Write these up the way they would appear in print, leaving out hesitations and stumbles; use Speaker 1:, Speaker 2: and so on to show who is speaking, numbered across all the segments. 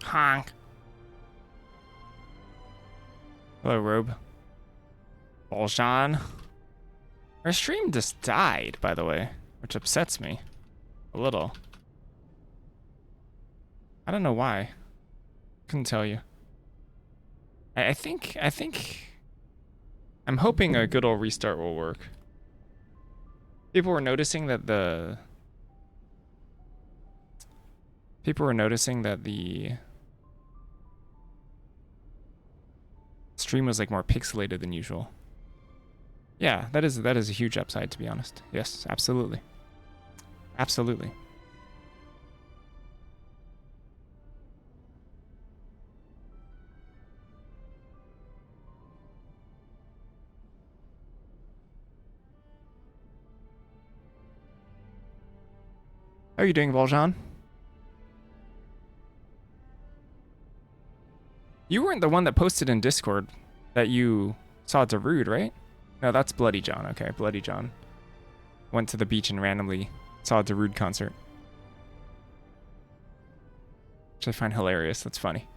Speaker 1: Honk. Hello, Robe. Bolshan. Our stream just died, by the way, which upsets me a little. I don't know why. Couldn't tell you. I think I'm hoping a good old restart will work. People were noticing that the stream was like more pixelated than usual. Yeah, that is a huge upside, to be honest. Yes, absolutely. Absolutely. How are you doing, Valjean? You weren't the one that posted in Discord that you saw Darude, right? No, that's Bloody John. Okay, Bloody John went to the beach and randomly saw a Darude concert. Which I find hilarious. That's funny.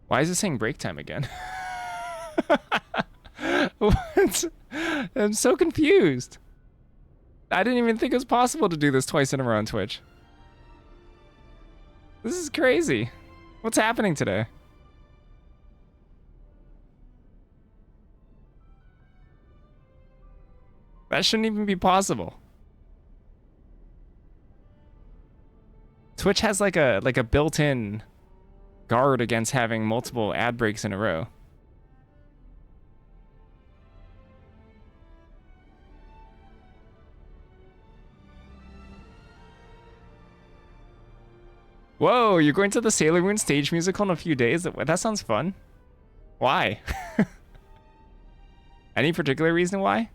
Speaker 1: Why is it saying break time again? What? I'm so confused. I didn't even think it was possible to do this twice in a row on Twitch. This is crazy. What's happening today? That shouldn't even be possible. Twitch has like a built-in guard against having multiple ad breaks in a row. Whoa, you're going to the Sailor Moon stage musical in a few days? That sounds fun. Why? Any particular reason why?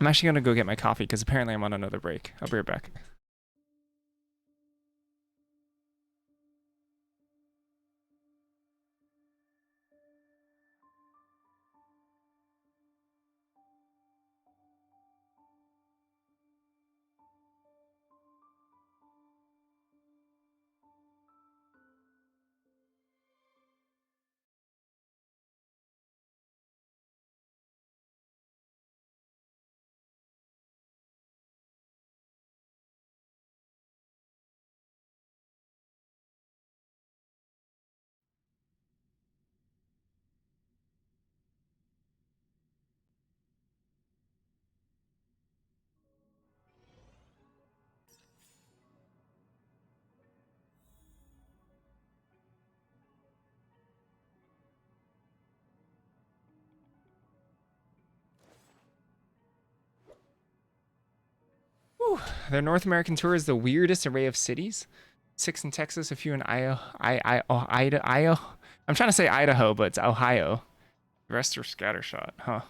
Speaker 1: I'm actually gonna go get my coffee because apparently I'm on another break. I'll be right back. Whew. Their North American tour is the weirdest array of cities. 6 in Texas, a few in Idaho. I'm trying to say Idaho, but it's Ohio. The rest are scattershot, huh?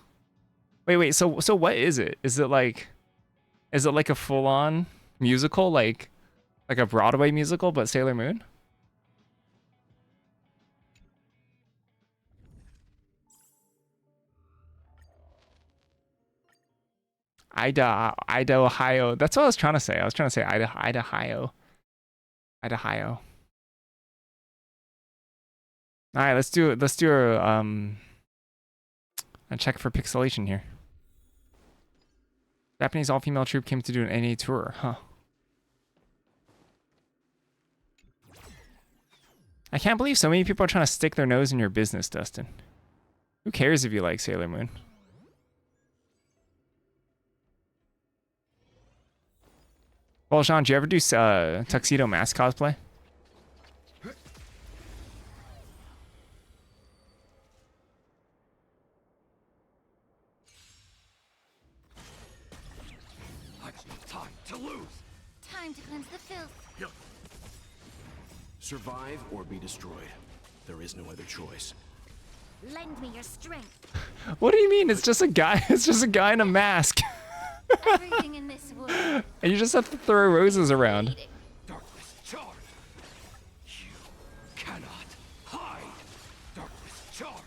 Speaker 1: Wait. So what is it? Is it like a full-on musical, like a Broadway musical, but Sailor Moon? Ida, Ohio. That's what I was trying to say. I was trying to say Idaho. All right, let's do a check for pixelation here. Japanese all-female troupe came to do an NA tour, huh? I can't believe so many people are trying to stick their nose in your business, Dustin. Who cares if you like Sailor Moon? Well, Sean, do you ever do Tuxedo Mask cosplay?
Speaker 2: Time to lose.
Speaker 3: Time to cleanse the filth.
Speaker 2: Survive or be destroyed. There is no other choice.
Speaker 3: Lend me your strength.
Speaker 1: What do you mean? It's just a guy. It's just a guy in a mask.
Speaker 3: Everything in this world.
Speaker 1: And you just have to throw roses around.
Speaker 3: Bleeding.
Speaker 2: Darkness charge. You cannot hide. Darkness charge.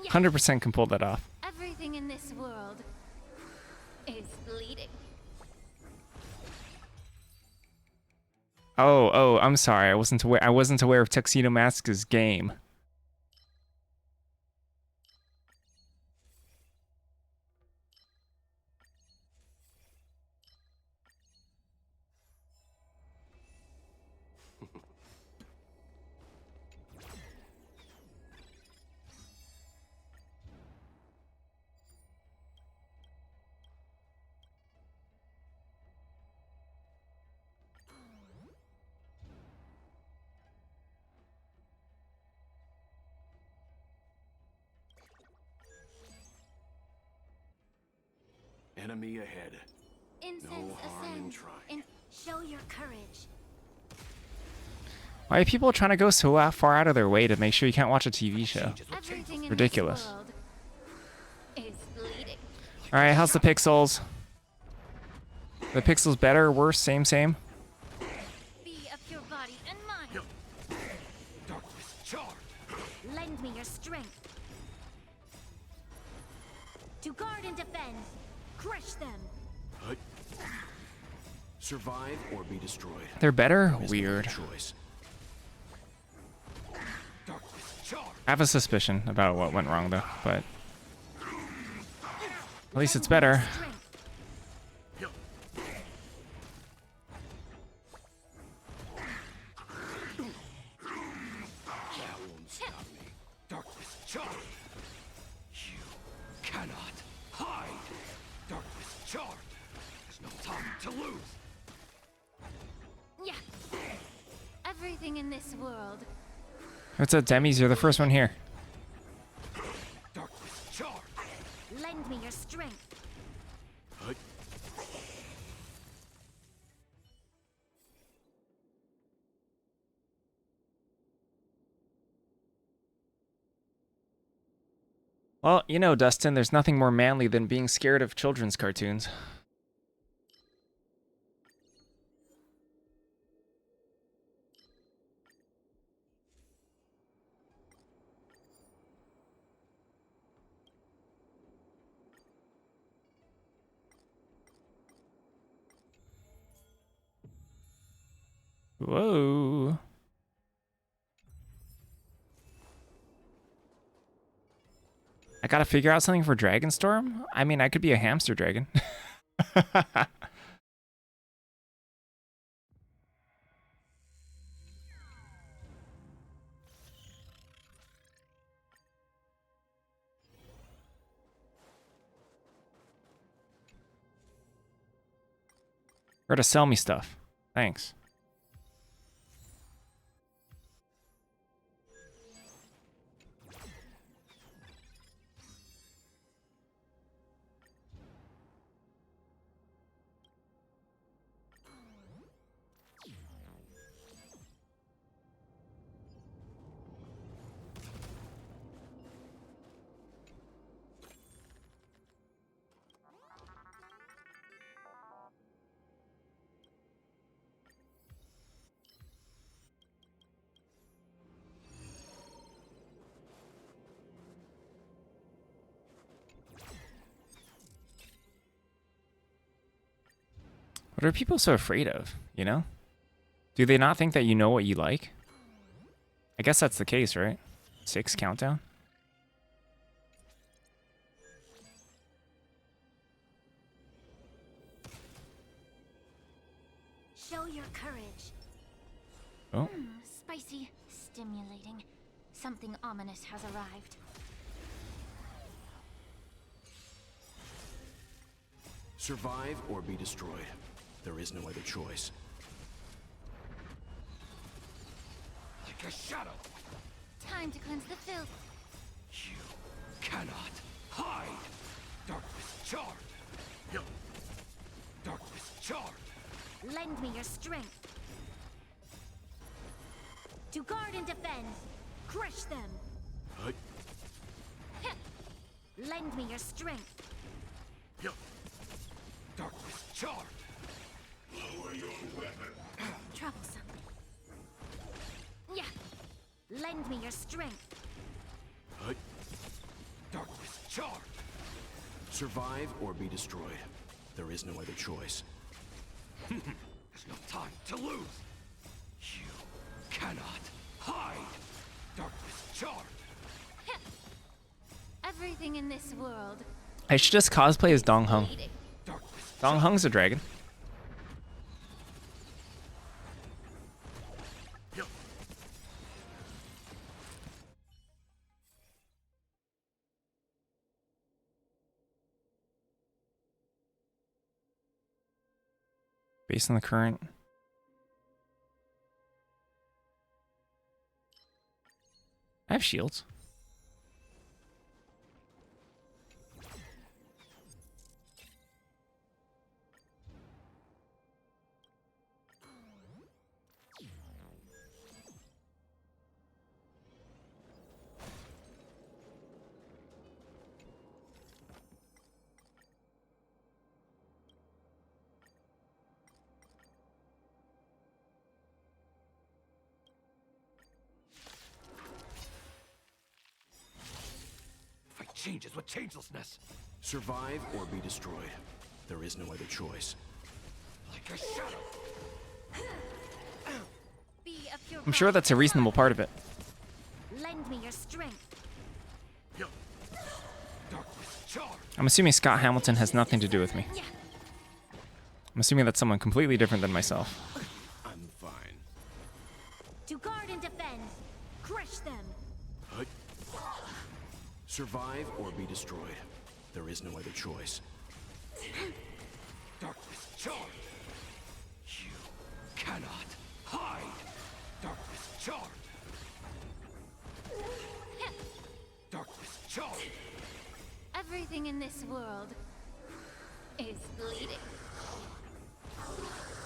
Speaker 1: 100% can pull that off.
Speaker 3: Everything in this world is bleeding.
Speaker 1: Oh, I'm sorry. I wasn't aware of Tuxedo Mask's game.
Speaker 2: Enemy ahead.
Speaker 3: Incense
Speaker 2: No harm in
Speaker 3: ascend.
Speaker 2: trying.
Speaker 3: And show your courage.
Speaker 1: Why are people trying to go so far out of their way to make sure you can't watch a TV show?
Speaker 3: Everything in
Speaker 1: Ridiculous.
Speaker 3: this world is bleeding.
Speaker 1: All right, how's the pixels? The pixels better, worse, same?
Speaker 3: Be of your body and mind.
Speaker 2: Darkness charge.
Speaker 3: Lend me your strength. To guard and defend. Crush them.
Speaker 2: Survive or be destroyed.
Speaker 1: They're better?
Speaker 2: There is no other
Speaker 1: Weird.
Speaker 2: choice. Darkness charge.
Speaker 1: I have a suspicion about what went wrong though, but at least it's better.
Speaker 3: Strength.
Speaker 2: That won't stop me. Darkness charge. You cannot hide. Darkness charge. There's no time to lose.
Speaker 3: Yeah. Everything in this world.
Speaker 1: What's up, Demis? You're the first one here.
Speaker 2: Darkness charge.
Speaker 3: Lend me your strength.
Speaker 1: Well, you know, Dustin, there's nothing more manly than being scared of children's cartoons. Whoa. I gotta figure out something for Dragonstorm? I mean, I could be a hamster dragon. Or to sell me stuff. Thanks. What are people so afraid of, you know? Do they not think that you know what you like? I guess that's the case, right? 6 countdown?
Speaker 3: Show your courage. stimulating. Something ominous has arrived.
Speaker 2: Survive or be destroyed. There is no other choice. Like a shadow!
Speaker 3: Time to cleanse the filth.
Speaker 2: You cannot hide! Darkness charred! Darkness charred!
Speaker 3: Lend me your strength. To guard and defend. Crush them.
Speaker 2: Huh?
Speaker 3: Lend me your strength.
Speaker 2: Darkness charred!
Speaker 3: Troublesome. Yeah. Lend me your strength.
Speaker 2: Huh? Darkness charred! Survive or be destroyed. There is no other choice. There's no time to lose! You cannot hide! Darkness charred!
Speaker 3: Everything in this world
Speaker 1: I should just cosplay as Dong Hung.
Speaker 3: bleeding.
Speaker 2: Darkness
Speaker 1: Dong Hung's a dragon. Based on the current. I have shields.
Speaker 2: Fight changes with changelessness. Survive or be destroyed. There is no other choice. Like a shadow.
Speaker 3: Be of your
Speaker 1: I'm sure that's a reasonable part of it.
Speaker 3: Lend me your strength.
Speaker 2: Darkness charred.
Speaker 1: I'm assuming Scott Hamilton has nothing to do with me.
Speaker 3: Yeah.
Speaker 1: I'm assuming that's someone completely different than myself.
Speaker 2: I'm fine.
Speaker 3: To guard and defend. Crush them.
Speaker 2: Huh? Survive or be destroyed. There is no other choice. Darkness charred. You cannot hide. Darkness charred. Darkness charred.
Speaker 3: Everything in this world is bleeding.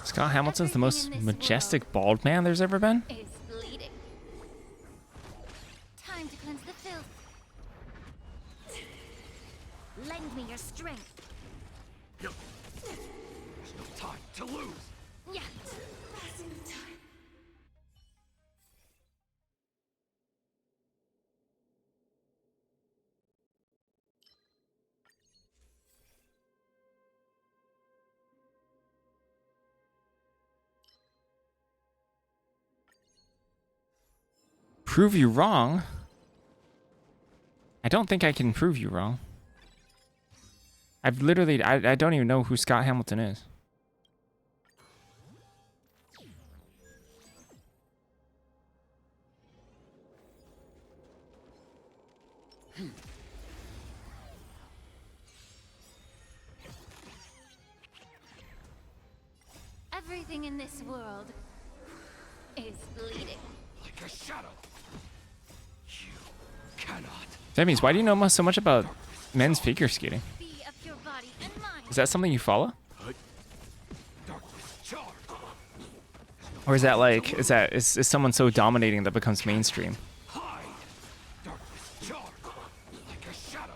Speaker 1: Scott Hamilton's the most
Speaker 3: Everything in this
Speaker 1: majestic bald man there's ever been.
Speaker 3: Is bleeding. Time to cleanse the filth. Lend me your strength.
Speaker 2: There's no time to lose.
Speaker 3: Yeah.
Speaker 1: Prove you wrong? I don't think I can prove you wrong. I've literally, I don't even know who Scott Hamilton is.
Speaker 3: Everything in this world is bleeding.
Speaker 2: Like a shadow. You cannot.
Speaker 1: That means, why do you know so much about men's figure skating?
Speaker 3: Be of your body and mind.
Speaker 1: Is that something you follow?
Speaker 2: Darkness charred.
Speaker 1: Or is that like, is someone so dominating that becomes mainstream?
Speaker 2: Hide. Darkness charred. Like a shadow.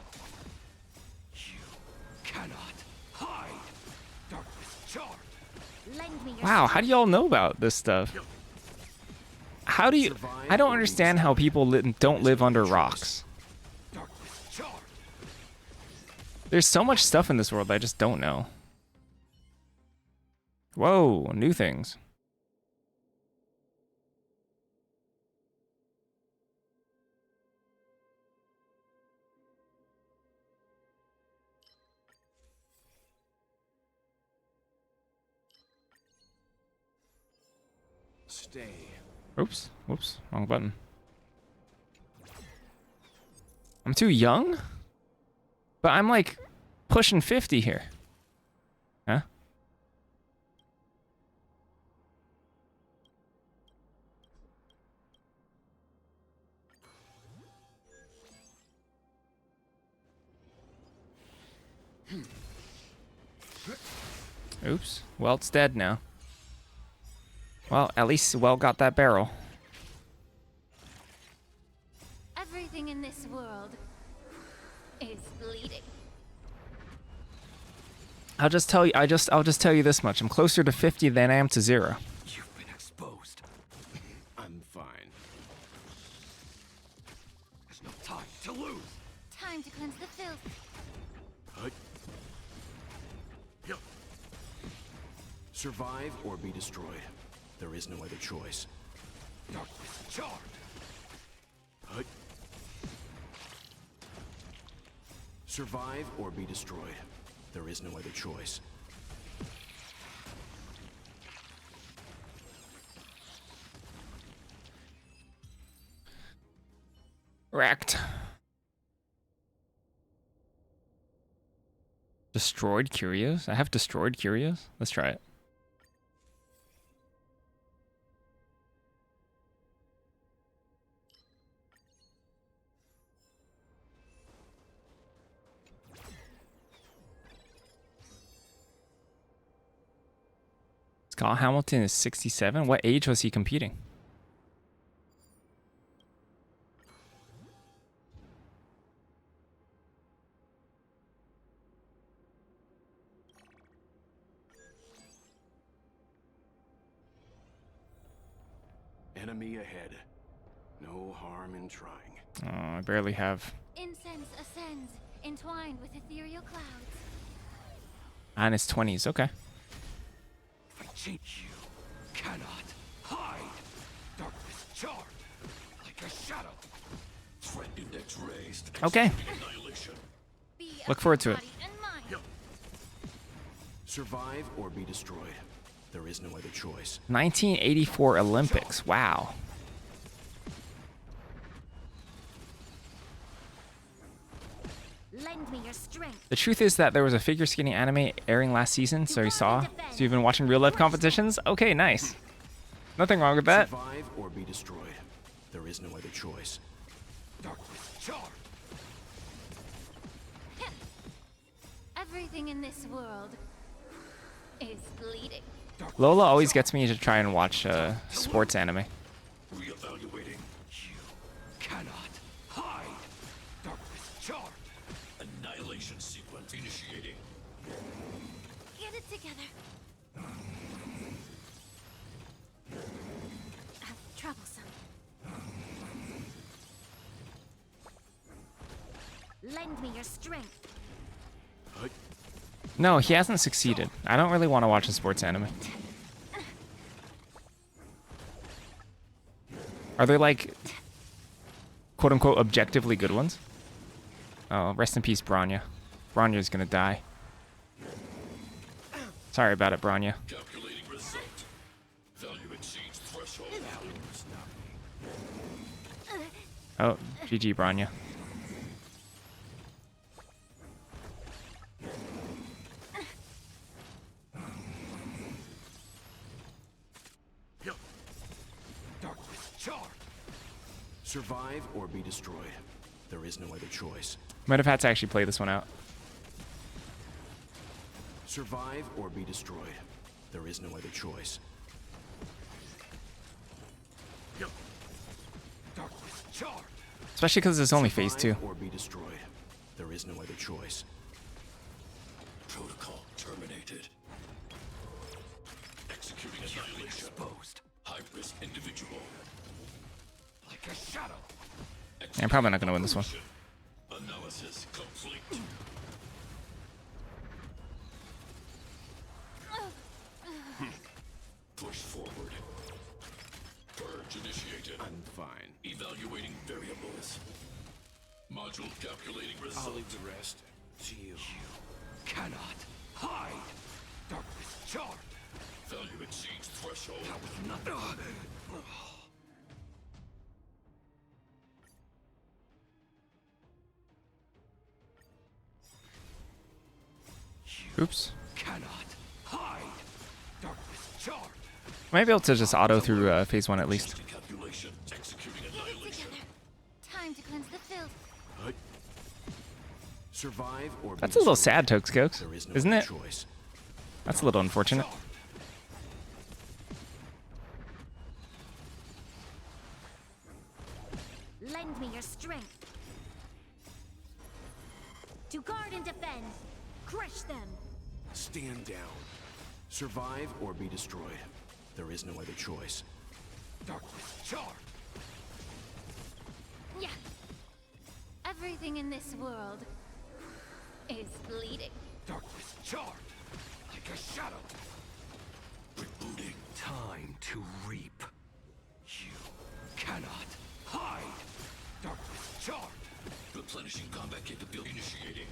Speaker 2: You cannot hide. Darkness charred.
Speaker 3: Lend me your
Speaker 1: Wow, how do y'all know about this stuff? How do you... I don't understand how people don't live under rocks.
Speaker 2: Darkness charred.
Speaker 1: There's so much stuff in this world I just don't know. Whoa, new things.
Speaker 2: Stay.
Speaker 1: Oops, whoops, wrong button. I'm too young? But I'm like pushing 50 here. Huh? Oops. Well, it's dead now. Well, at least Well got that barrel.
Speaker 3: Everything in this world is bleeding.
Speaker 1: I'll just tell you this much. I'm closer to 50 than I am to 0.
Speaker 2: You've been exposed. I'm fine. There's no time to lose.
Speaker 3: Time to cleanse the filth.
Speaker 2: Yep. Survive or be destroyed. There is no other choice. Darkness charged. Survive or be destroyed. There is no other choice.
Speaker 1: Wrecked. Destroyed curios? I have destroyed curios? Let's try it. Scott Hamilton is 67. What age was he competing?
Speaker 2: Enemy ahead. No harm in trying.
Speaker 1: Oh, I barely have.
Speaker 3: Incense ascends, entwined with ethereal clouds.
Speaker 1: And his 20s. Okay.
Speaker 2: I change you. Cannot hide. Darkness charged. Like a shadow. Threat index raised.
Speaker 1: Okay.
Speaker 2: Annihilation.
Speaker 3: Be
Speaker 1: Look
Speaker 3: of
Speaker 1: forward to it.
Speaker 3: body and mind.
Speaker 2: Survive or be destroyed. There is no other choice.
Speaker 1: 1984 Olympics. Wow.
Speaker 3: Lend me your strength.
Speaker 1: The truth is that there was a figure skating anime airing last season, so you saw. So you've been watching real life competitions? Okay, nice. Nothing wrong with that.
Speaker 2: Survive or be destroyed. There is no other choice. Darkness charged.
Speaker 3: Everything in this world is bleeding.
Speaker 1: Lola always gets me to try and watch sports anime.
Speaker 2: Reevaluating. You cannot hide. Darkness charged. Annihilation sequence initiating.
Speaker 3: Get it together. Troublesome. Lend me your strength.
Speaker 1: No, he hasn't succeeded. I don't really want to watch a sports anime. Are there like quote unquote objectively good ones? Oh, rest in peace, Branya. Branya's gonna die. Sorry about it, Branya.
Speaker 2: Calculating result. Value exceeds threshold.
Speaker 1: Oh, GG, Branya.
Speaker 2: Darkness charged. Survive or be destroyed. There is no other choice.
Speaker 1: Might have had to actually play this one out.
Speaker 2: Survive or be destroyed. There is no other choice. Darkness charged.
Speaker 1: Especially because it's only phase 2.
Speaker 2: Survive or be destroyed. There is no other choice. Protocol terminated. Executing annihilation. Exposed. High-risk individual. Like a shadow.
Speaker 1: I'm probably not gonna win this one.
Speaker 2: Analysis complete. Push forward. Purge initiated. I'm fine. Evaluating variables. Module calculating result. I'll leave the rest to you. You cannot hide. Darkness charged. Value exceeds threshold. That was nothing.
Speaker 1: Oops.
Speaker 2: Cannot hide. Darkness charred.
Speaker 1: Might be able to just auto through phase 1 at least.
Speaker 2: Calculation. Executing annihilation.
Speaker 3: Time to cleanse the filth.
Speaker 2: Survive or
Speaker 1: That's a little sad, Toxcokes,
Speaker 2: There is no
Speaker 1: isn't it?
Speaker 2: choice.
Speaker 1: That's a little unfortunate.
Speaker 3: Lend me your strength. To guard and defend. Crush them.
Speaker 2: Stand down. Survive or be destroyed. There is no other choice. Darkness charred.
Speaker 3: Yeah. Everything in this world is bleeding.
Speaker 2: Darkness charred. Like a shadow. Rebooting. Time to reap. You cannot hide. Darkness charred. Replenishing combat capability initiating.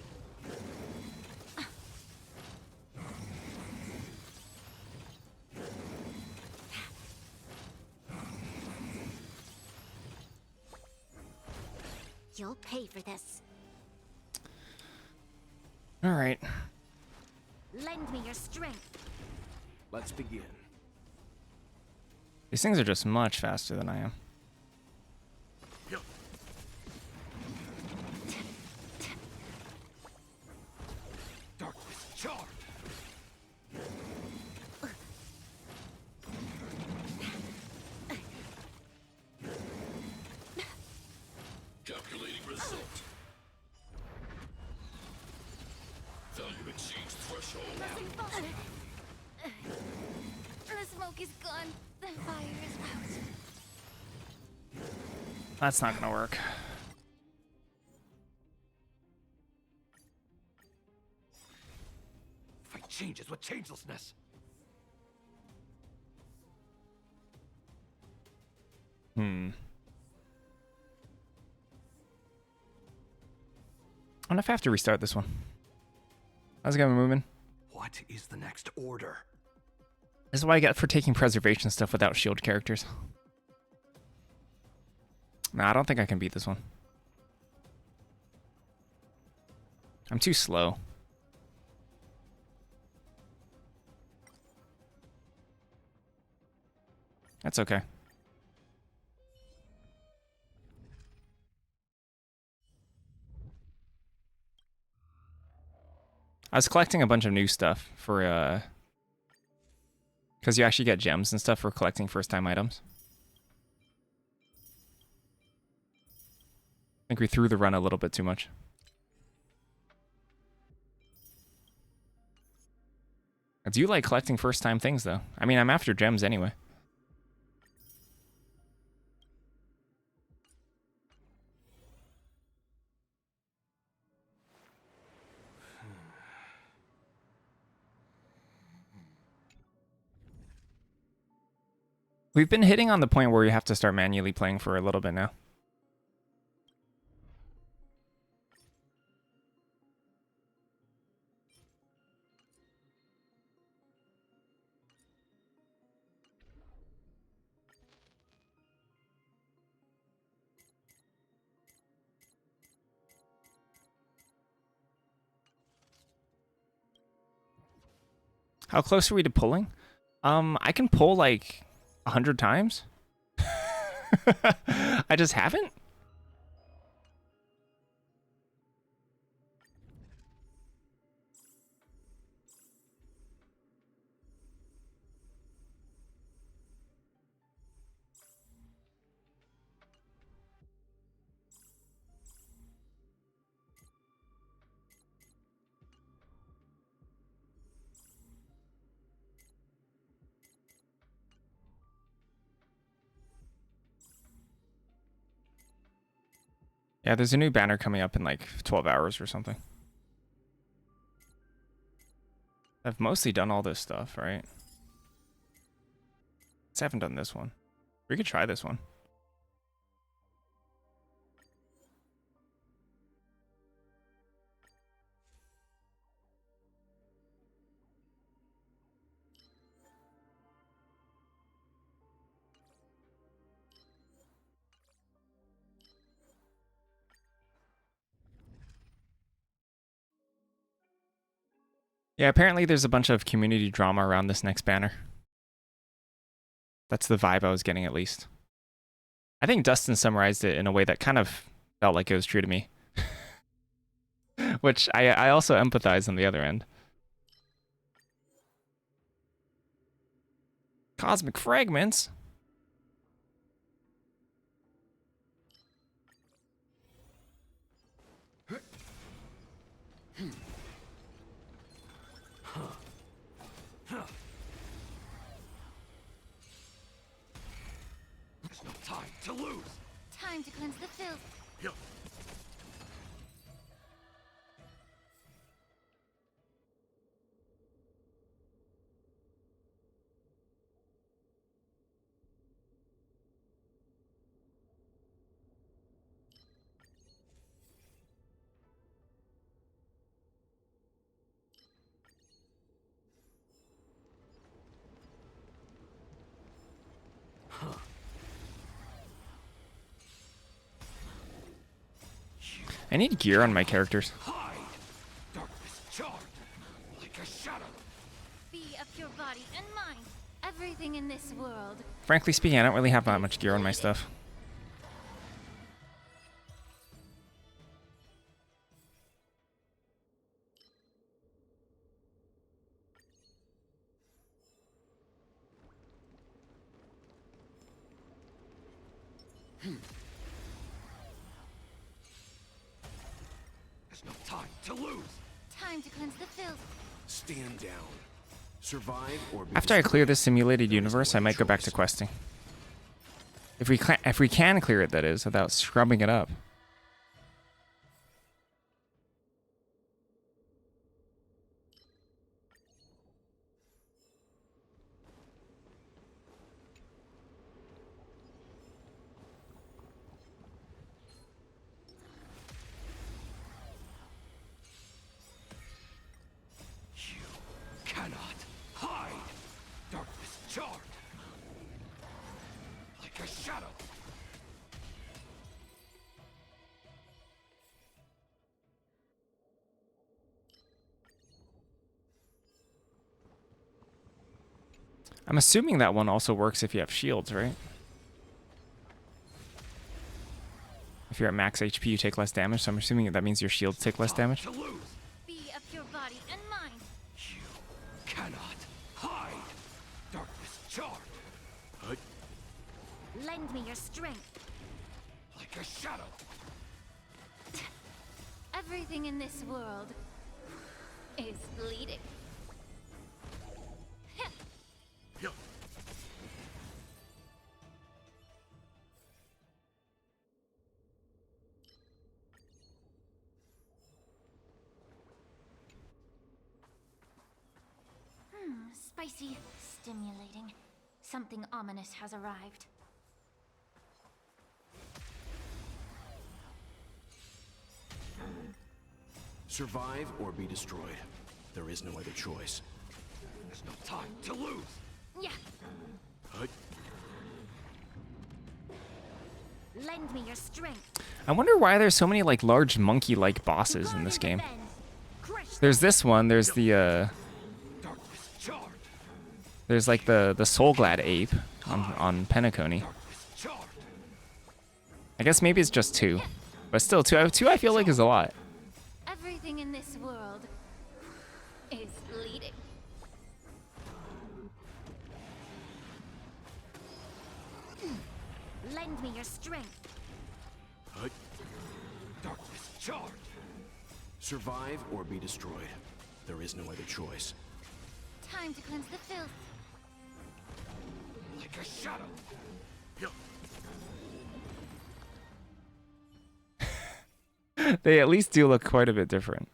Speaker 3: You'll pay for this.
Speaker 1: All right.
Speaker 3: Lend me your strength.
Speaker 2: Let's begin.
Speaker 1: These things are just much faster than I am.
Speaker 2: Darkness charred. Calculating result. Value exceeds threshold.
Speaker 3: Nothing fun. The smoke is gone. The fire is out.
Speaker 1: That's not gonna work.
Speaker 2: Fight changes with changelessness.
Speaker 1: I'm gonna have to restart this one. How's it going, moving?
Speaker 2: What is the next order?
Speaker 1: This is what I get for taking preservation stuff without shield characters. Nah, I don't think I can beat this one. I'm too slow. That's okay. I was collecting a bunch of new stuff for, because you actually get gems and stuff for collecting first-time items. I think we threw the run a little bit too much. I do like collecting first-time things, though. I mean, I'm after gems anyway. We've been hitting on the point where we have to start manually playing for a little bit now. How close are we to pulling? I can pull like 100 times. I just haven't. Yeah, there's a new banner coming up in like 12 hours or something. I've mostly done all this stuff, right? Just haven't done this one. We could try this one. Yeah, apparently there's a bunch of community drama around this next banner. That's the vibe I was getting, at least. I think Dustin summarized it in a way that kind of felt like it was true to me. Which I also empathize on the other end. Cosmic fragments?
Speaker 2: There's no time to lose.
Speaker 3: Time to cleanse the filth.
Speaker 2: Yep.
Speaker 1: I need gear on my characters.
Speaker 2: Hide. Darkness charged like a shadow.
Speaker 3: Be of your body and mind. Everything in this world.
Speaker 1: Frankly speaking, I don't really have that much gear on my stuff.
Speaker 2: There's no time to lose.
Speaker 3: Time to cleanse the filth.
Speaker 2: Stand down. Survive or be
Speaker 1: After I clear this simulated universe, I might go back to questing. If we can clear it, that is, without scrubbing it up.
Speaker 2: You cannot hide. Darkness charged like a shadow.
Speaker 1: I'm assuming that one also works if you have shields, right? If you're at max HP, you take less damage, so I'm assuming that means your shields take less damage.
Speaker 2: To lose.
Speaker 3: Be of your body and mind.
Speaker 2: You cannot hide. Darkness charged.
Speaker 3: Lend me your strength.
Speaker 2: Like a shadow.
Speaker 3: Everything in this world is bleeding.
Speaker 2: Yep.
Speaker 3: Spicy, stimulating. Something ominous has arrived.
Speaker 2: Survive or be destroyed. There is no other choice. There's no time to lose.
Speaker 3: Yeah. Lend me your strength.
Speaker 1: I wonder why there's so many like large monkey-like bosses in this game. There's this one. There's the
Speaker 2: Darkness charged.
Speaker 1: there's like the Soulglad ape on Penacony.
Speaker 2: Darkness charged.
Speaker 1: I guess maybe it's just two, but still two I feel like is a lot.
Speaker 3: Everything in this world is bleeding. Lend me your strength.
Speaker 2: Darkness charged. Survive or be destroyed. There is no other choice.
Speaker 3: Time to cleanse the filth.
Speaker 2: Like a shadow.
Speaker 1: They at least do look quite a bit different.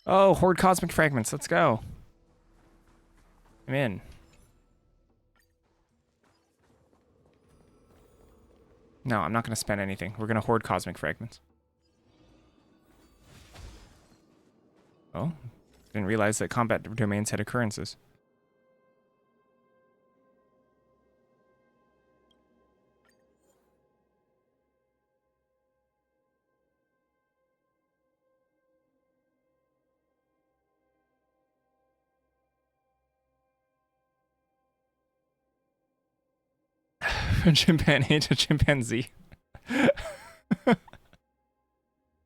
Speaker 1: Oh, Horde Cosmic Fragments, let's go. I'm in. No, I'm not going to spend anything. We're going to hoard Cosmic Fragments. Oh, Didn't realize that combat domains had occurrences. From chimpanzee to chimpanzee.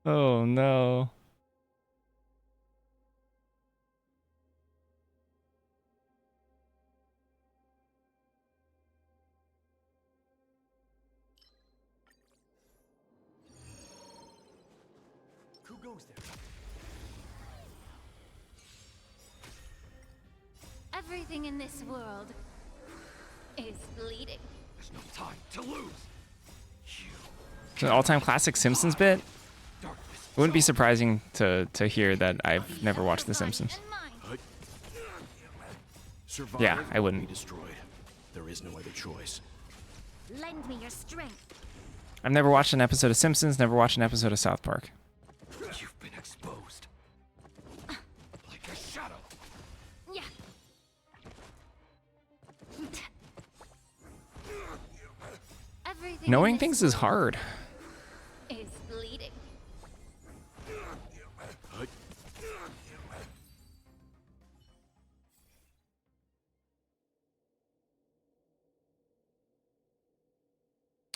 Speaker 1: Oh no.
Speaker 4: Who goes there?
Speaker 3: Everything in this world is bleeding.
Speaker 2: There's no time to lose.
Speaker 1: An all-time classic Simpsons bit? It wouldn't be surprising to hear that I've never watched The Simpsons.
Speaker 2: Survive
Speaker 1: Yeah, I
Speaker 2: or
Speaker 1: wouldn't.
Speaker 2: Be destroyed. There is no other choice.
Speaker 3: Lend me your strength.
Speaker 1: I've never watched an episode of Simpsons, never watched an episode of South Park.
Speaker 2: You've been exposed. Like a shadow.
Speaker 3: Yeah. Everything
Speaker 1: Knowing
Speaker 3: in this
Speaker 1: things is hard.
Speaker 3: is bleeding.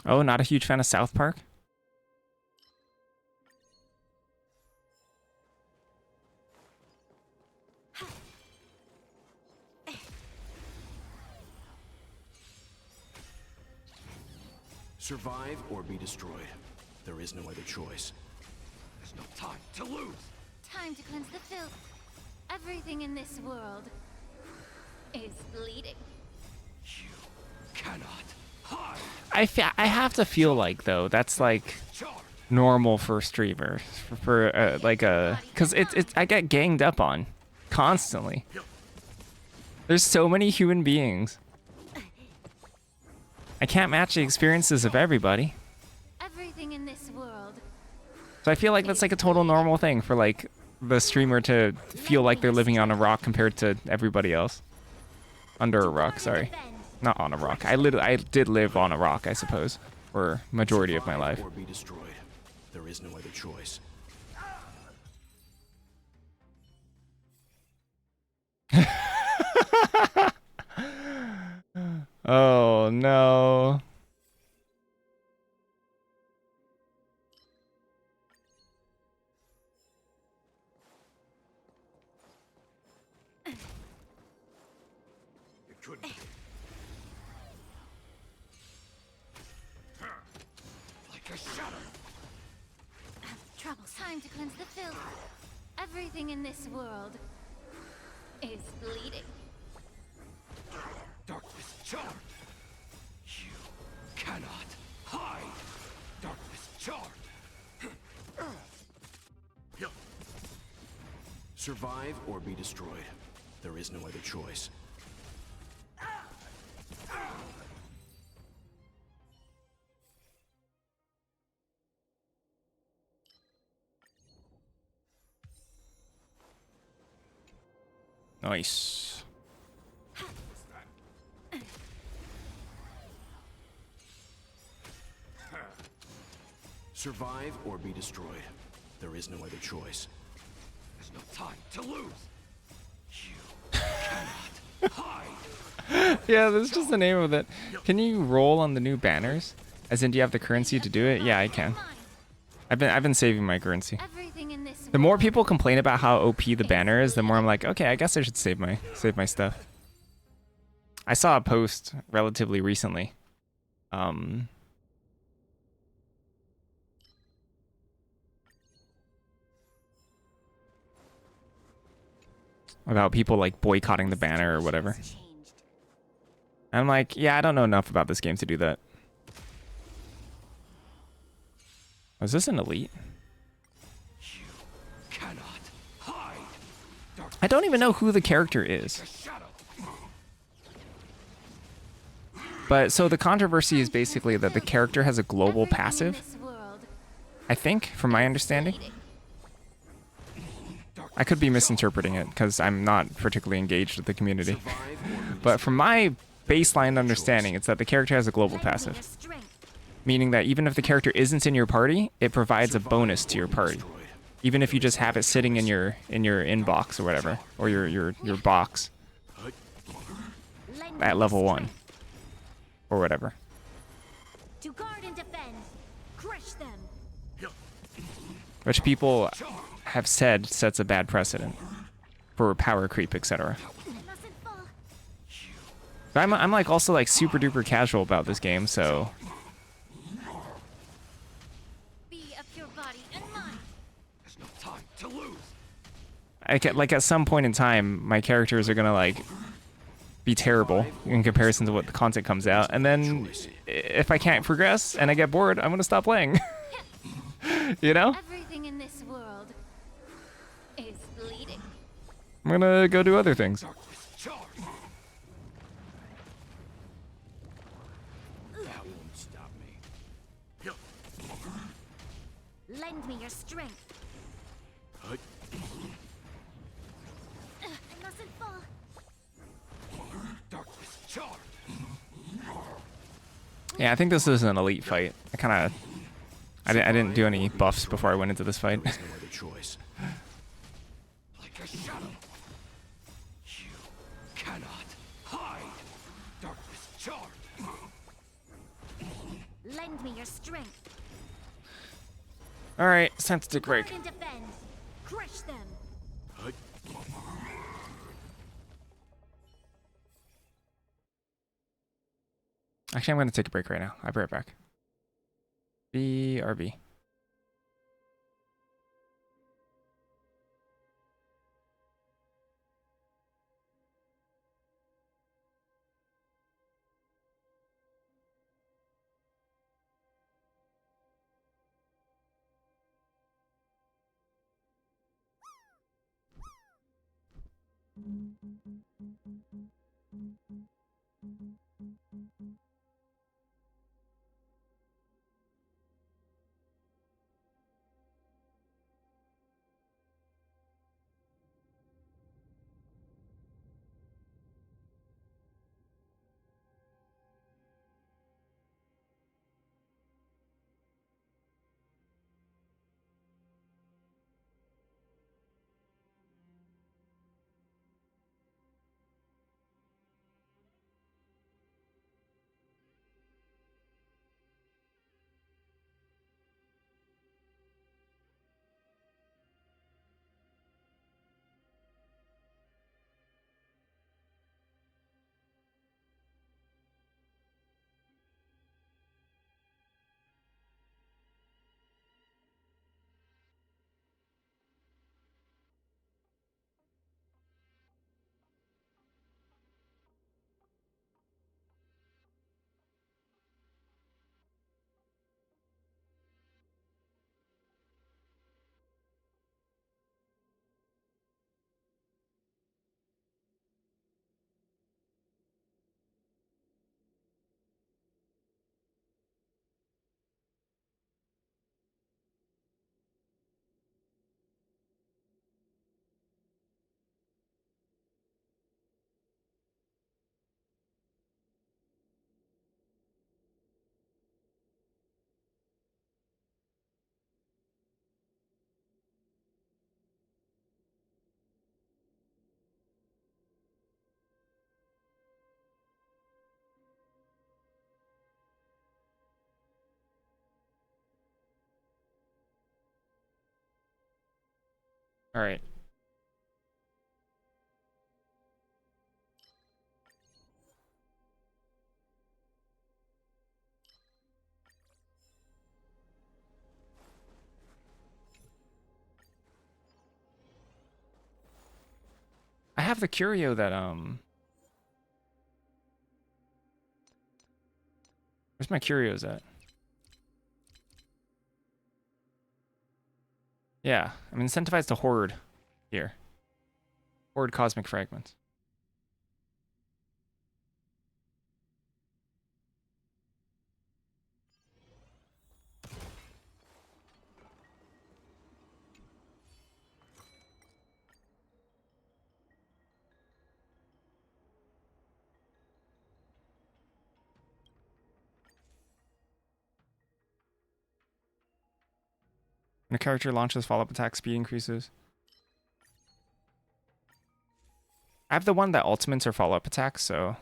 Speaker 1: Oh, not a huge fan of South Park?
Speaker 2: Survive or be destroyed. There is no other choice. There's no time to lose.
Speaker 3: Time to cleanse the filth. Everything in this world is bleeding.
Speaker 2: You cannot hide.
Speaker 1: I have to feel like, though, that's like
Speaker 2: Charge.
Speaker 1: normal for streamers. For like a... Because I get ganged up on constantly. There's so many human beings. I can't match the experiences of everybody.
Speaker 3: Everything in this world.
Speaker 1: So I feel like that's like a total normal thing for like the streamer to feel like they're living on a rock compared to everybody else. Under a rock, sorry. Not on a rock. I did live on a rock, I suppose, for majority of my life.
Speaker 2: Or be destroyed. There is no other choice.
Speaker 1: Oh no.
Speaker 2: It couldn't be. Like a shadow.
Speaker 3: Trouble. Time to cleanse the filth. Everything in this world is bleeding.
Speaker 2: Darkness charge. You cannot hide. Darkness charge. Survive or be destroyed. There is no other choice.
Speaker 1: Nice.
Speaker 2: Survive or be destroyed. There is no other choice. There's no time to lose. You cannot hide.
Speaker 1: Yeah, that's just the name of it. Can you roll on the new banners? As in, do you have the currency to do it? Yeah, I can. I've been saving my currency.
Speaker 3: Everything in this
Speaker 1: The more
Speaker 3: world
Speaker 1: people complain about how OP the banner is, the more I'm like, okay, I guess I should save my stuff. I saw a post relatively recently. About people like boycotting the banner or whatever.
Speaker 3: changed.
Speaker 1: I'm like, yeah, I don't know enough about this game to do that. Was this an elite?
Speaker 2: You cannot hide.
Speaker 1: I don't even know who the character is.
Speaker 2: Shadow.
Speaker 1: But so the controversy is basically that the character has a global
Speaker 3: Everything in
Speaker 1: passive,
Speaker 3: this world
Speaker 1: I think, from my understanding.
Speaker 3: bleeding.
Speaker 2: Darkness
Speaker 1: I could be misinterpreting it because I'm not particularly engaged with the community.
Speaker 2: Survive or lose.
Speaker 1: But from my baseline understanding, it's that the character has a global
Speaker 3: Lend me your
Speaker 1: passive,
Speaker 3: strength.
Speaker 1: meaning that even if the character isn't in your party, it provides a
Speaker 2: Survive
Speaker 1: bonus to
Speaker 2: or
Speaker 1: your
Speaker 2: be
Speaker 1: party.
Speaker 2: destroyed.
Speaker 1: Even if you just have it sitting in your inbox or whatever, or your box
Speaker 3: Lend me
Speaker 1: at
Speaker 3: your
Speaker 1: level 1
Speaker 3: strength.
Speaker 1: or whatever.
Speaker 3: To guard and defend. Crush them.
Speaker 1: Which people have said sets a bad precedent for power creep, etc.
Speaker 3: I mustn't fall.
Speaker 1: But I'm like also like super duper casual about this game, so
Speaker 3: Be of your body and mine.
Speaker 2: There's no time to lose.
Speaker 1: I can, like at some point in time, my characters are gonna like be terrible in comparison to what the content comes out, and then if I can't progress and I get bored, I'm gonna stop playing. You know,
Speaker 3: Everything in this world is bleeding.
Speaker 1: I'm gonna go do other things.
Speaker 2: Charge. That won't stop me.
Speaker 3: Lend me your strength.
Speaker 2: Hut.
Speaker 3: I mustn't fall.
Speaker 2: Darkness, charge.
Speaker 1: Yeah, I think this is an elite fight. I didn't do any buffs before I went into this fight.
Speaker 2: There's no other choice. Like a shadow. You cannot hide. Darkness, charge.
Speaker 3: Lend me your strength.
Speaker 1: All right, it's time to take a break.
Speaker 3: Guard and defend. Crush them.
Speaker 2: Hut.
Speaker 1: Actually, I'm gonna take a break right now. I'll be right back. BRB. All right. I have the curio that where's my curios at? Yeah, I'm incentivized to hoard here. Hoard cosmic fragments. When a character launches, follow-up attack speed increases. I have the one that ultimates are follow-up attacks, so...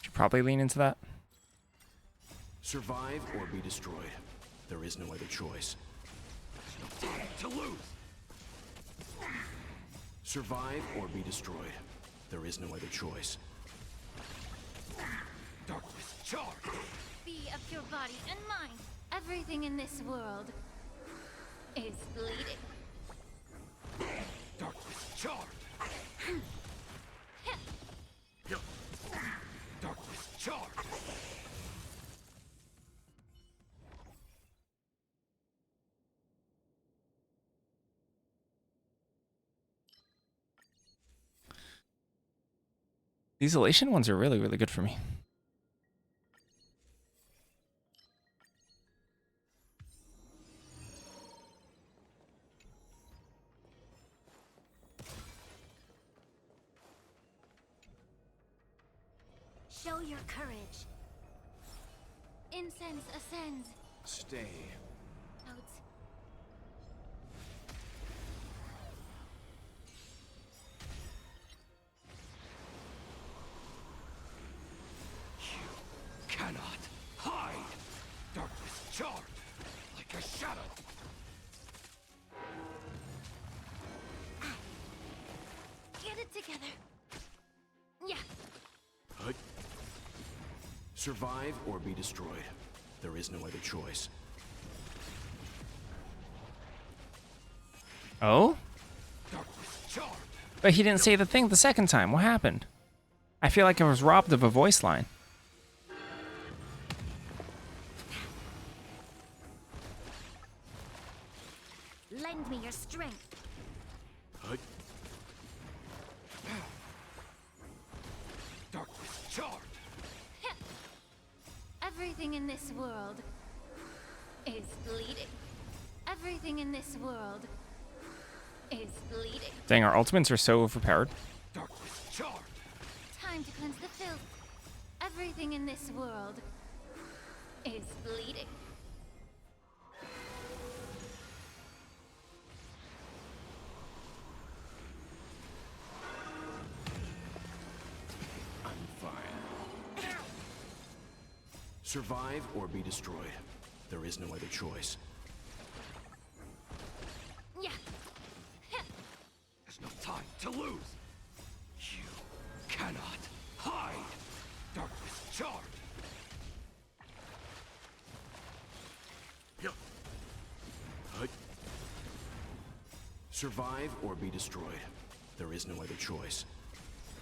Speaker 1: Should probably lean into that.
Speaker 2: Survive or be destroyed. There is no other choice. No time to lose. Survive or be destroyed. There is no other choice. Darkness, charge!
Speaker 3: Be of your body and mind. Everything in this world is bleeding.
Speaker 2: Darkness, charge! Darkness, charge!
Speaker 1: These elation ones are really, really good for me.
Speaker 3: Show your courage. Incense ascends.
Speaker 2: Stay.
Speaker 3: Out.
Speaker 2: Cannot hide. Darkness, charge! Like a shadow.
Speaker 3: Get it together. Yeah.
Speaker 2: Hut. Survive or be destroyed. There is no other choice.
Speaker 1: Oh?
Speaker 2: Darkness, charge!
Speaker 1: But he didn't say the thing the second time. What happened? I feel like I was robbed of a voice line.
Speaker 3: Lend me your strength.
Speaker 2: Hut. Darkness, charge!
Speaker 3: Everything in this world is bleeding. Everything in this world is bleeding.
Speaker 1: Dang, our ultimates are so overpowered.
Speaker 2: Darkness, charge!
Speaker 3: Time to cleanse the filth. Everything in this world is bleeding.
Speaker 2: I'm fine. Survive or be destroyed. There is no other choice.
Speaker 3: Yeah.
Speaker 2: There's no time to lose. You cannot hide. Darkness, charge! Hut. Survive or be destroyed. There is no other choice.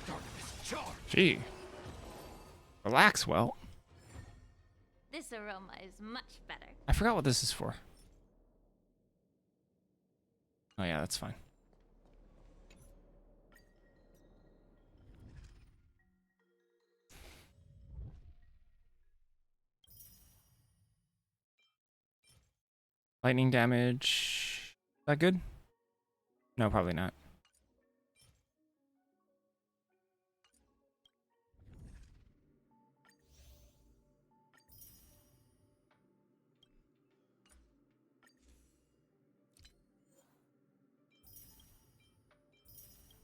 Speaker 2: Darkness, charge!
Speaker 1: Gee. Relax, well.
Speaker 3: This aroma is much better.
Speaker 1: I forgot what this is for. Oh yeah, that's fine. Lightning damage. Is that good? No, probably not.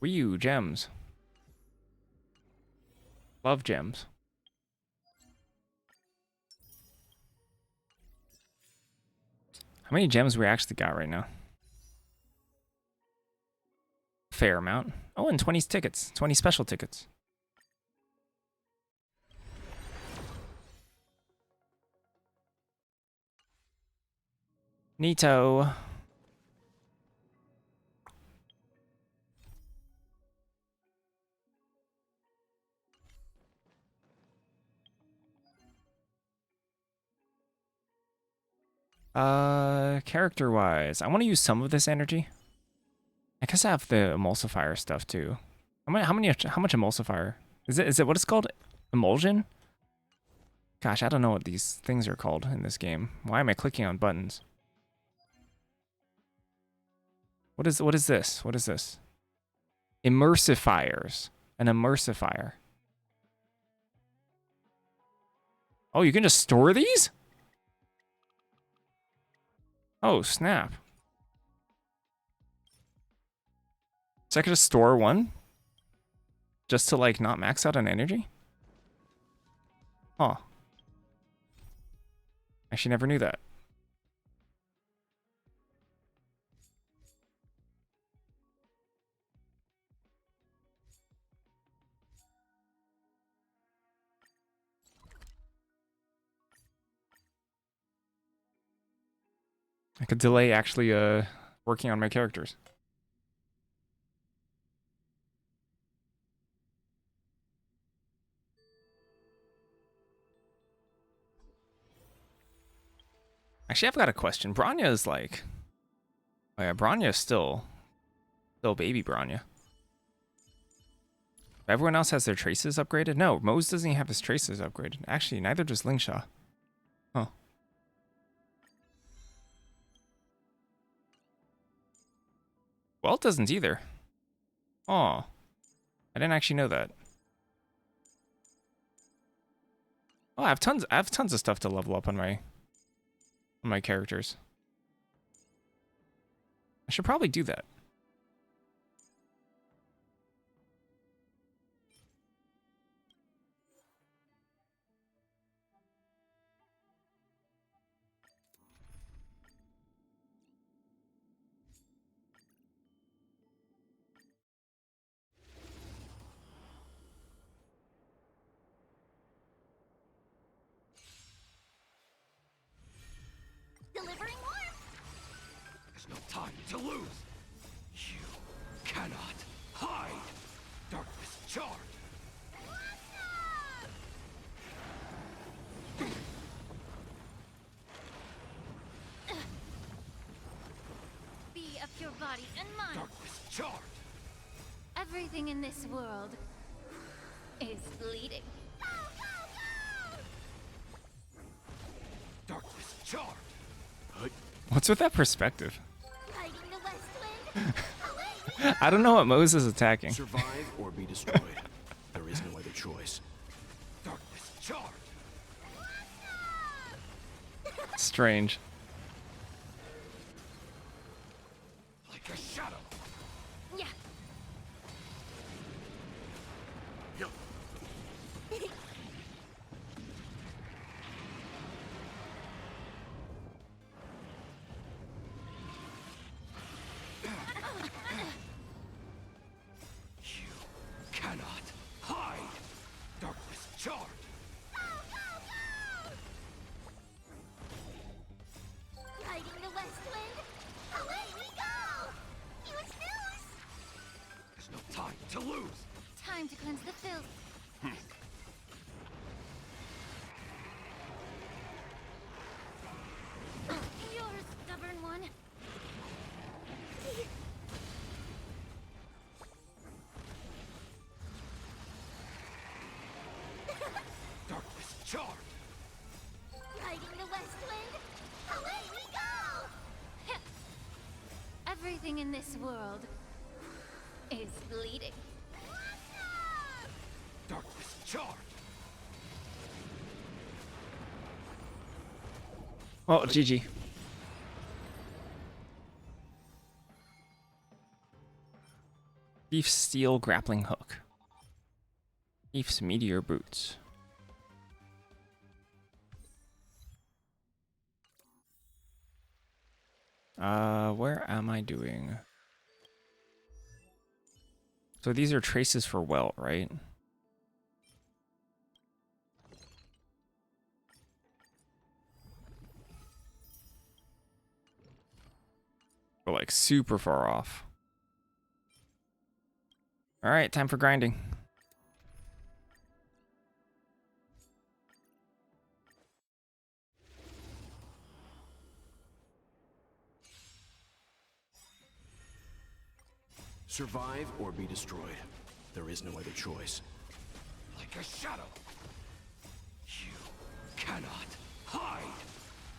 Speaker 1: Wii U gems. Love gems. How many gems we actually got right now? Fair amount. Oh, and 20 tickets. 20 special tickets. Neato. Character-wise, I want to use some of this energy. I guess I have the emulsifier stuff too. How much emulsifier? Is it what it's called? Emulsion? Gosh, I don't know what these things are called in this game. Why am I clicking on buttons? What is this? What is this? Immersifiers. An immersifier. Oh, you can just store these? Oh, snap. So I could just store one? Just to, like, not max out on energy? Huh. Actually, never knew that. I could delay actually working on my characters. Actually, I've got a question. Bronya is like... Oh yeah, Bronya is still baby Bronya. Everyone else has their traces upgraded? No, Mose doesn't even have his traces upgraded. Actually, neither does Lingsha. Huh. Well, it doesn't either. Oh. I didn't actually know that. Oh, I have tons of stuff to level up on my characters. I should probably do that.
Speaker 3: Delivering warmth.
Speaker 2: There's no time to lose. You cannot hide. Darkness charged.
Speaker 3: Be of your body and mind.
Speaker 2: Darkness charged.
Speaker 3: Everything in this world is bleeding.
Speaker 2: Darkness charged.
Speaker 1: What's with that perspective?
Speaker 3: Riding the west wind.
Speaker 1: I don't know what Mose is attacking.
Speaker 2: Survive or be destroyed. There is no other choice. Darkness charged.
Speaker 1: Strange.
Speaker 2: Like a shadow.
Speaker 3: Yeah.
Speaker 2: Yup. You cannot hide. Darkness charged.
Speaker 3: Riding the west wind. Away we go. You snooze.
Speaker 2: There's no time to lose.
Speaker 3: Time to cleanse the filth. You're a stubborn one.
Speaker 2: Darkness charged.
Speaker 3: Riding the west wind. Away we go. Everything in this world is bleeding.
Speaker 2: Darkness charged.
Speaker 1: Oh, GG. Thief's steel grappling hook. Thief's meteor boots. Where am I doing? So these are traces for welt, right? We're like super far off. All right, time for grinding.
Speaker 2: Survive or be destroyed. There is no other choice. Like a shadow. You cannot hide.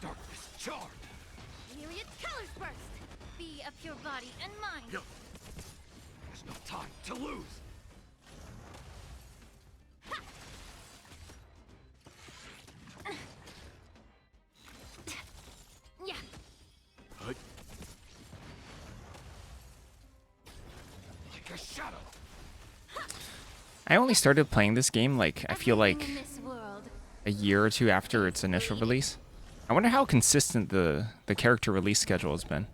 Speaker 2: Darkness charred.
Speaker 3: Myriad colors burst. Be of pure body and mind.
Speaker 2: There's no time to lose.
Speaker 3: Yeah.
Speaker 2: Like a shadow.
Speaker 1: I only started playing this game like I feel
Speaker 3: Everything
Speaker 1: like
Speaker 3: in this world
Speaker 1: a year or two after its initial release. I wonder how consistent the character release schedule has been.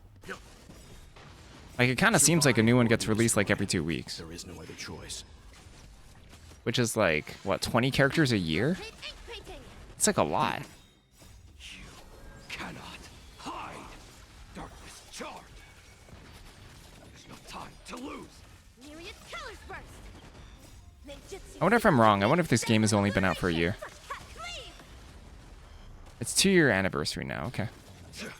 Speaker 1: Like it kind of seems like a new one gets released like every 2 weeks,
Speaker 2: There is no other choice.
Speaker 1: which is like what 20 characters a year?
Speaker 3: Paint ink painting.
Speaker 1: It's like a lot.
Speaker 2: You cannot hide. Darkness charred. There's no time to lose.
Speaker 3: Myriad colors burst. Ninjutsu
Speaker 1: I wonder if I'm wrong. I wonder if this game has only been out for a year.
Speaker 3: cleave.
Speaker 1: It's 2-year anniversary now. Okay.
Speaker 3: Cleave.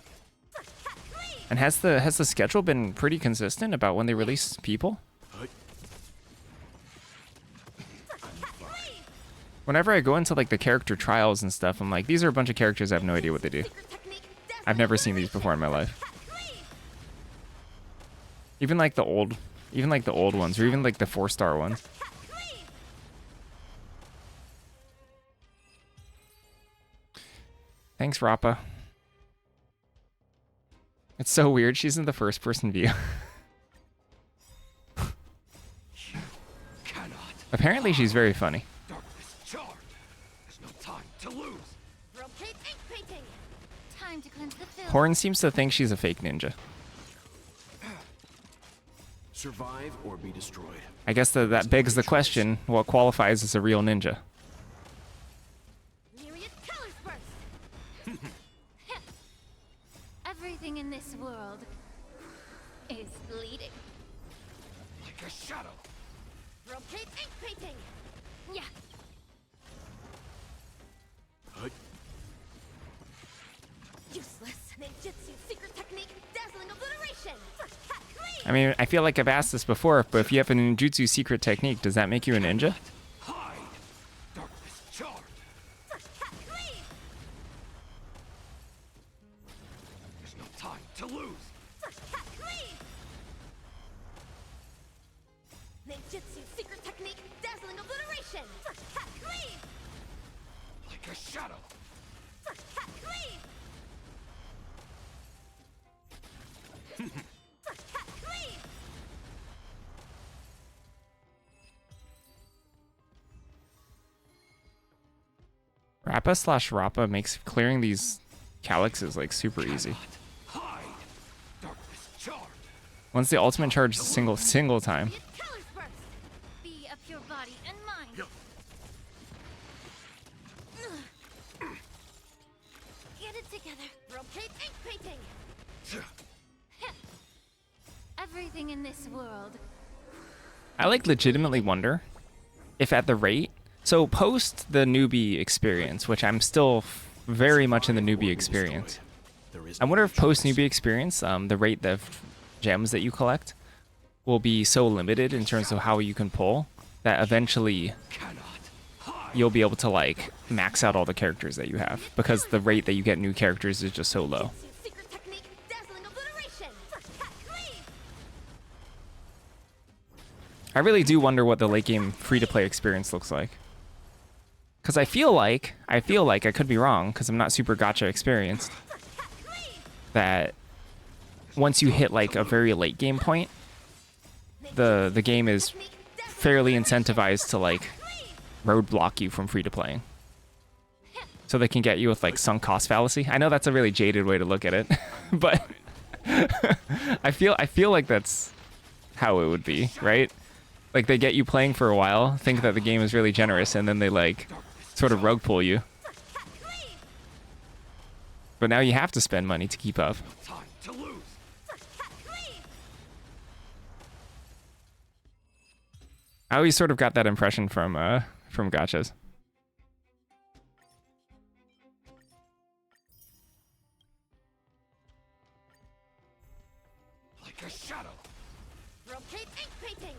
Speaker 1: And has the schedule been pretty consistent about when they release people? Whenever I go into like the character trials and stuff, I'm like, these are a bunch of characters. I have no idea what they do.
Speaker 3: Secret technique,
Speaker 1: I've never seen these before in my life.
Speaker 3: cleave.
Speaker 1: Even like the old ones, or even like the 4-star ones.
Speaker 3: Cleave.
Speaker 1: Thanks, Rappa. It's so weird. She's in the first-person view.
Speaker 2: Cannot.
Speaker 1: Apparently, she's very funny.
Speaker 2: Darkness charred. There's no time to lose.
Speaker 3: Brocade ink painting. Time to cleanse the film.
Speaker 1: Horn seems to think she's a fake ninja.
Speaker 2: Survive or be destroyed.
Speaker 1: I guess that begs the question: what qualifies as a real ninja?
Speaker 3: Myriad colors burst. Everything in this world is bleeding.
Speaker 2: Like a shadow.
Speaker 3: Brocade ink painting. Yeah. Useless. Ninjutsu secret technique. Dazzling obliteration.
Speaker 1: I mean, I feel like I've asked this before, but if you have a ninjutsu secret technique, does that make you a ninja?
Speaker 2: Hide. Darkness charred. There's no time to lose.
Speaker 3: Ninjutsu secret technique. Dazzling obliteration.
Speaker 2: Like a shadow.
Speaker 1: Rappa/Rappa makes clearing these calyxes like super easy.
Speaker 2: Hide. Darkness charred.
Speaker 1: Once the ultimate charge is single time.
Speaker 3: Myriad colors burst. Be of pure body and mind. Get it together. Brocade ink painting. Everything in this world.
Speaker 1: I like legitimately wonder if at the rate, so post the newbie experience, which I'm still very much in the newbie experience. I wonder if post newbie experience, the rate of gems that you collect will be so limited in terms of how you can pull that eventually
Speaker 2: Cannot hide.
Speaker 1: you'll be able to like max out all the characters that you have because the rate that you get new characters is just so low.
Speaker 3: Secret technique. Dazzling obliteration.
Speaker 1: I really do wonder what the late game free-to-play experience looks like. Because I feel like I could be wrong because I'm not super gacha experienced, that once you hit like a very late game point, the game is fairly incentivized to like roadblock you from free-to-playing. So they can get you with like sunk cost fallacy. I know that's a really jaded way to look at it, but I feel like that's how it would be, right? Like they get you playing for a while, think that the game is really generous, and then they like sort of rug pull you. But now you have to spend money to keep up.
Speaker 2: Time to lose.
Speaker 1: I always sort of got that impression from gachas.
Speaker 2: Like a shadow.
Speaker 3: Brocade ink painting.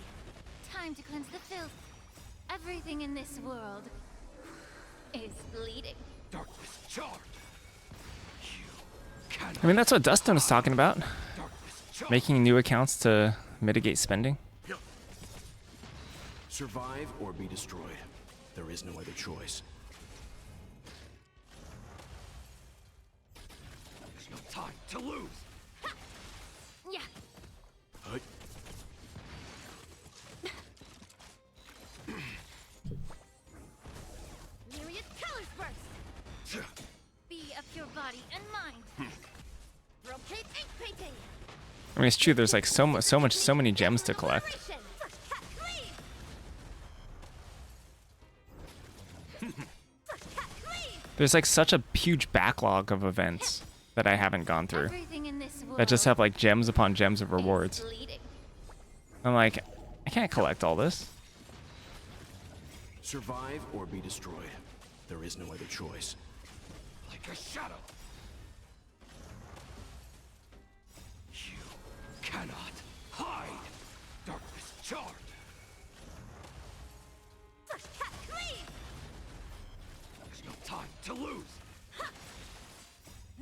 Speaker 3: Time to cleanse the filth. Everything in this world is bleeding.
Speaker 2: Darkness
Speaker 1: I mean, that's what Dustin was talking about. Making new accounts to mitigate spending.
Speaker 2: Survive or be destroyed. There is no other choice. There's no time to lose.
Speaker 3: Ha! Yeah.
Speaker 2: Huh?
Speaker 3: Myriad colors burst. Be of your body and mind. Rotate ink painting.
Speaker 1: I mean, it's true. There's like so many gems to collect. There's like such a huge backlog of events that I haven't gone through. That just have like gems upon gems of rewards. I'm like, I can't collect all this.
Speaker 2: Survive or be destroyed. There is no other choice. Like a shadow. You cannot hide. Darkness charged. There's no time to lose.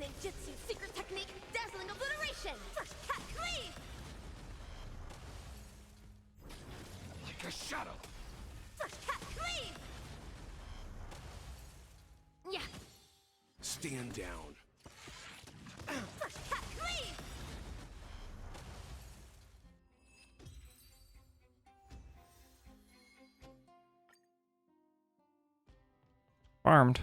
Speaker 3: Ninjutsu secret technique, dazzling obliteration. First cut cleave.
Speaker 2: Like a shadow.
Speaker 3: First cut cleave. Yeah.
Speaker 2: Stand down.
Speaker 3: First cut cleave.
Speaker 1: Farmed.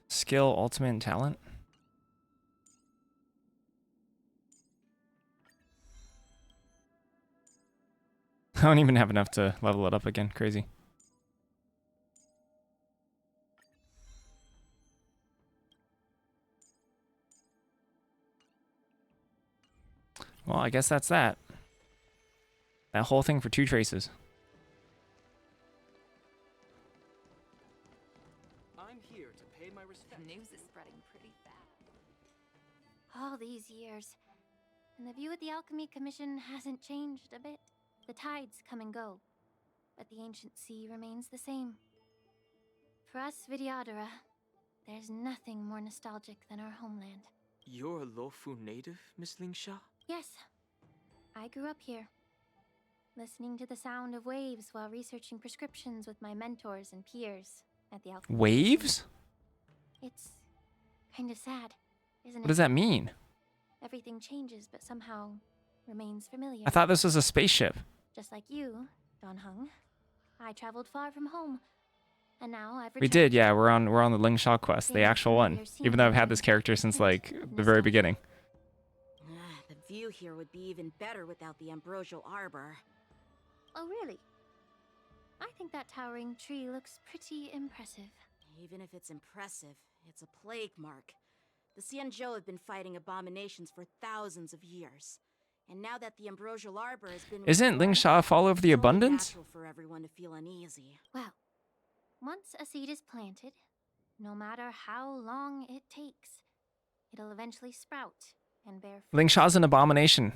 Speaker 1: Skill, ultimate, and talent. I don't even have enough to level it up again. Crazy. Well, I guess that's that. That whole thing for 2 traces.
Speaker 4: I'm here to pay my respects.
Speaker 3: News is spreading pretty fast. All these years, and the view of the Alchemy Commission hasn't changed a bit. The tides come and go, but the ancient sea remains the same. For us Vidyadhara, there's nothing more nostalgic than our homeland.
Speaker 4: You're a Lofu native, Miss Lingsha?
Speaker 3: Yes, I grew up here, listening to the sound of waves while researching prescriptions with my mentors and peers at the Alchemy.
Speaker 1: Waves?
Speaker 3: It's kind of sad, isn't it?
Speaker 1: What does that mean?
Speaker 3: Everything changes, but somehow remains familiar.
Speaker 1: I thought this was a spaceship.
Speaker 3: Just like you, Don Hung, I traveled far from home, and now I've
Speaker 1: We
Speaker 3: returned.
Speaker 1: did, yeah. We're on the Lingsha quest, the actual one. Even though I've had this character since like the very beginning.
Speaker 5: The view here would be even better without the ambrosial arbor.
Speaker 3: Oh, really? I think that towering tree looks pretty impressive.
Speaker 5: Even if it's impressive, it's a plague mark. The Xianzhou have been fighting abominations for thousands of years. And now that the ambrosial arbor has been
Speaker 1: Isn't
Speaker 5: restored,
Speaker 1: Lingsha fall over the
Speaker 5: it's only
Speaker 1: abundance?
Speaker 5: natural for everyone to feel uneasy.
Speaker 3: Well, once a seed is planted, no matter how long it takes, it'll eventually sprout and bear fruit.
Speaker 1: Lingsha's an abomination.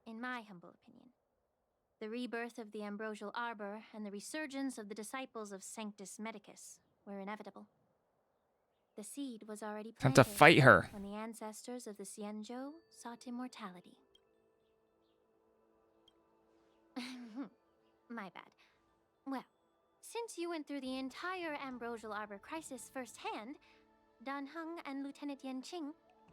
Speaker 3: In my humble opinion, the rebirth of the ambrosial arbor and the resurgence of the disciples of Sanctus Medicus were inevitable. The seed was already
Speaker 1: Time
Speaker 3: planted
Speaker 1: to fight her.
Speaker 3: when the ancestors of the Xianzhou sought immortality. My bad. Well, since you went through the entire ambrosial arbor crisis firsthand, Dan Heng and Lieutenant Yan Qing,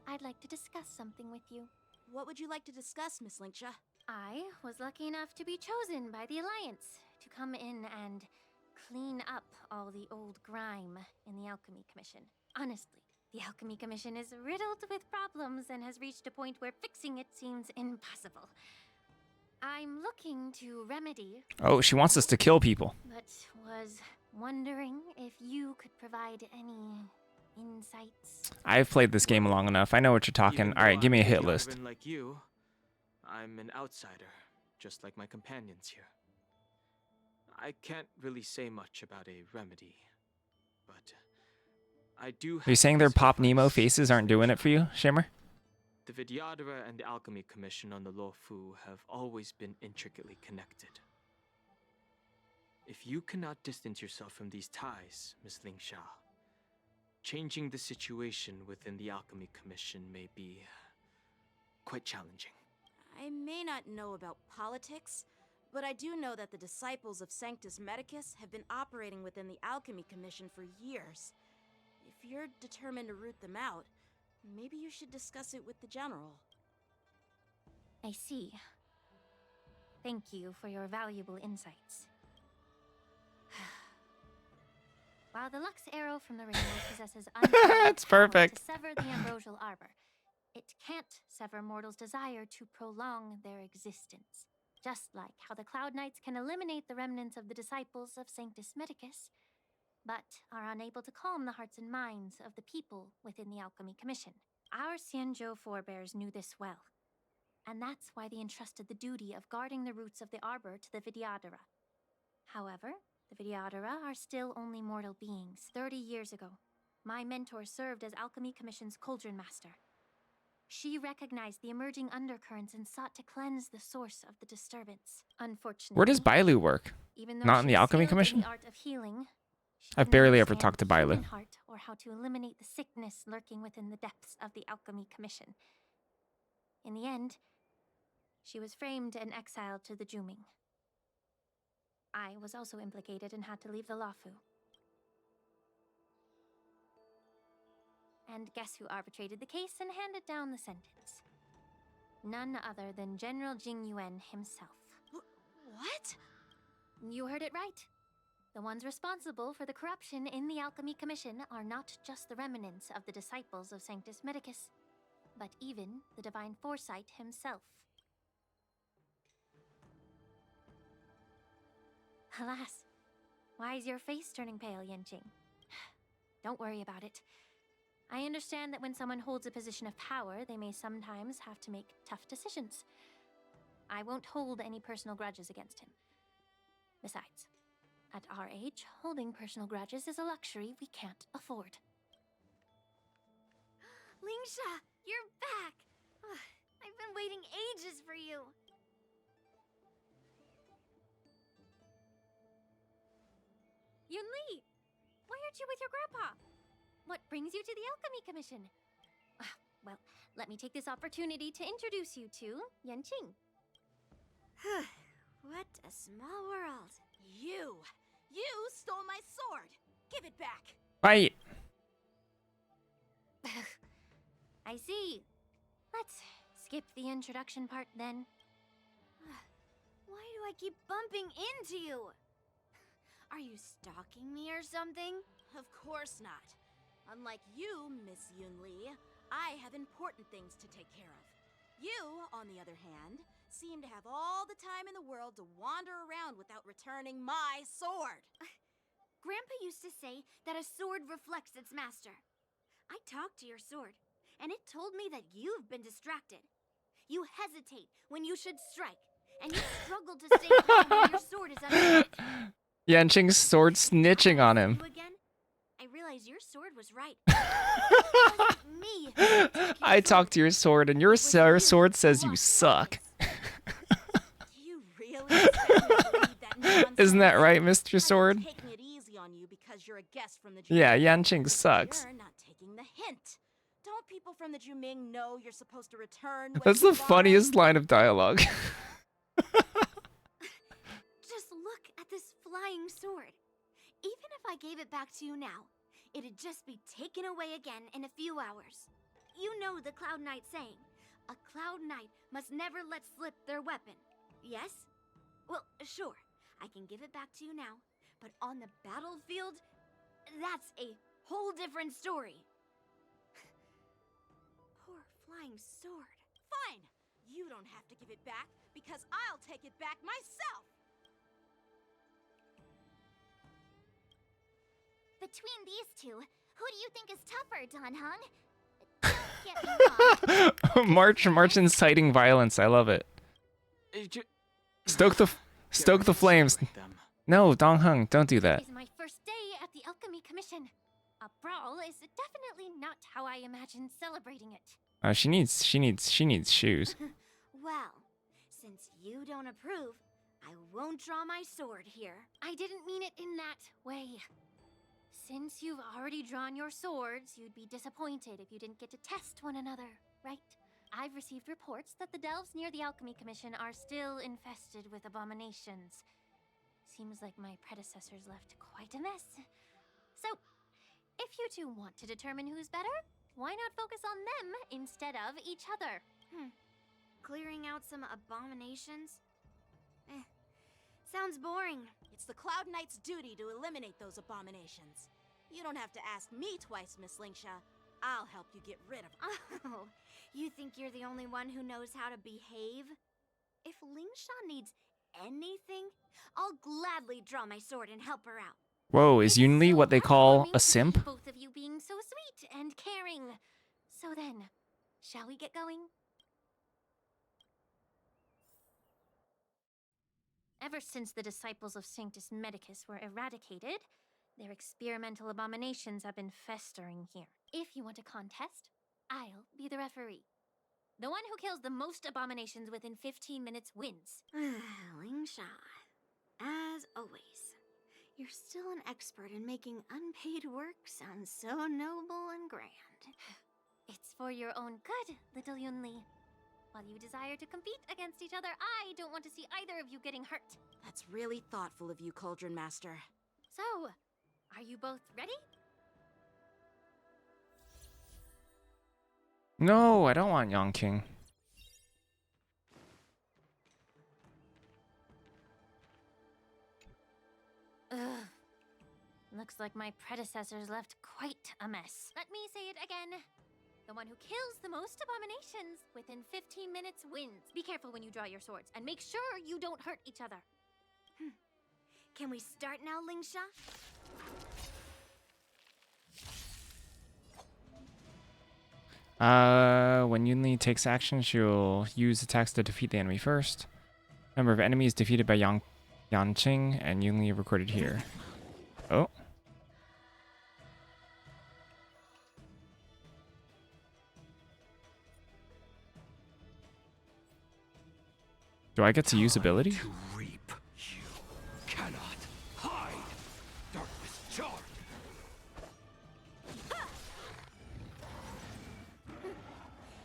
Speaker 3: I'd like to discuss something with you.
Speaker 5: What would you like to discuss, Miss Lingsha?
Speaker 3: I was lucky enough to be chosen by the Alliance to come in and clean up all the old grime in the Alchemy Commission. Honestly, the Alchemy Commission is riddled with problems and has reached a point where fixing it seems impossible. I'm looking to remedy,
Speaker 1: Oh, she wants us to kill people.
Speaker 3: but was wondering if you could provide any insights.
Speaker 1: I've played this game long enough. I know what you're talking.
Speaker 4: Even
Speaker 1: All right,
Speaker 4: though
Speaker 1: give me a
Speaker 4: I'm
Speaker 1: hit
Speaker 4: a
Speaker 1: list.
Speaker 4: veteran like you, I'm an outsider, just like my companions here. I can't really say much about a remedy, but I do.
Speaker 1: Are you saying their Pop Nemo faces aren't doing it for you, Shimmer?
Speaker 4: The Vidyadhara and the Alchemy Commission on the Luofu have always been intricately connected. If you cannot distance yourself from these ties, Miss Lingsha, changing the situation within the Alchemy Commission may be quite challenging.
Speaker 5: I may not know about politics, but I do know that the disciples of Sanctus Medicus have been operating within the Alchemy Commission for years. If you're determined to root them out, maybe you should discuss it with the General.
Speaker 3: I see. Thank you for your valuable insights. While the Lux Arrow from the Rainbow possesses unparalleled
Speaker 1: It's
Speaker 3: power
Speaker 1: perfect.
Speaker 3: to sever the ambrosial arbor, it can't sever mortals' desire to prolong their existence. Just like how the Cloud Knights can eliminate the remnants of the disciples of Sanctus Medicus, but are unable to calm the hearts and minds of the people within the Alchemy Commission. Our Xianzhou forebears knew this well, and that's why they entrusted the duty of guarding the roots of the arbor to the Vidyadhara. However, the Vidyadhara are still only mortal beings. 30 years ago, my mentor served as Alchemy Commission's Cauldron Master. She recognized the emerging undercurrents and sought to cleanse the source of the disturbance. Unfortunately,
Speaker 1: Where does Bailu work?
Speaker 3: even though
Speaker 1: Not
Speaker 3: she
Speaker 1: in the
Speaker 3: was
Speaker 1: Alchemy
Speaker 3: skilled in
Speaker 1: Commission?
Speaker 3: the art of healing, she
Speaker 1: I've
Speaker 3: didn't
Speaker 1: barely ever
Speaker 3: understand
Speaker 1: talked to
Speaker 3: the human
Speaker 1: Bailu.
Speaker 3: heart or how to eliminate the sickness lurking within the depths of the Alchemy Commission. In the end, she was framed and exiled to the Juming. I was also implicated and had to leave the Luofu. And guess who arbitrated the case and handed down the sentence? None other than General Jing Yuan himself.
Speaker 5: What?
Speaker 3: You heard it right. The ones responsible for the corruption in the Alchemy Commission are not just the remnants of the disciples of Sanctus Medicus, but even the Divine Foresight himself. Alas, why is your face turning pale, Yanqing? Don't worry about it. I understand that when someone holds a position of power, they may sometimes have to make tough decisions. I won't hold any personal grudges against him. Besides, at our age, holding personal grudges is a luxury we can't afford.
Speaker 6: Lingsha, you're back! Ugh, I've been waiting ages for you.
Speaker 3: Yunli! Why aren't you with your grandpa? What brings you to the Alchemy Commission? Well, let me take this opportunity to introduce you to Yanqing.
Speaker 6: What a small world.
Speaker 5: You stole my sword! Give it back!
Speaker 1: Bye.
Speaker 3: I see. Let's skip the introduction part then.
Speaker 6: Why do I keep bumping into you? Are you stalking me or something?
Speaker 5: Of course not. Unlike you, Miss Yunli, I have important things to take care of. You, on the other hand, seem to have all the time in the world to wander around without returning my sword.
Speaker 6: Grandpa used to say that a sword reflects its master. I talked to your sword, and it told me that you've been distracted. You hesitate when you should strike, and you struggle to stay calm when your sword is under attack.
Speaker 1: Yanqing's sword snitching on him.
Speaker 6: You again? I realized your sword was right. It wasn't me who took your
Speaker 1: I talked to your sword and your
Speaker 6: It was you
Speaker 1: sword
Speaker 6: who
Speaker 1: says you
Speaker 6: lost
Speaker 1: suck.
Speaker 6: focus.
Speaker 5: Do you really expect me to believe that nonsense?
Speaker 1: Isn't that right,
Speaker 5: I
Speaker 1: Mr.
Speaker 5: was
Speaker 1: Sword?
Speaker 5: taking it easy on you because you're a guest from the Juming.
Speaker 1: Yeah, Yanqing sucks.
Speaker 5: You're not taking the hint. Don't people from the Juming know you're supposed to return what
Speaker 1: That's
Speaker 5: you
Speaker 1: the
Speaker 5: borrowed?
Speaker 1: funniest line of dialogue.
Speaker 6: Just look at this flying sword. Even if I gave it back to you now, it'd just be taken away again in a few hours. You know the Cloud Knight saying, a Cloud Knight must never let slip their weapon. Yes? Well, sure, I can give it back to you now, but on the battlefield, that's a whole different story. Poor flying sword.
Speaker 5: Fine. You don't have to give it back because I'll take it back myself.
Speaker 6: Between these two, who do you think is tougher, Dan Hung? Don't get me wrong.
Speaker 1: March inciting violence. I love it. Stoke the flames.
Speaker 4: With them.
Speaker 1: No, Dong Hung, don't do that.
Speaker 3: It's my first day at the Alchemy Commission. A brawl ball is definitely not how I imagined celebrating it.
Speaker 1: She needs shoes.
Speaker 6: Well, since you don't approve, I won't draw my sword here.
Speaker 3: I didn't mean it in that way. Since you've already drawn your swords, you'd be disappointed if you didn't get to test one another, right? I've received reports that the delves near the Alchemy Commission are still infested with abominations. Seems like my predecessors left quite a mess. So, if you two want to determine who's better, why not focus on them instead of each other?
Speaker 6: Clearing out some abominations? Sounds boring.
Speaker 5: It's the Cloud Knight's duty to eliminate those abominations. You don't have to ask me twice, Miss Lingsha. I'll help you get rid of them.
Speaker 6: Oh, you think you're the only one who knows how to behave? If Lingsha needs anything, I'll gladly draw my sword and help her out.
Speaker 1: Whoa, is
Speaker 3: It's
Speaker 1: Yunli
Speaker 3: so
Speaker 1: what they call
Speaker 3: heartwarming
Speaker 1: a
Speaker 3: to see
Speaker 1: simp?
Speaker 3: Both of you being so sweet and caring. So then, shall we get going? Ever since the disciples of Sanctus Medicus were eradicated, their experimental abominations have been festering here. If you want a contest, I'll be the referee. The one who kills the most abominations within 15 minutes wins.
Speaker 6: Lingsha, as always, you're still an expert in making unpaid work sound so noble and grand.
Speaker 3: It's for your own good, little Yunli. While you desire to compete against each other, I don't want to see either of you getting hurt.
Speaker 5: That's really thoughtful of you, Cauldron Master.
Speaker 3: So, are you both ready?
Speaker 1: No, I don't want Yongking.
Speaker 3: Ugh. Looks like my predecessors left quite a mess. Let me say it again. The one who kills the most abominations within 15 minutes wins. Be careful when you draw your swords, and make sure you don't hurt each other.
Speaker 6: Can we start now, Lingsha?
Speaker 1: When Yunli takes action, she'll use attacks to defeat the enemy first. Number of enemies defeated by Yanqing and Yunli recorded here. Oh. Do I get to use ability?
Speaker 2: To reap, you cannot hide. Darkness charge.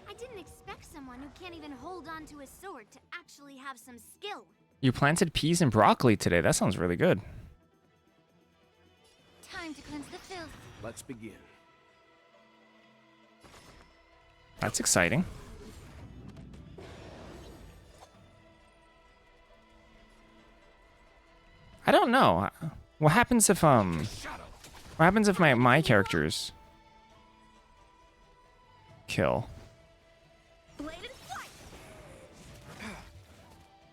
Speaker 6: I didn't expect someone who can't even hold on to a sword to actually have some skill.
Speaker 1: You planted peas and broccoli today. That sounds really good.
Speaker 3: Time to cleanse the filth.
Speaker 2: Let's begin.
Speaker 1: That's exciting. I don't know. What happens if what happens if my characters kill?
Speaker 6: Blade and flight!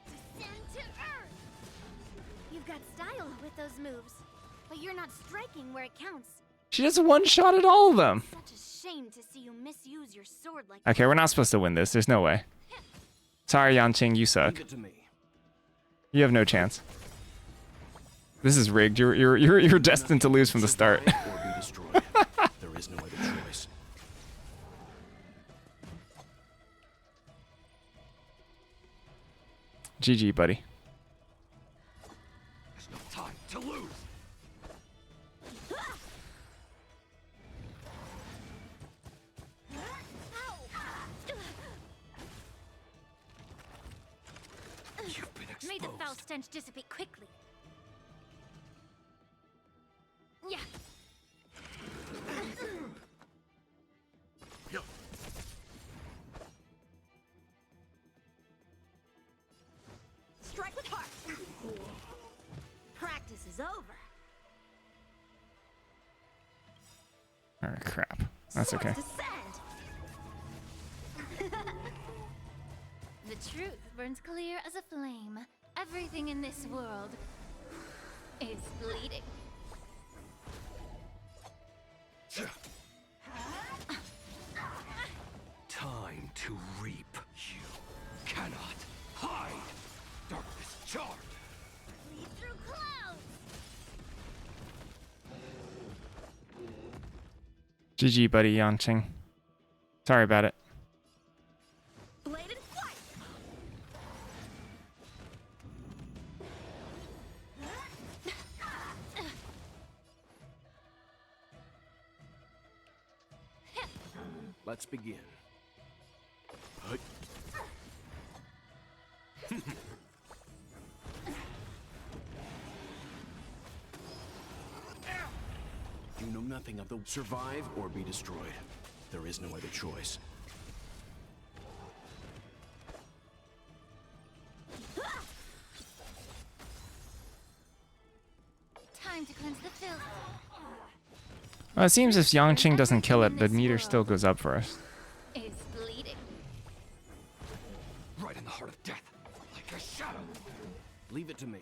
Speaker 6: Descend to earth! You've got style with those moves, but you're not striking where it counts.
Speaker 1: She just one-shot at all of them.
Speaker 6: Such a shame to see you misuse your sword like
Speaker 1: Okay, we're not supposed to win this. There's no way. Sorry, Yanqing, you suck.
Speaker 2: Leave it to me.
Speaker 1: You have no chance. This is rigged. You're destined to lose from the start.
Speaker 2: Or be destroyed. There is no other choice.
Speaker 1: GG, buddy.
Speaker 2: There's no time to lose. You've been exposed.
Speaker 3: May the foul stench dissipate quickly. Yeah.
Speaker 5: Strike with heart! Practice is over.
Speaker 1: Alright, crap. That's
Speaker 5: Swords
Speaker 1: okay.
Speaker 5: descend!
Speaker 3: The truth burns clear as a flame. Everything in this world is bleeding.
Speaker 2: Time to reap. You cannot hide. Darkness charge.
Speaker 6: lead through clouds.
Speaker 1: GG, buddy, Yanqing. Sorry about it.
Speaker 6: Bladed flight.
Speaker 2: Let's begin. Hut. You know nothing of the survive or be destroyed. There is no other choice.
Speaker 3: Time to cleanse the filth.
Speaker 1: Well, it seems if Yanqing doesn't kill it, the meter still goes up for us.
Speaker 3: Is bleeding.
Speaker 2: Right in the heart of death, like a shadow. Leave it to me.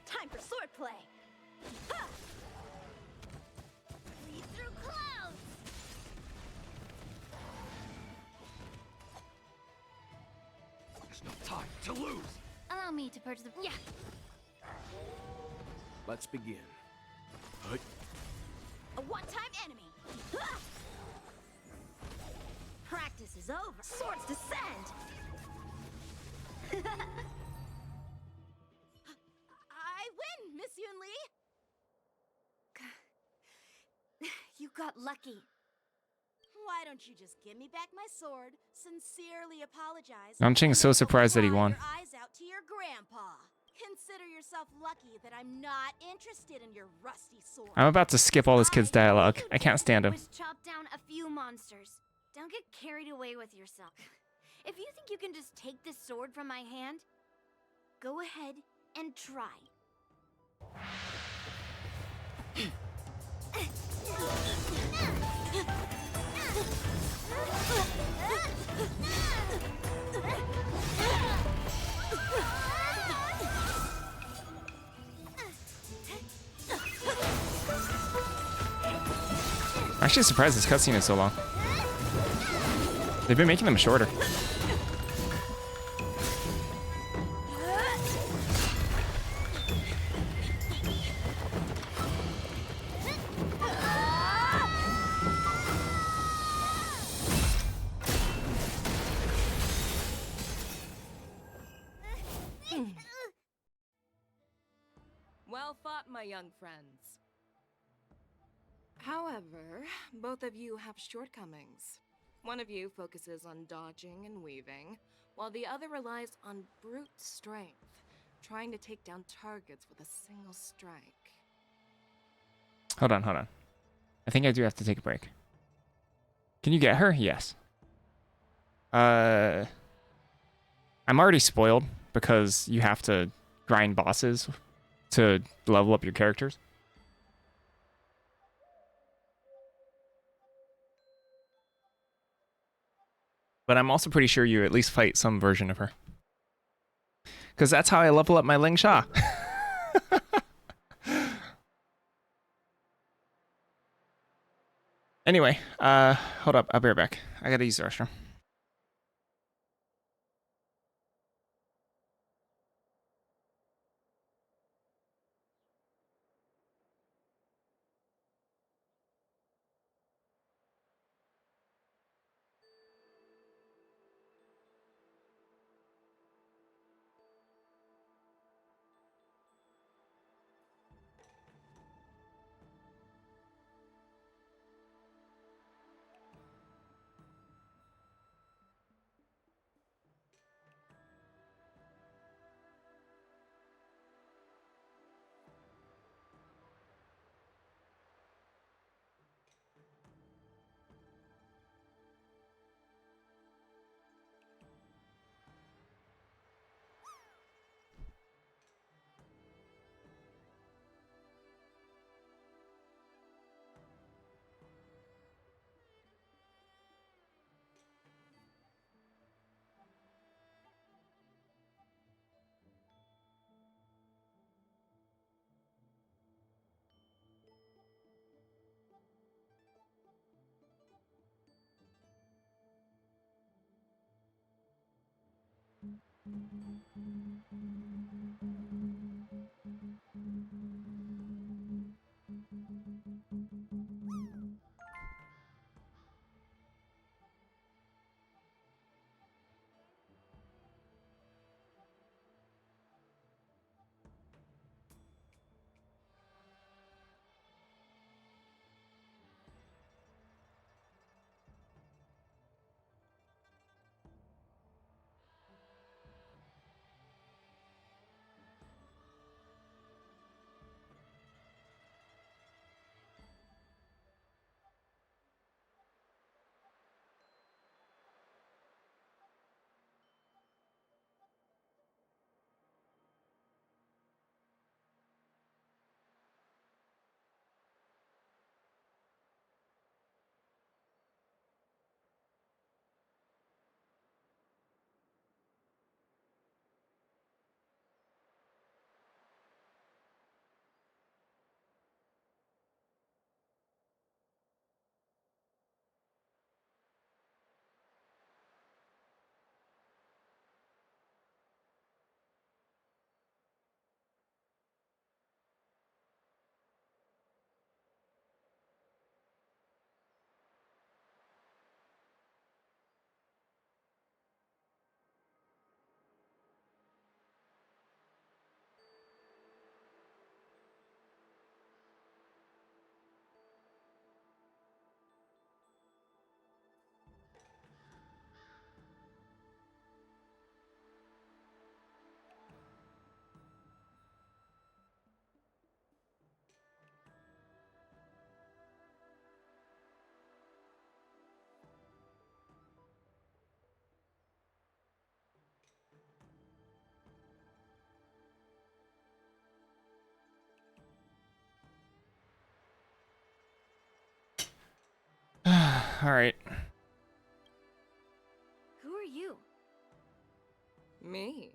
Speaker 6: Time for swordplay. Ha! Lead through clouds.
Speaker 2: There's no time to lose.
Speaker 3: Allow me to purge the. Yeah.
Speaker 2: Let's begin. Hut.
Speaker 6: A one-time enemy. Ha! Practice is over. Swords descend. I win, Miss Yun Li. You got lucky.
Speaker 5: Why don't you just give me back my sword, sincerely apologize,
Speaker 1: Yanqing's so
Speaker 5: and then
Speaker 1: surprised that he
Speaker 5: cry
Speaker 1: won.
Speaker 5: your eyes out to your grandpa? Consider yourself lucky that I'm not interested in your rusty sword.
Speaker 1: I'm about to skip all this kid's dialogue. I can't stand him.
Speaker 6: Was chop down a few monsters. Don't get carried away with yourself. If you think you can just take this sword from my hand, go ahead and try.
Speaker 1: I'm actually surprised this cutscene is so long. They've been making them shorter.
Speaker 7: Well fought, my young friends. However, both of you have shortcomings. One of you focuses on dodging and weaving, while the other relies on brute strength, trying to take down targets with a single strike.
Speaker 1: Hold on, hold on. I think I do have to take a break. Can you get her? Yes. I'm already spoiled because you have to grind bosses to level up your characters. But I'm also pretty sure you at least fight some version of her. Because that's how I level up my Ling Sha. Anyway, hold up. I'll be right back. I gotta use the restroom. All right.
Speaker 6: Who are you?
Speaker 7: Me?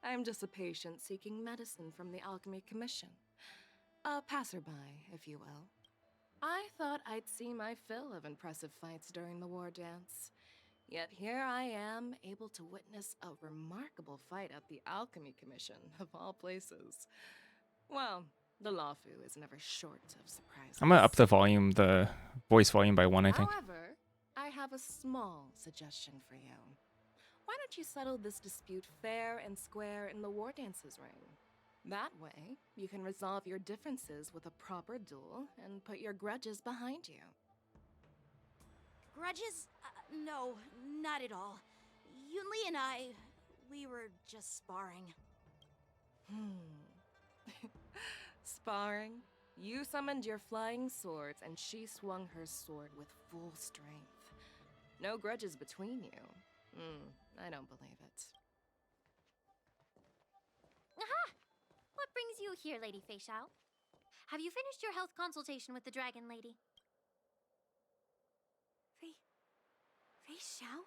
Speaker 7: I'm just a patient seeking medicine from the Alchemy Commission. A passerby, if you will. I thought I'd see my fill of impressive fights during the war dance. Yet here I am, able to witness a remarkable fight at the Alchemy Commission, of all places. Well, the Lawfu is never short of surprises.
Speaker 1: I'm gonna up the volume, the voice volume by 1, I think.
Speaker 7: However, I have a small suggestion for you. Why don't you settle this dispute fair and square in the war dances ring? That way, you can resolve your differences with a proper duel and put your grudges behind you.
Speaker 5: Grudges? No, not at all. Yunli and I, we were just sparring.
Speaker 7: Sparring? You summoned your flying swords and she swung her sword with full strength. No grudges between you. I don't believe it.
Speaker 3: Aha! What brings you here, Lady Fei Xiao? Have you finished your health consultation with the Dragon Lady?
Speaker 6: Fei Xiao?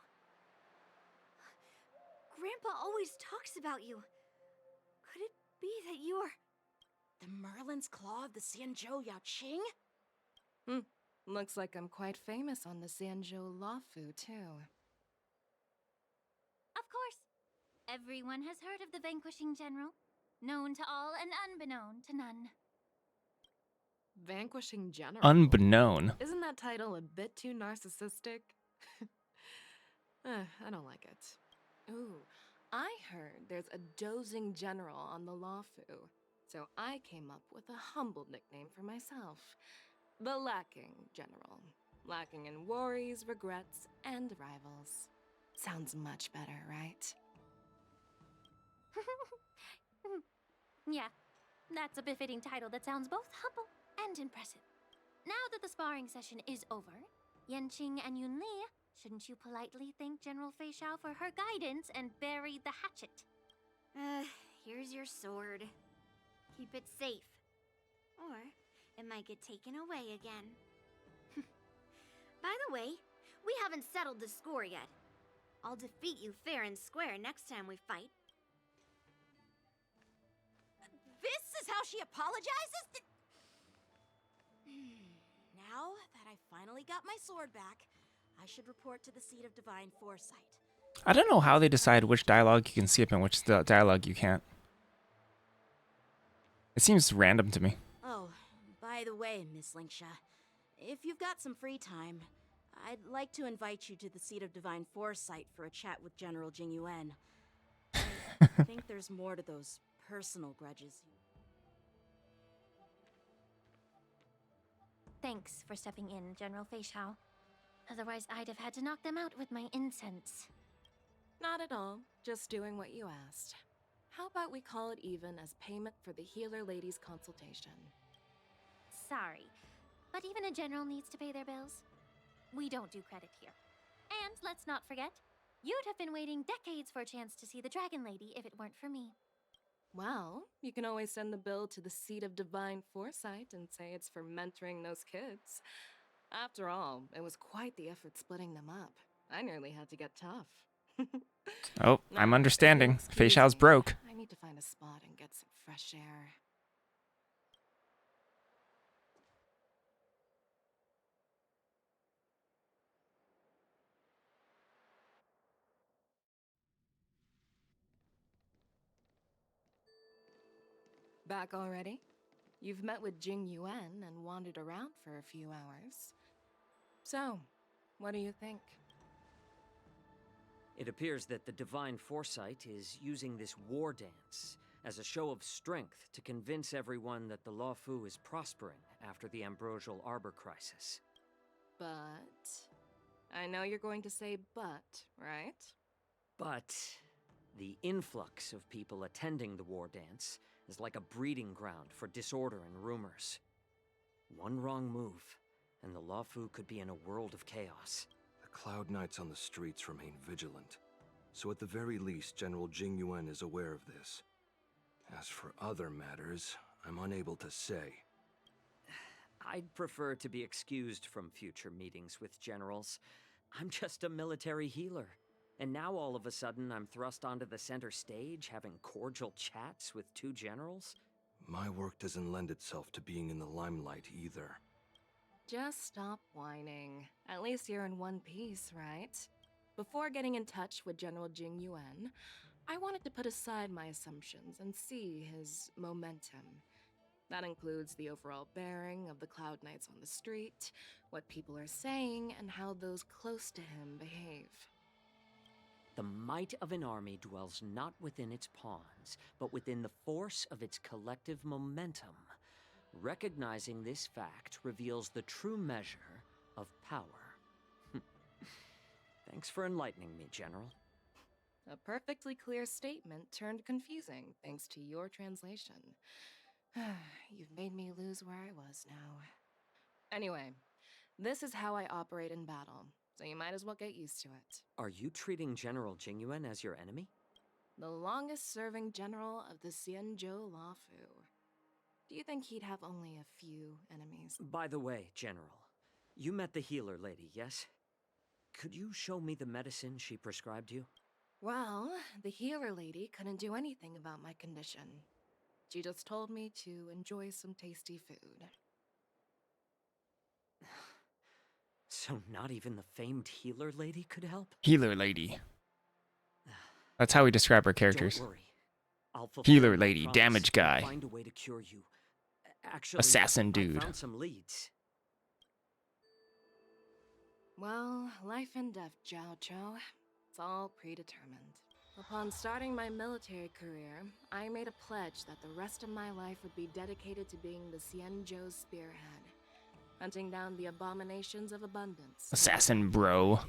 Speaker 6: Grandpa always talks about you. Could it be that you are...
Speaker 5: The Merlin's Claw of the Xianzhou Yaoqing?
Speaker 7: Looks like I'm quite famous on the Xianzhou Lawfu, too.
Speaker 3: Of course. Everyone has heard of the Vanquishing General. Known to all and unbeknown to none.
Speaker 7: Vanquishing General?
Speaker 1: Unbeknown.
Speaker 7: Isn't that title a bit too narcissistic? I don't like it. Ooh, I heard there's a dozing general on the Lawfu, so I came up with a humble nickname for myself. The Lacking General. Lacking in worries, regrets, and rivals. Sounds much better, right?
Speaker 3: Yeah, that's a befitting title that sounds both humble and impressive. Now that the sparring session is over, Yanqing and Yunli, shouldn't you politely thank General Fei Xiao for her guidance and bury the hatchet?
Speaker 6: Here's your sword. Keep it safe. Or it might get taken away again. By the way, we haven't settled the score yet. I'll defeat you fair and square next time we fight.
Speaker 5: This is how she apologizes? Now that I finally got my sword back, I should report to the Seat of Divine Foresight.
Speaker 1: I don't know how they decide which dialogue you can skip and which dialogue you can't. It seems random to me.
Speaker 5: Oh, by the way, Miss Linksha, if you've got some free time, I'd like to invite you to the Seat of Divine Foresight for a chat with General Jing Yuan. I think there's more to those personal grudges.
Speaker 3: Thanks for stepping in, General Fei Xiao. Otherwise, I'd have had to knock them out with my incense.
Speaker 7: Not at all. Just doing what you asked. How about we call it even as payment for the healer lady's consultation?
Speaker 3: Sorry, but even a general needs to pay their bills. We don't do credit here. And let's not forget, you'd have been waiting decades for a chance to see the Dragon Lady if it weren't for me.
Speaker 7: Well, you can always send the bill to the Seat of Divine Foresight and say it's for mentoring those kids. After all, it was quite the effort splitting them up. I nearly had to get tough.
Speaker 1: Oh, I'm
Speaker 7: Now,
Speaker 1: understanding.
Speaker 7: if you'll
Speaker 1: Fei
Speaker 7: excuse
Speaker 1: Xiao's
Speaker 7: me,
Speaker 1: broke.
Speaker 7: I need to find a spot and get some fresh air. Back already? You've met with Jing Yuan and wandered around for a few hours. So, what do you think?
Speaker 8: It appears that the Divine Foresight is using this war dance as a show of strength to convince everyone that the Lawfu is prospering after the Ambrosial Arbor crisis.
Speaker 7: But... I know you're going to say but, right?
Speaker 8: But the influx of people attending the war dance is like a breeding ground for disorder and rumors. One wrong move, and the Lawfu could be in a world of chaos.
Speaker 2: The Cloud Knights on the streets remain vigilant, so at the very least, General Jing Yuan is aware of this. As for other matters, I'm unable to say.
Speaker 8: I'd prefer to be excused from future meetings with generals. I'm just a military healer. And now all of a sudden I'm thrust onto the center stage having cordial chats with two generals?
Speaker 9: My work doesn't lend itself to being in the limelight either.
Speaker 7: Just stop whining. At least you're in one piece, right? Before getting in touch with General Jing Yuan, I wanted to put aside my assumptions and see his momentum. That includes the overall bearing of the Cloud Knights on the street, what people are saying, and how those close to him behave.
Speaker 8: The might of an army dwells not within its pawns, but within the force of its collective momentum. Recognizing this fact reveals the true measure of power. Thanks for enlightening me, General.
Speaker 7: A perfectly clear statement turned confusing thanks to your translation. You've made me lose where I was now. Anyway, this is how I operate in battle, so you might as well get used to it.
Speaker 8: Are you treating General Jingyuan as your enemy?
Speaker 7: The longest-serving general of the Xianzhou Luofu. Do you think he'd have only a few enemies?
Speaker 8: By the way, General, you met the healer lady, yes? Could you show me the medicine she prescribed you?
Speaker 7: Well, the healer lady couldn't do anything about my condition. She just told me to enjoy some tasty food.
Speaker 8: So not even the famed healer lady could help?
Speaker 1: Healer lady. That's how we describe our characters.
Speaker 8: Don't worry. I'll fulfill
Speaker 1: Healer
Speaker 8: my
Speaker 1: lady,
Speaker 8: promise
Speaker 1: damage
Speaker 8: and
Speaker 1: guy.
Speaker 8: Find a way to cure you. Actually,
Speaker 1: Assassin
Speaker 8: I
Speaker 1: dude.
Speaker 8: found some leads.
Speaker 7: Well, life and death, Jiao Chou. It's all predetermined. Upon starting my military career, I made a pledge that the rest of my life would be dedicated to being the Xianzhou spearhead, hunting down the abominations of abundance.
Speaker 1: Assassin bro.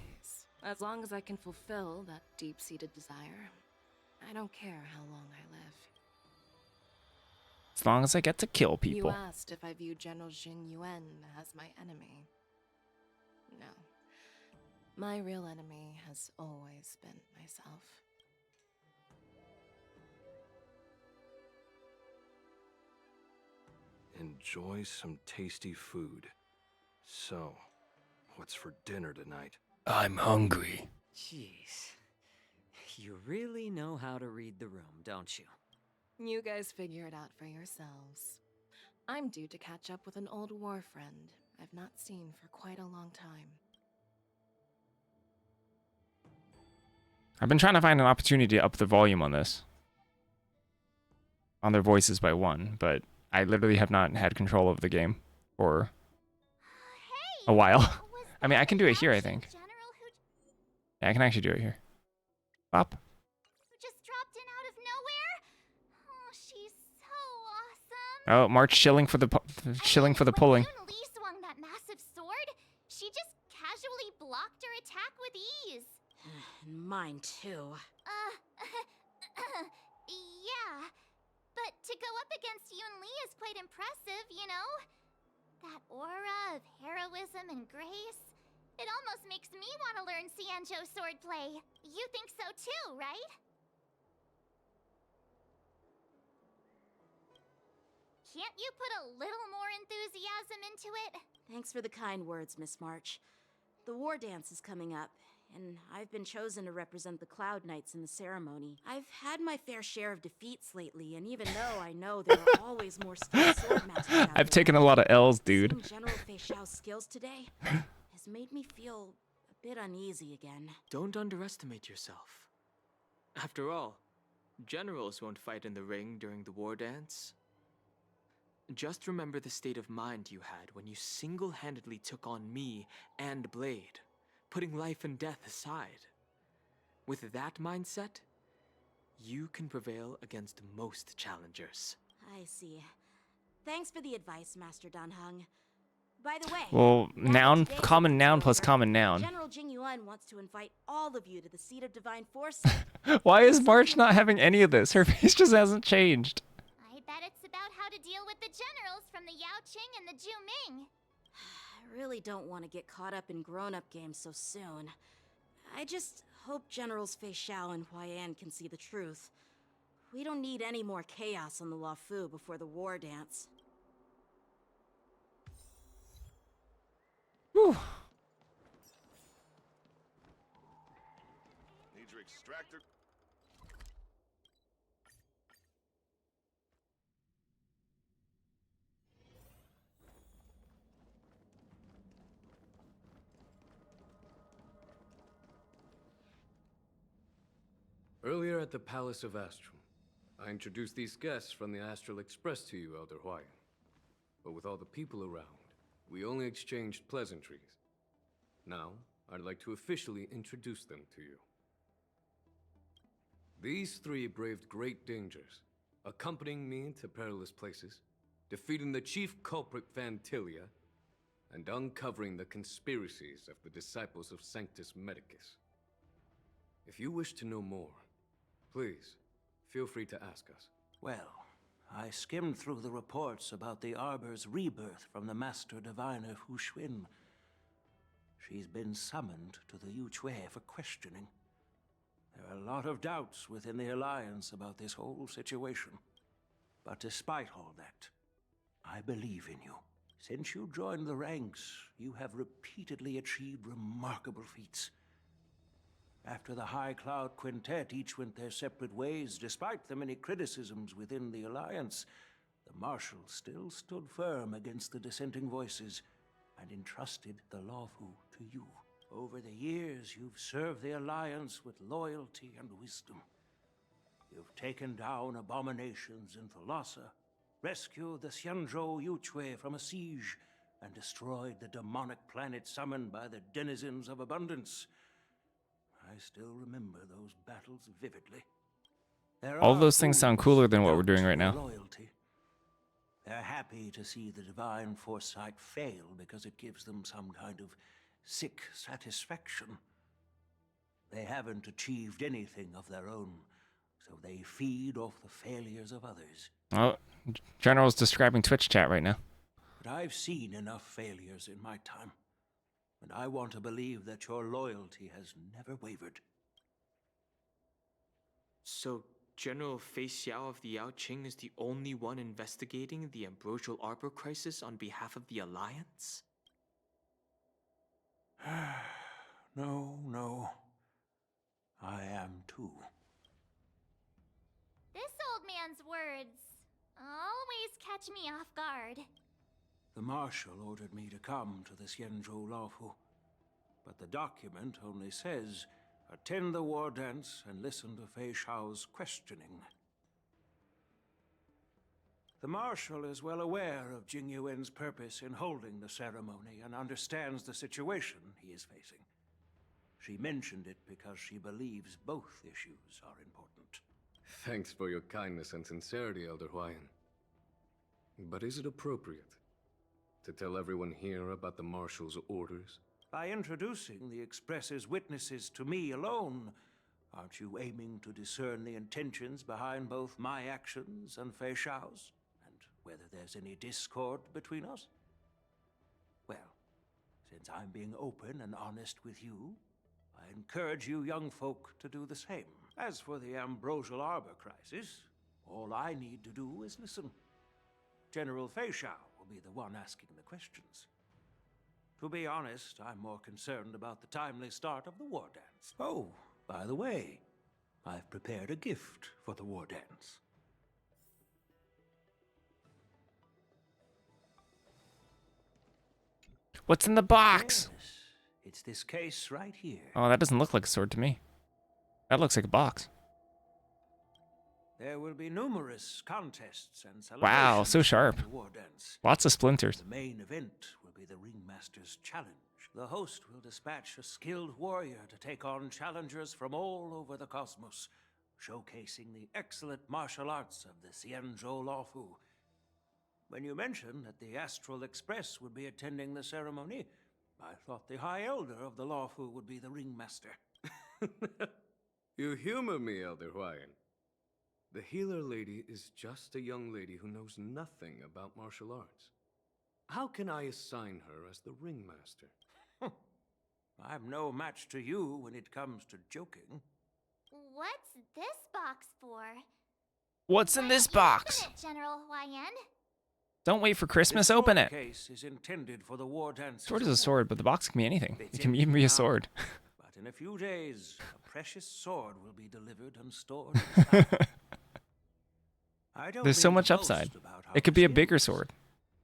Speaker 7: As long as I can fulfill that deep-seated desire, I don't care how long I live.
Speaker 1: As long as I get to kill people.
Speaker 7: You asked if I view General Jing Yuan as my enemy. No. My real enemy has always been myself.
Speaker 9: Enjoy some tasty food. So, what's for dinner tonight?
Speaker 1: I'm hungry.
Speaker 8: Jeez. You really know how to read the room, don't you?
Speaker 7: You guys figure it out for yourselves. I'm due to catch up with an old war friend I've not seen for quite a long time.
Speaker 1: I've been trying to find an opportunity to up the volume on this. On their voices by one, but I literally have not had control of the game for a while. I mean, I can do it here, I think. Yeah, I can actually do it here. Bop.
Speaker 6: Who just dropped in out of nowhere? Oh, she's so awesome.
Speaker 1: Oh, March shilling for the pulling.
Speaker 6: When Lee swung that massive sword, she just casually blocked her attack with ease.
Speaker 5: Mine too.
Speaker 6: Yeah. But to go up against Yun Li is quite impressive, you know? That aura of heroism and grace. It almost makes me want to learn Xianzhou swordplay. You think so too, right? Can't you put a little more enthusiasm into it?
Speaker 5: Thanks for the kind words, Miss March. The war dance is coming up, and I've been chosen to represent the Cloud Knights in the ceremony. I've had my fair share of defeats lately, and even though I know there are always more skilled swordmasters out
Speaker 1: I've
Speaker 5: there,
Speaker 1: taken a lot of L's, dude.
Speaker 5: seeing General Fei Xiao's skills today has made me feel a bit uneasy again.
Speaker 4: Don't underestimate yourself. After all, generals won't fight in the ring during the war dance. Just remember the state of mind you had when you single-handedly took on me and Blade, putting life and death aside. With that mindset, you can prevail against most challengers.
Speaker 5: I see. Thanks for the advice, Master Danheng. By the way,
Speaker 1: Well,
Speaker 5: now
Speaker 1: noun,
Speaker 5: that today's
Speaker 1: common noun
Speaker 5: over,
Speaker 1: plus common noun.
Speaker 5: General Jing Yuan wants to invite all of you to the seat of divine force.
Speaker 1: Why is March not having any of this? Her face just hasn't changed.
Speaker 6: I bet it's about how to deal with the generals from the Yao Qing and the Zhu Ming.
Speaker 5: I really don't want to get caught up in grown-up games so soon. I just hope Generals Fei Xiao and Huaiyan can see the truth. We don't need any more chaos on the Luofu before the war dance.
Speaker 10: extractor.
Speaker 9: Earlier at the Palace of Astrum, I introduced these guests from the Astral Express to you, Elder Hwyan. But with all the people around, we only exchanged pleasantries. Now, I'd like to officially introduce them to you. These three braved great dangers, accompanying me to perilous places, defeating the chief culprit Phantilia, and uncovering the conspiracies of the disciples of Sanctus Medicus. If you wish to know more, please, feel free to ask us.
Speaker 11: Well, I skimmed through the reports about the Arbor's rebirth from the Master Diviner Hu Xuan. She's been summoned to the Yu Chui for questioning. There are a lot of doubts within the Alliance about this whole situation. But despite all that, I believe in you. Since you joined the ranks, you have repeatedly achieved remarkable feats. After the High Cloud Quintet each went their separate ways, despite the many criticisms within the Alliance, the Marshal still stood firm against the dissenting voices and entrusted the Lawfu to you. Over the years, you've served the Alliance with loyalty and wisdom. You've taken down abominations in Thalassa, rescued the Xianzhou Yu Chui from a siege, and destroyed the demonic planet summoned by the denizens of abundance. I still remember those battles vividly.
Speaker 1: All those things sound cooler than what we're doing right now.
Speaker 11: Loyalty. They're happy to see the divine foresight fail because it gives them some kind of sick satisfaction. They haven't achieved anything of their own, so they feed off the failures of others.
Speaker 1: Oh, General's describing Twitch chat right now.
Speaker 11: But I've seen enough failures in my time, and I want to believe that your loyalty has never wavered.
Speaker 4: So, General Fei Xiao of the Yao Qing is the only one investigating the Ambrosial Arbor crisis on behalf of the Alliance?
Speaker 11: No. I am too.
Speaker 6: This old man's words always catch me off guard.
Speaker 11: The Marshal ordered me to come to the Xianzhou Lawfu, but the document only says, attend the war dance and listen to Fei Xiao's questioning. The Marshal is well aware of Jing Yuan's purpose in holding the ceremony and understands the situation he is facing. She mentioned it because she believes both issues are important.
Speaker 9: Thanks for your kindness and sincerity, Elder Hwyan. But is it appropriate to tell everyone here about the Marshal's orders?
Speaker 11: By introducing the Express's witnesses to me alone, aren't you aiming to discern the intentions behind both my actions and Fei Xiao's? And whether there's any discord between us? Well, since I'm being open and honest with you, I encourage you young folk to do the same. As for the Ambrosial Arbor crisis, all I need to do is listen. General Fei Xiao will be the one asking the questions. To be honest, I'm more concerned about the timely start of the war dance. Oh, by the way, I've prepared a gift for the war dance.
Speaker 1: What's in the box?
Speaker 11: Yes, it's this case right here.
Speaker 1: Oh, that doesn't look like a sword to me. That looks like a box.
Speaker 11: There will be numerous contests and celebrations.
Speaker 1: Wow, so sharp.
Speaker 11: at the war dance.
Speaker 1: Lots of splinters.
Speaker 11: The main event will be the Ringmaster's Challenge. The host will dispatch a skilled warrior to take on challengers from all over the cosmos, showcasing the excellent martial arts of the Xianzhou Lawfu. When you mentioned that the Astral Express would be attending the ceremony, I thought the High Elder of the Lawfu would be the Ringmaster.
Speaker 9: You humor me, Elder Hwyan. The healer lady is just a young lady who knows nothing about martial arts. How can I assign her as the ringmaster?
Speaker 11: I'm no match to you when it comes to joking.
Speaker 6: What's this box for?
Speaker 1: What's in this box?
Speaker 6: Open it, General Hwyan.
Speaker 1: Don't wait for Christmas,
Speaker 11: This
Speaker 1: open
Speaker 11: sword
Speaker 1: it.
Speaker 11: Case is intended for the war dance.
Speaker 1: Sword is a sword, but the box can be anything. It can even be a sword.
Speaker 11: But But in a few days, a precious sword will be delivered and stored in the tower. I don't
Speaker 1: There's so
Speaker 11: mean to
Speaker 1: much
Speaker 11: boast
Speaker 1: upside.
Speaker 11: about how
Speaker 1: It could be a
Speaker 11: much
Speaker 1: bigger
Speaker 11: is,
Speaker 1: sword.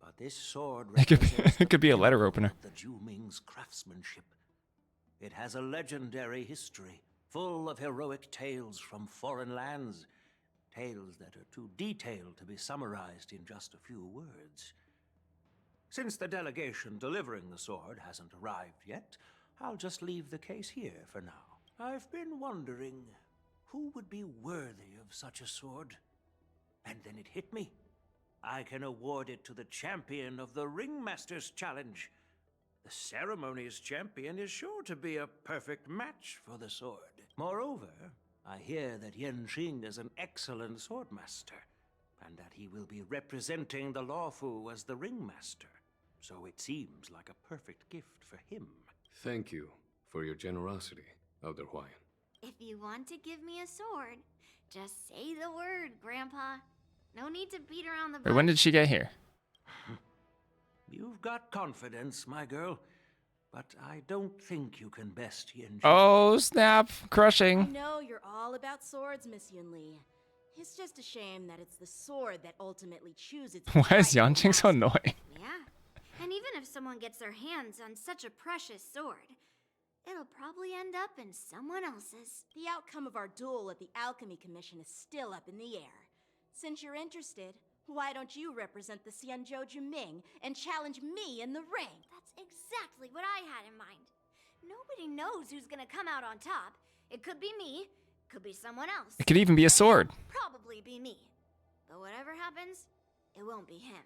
Speaker 11: but this sword
Speaker 1: It could be-
Speaker 11: represents
Speaker 1: it could be a
Speaker 11: the
Speaker 1: letter
Speaker 11: pinnacle
Speaker 1: opener.
Speaker 11: of the Juming's craftsmanship. It has a legendary history, full of heroic tales from foreign lands. Tales that are too detailed to be summarized in just a few words. Since the delegation delivering the sword hasn't arrived yet, I'll just leave the case here for now. I've been wondering who would be worthy of such a sword. And then it hit me. I can award it to the champion of the Ringmaster's Challenge. The ceremony's champion is sure to be a perfect match for the sword. Moreover, I hear that Yenqing is an excellent swordmaster, and that he will be representing the Lawfu as the Ringmaster. So it seems like a perfect gift for him.
Speaker 9: Thank you for your generosity, Elder Huayan.
Speaker 6: If you want to give me a sword, just say the word, Grandpa. No need to beat around the bush.
Speaker 1: Wait, when did she get here?
Speaker 11: You've got confidence, my girl, but I don't think you can best Yenqing.
Speaker 1: Oh, snap.
Speaker 5: I
Speaker 1: Crushing.
Speaker 5: know you're all about swords, Miss Yunli. It's just a shame that it's the sword that ultimately chooses. its
Speaker 1: Why is
Speaker 5: rightful
Speaker 1: Yanqing so
Speaker 5: master.
Speaker 1: annoying?
Speaker 6: Yeah. And even if someone gets their hands on such a precious sword, it'll probably end up in someone else's.
Speaker 5: The outcome of our duel at the Alchemy Commission is still up in the air. Since you're interested, why don't you represent the Xianzhou Juming and challenge me in the ring?
Speaker 6: That's exactly what I had in mind. Nobody knows who's gonna come out on top. It could be me, could be someone else.
Speaker 1: It could even be a sword.
Speaker 6: Probably be me. But whatever happens, it won't be him.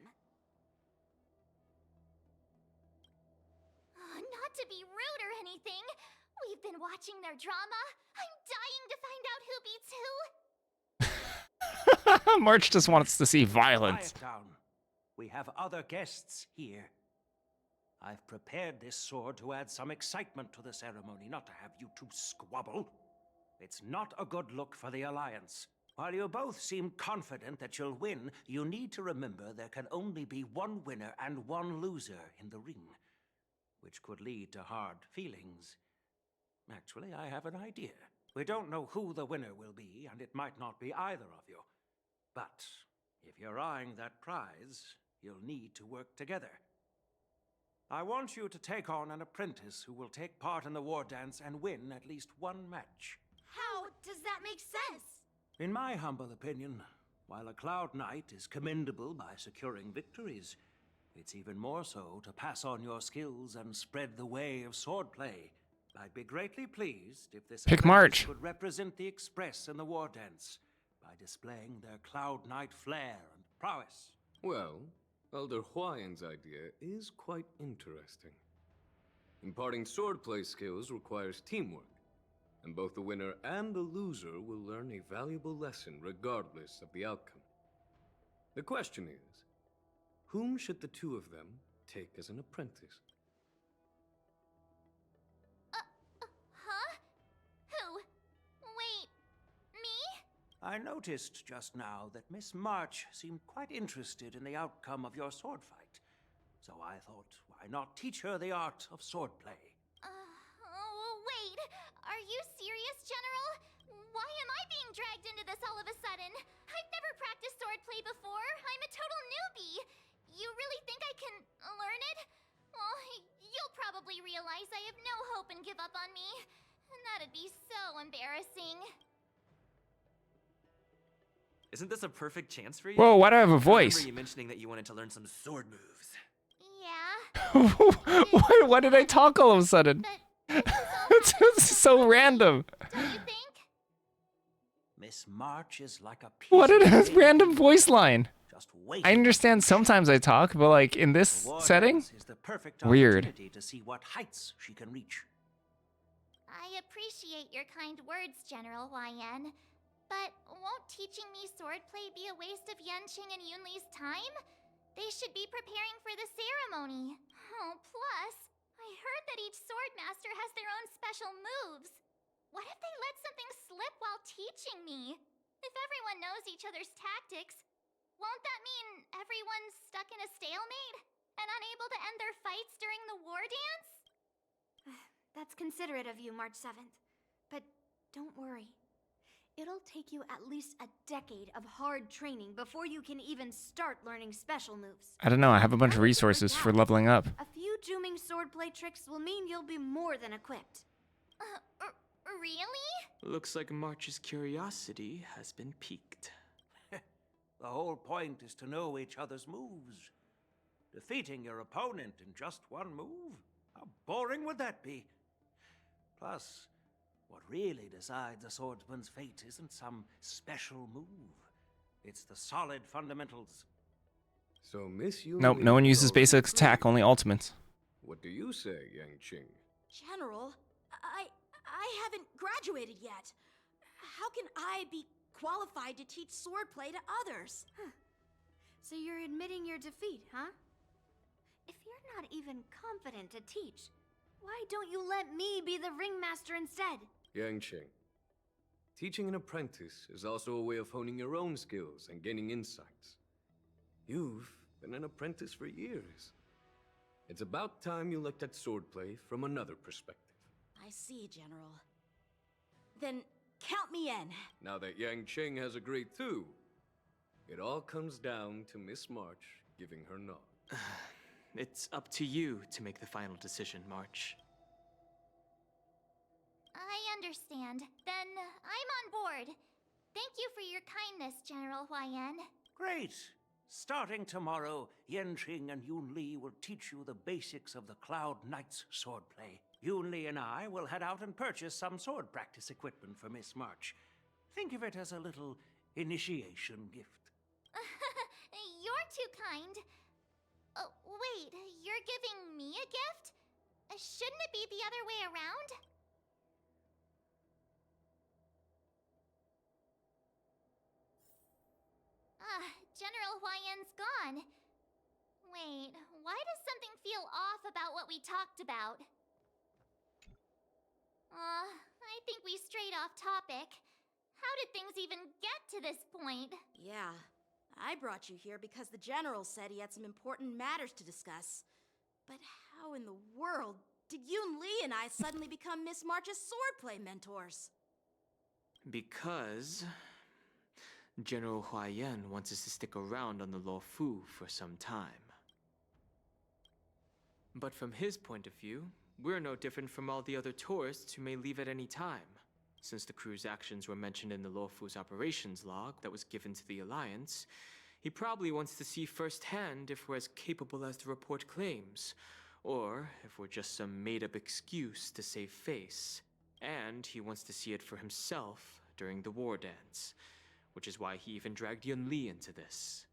Speaker 3: Not to be rude or anything, we've been watching their drama. I'm dying to find out who beats who.
Speaker 1: March just wants to see violence.
Speaker 11: Quiet down. We have other guests here. I've prepared this sword to add some excitement to the ceremony, not to have you two squabble. It's not a good look for the Alliance. While you both seem confident that you'll win, you need to remember there can only be one winner and one loser in the ring, which could lead to hard feelings. Actually, I have an idea. We don't know who the winner will be, and it might not be either of you. But if you're eyeing that prize, you'll need to work together. I want you to take on an apprentice who will take part in the war dance and win at least one match.
Speaker 6: How does that make sense?
Speaker 11: In my humble opinion, while a Cloud Knight is commendable by securing victories, it's even more so to pass on your skills and spread the way of swordplay. I'd be greatly pleased if this
Speaker 1: Pick
Speaker 11: apprentice
Speaker 1: March.
Speaker 11: could represent the Express in the war dance by displaying their Cloud Knight flair and prowess.
Speaker 9: Well, Elder Huayan's idea is quite interesting. Imparting swordplay skills requires teamwork, and both the winner and the loser will learn a valuable lesson regardless of the outcome. The question is, whom should the two of them take as an apprentice?
Speaker 3: Huh? Who? Wait, me?
Speaker 11: I noticed just now that Miss March seemed quite interested in the outcome of your sword fight. So I thought, why not teach her the art of swordplay?
Speaker 3: Wait. Are you serious, General? Why am I being dragged into this all of a sudden? I've never practiced swordplay before. I'm a total newbie. You really think I can learn it? Well, you'll probably realize I have no hope and give up on me. And that'd be so embarrassing.
Speaker 10: Isn't this a perfect chance for you?
Speaker 1: Whoa, why do I have a
Speaker 10: I
Speaker 1: voice?
Speaker 10: remember you mentioning that you wanted to learn some sword moves.
Speaker 3: Yeah,
Speaker 1: Why did I talk all of a sudden?
Speaker 3: but this is all
Speaker 1: It's so random.
Speaker 3: don't you think?
Speaker 11: Miss March is like a piece
Speaker 1: What did
Speaker 11: of
Speaker 1: his
Speaker 11: cake.
Speaker 1: random voice line?
Speaker 11: Just wait.
Speaker 1: I understand sometimes I talk, but like in this
Speaker 11: The war
Speaker 1: setting?
Speaker 11: dance is the perfect
Speaker 1: Weird.
Speaker 11: opportunity to see what heights she can reach.
Speaker 3: I appreciate your kind words, General Huayan. But won't teaching me swordplay be a waste of Yanqing and Yunli's time? They should be preparing for the ceremony. Oh, plus, I heard that each swordmaster has their own special moves. What if they let something slip while teaching me? If everyone knows each other's tactics, won't that mean everyone's stuck in a stalemate and unable to end their fights during the war dance?
Speaker 6: That's considerate of you, March 7th. But don't worry. It'll take you at least a decade of hard training before you can even start learning special moves.
Speaker 1: I don't know. I have a bunch of
Speaker 6: At least
Speaker 1: resources for
Speaker 6: now.
Speaker 1: leveling up.
Speaker 6: A few Zooming swordplay tricks will mean you'll be more than equipped.
Speaker 3: Really?
Speaker 4: Looks like March's curiosity has been piqued.
Speaker 11: The whole point is to know each other's moves. Defeating your opponent in just one move? How boring would that be? Plus, what really decides a swordsman's fate isn't some special move. It's the solid fundamentals.
Speaker 9: So, Miss Yun
Speaker 1: Nope,
Speaker 9: Li
Speaker 1: no one
Speaker 9: is
Speaker 1: uses
Speaker 9: already
Speaker 1: basic attack,
Speaker 9: through.
Speaker 1: only ultimates.
Speaker 9: What do you say, Yang Qing?
Speaker 5: General, I haven't graduated yet. How can I be qualified to teach swordplay to others?
Speaker 6: So you're admitting your defeat, huh? If you're not even confident to teach, why don't you let me be the ringmaster instead?
Speaker 9: Yang Qing, teaching an apprentice is also a way of honing your own skills and gaining insights. You've been an apprentice for years. It's about time you looked at swordplay from another perspective.
Speaker 5: I see, General. Then count me in.
Speaker 9: Now that Yang Qing has agreed too, it all comes down to Miss March giving her nod.
Speaker 4: It's up to you to make the final decision, March.
Speaker 3: I understand. Then I'm on board. Thank you for your kindness, General Huayan.
Speaker 11: Great! Starting tomorrow, Yanqing and Yun Li will teach you the basics of the Cloud Knight's swordplay. Yun Li and I will head out and purchase some sword practice equipment for Miss March. Think of it as a little initiation gift.
Speaker 3: You're too kind. Oh, wait, you're giving me a gift? Shouldn't it be the other way around? General Huayan's gone. Wait, why does something feel off about what we talked about? I think we strayed off topic. How did things even get to this point?
Speaker 5: Yeah, I brought you here because the General said he had some important matters to discuss. But how in the world did Yun Li and I suddenly become Miss March's swordplay mentors?
Speaker 4: Because General Huayan wants us to stick around on the Luofu for some time. But from his point of view, we're no different from all the other tourists who may leave at any time. Since the crew's actions were mentioned in the Luofu's operations log that was given to the Alliance, he probably wants to see firsthand if we're as capable as the report claims, or if we're just some made-up excuse to save face. And he wants to see it for himself during the war dance, which is why he even dragged Yun Li into this.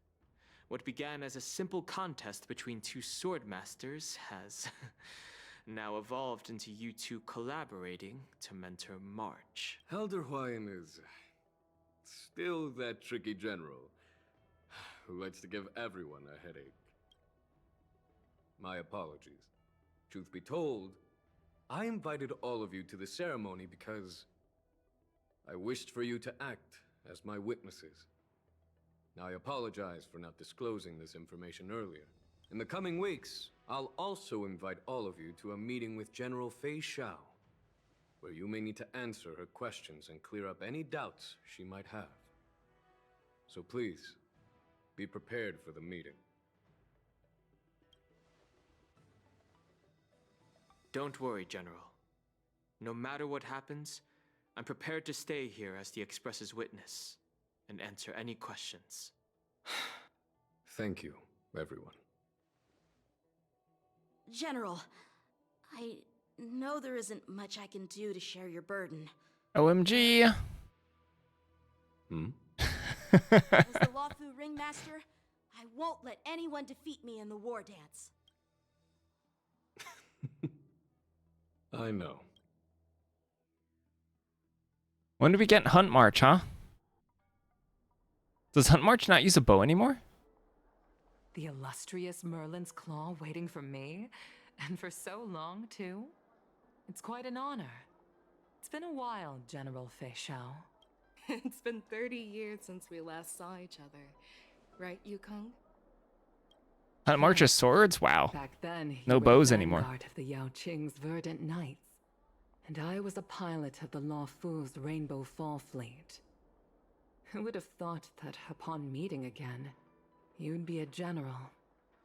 Speaker 4: What began as a simple contest between two sword masters has now evolved into you two collaborating to mentor March.
Speaker 9: Elder Huayan is still that tricky general who likes to give everyone a headache. My apologies. Truth be told, I invited all of you to the ceremony because I wished for you to act as my witnesses. Now, I apologize for not disclosing this information earlier. In the coming weeks, I'll also invite all of you to a meeting with General Fei Xiao, where you may need to answer her questions and clear up any doubts she might have. So please, be prepared for the meeting.
Speaker 4: Don't worry, General. No matter what happens, I'm prepared to stay here as the Express's witness and answer any questions.
Speaker 9: Thank you, everyone.
Speaker 5: General, I know there isn't much I can do to share your burden.
Speaker 1: OMG.
Speaker 5: As the Luofu ringmaster, I won't let anyone defeat me in the war dance.
Speaker 9: I know.
Speaker 1: When do we get Hunt March, huh? Does Hunt March not use a bow anymore?
Speaker 12: The illustrious Merlin's claw waiting for me? And for so long, too? It's quite an honor. It's been a while, General Fei Xiao.
Speaker 7: It's been 30 years since we last saw each other. Right, Yukong?
Speaker 1: Hunt March's swords? Wow.
Speaker 12: Back then, he
Speaker 1: No
Speaker 12: was
Speaker 1: bows
Speaker 12: the
Speaker 1: anymore.
Speaker 12: vanguard of the Yao Qing's verdant knights. and I was a pilot of the Lawfu's Rainbow Fall fleet. Who would have thought that upon meeting again, you'd be a general,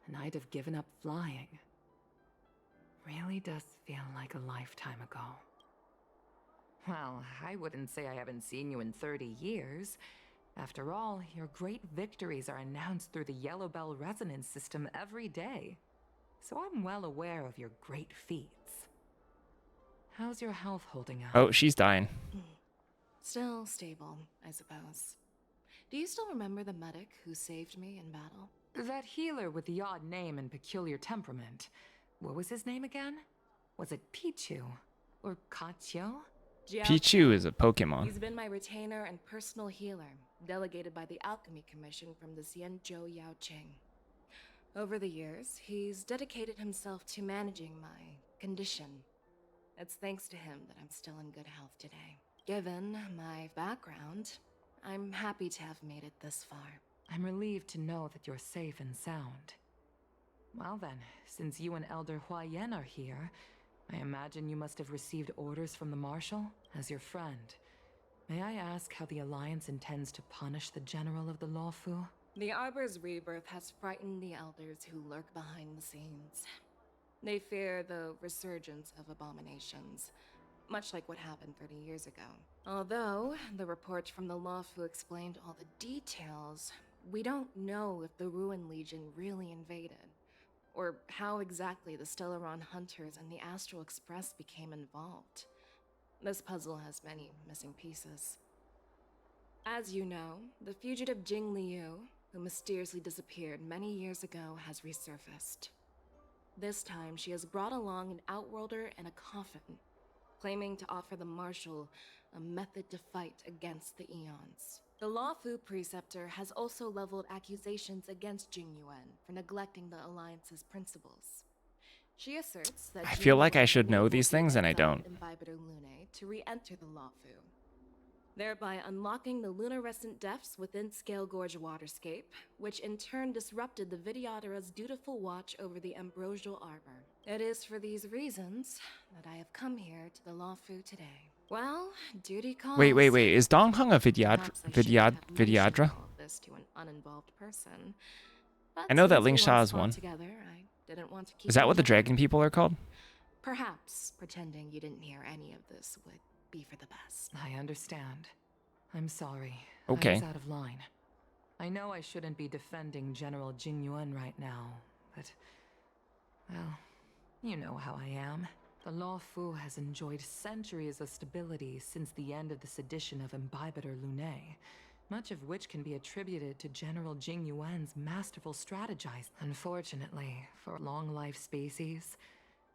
Speaker 12: and I'd have given up flying? Really does feel like a lifetime ago. Well, I wouldn't say I haven't seen you in 30 years. After all, your great victories are announced through the Yellow Bell resonance system every day. So I'm well aware of your great feats. How's your health holding up?
Speaker 1: Oh, she's dying.
Speaker 7: Still stable, I suppose. Do you still remember the medic who saved me in battle?
Speaker 12: That healer with the odd name and peculiar temperament. What was his name again? Was it Pichu? Or Kachio?
Speaker 1: Pichu is a Pokemon.
Speaker 7: He's been my retainer and personal healer, delegated by the Alchemy Commission from the Xianzhou Yaoqing. Over the years, he's dedicated himself to managing my condition. It's thanks to him that I'm still in good health today. Given my background, I'm happy to have made it this far.
Speaker 12: I'm relieved to know that you're safe and sound. Well then, since you and Elder Huayan are here, I imagine you must have received orders from the Marshal? As your friend, may I ask how the Alliance intends to punish the General of the Lawfu?
Speaker 7: The Arbor's rebirth has frightened the elders who lurk behind the scenes. They fear the resurgence of abominations, much like what happened 30 years ago. Although the report from the Lawfu explained all the details, we don't know if the Ruin Legion really invaded, or how exactly the Stellaron Hunters and the Astral Express became involved. This puzzle has many missing pieces. As you know, the fugitive Jing Liu, who mysteriously disappeared many years ago, has resurfaced. This time, she has brought along an Outworlder and a coffin, claiming to offer the Marshal a method to fight against the Eons. The Lawfu Preceptor has also leveled accusations against Jing Yuan for neglecting the Alliance's principles. She asserts that
Speaker 1: I feel like I should know
Speaker 7: enabled
Speaker 1: these
Speaker 7: the
Speaker 1: things and I
Speaker 7: exiled
Speaker 1: don't.
Speaker 7: Imbibitor Lunae to re-enter the Lawfu, thereby unlocking the lunarescent depths within Scale Gorge waterscape, which in turn disrupted the Vidyadhara's dutiful watch over the Ambrosial Arbor. It is for these reasons that I have come here to the Lawfu today. Well, duty calls.
Speaker 1: Wait. Is Dongheng a
Speaker 7: Perhaps I shouldn't have mentioned
Speaker 1: Vidyadra?
Speaker 7: all of this to an uninvolved person. But
Speaker 1: I know that
Speaker 7: since we
Speaker 1: Ling Sha
Speaker 7: once
Speaker 1: is
Speaker 7: fought
Speaker 1: one.
Speaker 7: together, I didn't want to keep
Speaker 1: Is that
Speaker 7: you
Speaker 1: what the
Speaker 7: hidden.
Speaker 1: dragon people are called?
Speaker 7: Perhaps pretending you didn't hear any of this would be for the best.
Speaker 12: I understand. I'm sorry.
Speaker 1: Okay.
Speaker 12: I was out of line. I know I shouldn't be defending General Jing Yuan right now, but... well, you know how I am. The Lawfu has enjoyed centuries of stability since the end of the sedition of Imbibitor Lunae, much of which can be attributed to General Jing Yuan's masterful strategizing. Unfortunately, for long-life species,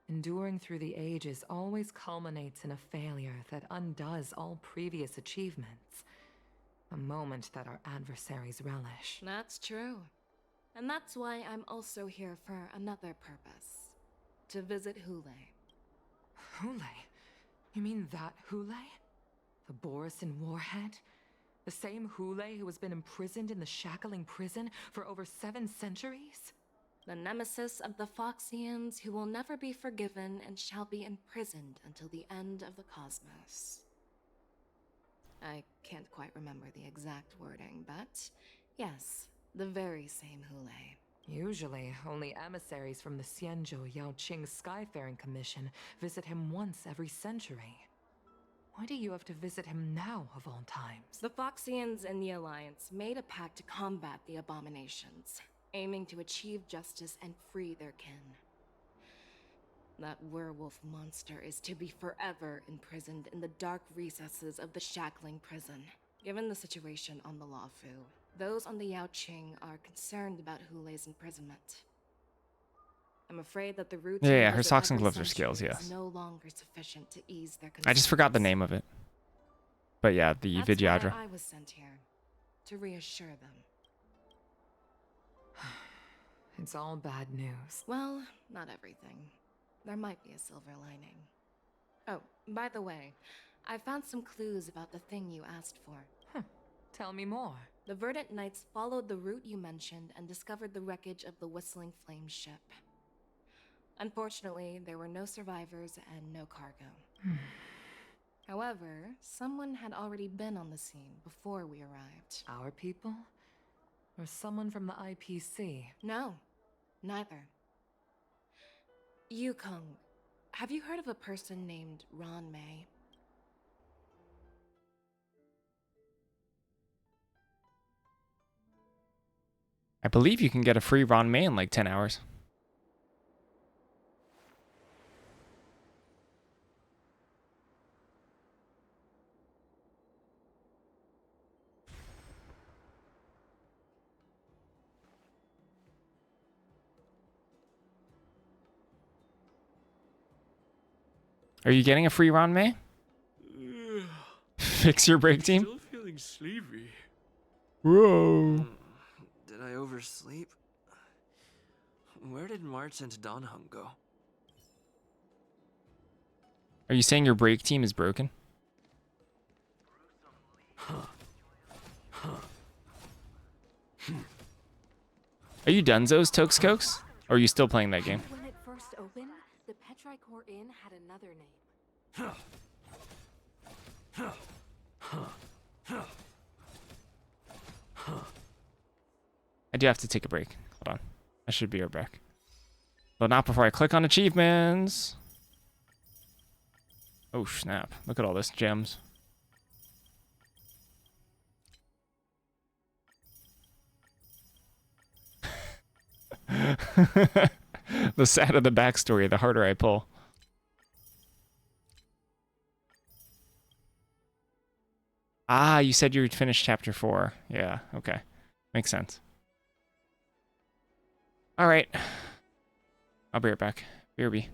Speaker 12: enduring through the ages always culminates in a failure that undoes all previous achievements. A moment that our adversaries relish.
Speaker 7: That's true. And that's why I'm also here for another purpose. To visit Hule.
Speaker 12: Hule? You mean that Hule? The Borisin Warhead? The same Hule who has been imprisoned in the Shackling prison for over 7 centuries?
Speaker 7: The nemesis of the Foxians who will never be forgiven and shall be imprisoned until the end of the cosmos. I can't quite remember the exact wording, but yes, the very same Hule.
Speaker 12: Usually, only emissaries from the Xianzhou Yaoqing Skyfaring Commission visit him once every century. Why do you have to visit him now, of all times?
Speaker 7: The Foxians and the Alliance made a pact to combat the abominations, aiming to achieve justice and free their kin. That werewolf monster is to be forever imprisoned in the dark recesses of the Shackling prison. Given the situation on the Lawfu, those on the Yaoqing are concerned about Hule's imprisonment. I'm afraid that the route
Speaker 1: Yeah, her socks and gloves are skills,
Speaker 7: is
Speaker 1: yes.
Speaker 7: no longer sufficient to ease their
Speaker 1: I just forgot the
Speaker 7: concerns.
Speaker 1: name of it. But yeah, the
Speaker 7: That's why
Speaker 1: Vidyadra.
Speaker 7: I was sent here, to reassure them.
Speaker 12: It's all bad news.
Speaker 7: Well, not everything. There might be a silver lining. Oh, by the way, I found some clues about the thing you asked for.
Speaker 12: Tell me more.
Speaker 7: The Verdant Knights followed the route you mentioned and discovered the wreckage of the Whistling Flame ship. Unfortunately, there were no survivors and no cargo. However, someone had already been on the scene before we arrived.
Speaker 12: Our people? Or someone from the IPC?
Speaker 7: No, neither. Yukong, have you heard of a person named Ron May?
Speaker 1: I believe you can get a free Ron May in like 10 hours. Are you getting a free Ron May? Fix your break team?
Speaker 10: Still feeling sleepy.
Speaker 1: Whoa.
Speaker 10: Did I oversleep? Where did March and Donhung go?
Speaker 1: Are you saying your break team is broken? Are you Dunzo's Tokeskokes? Or are you still playing that game?
Speaker 12: When it first opened, the Petrichor Inn had another name.
Speaker 1: I do have to take a break. Hold on. I should be right back. But not before I click on achievements. Oh, snap. Look at all this gems. The sadder the backstory, the harder I pull. Ah, you said you finished chapter 4. Yeah, okay. Makes sense. All right. I'll be right back. BRB.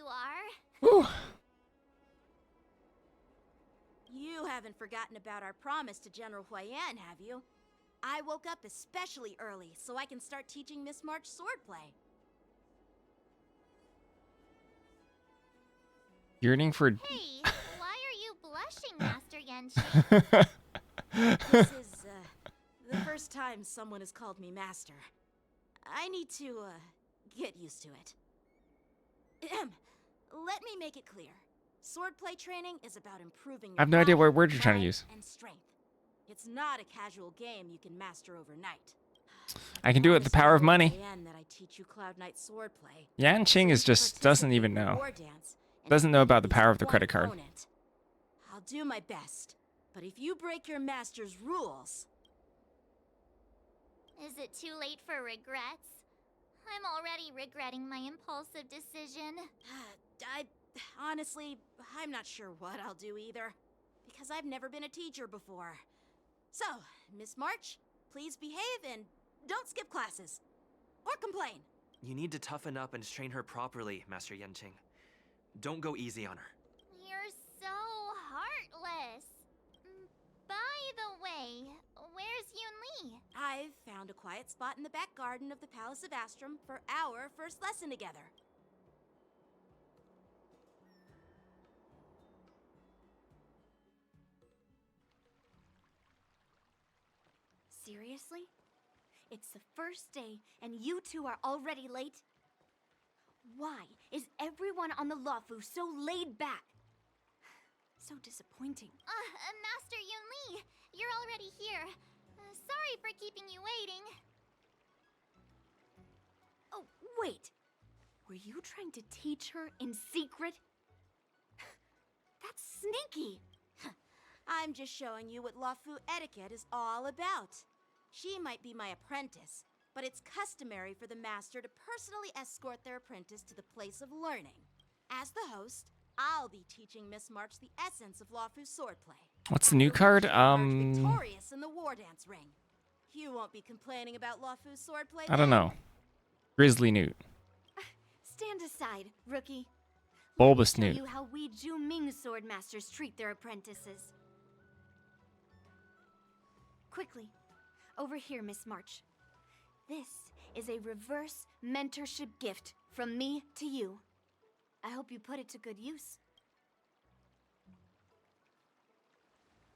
Speaker 6: you are.
Speaker 1: Whew.
Speaker 5: You haven't forgotten about our promise to General Huayan, have you? I woke up especially early so I can start teaching Miss March swordplay.
Speaker 1: Yearning for.
Speaker 6: Hey, why are you blushing, Master Yenchi?
Speaker 5: This is, the first time someone has called me master. I need to, get used to it. Let me make it clear. Swordplay training is about improving your
Speaker 1: I have no idea
Speaker 5: body,
Speaker 1: what word you're trying to
Speaker 5: mind,
Speaker 1: use.
Speaker 5: and strength. It's not a casual game you can master overnight.
Speaker 1: I can do it with the power of money.
Speaker 5: That I teach you Cloud Knight swordplay.
Speaker 1: Yan Qing is just doesn't even know. Doesn't know about the power of the credit card.
Speaker 5: I'll do my best, but if you break your master's rules...
Speaker 6: Is it too late for regrets? I'm already regretting my impulsive decision.
Speaker 5: Honestly, I'm not sure what I'll do either, because I've never been a teacher before. So, Miss March, please behave and don't skip classes. Or complain.
Speaker 10: You need to toughen up and train her properly, Master Yenching. Don't go easy on her.
Speaker 6: You're so heartless. By the way, where's Yunli?
Speaker 5: I've found a quiet spot in the back garden of the Palace of Astrum for our first lesson together.
Speaker 6: Seriously? It's the first day and you two are already late? Why is everyone on the Luofu so laid back? So disappointing. Master Yunli, you're already here. Sorry for keeping you waiting. Oh, wait. Were you trying to teach her in secret? That's sneaky.
Speaker 5: I'm just showing you what Luofu etiquette is all about. She might be my apprentice, but it's customary for the master to personally escort their apprentice to the place of learning. As the host, I'll be teaching Miss March the essence of Luofu swordplay.
Speaker 1: What's the new card?
Speaker 5: Victorious in the war dance ring. You won't be complaining about Luofu swordplay.
Speaker 1: I don't know. Grizzly Newt.
Speaker 6: Stand aside, rookie.
Speaker 1: Bulbous
Speaker 6: Let me
Speaker 1: Newt.
Speaker 6: show you how we Ju-Ming sword masters treat their apprentices. Quickly, over here, Miss March. This is a reverse mentorship gift from me to you. I hope you put it to good use.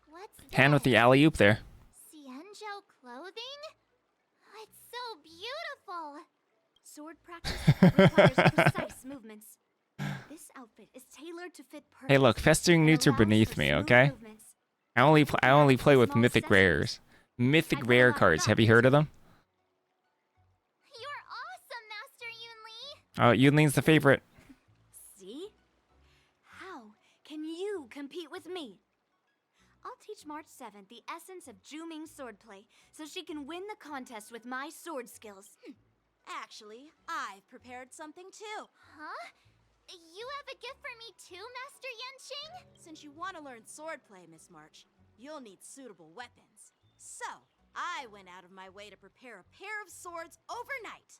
Speaker 6: What's
Speaker 1: Hand with the alley-oop there.
Speaker 6: Xianzhou clothing? It's so beautiful! Sword practice requires precise movements. This outfit is tailored to fit perfectly.
Speaker 1: Hey, look, festering newts are beneath me, okay? I only play with mythic rares. Mythic rare cards. Have you heard of them?
Speaker 6: You're awesome, Master Yunli!
Speaker 1: Oh, Yunli's the favorite.
Speaker 6: See? How can you compete with me? I'll teach March 7th the essence of Ju-Ming swordplay so she can win the contest with my sword skills.
Speaker 5: Actually, I've prepared something too.
Speaker 6: Huh? You have a gift for me too, Master Yenching?
Speaker 5: Since you want to learn swordplay, Miss March, you'll need suitable weapons. So, I went out of my way to prepare a pair of swords overnight.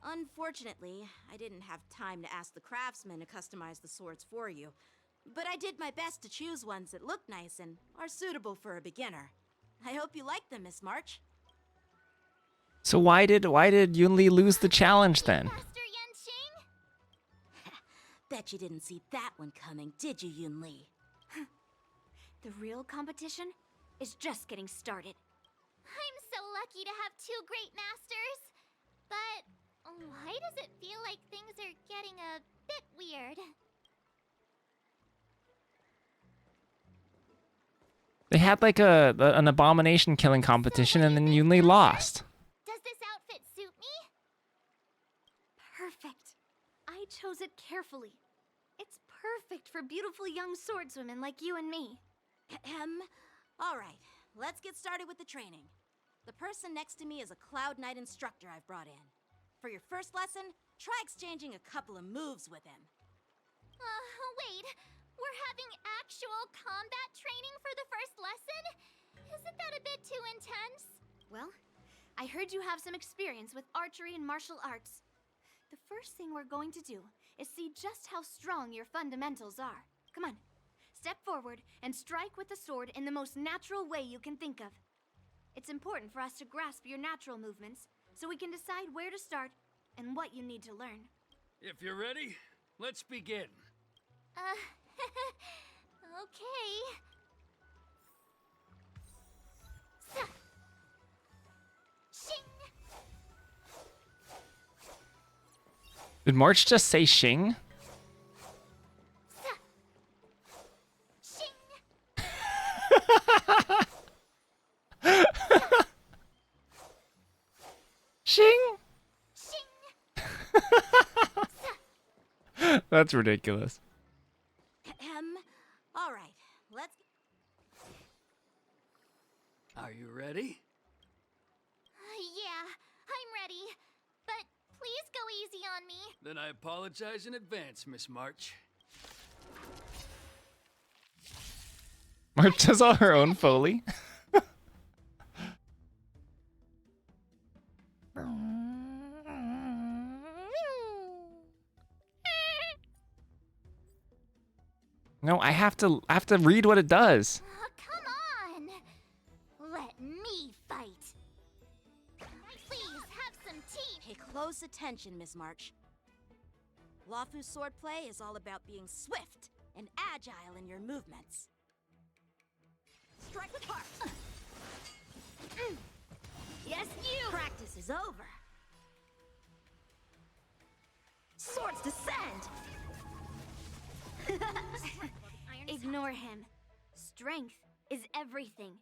Speaker 5: Unfortunately, I didn't have time to ask the craftsman to customize the swords for you, but I did my best to choose ones that look nice and are suitable for a beginner. I hope you like them, Miss March.
Speaker 1: So why did Yunli lose the challenge then?
Speaker 6: Master Yenching?
Speaker 5: Bet you didn't see that one coming, did you, Yunli?
Speaker 6: The real competition is just getting started. I'm so lucky to have two great masters. But why does it feel like things are getting a bit weird?
Speaker 1: They had like an abomination killing competition and then Yunli lost.
Speaker 6: Does this outfit suit me? Perfect. I chose it carefully. It's perfect for beautiful young swordswomen like you and me.
Speaker 5: All right, let's get started with the training. The person next to me is a Cloud Knight instructor I've brought in. For your first lesson, try exchanging a couple of moves with him.
Speaker 6: Wait. We're having actual combat training for the first lesson? Isn't that a bit too intense? Well, I heard you have some experience with archery and martial arts. The first thing we're going to do is see just how strong your fundamentals are. Come on, step forward and strike with the sword in the most natural way you can think of. It's important for us to grasp your natural movements so we can decide where to start and what you need to learn.
Speaker 2: If you're ready, let's begin.
Speaker 6: Okay. Shing!
Speaker 1: Did March just say Shing?
Speaker 6: Shing!
Speaker 1: Shing!
Speaker 6: Shing!
Speaker 1: That's ridiculous.
Speaker 5: All right, let's.
Speaker 2: Are you ready?
Speaker 6: Yeah, I'm ready. But please go easy on me.
Speaker 2: Then I apologize in advance, Miss March.
Speaker 1: March does all her own Foley. No, I have to read what it does.
Speaker 6: Come on. Let me fight. Please have some tea.
Speaker 5: Pay close attention, Miss March. Lafu's swordplay is all about being swift and agile in your movements. Strike with heart.
Speaker 6: Yes, you.
Speaker 5: Practice is over. Swords descend.
Speaker 6: Ignore him. Strength is everything.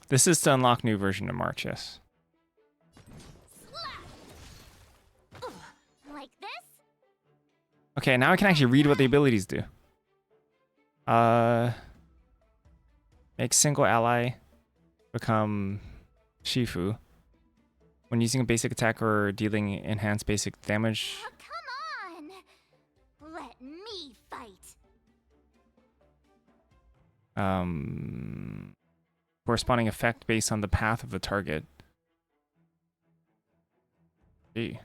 Speaker 1: This is to unlock new version of March, yes.
Speaker 6: Slap. Like this?
Speaker 1: Okay, now I can actually read what the abilities do. Make single ally become Shifu. When using a basic attack or dealing enhanced basic damage.
Speaker 6: Come on. Let me fight.
Speaker 1: Corresponding effect based on the path of the target. Gee.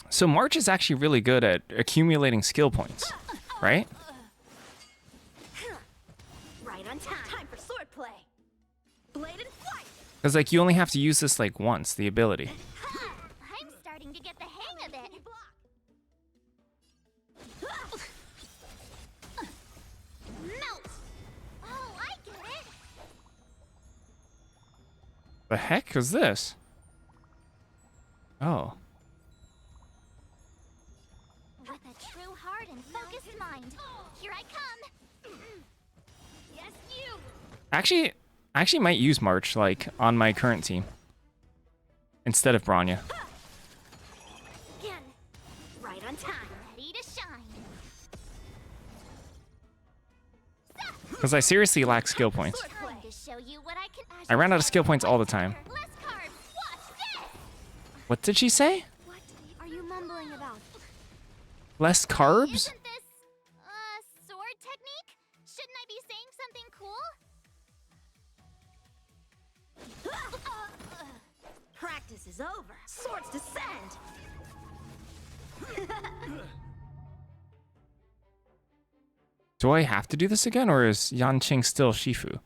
Speaker 1: So March is actually really good at accumulating skill points, right?
Speaker 5: Right on time. Time for swordplay. Blade and flight.
Speaker 1: Because like you only have to use this like once, the ability.
Speaker 6: I'm starting to get the hang of it. Melt. Oh, I get it.
Speaker 1: The heck is this? Oh.
Speaker 6: With a true heart and focused mind, here I come. Yes, you.
Speaker 1: I actually might use March like on my current team instead of Bronya.
Speaker 6: Again. Right on time. Ready to shine.
Speaker 1: Because I seriously lack skill points.
Speaker 6: Time to show you what I can.
Speaker 1: I ran out of skill points all the time.
Speaker 6: Less carbs. Watch this.
Speaker 1: What did she say?
Speaker 6: What are you mumbling about?
Speaker 1: Less carbs?
Speaker 6: Isn't this sword technique? Shouldn't I be saying something cool?
Speaker 5: Practice is over. Swords descend.
Speaker 1: Do I have to do this again, or is Yanqing still Shifu?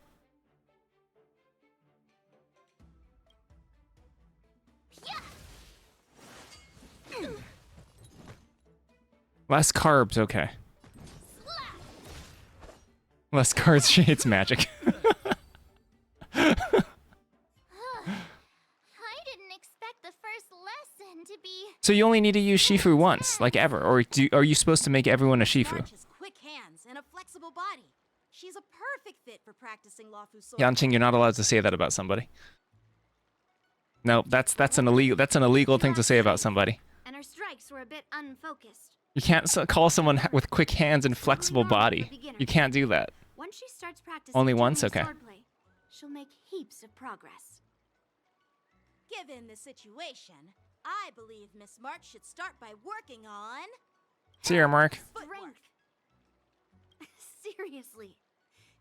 Speaker 1: Less carbs, okay. Less carbs, she hates magic.
Speaker 6: I didn't expect the first lesson to be.
Speaker 1: So you only need to use Shifu once, like ever, or are you supposed to make everyone a Shifu?
Speaker 5: March has quick hands and a flexible body. She's a perfect fit for practicing Lafu sword.
Speaker 1: Yanqing, you're not allowed to say that about somebody. No, that's an illegal thing to say about somebody.
Speaker 6: And her strikes were a bit unfocused.
Speaker 1: You can't call someone with quick hands and flexible body. You can't do that.
Speaker 6: Once she starts practicing
Speaker 1: Only once?
Speaker 6: genuine
Speaker 1: Okay.
Speaker 6: swordplay, she'll make heaps of progress.
Speaker 5: Given the situation, I believe Miss March should start by working on
Speaker 1: See ya, Mark.
Speaker 5: footwork.
Speaker 6: Strength. Seriously.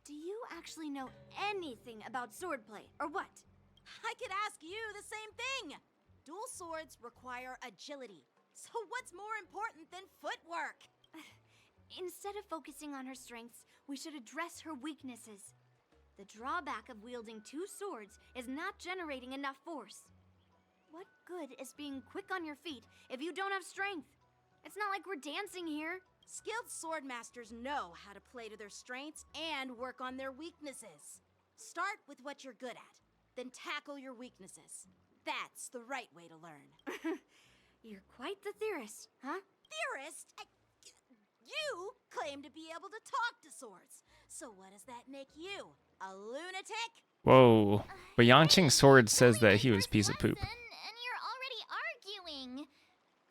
Speaker 6: Do you actually know anything about swordplay, or what?
Speaker 5: I could ask you the same thing. Dual swords require agility. So what's more important than footwork?
Speaker 6: Instead of focusing on her strengths, we should address her weaknesses. The drawback of wielding two swords is not generating enough force. What good is being quick on your feet if you don't have strength? It's not like we're dancing here.
Speaker 5: Skilled sword masters know how to play to their strengths and work on their weaknesses. Start with what you're good at, then tackle your weaknesses. That's the right way to learn.
Speaker 6: You're quite the theorist, huh?
Speaker 5: Theorist? You claim to be able to talk to swords. So what does that make you? A lunatic?
Speaker 1: Whoa. But Yanqing's sword says that he was a piece of poop.
Speaker 3: And you're already arguing.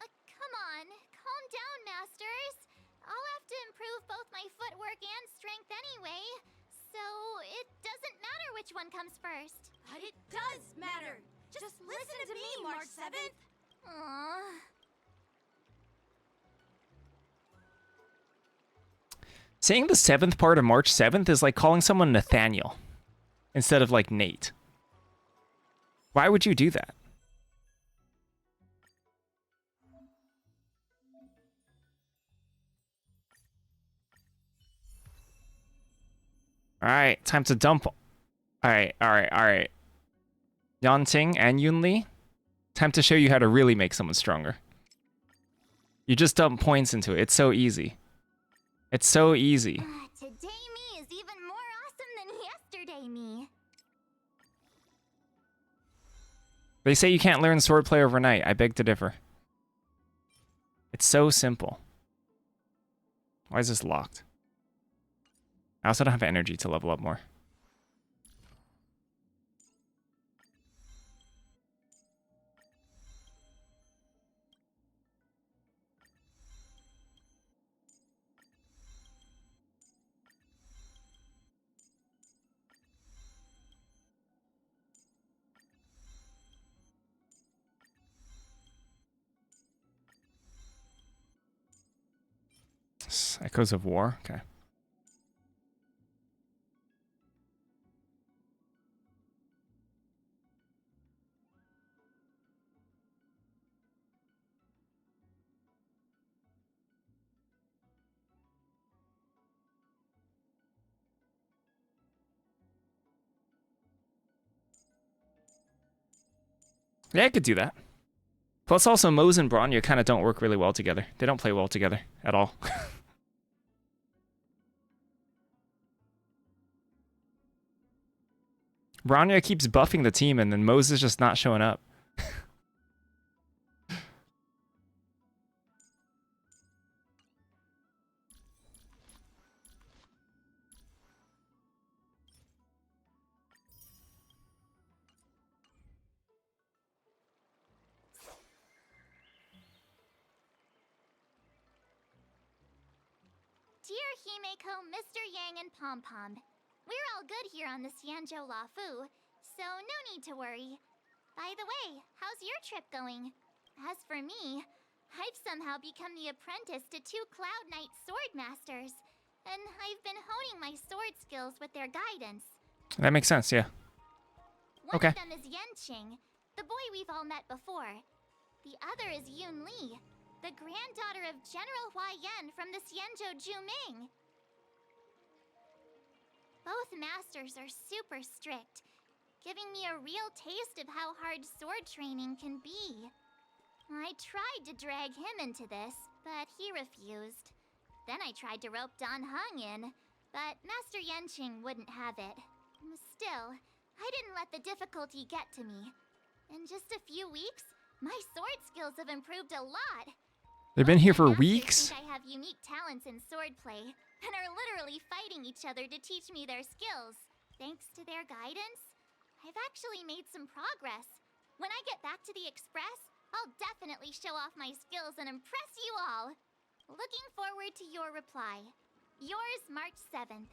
Speaker 3: Come on, calm down, masters. I'll have to improve both my footwork and strength anyway, so it doesn't matter which one comes first.
Speaker 5: But it does matter. Just listen to me, March 7th.
Speaker 3: Aww.
Speaker 1: Saying the 7th part of March 7th is like calling someone Nathaniel instead of like Nate. Why would you do that? Alright, time to dump. Alright. Yanting and Yunli, time to show you how to really make someone stronger. You just dump points into it. It's so easy. It's so easy.
Speaker 3: Today me is even more awesome than yesterday me.
Speaker 1: They say you can't learn swordplay overnight. I beg to differ. It's so simple. Why is this locked? I also don't have energy to level up more. Echoes of War? Okay. Yeah, I could do that. Plus also Mose and Bronya kind of don't work really well together. They don't play well together at all. Bronya keeps buffing the team and then Mose is just not showing up.
Speaker 3: Dear Himeko, Mr. Yang, and Pom Pom, we're all good here on the Xianzhou Lafu, so no need to worry. By the way, how's your trip going? As for me, I've somehow become the apprentice to 2 Cloud Knight sword masters, and I've been honing my sword skills with their guidance.
Speaker 1: That makes sense, yeah.
Speaker 3: One
Speaker 1: Okay.
Speaker 3: of them is Yanqing, the boy we've all met before. The other is Yun Li, the granddaughter of General Hua Yan from the Xianzhou Juming. Both masters are super strict, giving me a real taste of how hard sword training can be. I tried to drag him into this, but he refused. Then I tried to rope Dan Heng in, but Master Yanqing wouldn't have it. Still, I didn't let the difficulty get to me. In just a few weeks, my sword skills have improved a lot.
Speaker 1: They've been here for
Speaker 3: Masters
Speaker 1: weeks.
Speaker 3: think I have unique talents in swordplay, and are literally fighting each other to teach me their skills. Thanks to their guidance, I've actually made some progress. When I get back to the Express, I'll definitely show off my skills and impress you all. Looking forward to your reply. Yours, March 7th.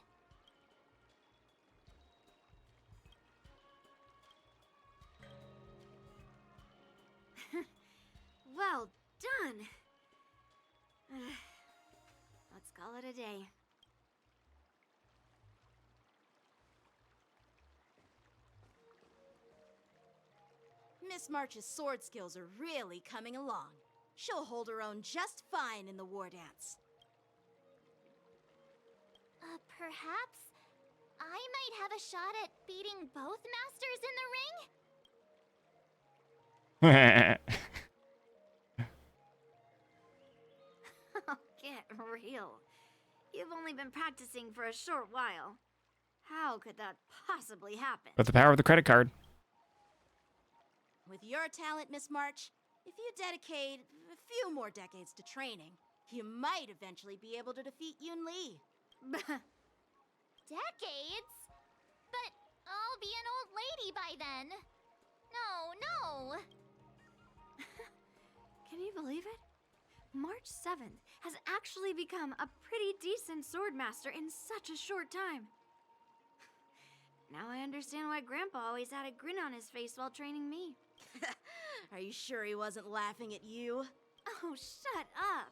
Speaker 6: Well done. Let's call it a day.
Speaker 5: Miss March's sword skills are really coming along. She'll hold her own just fine in the war dance.
Speaker 3: Perhaps I might have a shot at beating both masters in the ring?
Speaker 6: Get real. You've only been practicing for a short while. How could that possibly happen?
Speaker 1: With the power of the credit card.
Speaker 5: With your talent, Miss March, if you dedicate a few more decades to training, you might eventually be able to defeat Yun Li.
Speaker 3: Decades? But I'll be an old lady by then. No.
Speaker 6: Can you believe it? March 7th has actually become a pretty decent swordmaster in such a short time. Now I understand why Grandpa always had a grin on his face while training me.
Speaker 5: Are you sure he wasn't laughing at you?
Speaker 6: Oh, shut up.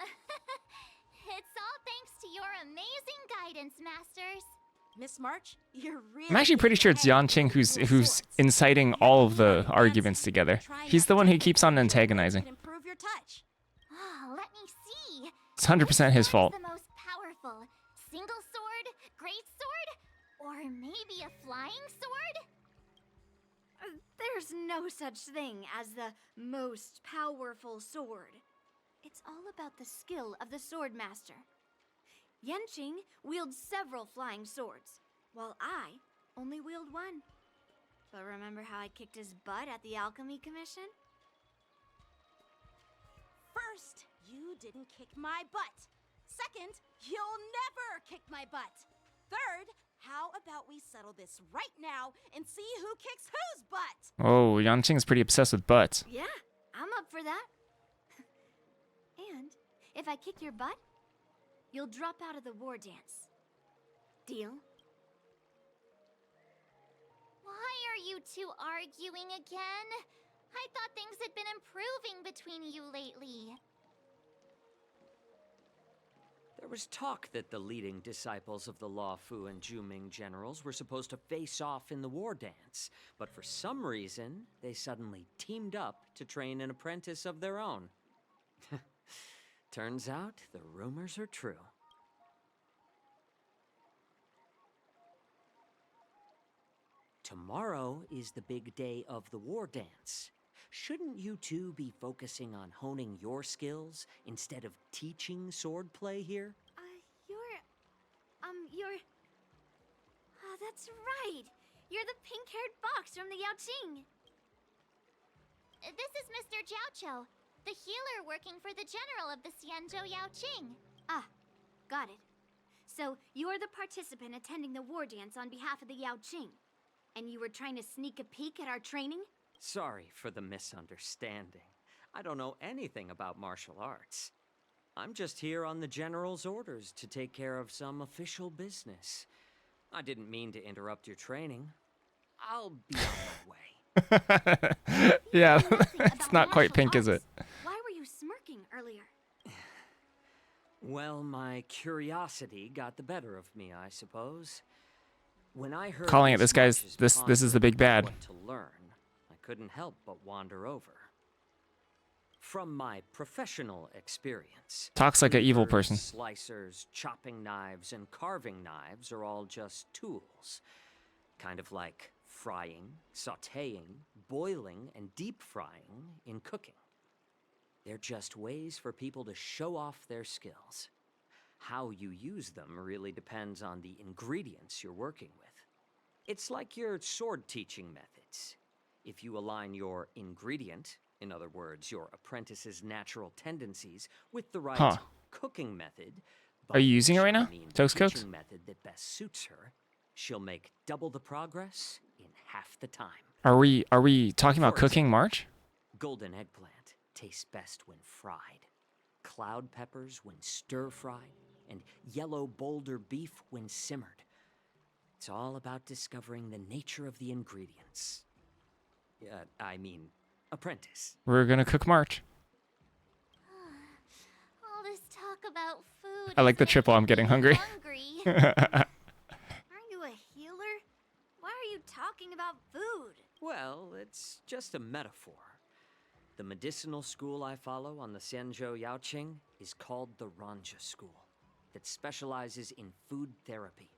Speaker 3: It's all thanks to your amazing guidance, masters.
Speaker 5: Miss March, you're really...
Speaker 1: I'm actually pretty sure it's Yanqing who's inciting all of the arguments together. He's the one who keeps on antagonizing.
Speaker 5: Improve your touch.
Speaker 3: Oh, let me see.
Speaker 1: It's 100% his fault.
Speaker 3: The most powerful single sword, great sword, or maybe a flying sword?
Speaker 6: There's no such thing as the most powerful sword. It's all about the skill of the swordmaster. Yanqing wields several flying swords, while I only wield one. But remember how I kicked his butt at the Alchemy Commission?
Speaker 5: First, you didn't kick my butt. Second, you'll never kick my butt. Third, how about we settle this right now and see who kicks whose butt?
Speaker 1: Oh, Yanqing's pretty obsessed with butts.
Speaker 6: Yeah, I'm up for that. And if I kick your butt, you'll drop out of the war dance. Deal?
Speaker 3: Why are you two arguing again? I thought things had been improving between you lately.
Speaker 8: There was talk that the leading disciples of the Luofu and Juming generals were supposed to face off in the war dance, but for some reason, they suddenly teamed up to train an apprentice of their own. Turns out, the rumors are true. Tomorrow is the big day of the war dance. Shouldn't you two be focusing on honing your skills instead of teaching swordplay here?
Speaker 6: Oh, that's right. You're the pink-haired fox from the Yaoqing.
Speaker 3: This is Mr. Jiaoqiu, the healer working for the general of the Xianzhou Yaoqing.
Speaker 6: Ah, got it. So, you're the participant attending the war dance on behalf of the Yaoqing. And you were trying to sneak a peek at our training?
Speaker 8: Sorry for the misunderstanding. I don't know anything about martial arts. I'm just here on the General's orders to take care of some official business. I didn't mean to interrupt your training. I'll be on my way.
Speaker 1: Yeah, it's not quite pink, is it?
Speaker 6: Why were you smirking earlier?
Speaker 8: Well, my curiosity got the better of me, I suppose. When I heard
Speaker 1: Calling it this guy's
Speaker 8: March's
Speaker 1: this is the big bad.
Speaker 8: what to learn, I couldn't help but wander over. From my professional experience,
Speaker 1: Talks like an evil
Speaker 8: cleavers,
Speaker 1: person.
Speaker 8: Slicers, chopping knives, and carving knives are all just tools. Kind of like frying, sautéing, boiling, and deep frying in cooking. They're just ways for people to show off their skills. How you use them really depends on the ingredients you're working with. It's like your sword teaching methods. If you align your ingredient, in other words, your apprentice's natural tendencies, with the right cooking method,
Speaker 1: Are you using it right now?
Speaker 8: I mean,
Speaker 1: Toast
Speaker 8: teaching
Speaker 1: cooks?
Speaker 8: method that best suits her, she'll make double the progress in half the time.
Speaker 1: Are we talking about
Speaker 8: For
Speaker 1: cooking March?
Speaker 8: Golden eggplant tastes best when fried. Cloud peppers when stir-fried. And yellow boulder beef when simmered. It's all about discovering the nature of the ingredients. Apprentice.
Speaker 1: We're gonna cook March.
Speaker 3: All this talk about food.
Speaker 1: I like the triple. I'm getting hungry.
Speaker 6: Aren't you a healer? Why are you talking about food?
Speaker 8: Well, it's just a metaphor. The medicinal school I follow on the Xianzhou Yaoqing is called the Ranja School, that specializes in food therapy.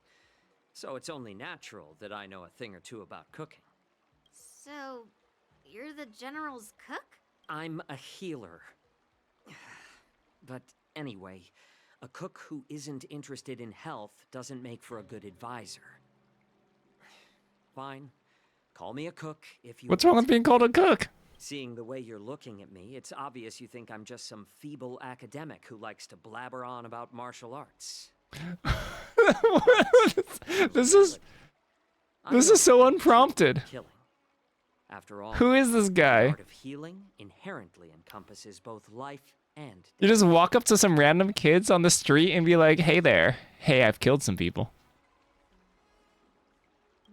Speaker 8: So it's only natural that I know a thing or two about cooking.
Speaker 6: So, you're the General's cook?
Speaker 8: I'm a healer. But anyway, a cook who isn't interested in health doesn't make for a good advisor. Fine. Call me a cook if you
Speaker 1: What's wrong
Speaker 8: want.
Speaker 1: with being called a cook?
Speaker 8: Seeing the way you're looking at me, it's obvious you think I'm just some feeble academic who likes to blabber on about martial arts.
Speaker 1: This is so unprompted.
Speaker 8: Killing. After all,
Speaker 1: Who is this
Speaker 8: the
Speaker 1: guy?
Speaker 8: art of healing inherently encompasses both life and
Speaker 1: You just walk up to some random kids on the street and be like, "Hey there. Hey, I've killed some people."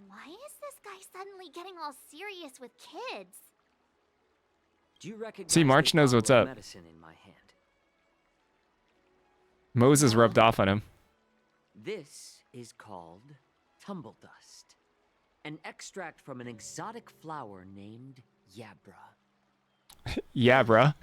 Speaker 6: Why is this guy suddenly getting all serious with kids?
Speaker 8: Do you recognize
Speaker 1: See, March
Speaker 8: this
Speaker 1: knows what's
Speaker 8: bottle of
Speaker 1: up.
Speaker 8: medicine in my hand?
Speaker 1: Moses rubbed off on him.
Speaker 8: This is called tumble dust, an extract from an exotic flower named Yabra.
Speaker 1: Yeah, bruh.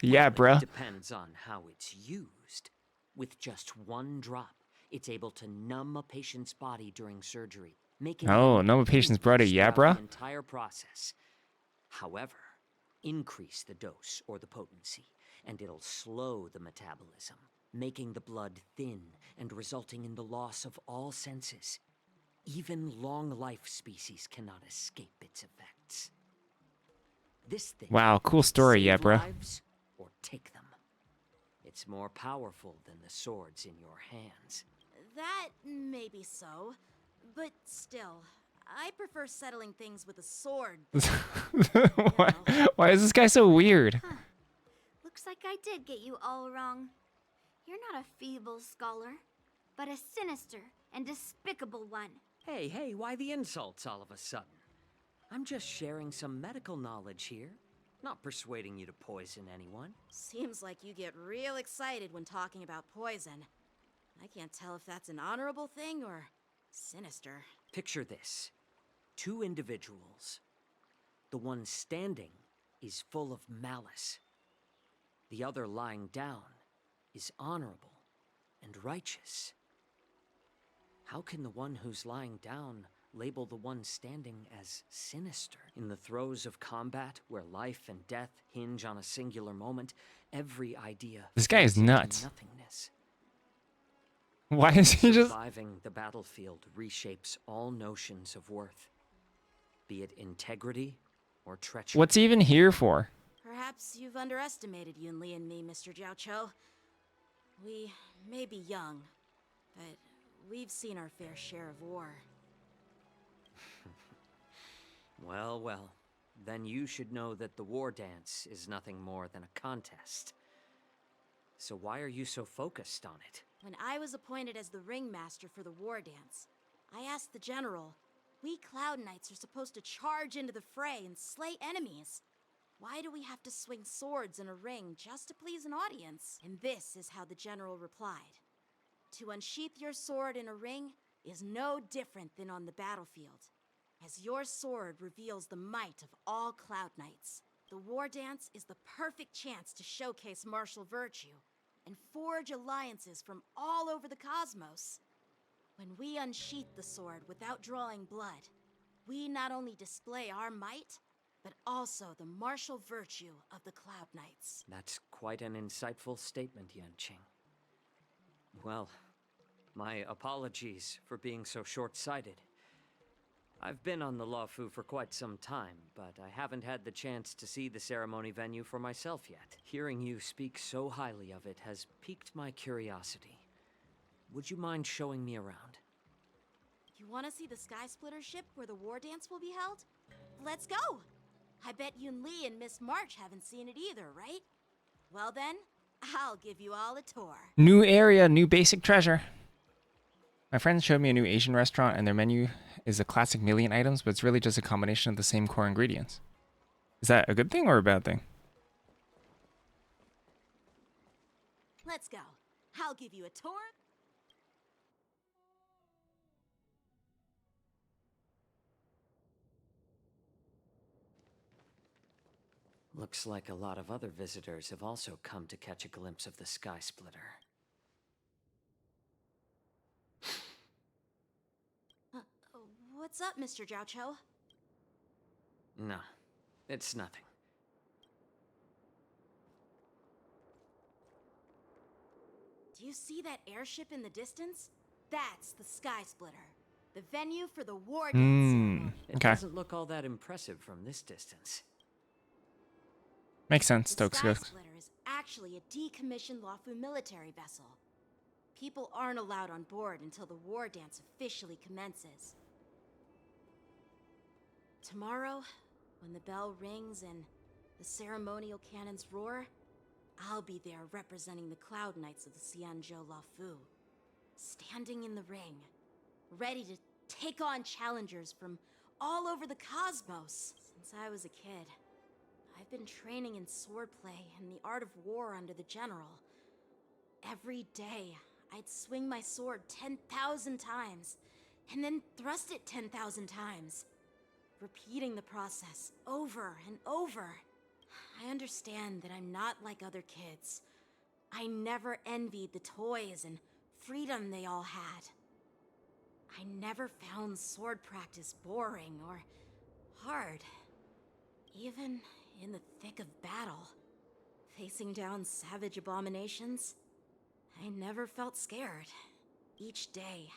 Speaker 1: Yeah, bruh.
Speaker 8: Depends on how it's used. With just one drop, it's able to numb a patient's body during surgery, making
Speaker 1: Oh, numb a patient's body, yeah, bruh?
Speaker 8: the entire process. However, increase the dose or the potency, and it'll slow the metabolism, making the blood thin and resulting in the loss of all senses. Even long-life species cannot escape its effects. This thing
Speaker 1: Wow, cool story,
Speaker 8: save
Speaker 1: yeah, bruh.
Speaker 8: lives or take them. It's more powerful than the swords in your hands.
Speaker 5: That may be so, but still, I prefer settling things with a sword.
Speaker 1: Why is this guy so weird?
Speaker 6: Huh. Looks like I did get you all wrong. You're not a feeble scholar, but a sinister and despicable one.
Speaker 8: Hey, why the insults all of a sudden? I'm just sharing some medical knowledge here, not persuading you to poison anyone.
Speaker 5: Seems like you get real excited when talking about poison. I can't tell if that's an honorable thing or sinister.
Speaker 8: Picture this. 2 individuals. The one standing is full of malice. The other lying down is honorable and righteous. How can the one who's lying down label the one standing as sinister? In the throes of combat, where life and death hinge on a singular moment, every idea
Speaker 1: This guy is
Speaker 8: fades into
Speaker 1: nuts.
Speaker 8: nothingness.
Speaker 1: Why is he just...
Speaker 8: Surviving the battlefield reshapes all notions of worth, be it integrity or treachery.
Speaker 1: What's he even here for?
Speaker 5: Perhaps you've underestimated Yunli and me, Mr. Jiaoqiu. We may be young, but we've seen our fair share of war.
Speaker 8: Well, then you should know that the war dance is nothing more than a contest. So why are you so focused on it?
Speaker 5: When I was appointed as the ringmaster for the war dance, I asked the general, we Cloud Knights are supposed to charge into the fray and slay enemies. Why do we have to swing swords in a ring just to please an audience? And this is how the general replied. To unsheath your sword in a ring is no different than on the battlefield, as your sword reveals the might of all Cloud Knights. The war dance is the perfect chance to showcase martial virtue and forge alliances from all over the cosmos. When we unsheath the sword without drawing blood, we not only display our might, but also the martial virtue of the Cloud Knights.
Speaker 8: That's quite an insightful statement, Yanqing. Well, my apologies for being so short-sighted. I've been on the Luofu for quite some time, but I haven't had the chance to see the ceremony venue for myself yet. Hearing you speak so highly of it has piqued my curiosity. Would you mind showing me around?
Speaker 5: You want to see the Sky Splitter ship where the war dance will be held? Let's go! I bet Yunli and Miss March haven't seen it either, right? Well then, I'll give you all a tour.
Speaker 1: New area, new basic treasure. My friends showed me a new Asian restaurant and their menu is a classic million items, but it's really just a combination of the same core ingredients. Is that a good thing or a bad thing?
Speaker 5: Let's go. I'll give you a tour.
Speaker 8: Looks like a lot of other visitors have also come to catch a glimpse of the Sky Splitter.
Speaker 5: What's up, Mr. Jiaoqiu?
Speaker 8: No, it's nothing.
Speaker 5: Do you see that airship in the distance? That's the Sky Splitter, the venue for the war dance ceremony.
Speaker 8: It
Speaker 1: Okay.
Speaker 8: doesn't look all that impressive from this distance.
Speaker 1: Makes sense,
Speaker 5: The
Speaker 1: Stokes.
Speaker 5: Sky Splitter is actually a decommissioned Luofu military vessel. People aren't allowed on board until the war dance officially commences. Tomorrow, when the bell rings and the ceremonial cannons roar, I'll be there representing the Cloud Knights of the Xianzhou Luofu, standing in the ring, ready to take on challengers from all over the cosmos. Since I was a kid, I've been training in swordplay and the art of war under the general. Every day, I'd swing my sword 10,000 times, and then thrust it 10,000 times, repeating the process over and over. I understand that I'm not like other kids. I never envied the toys and freedom they all had. I never found sword practice boring or hard. Even in the thick of battle, facing down savage abominations, I never felt scared. Each day,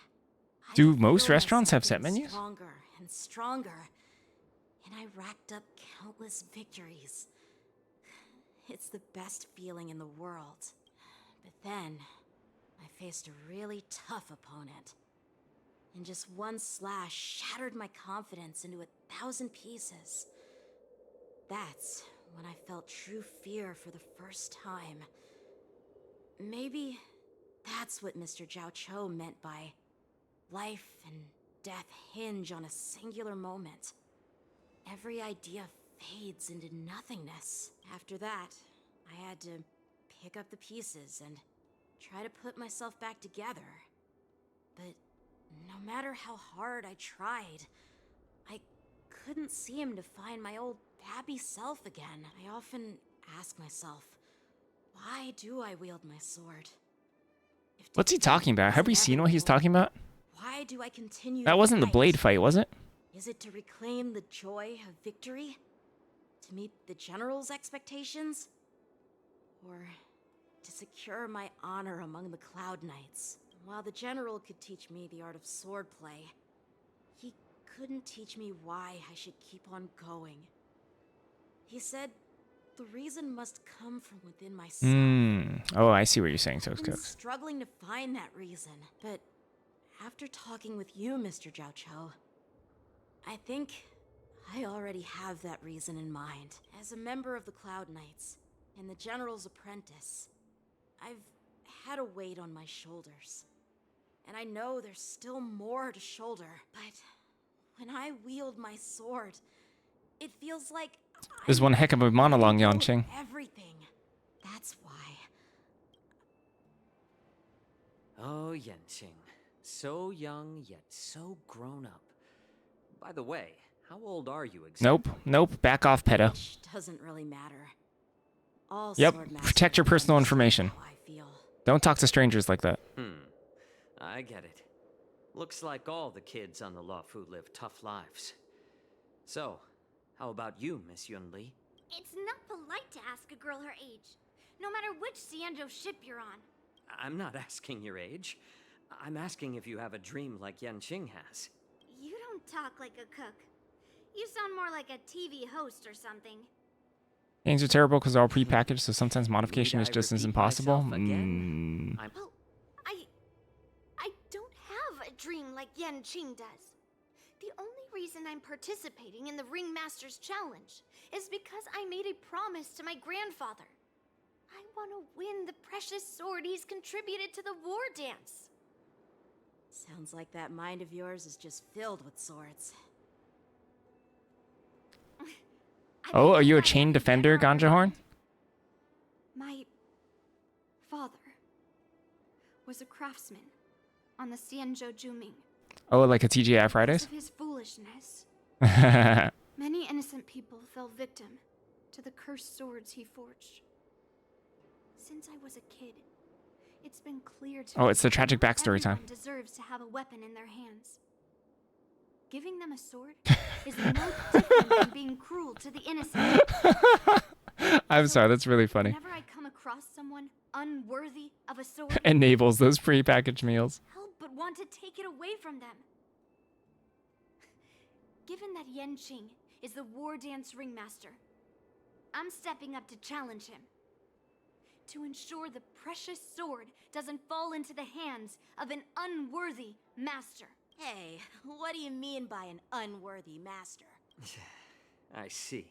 Speaker 5: I
Speaker 1: Do
Speaker 5: could
Speaker 1: most
Speaker 5: feel
Speaker 1: restaurants have
Speaker 5: myself
Speaker 1: set
Speaker 5: getting
Speaker 1: menus?
Speaker 5: Stronger and stronger, and I racked up countless victories. It's the best feeling in the world. But then, I faced a really tough opponent. And just one slash shattered my confidence into 1,000 pieces. That's when I felt true fear for the first time. Maybe that's what Mr. Jiaoqiu meant by life and death hinge on a singular moment. Every idea fades into nothingness. After that, I had to pick up the pieces and try to put myself back together. But no matter how hard I tried, I couldn't seem to find my old happy self again. I often ask myself, why do I wield my sword? If
Speaker 1: What's he
Speaker 5: defeat
Speaker 1: talking about? Have we
Speaker 5: is
Speaker 1: seen what he's
Speaker 5: inevitable,
Speaker 1: talking about?
Speaker 5: why do I continue
Speaker 1: That
Speaker 5: to
Speaker 1: wasn't the
Speaker 5: fight?
Speaker 1: blade fight, was it?
Speaker 5: Is it to reclaim the joy of victory? To meet the general's expectations? Or to secure my honor among the Cloud Knights? While the general could teach me the art of swordplay, he couldn't teach me why I should keep on going. He said the reason must come from within myself.
Speaker 1: Oh, I see what you're saying,
Speaker 5: I've
Speaker 1: Stokes.
Speaker 5: been struggling to find that reason, but after talking with you, Mr. Jiaoqiu, I think I already have that reason in mind. As a member of the Cloud Knights and the General's apprentice, I've had a weight on my shoulders. And I know there's still more to shoulder, but when I wield my sword, it feels like
Speaker 1: This is one heck of a monologue, Yanqing.
Speaker 5: everything. That's why.
Speaker 8: Oh, Yanqing. So young, yet so grown up. By the way, how old are you exactly?
Speaker 1: Nope. Back off, pedo.
Speaker 5: Which doesn't really matter. All
Speaker 1: Yep.
Speaker 5: sword
Speaker 1: Protect your
Speaker 5: masters
Speaker 1: personal
Speaker 5: understand
Speaker 1: information.
Speaker 5: how I feel.
Speaker 1: Don't talk to strangers like that.
Speaker 8: I get it. Looks like all the kids on the Luofu live tough lives. So, how about you, Miss Yunli?
Speaker 6: It's not polite to ask a girl her age, no matter which Xianzhou ship you're on.
Speaker 8: I'm not asking your age. I'm asking if you have a dream like Yanqing has.
Speaker 6: You don't talk like a cook. You sound more like a TV host or something.
Speaker 1: Games are terrible because they're all prepackaged, so sometimes modification
Speaker 8: Need
Speaker 1: is
Speaker 8: I
Speaker 1: just as
Speaker 8: repeat
Speaker 1: impossible.
Speaker 8: myself again? I'm
Speaker 6: Well, I don't have a dream like Yanqing does. The only reason I'm participating in the Ringmaster's Challenge is because I made a promise to my grandfather. I want to win the precious sword he's contributed to the war dance.
Speaker 5: Sounds like that mind of yours is just filled with swords.
Speaker 1: Oh, are you a chain defender, Ganja Horn?
Speaker 6: My father was a craftsman on the Xianzhou Juming.
Speaker 1: Oh, like a TGI
Speaker 6: Because
Speaker 1: Fridays?
Speaker 6: of his foolishness,
Speaker 1: That's
Speaker 6: many innocent people fell victim to the cursed swords he forged. Since I was a kid, it's been clear to me
Speaker 1: Oh, it's the tragic
Speaker 6: that
Speaker 1: backstory time.
Speaker 6: everyone deserves to have a weapon in their hands. Giving them a sword is no different than being cruel to the innocent.
Speaker 1: I'm sorry, that's really funny.
Speaker 6: Whenever I come across someone unworthy of a sword,
Speaker 1: Enables those prepackaged meals.
Speaker 6: help but want to take it away from them. Given that Yanqing is the war dance ringmaster, I'm stepping up to challenge him. To ensure the precious sword doesn't fall into the hands of an unworthy master.
Speaker 5: Hey, what do you mean by an unworthy master?
Speaker 8: I see.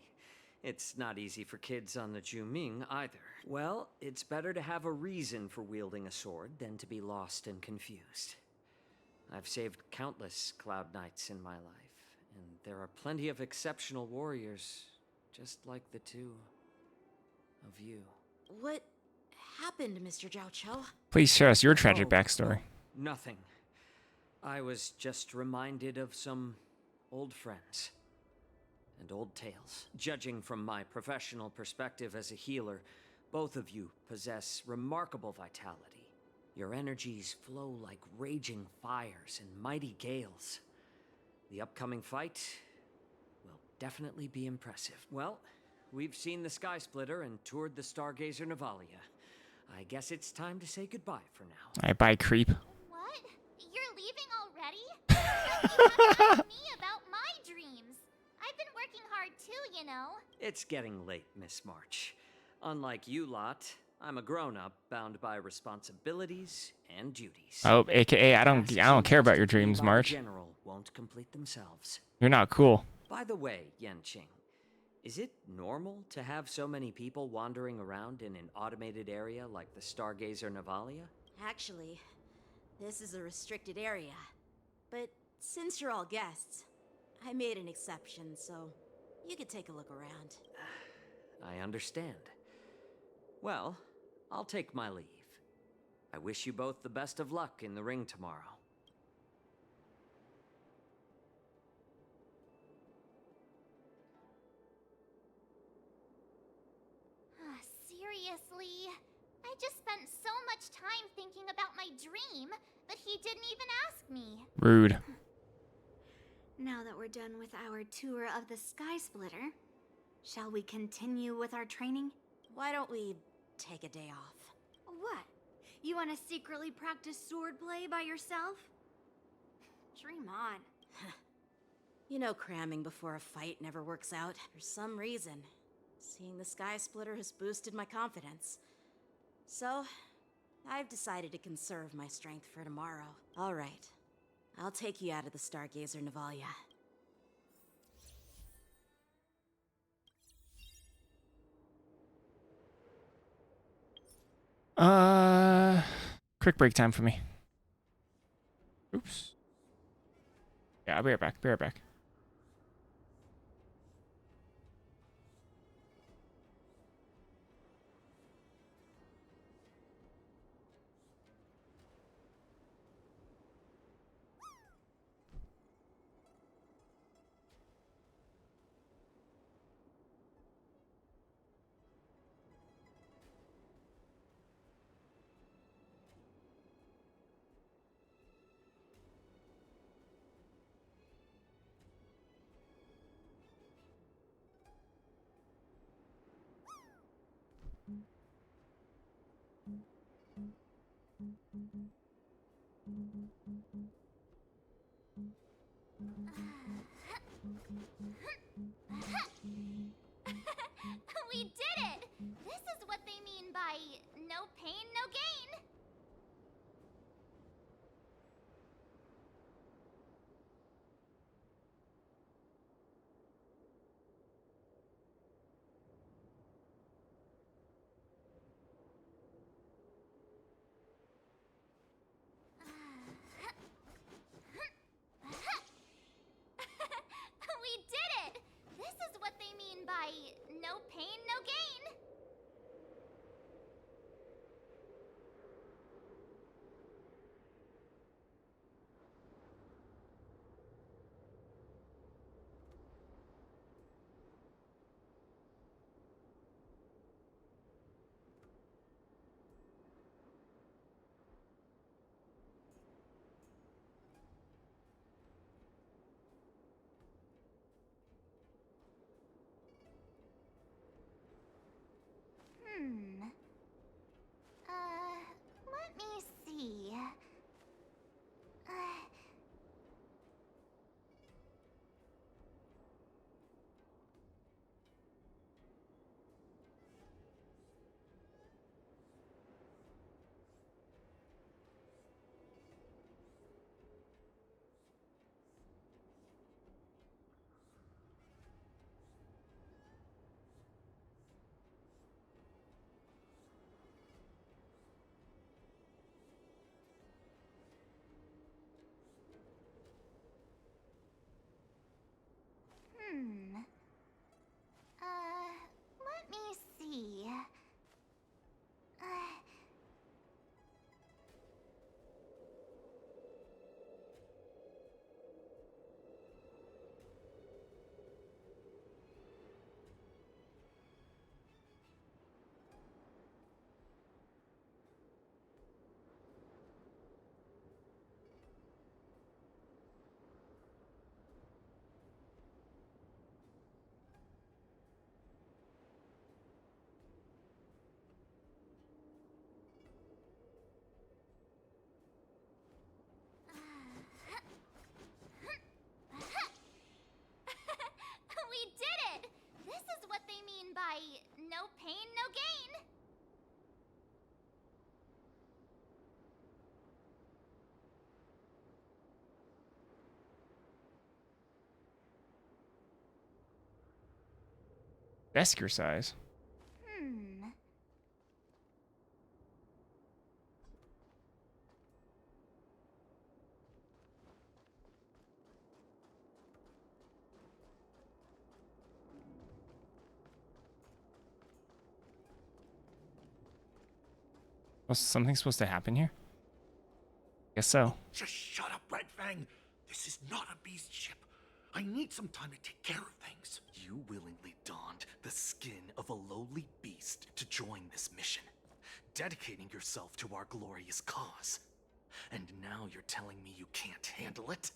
Speaker 8: It's not easy for kids on the Juming either. Well, it's better to have a reason for wielding a sword than to be lost and confused. I've saved countless Cloud Knights in my life, and there are plenty of exceptional warriors, just like the two of you.
Speaker 5: What happened, Mr. Zhao Cho?
Speaker 1: Please share us your tragic
Speaker 8: Oh,
Speaker 1: backstory.
Speaker 8: no, nothing. I was just reminded of some old friends and old tales. Judging from my professional perspective as a healer, both of you possess remarkable vitality. Your energies flow like raging fires and mighty gales. The upcoming fight will definitely be impressive. Well, we've seen the Sky Splitter and toured the Stargazer Navalia. I guess it's time to say goodbye for now.
Speaker 1: Alright, bye, creep.
Speaker 3: What? You're leaving already? You haven't asked me about my dreams. I've been working hard too, you know.
Speaker 8: It's getting late, Miss March. Unlike you lot, I'm a grown-up bound by responsibilities and duties.
Speaker 1: Oh, aka I don't care about your dreams, March.
Speaker 8: General won't complete themselves.
Speaker 1: You're not cool.
Speaker 8: By the way, Yanqing, is it normal to have so many people wandering around in an automated area like the Stargazer Navalia?
Speaker 5: Actually, this is a restricted area. But since you're all guests, I made an exception, so you could take a look around.
Speaker 8: I understand. Well, I'll take my leave. I wish you both the best of luck in the ring tomorrow.
Speaker 3: Seriously? I just spent so much time thinking about my dream, but he didn't even ask me.
Speaker 1: Rude.
Speaker 6: Now that we're done with our tour of the Sky Splitter, shall we continue with our training?
Speaker 5: Why don't we take a day off?
Speaker 6: What? You want to secretly practice swordplay by yourself? Dream on.
Speaker 5: You know cramming before a fight never works out. For some reason, seeing the Sky Splitter has boosted my confidence. So, I've decided to conserve my strength for tomorrow. All right. I'll take you out of the Stargazer Navalia.
Speaker 1: Quick break time for me. Oops. Yeah, I'll be right back. Be right back.
Speaker 3: We did it! This is what they mean by no pain, no gain.
Speaker 6: Let me see. Let me see. We did it! This is what they mean by no pain, no gain.
Speaker 1: Vesker size. Was something supposed to happen here? Guess so.
Speaker 13: Just shut up, Red Fang. This is not a beast ship. I need some time to take care of things.
Speaker 14: You willingly donned the skin of a lowly beast to join this mission, dedicating yourself to our glorious cause. And now you're telling me you can't handle it?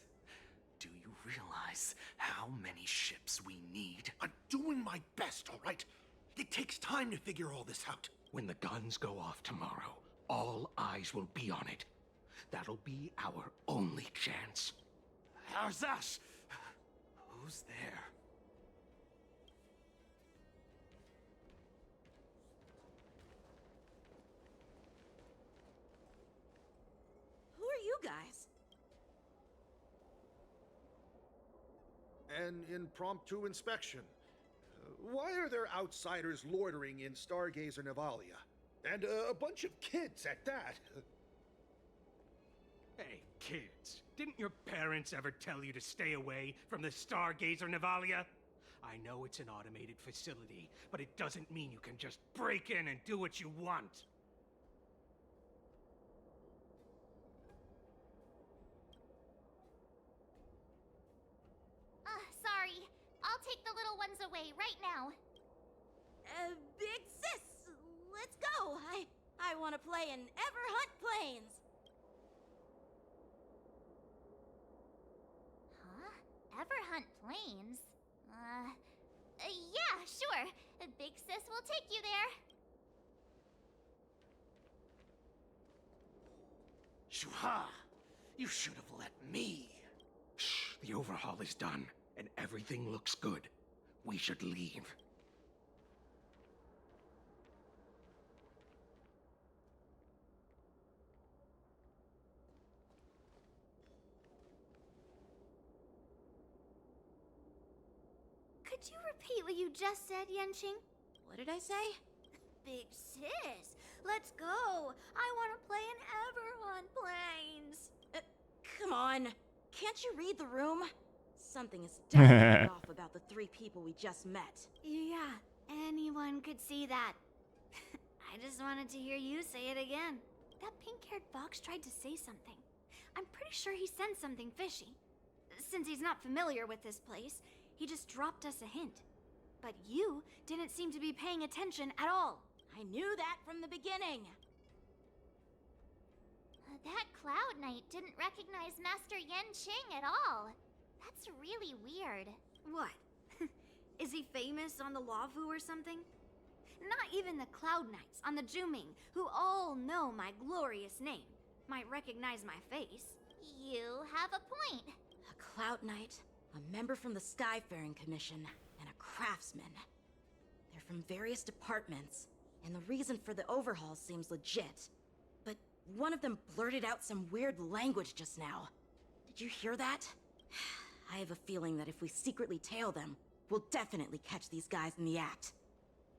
Speaker 14: Do you realize how many ships we need?
Speaker 13: I'm doing my best, all right? It takes time to figure all this out.
Speaker 14: When the guns go off tomorrow, all eyes will be on it. That'll be our only chance. How's that? Who's there?
Speaker 5: Who are you guys?
Speaker 13: An impromptu inspection. Why are there outsiders loitering in Stargazer Navalia? And a bunch of kids at that.
Speaker 15: Hey, kids. Didn't your parents ever tell you to stay away from the Stargazer Navalia? I know it's an automated facility, but it doesn't mean you can just break in and do what you want.
Speaker 6: Sorry. I'll take the little ones away right now.
Speaker 5: Big sis, let's go. I want to play in Everhunt Plains.
Speaker 6: Huh? Everhunt Plains? Yeah, sure. Big sis will take you there.
Speaker 14: Shuha! You should have let me.
Speaker 15: Shh, the overhaul is done, and everything looks good. We should leave.
Speaker 6: Could you repeat what you just said, Yenqing?
Speaker 5: What did I say?
Speaker 6: Big sis, let's go. I want to play in Everhunt Plains.
Speaker 5: Come on. Can't you read the room? Something is definitely off about the three people we just met.
Speaker 6: Yeah, anyone could see that. I just wanted to hear you say it again. That pink-haired fox tried to say something. I'm pretty sure he sensed something fishy. Since he's not familiar with this place, he just dropped us a hint. But you didn't seem to be paying attention at all.
Speaker 5: I knew that from the beginning.
Speaker 6: That Cloud Knight didn't recognize Master Yenqing at all. That's really weird. What? Is he famous on the Lavu or something? Not even the Cloud Knights on the Juming, who all know my glorious name, might recognize my face.
Speaker 5: You have a point. A Cloud Knight, a member from the Skyfaring Commission, and a craftsman. They're from various departments, and the reason for the overhaul seems legit. But one of them blurted out some weird language just now. Did you hear that? I have a feeling that if we secretly tail them, we'll definitely catch these guys in the act.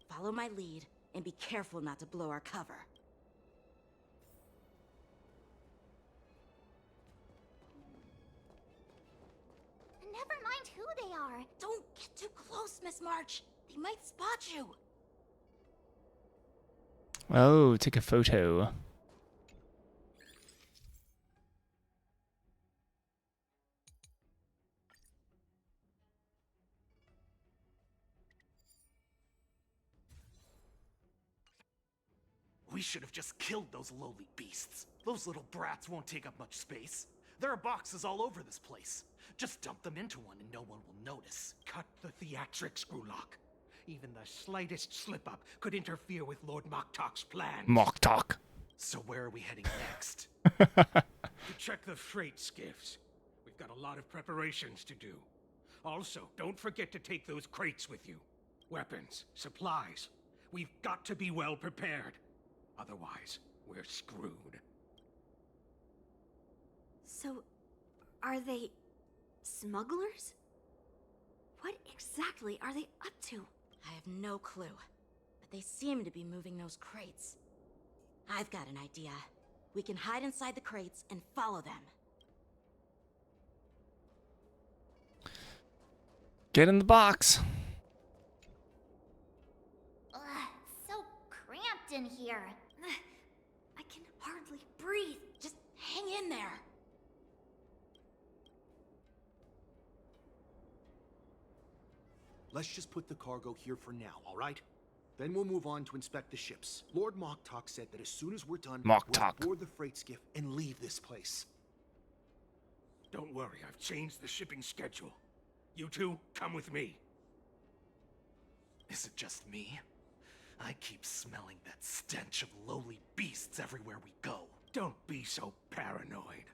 Speaker 5: Follow my lead, and be careful not to blow our cover.
Speaker 6: Never mind who they are.
Speaker 5: Don't get too close, Miss March. They might spot you.
Speaker 1: Oh, take a photo.
Speaker 14: We should have just killed those lowly beasts. Those little brats won't take up much space. There are boxes all over this place. Just dump them into one and no one will notice.
Speaker 15: Cut the theatrics, Grulok. Even the slightest slip-up could interfere with Lord Moktok's plans.
Speaker 1: Moktok.
Speaker 14: So where are we heading next?
Speaker 15: To check the freight skiffs. We've got a lot of preparations to do. Also, don't forget to take those crates with you. Weapons, supplies. We've got to be well prepared. Otherwise, we're screwed.
Speaker 6: So, are they smugglers? What exactly are they up to?
Speaker 5: I have no clue, but they seem to be moving those crates. I've got an idea. We can hide inside the crates and follow them.
Speaker 1: Get in the box.
Speaker 6: Ugh, so cramped in here. I can hardly breathe.
Speaker 5: Just hang in there.
Speaker 13: Let's just put the cargo here for now, all right? Then we'll move on to inspect the ships. Lord Moktok said that as soon as we're done,
Speaker 1: Moktok.
Speaker 13: we'll board the freight skiff and leave this place.
Speaker 15: Don't worry, I've changed the shipping schedule. You two, come with me.
Speaker 14: Is it just me? I keep smelling that stench of lowly beasts everywhere we go.
Speaker 15: Don't be so paranoid.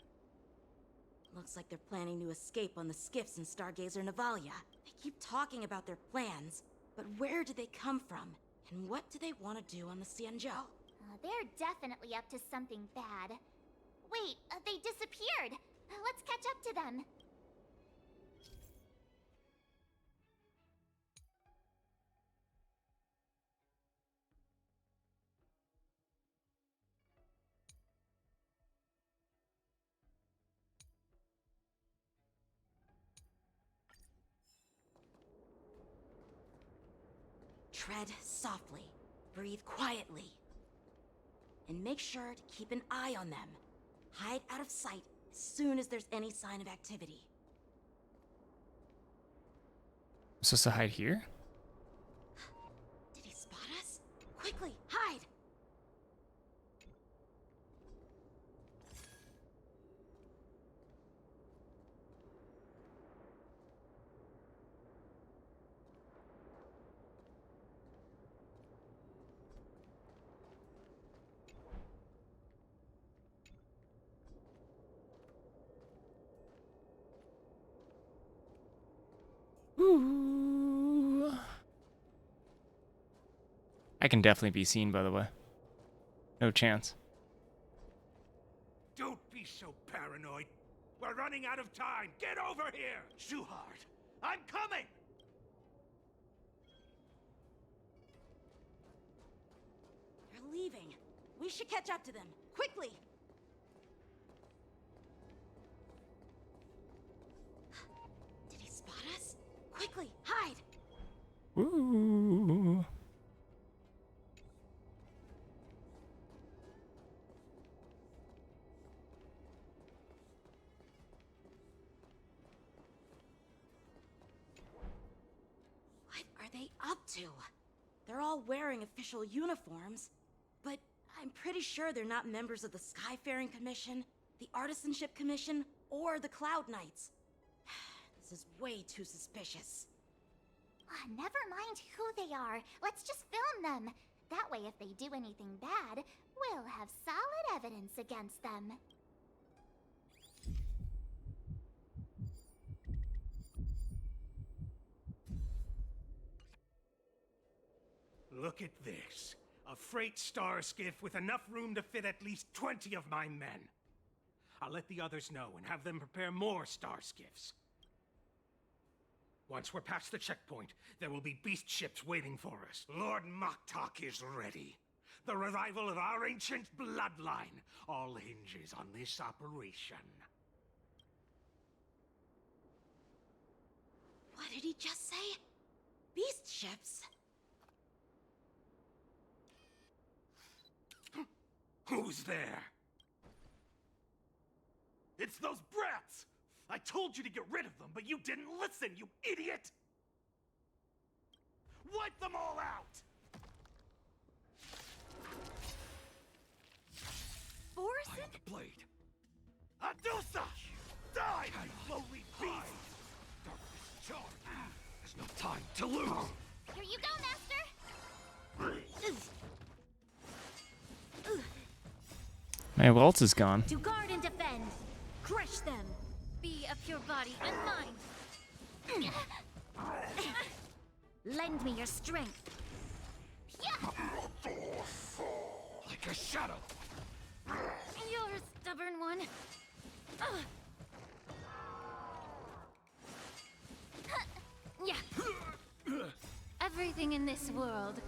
Speaker 5: Looks like they're planning to escape on the skiffs in Stargazer Navalia. They keep talking about their plans, but where do they come from? And what do they want to do on the Xianzhou?
Speaker 6: They're definitely up to something bad. Wait, they disappeared. Let's catch up to them.
Speaker 5: Tread softly, breathe quietly, and make sure to keep an eye on them. Hide out of sight as soon as there's any sign of activity.
Speaker 1: Supposed to hide here?
Speaker 5: Did he spot us? Quickly, hide!
Speaker 1: Ooh. I can definitely be seen, by the way. No chance.
Speaker 15: Don't be so paranoid. We're running out of time. Get over here!
Speaker 14: Shuhard, I'm coming!
Speaker 5: They're leaving. We should catch up to them. Quickly! Did he spot us? Quickly, hide!
Speaker 1: Ooh.
Speaker 5: What are they up to? They're all wearing official uniforms, but I'm pretty sure they're not members of the Skyfaring Commission, the Artisanship Commission, or the Cloud Knights. This is way too suspicious.
Speaker 6: Never mind who they are. Let's just film them. That way, if they do anything bad, we'll have solid evidence against them.
Speaker 15: Look at this. A freight star skiff with enough room to fit at least 20 of my men. I'll let the others know and have them prepare more star skiffs. Once we're past the checkpoint, there will be beast ships waiting for us. Lord Moktok is ready. The revival of our ancient bloodline all hinges on this operation.
Speaker 5: What did he just say? Beast ships?
Speaker 15: Who's there?
Speaker 14: It's those brats! I told you to get rid of them, but you didn't listen, you idiot! Wipe them all out!
Speaker 5: Borson?
Speaker 14: I am the blade. Adusa! Die, you lowly beast! Darkness charge! There's no time to lose!
Speaker 6: Here you go, Master!
Speaker 1: Man, Waltz is gone.
Speaker 6: To guard and defend. Crush them. Be of pure body and mind. Lend me your strength.
Speaker 14: Like a shadow!
Speaker 6: You're a stubborn one. Yeah. Everything in this world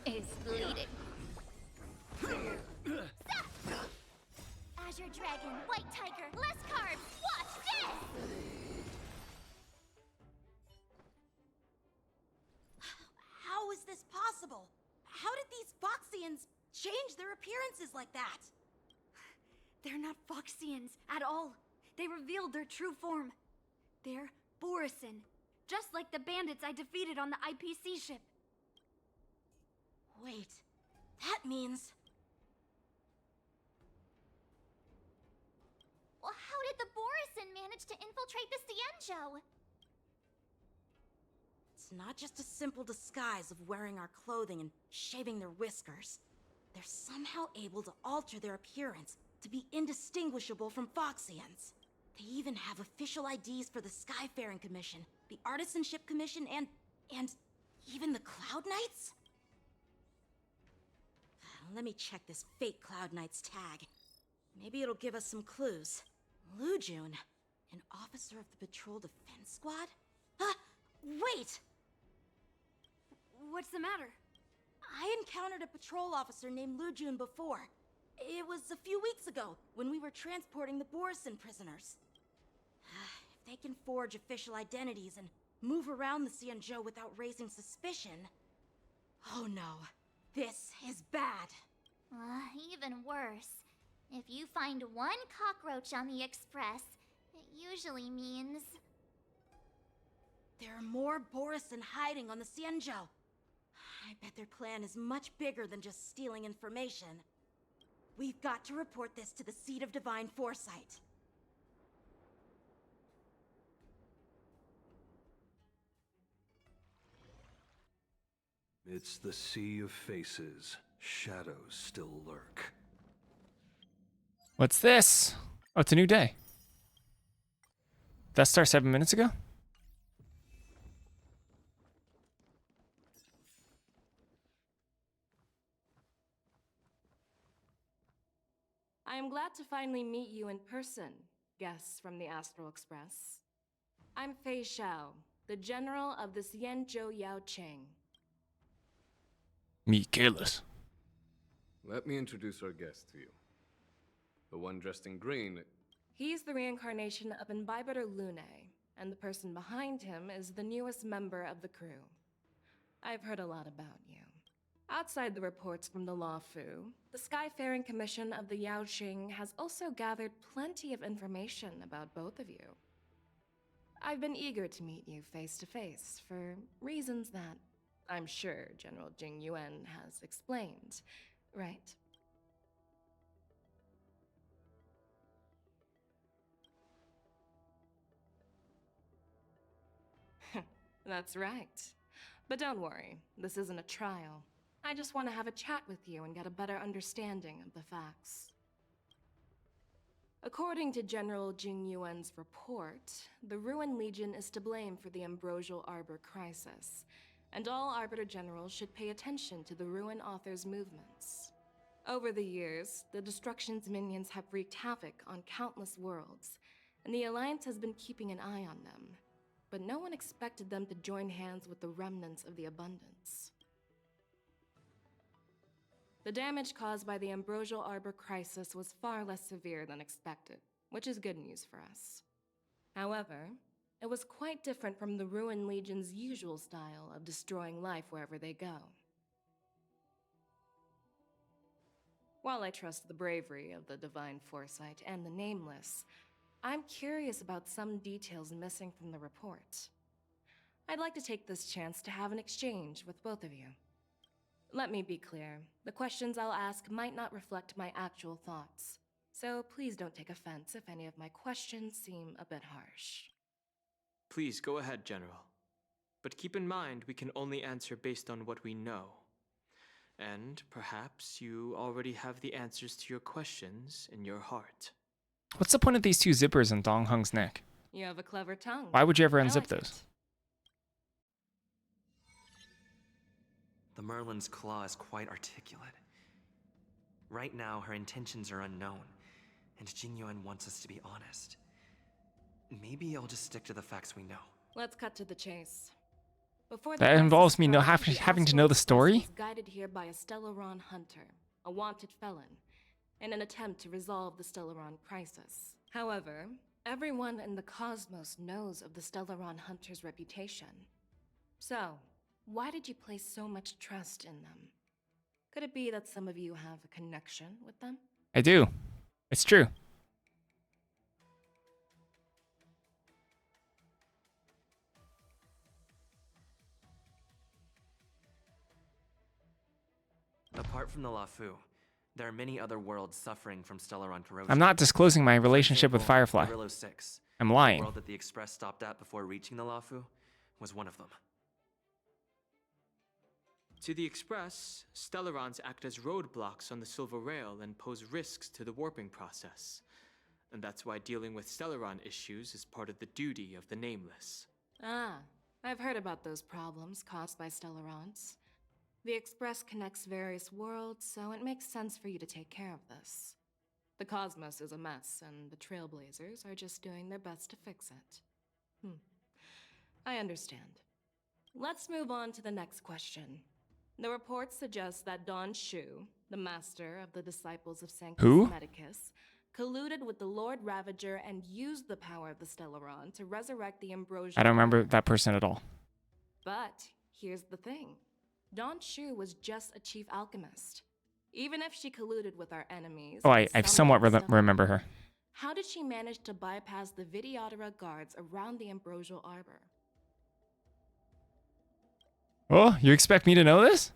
Speaker 6: is bleeding. Azure Dragon, White Tiger, less carbs. Watch this!
Speaker 5: How is this possible? How did these Foxians change their appearances like that?
Speaker 16: They're not Foxians at all. They revealed their true form. They're Borison, just like the bandits I defeated on the IPC ship.
Speaker 5: Wait, that means...
Speaker 6: Well, how did the Borison manage to infiltrate the Cienjo?
Speaker 5: It's not just a simple disguise of wearing our clothing and shaving their whiskers. They're somehow able to alter their appearance to be indistinguishable from Foxians. They even have official IDs for the Skyfaring Commission, the Artisanship Commission, and even the Cloud Knights? Let me check this fake Cloud Knight's tag. Maybe it'll give us some clues. Lujun, an officer of the Patrol Defense Squad? Wait!
Speaker 16: What's the matter?
Speaker 5: I encountered a patrol officer named Lujun before. It was a few weeks ago, when we were transporting the Borison prisoners. If they can forge official identities and move around the Cienjo without raising suspicion... Oh no, this is bad.
Speaker 6: Even worse. If you find one cockroach on the Express, it usually means...
Speaker 5: There are more Borison hiding on the Cienjo. I bet their plan is much bigger than just stealing information. We've got to report this to the Seat of Divine Foresight.
Speaker 17: It's the Sea of Faces. Shadows still lurk.
Speaker 1: What's this? Oh, it's a new day. That started 7 minutes ago?
Speaker 7: I am glad to finally meet you in person, guests from the Astral Express. I'm Fei Xiao, the general of the Xianzhou Yao Cheng.
Speaker 1: Meet Kalis.
Speaker 9: Let me introduce our guest to you. The one dressed in green.
Speaker 7: He's the reincarnation of Imbibitor Lune, and the person behind him is the newest member of the crew. I've heard a lot about you. Outside the reports from the Law Fu, the Skyfaring Commission of the Yaoqing has also gathered plenty of information about both of you. I've been eager to meet you face to face for reasons that I'm sure General Jing Yuan has explained, right? That's right. But don't worry, this isn't a trial. I just want to have a chat with you and get a better understanding of the facts. According to General Jing Yuan's report, the Ruin Legion is to blame for the Ambrosial Arbor crisis, and all Arbiter Generals should pay attention to the Ruin Author's movements. Over the years, the Destruction's minions have wreaked havoc on countless worlds, and the Alliance has been keeping an eye on them. But no one expected them to join hands with the remnants of the Abundance. The damage caused by the Ambrosial Arbor crisis was far less severe than expected, which is good news for us. However, it was quite different from the Ruin Legion's usual style of destroying life wherever they go. While I trust the bravery of the Divine Foresight and the Nameless, I'm curious about some details missing from the report. I'd like to take this chance to have an exchange with both of you. Let me be clear, the questions I'll ask might not reflect my actual thoughts, so please don't take offense if any of my questions seem a bit harsh.
Speaker 4: Please go ahead, General. But keep in mind we can only answer based on what we know. And perhaps you already have the answers to your questions in your heart.
Speaker 1: What's the point of these two zippers on Dong Hung's neck?
Speaker 7: You have a clever tongue.
Speaker 1: Why would you ever
Speaker 7: I
Speaker 1: unzip
Speaker 7: like
Speaker 1: those?
Speaker 10: The Merlin's claw is quite articulate. Right now, her intentions are unknown, and Jing Yuan wants us to be honest. Maybe I'll just stick to the facts we know.
Speaker 7: Let's cut to the chase. Before the
Speaker 1: That
Speaker 7: crisis
Speaker 1: involves me
Speaker 7: started,
Speaker 1: having to
Speaker 7: the
Speaker 1: know the
Speaker 7: Express
Speaker 1: story?
Speaker 7: was guided here by a Stellaron hunter, a wanted felon, in an attempt to resolve the Stellaron crisis. However, everyone in the cosmos knows of the Stellaron hunter's reputation. So, why did you place so much trust in them? Could it be that some of you have a connection with them?
Speaker 1: I do. It's true.
Speaker 10: Apart from the Lafu, there are many other worlds suffering from Stellaron corrosion.
Speaker 1: I'm not disclosing my relationship with Firefly.
Speaker 10: Brillo 6,
Speaker 1: I'm lying.
Speaker 10: the world that the Express stopped at before reaching the Lafu, was one of them.
Speaker 4: To the Express, Stellarons act as roadblocks on the Silver Rail and pose risks to the warping process. And that's why dealing with Stellaron issues is part of the duty of the Nameless.
Speaker 7: Ah, I've heard about those problems caused by Stellarons. The Express connects various worlds, so it makes sense for you to take care of this. The cosmos is a mess, and the Trailblazers are just doing their best to fix it. I understand. Let's move on to the next question. The report suggests that Don Shu, the master of the disciples of Sanctus Medicus, colluded with the Lord Ravager and used the power of the Stellaron to resurrect the Ambrosial.
Speaker 1: I don't remember that person at all.
Speaker 7: But here's the thing. Don Shu was just a chief alchemist. Even if she colluded with our enemies...
Speaker 1: Oh, I somewhat remember her.
Speaker 7: How did she manage to bypass the Vidyadhara guards around the Ambrosial Arbor?
Speaker 1: Oh, you expect me to know this?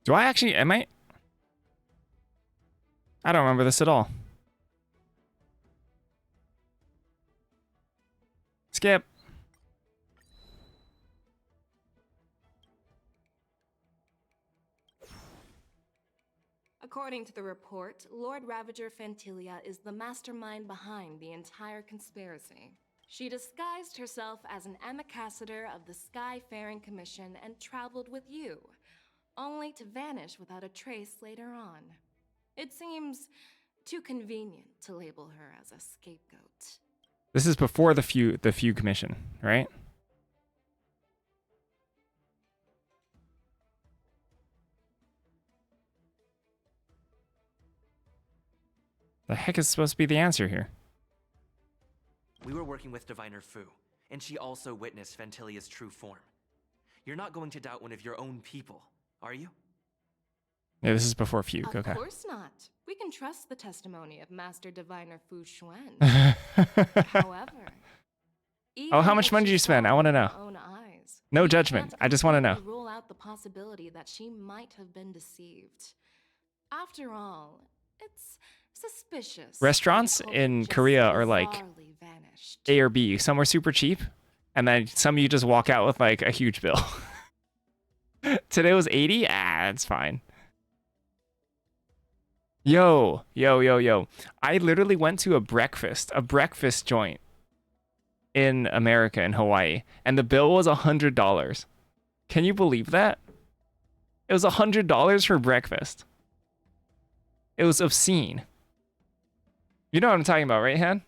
Speaker 1: Do I actually, am I? I don't remember this at all. Skip.
Speaker 7: According to the report, Lord Ravager Fantilia is the mastermind behind the entire conspiracy. She disguised herself as an ambassador of the Skyfaring Commission and traveled with you, only to vanish without a trace later on. It seems too convenient to label her as a scapegoat.
Speaker 1: This is before the few commission, right? The heck is supposed to be the answer here?
Speaker 10: We were working with Diviner Fu, and she also witnessed Fantilia's true form. You're not going to doubt one of your own people, are you?
Speaker 1: Yeah, this is before Fuke, okay.
Speaker 7: Of course not. We can trust the testimony of Master Diviner Fu Xuan. However,
Speaker 1: Oh, how
Speaker 7: Even
Speaker 1: much
Speaker 7: if
Speaker 1: money
Speaker 7: she
Speaker 1: did you spend?
Speaker 7: saw
Speaker 1: I want to
Speaker 7: with her
Speaker 1: know.
Speaker 7: own eyes,
Speaker 1: No
Speaker 7: we
Speaker 1: judgment.
Speaker 7: can't
Speaker 1: I just want to know.
Speaker 7: completely rule out the possibility that she might have been deceived. After all, it's suspicious that a
Speaker 1: Restaurants
Speaker 7: culprit
Speaker 1: in
Speaker 7: just
Speaker 1: Korea are like
Speaker 7: bizarrely vanished.
Speaker 1: A or B. Some are super cheap, and then some you just walk out with like a huge bill. Today was 80? Ah, it's fine. Yo. I literally went to a breakfast joint in America, in Hawaii, and the bill was $100. Can you believe that? It was $100 for breakfast. It was obscene. You know what I'm talking about, right, Han?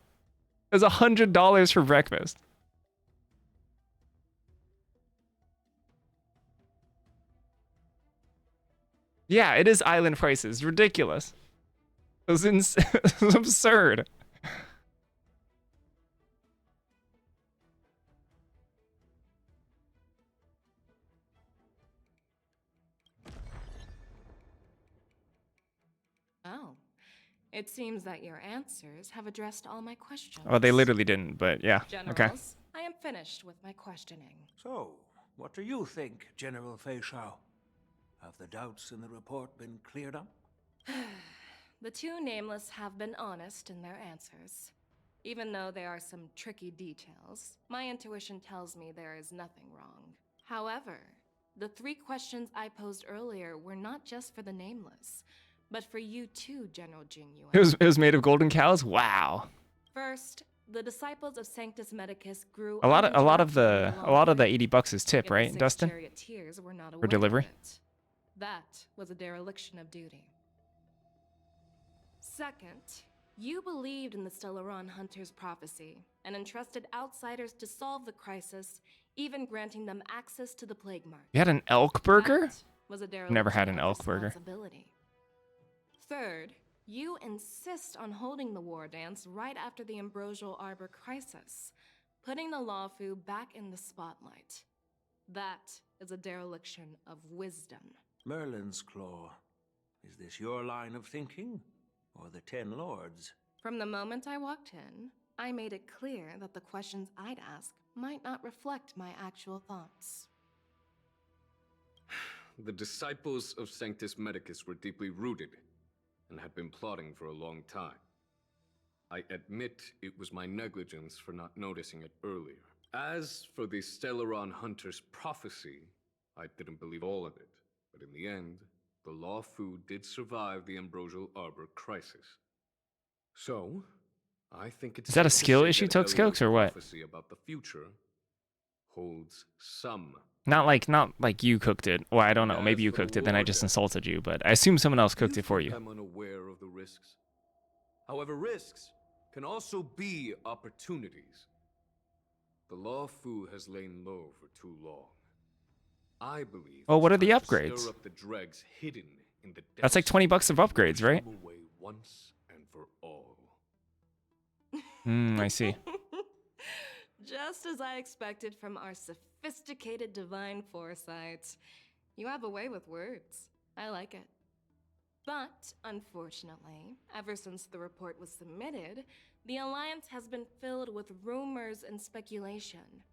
Speaker 1: It was $100 for breakfast. Yeah, it is island prices. Ridiculous. It was, it was absurd.
Speaker 7: Oh, it seems that your answers have addressed all my questions.
Speaker 1: Oh, they literally didn't, but yeah. Okay.
Speaker 7: Generals, I am finished with my questioning.
Speaker 11: So, what do you think, General Fei Shao? Have the doubts in the report been cleared up?
Speaker 7: The two nameless have been honest in their answers. Even though there are some tricky details, my intuition tells me there is nothing wrong. However, the 3 questions I posed earlier were not just for the nameless, but for you too, General Jing Yuan.
Speaker 1: It was made of golden cows? Wow.
Speaker 7: First, the disciples of Sanctus Medicus grew
Speaker 1: A lot of the $80 is tip,
Speaker 7: Yet the
Speaker 1: right,
Speaker 7: 6
Speaker 1: Dustin?
Speaker 7: charioteers were not
Speaker 1: For
Speaker 7: aware
Speaker 1: delivery?
Speaker 7: of it. That was a dereliction of duty. Second, you believed in the Stellaron Hunter's prophecy and entrusted outsiders to solve the crisis, even granting them access to the plague mark.
Speaker 1: You had an elk burger?
Speaker 7: That was a
Speaker 1: Never had
Speaker 7: dereliction
Speaker 1: an
Speaker 7: of
Speaker 1: elk burger.
Speaker 7: responsibility. Third, you insist on holding the war dance right after the Ambrosial Arbor crisis, putting the Lawfu back in the spotlight. That is a dereliction of wisdom.
Speaker 11: Merlin's Claw. Is this your line of thinking? Or the Ten Lords?
Speaker 7: From the moment I walked in, I made it clear that the questions I'd ask might not reflect my actual thoughts.
Speaker 9: The disciples of Sanctus Medicus were deeply rooted and had been plotting for a long time. I admit it was my negligence for not noticing it earlier. As for the Stellaron Hunter's prophecy, I didn't believe all of it. But in the end, the Lawfu did survive the Ambrosial Arbor crisis. So, I think it's
Speaker 1: Is that a
Speaker 9: safe to
Speaker 1: skill
Speaker 9: say
Speaker 1: issue,
Speaker 9: that
Speaker 1: Tokes
Speaker 9: Elia's
Speaker 1: Cokes, or what?
Speaker 9: prophecy about the future holds some.
Speaker 1: Not like you cooked it. Well, I don't know. Maybe
Speaker 9: As
Speaker 1: you
Speaker 9: for the
Speaker 1: cooked it, then I
Speaker 9: war
Speaker 1: just
Speaker 9: debt,
Speaker 1: insulted you. But I assume someone else cooked it for
Speaker 9: think
Speaker 1: you.
Speaker 9: I'm unaware of the risks. However, risks can also be opportunities. The Lawfu has lain low for too long. I believe.
Speaker 1: Well, what are
Speaker 9: it's
Speaker 1: the
Speaker 9: time to
Speaker 1: upgrades?
Speaker 9: Stir up the dregs hidden in the
Speaker 1: That's like
Speaker 9: depths
Speaker 1: $20 of upgrades, right?
Speaker 9: them away once and for all.
Speaker 1: I see.
Speaker 7: Just as I expected from our sophisticated divine foresight. You have a way with words. I like it. But, unfortunately, ever since the report was submitted, the Alliance has been filled with rumors and speculation.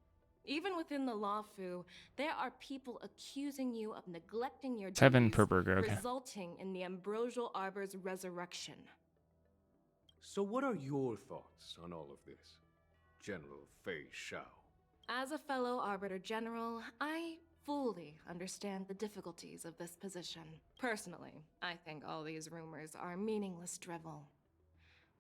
Speaker 7: Even within the Lawfu, there are people accusing you of neglecting your
Speaker 1: 7
Speaker 7: duties,
Speaker 1: per burger, okay.
Speaker 7: resulting in the Ambrosial Arbor's resurrection.
Speaker 9: So what are your thoughts on all of this, General Fei Shao?
Speaker 7: As a fellow Arbiter General, I fully understand the difficulties of this position. Personally, I think all these rumors are meaningless drivel.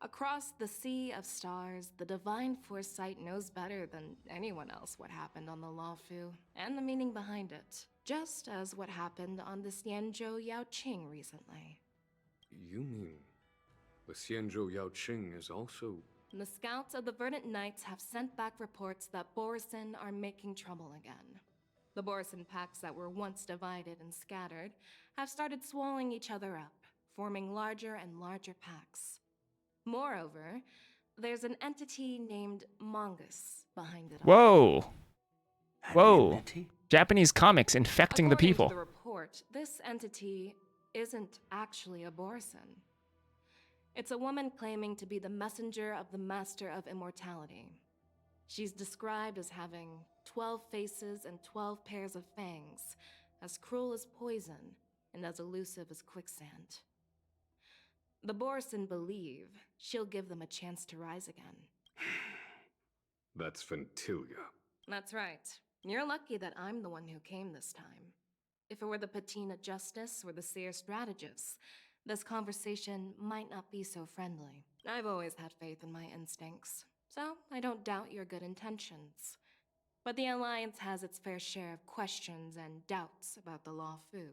Speaker 7: Across the sea of stars, the divine foresight knows better than anyone else what happened on the Lawfu, and the meaning behind it. Just as what happened on the Xianzhou Yaoqing recently.
Speaker 9: You mean the Xianzhou Yaoqing is also...
Speaker 7: The scouts of the Verdant Knights have sent back reports that Borisin are making trouble again. The Borisin packs that were once divided and scattered have started swallowing each other up, forming larger and larger packs. Moreover, there's an entity named Mongus behind it all.
Speaker 1: Whoa. Japanese comics infecting the
Speaker 7: According
Speaker 1: people.
Speaker 7: to the report, this entity isn't actually a Borisin. It's a woman claiming to be the messenger of the Master of Immortality. She's described as having 12 faces and 12 pairs of fangs, as cruel as poison, and as elusive as quicksand. The Borson believe she'll give them a chance to rise again.
Speaker 9: That's Ventilia.
Speaker 7: That's right. You're lucky that I'm the one who came this time. If it were the Patina Justice or the Seer Strategist, this conversation might not be so friendly. I've always had faith in my instincts, so I don't doubt your good intentions. But the Alliance has its fair share of questions and doubts about the Law Fu.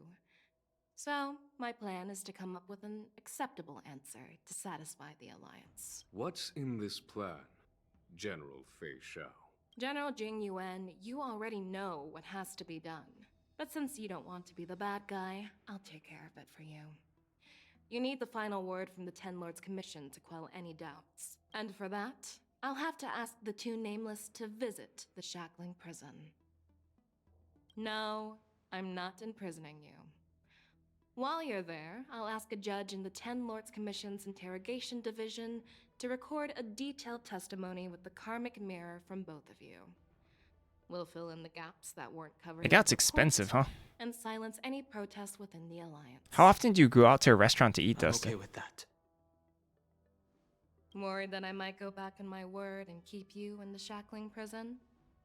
Speaker 7: So, my plan is to come up with an acceptable answer to satisfy the Alliance.
Speaker 9: What's in this plan, General Fei Shao?
Speaker 7: General Jing Yuan, you already know what has to be done. But since you don't want to be the bad guy, I'll take care of it for you. You need the final word from the Ten Lords Commission to quell any doubts. And for that, I'll have to ask the two Nameless to visit the Shackling Prison. No, I'm not imprisoning you. While you're there, I'll ask a judge in the Ten Lords Commission's Interrogation Division to record a detailed testimony with the karmic mirror from both of you. We'll fill in the gaps that weren't covered.
Speaker 1: It gets expensive, huh?
Speaker 7: And silence any protests within the Alliance.
Speaker 1: How often do you go out to a restaurant to eat, Dustin?
Speaker 4: I'm okay with that.
Speaker 7: Worried that I might go back on my word and keep you in the Shackling Prison?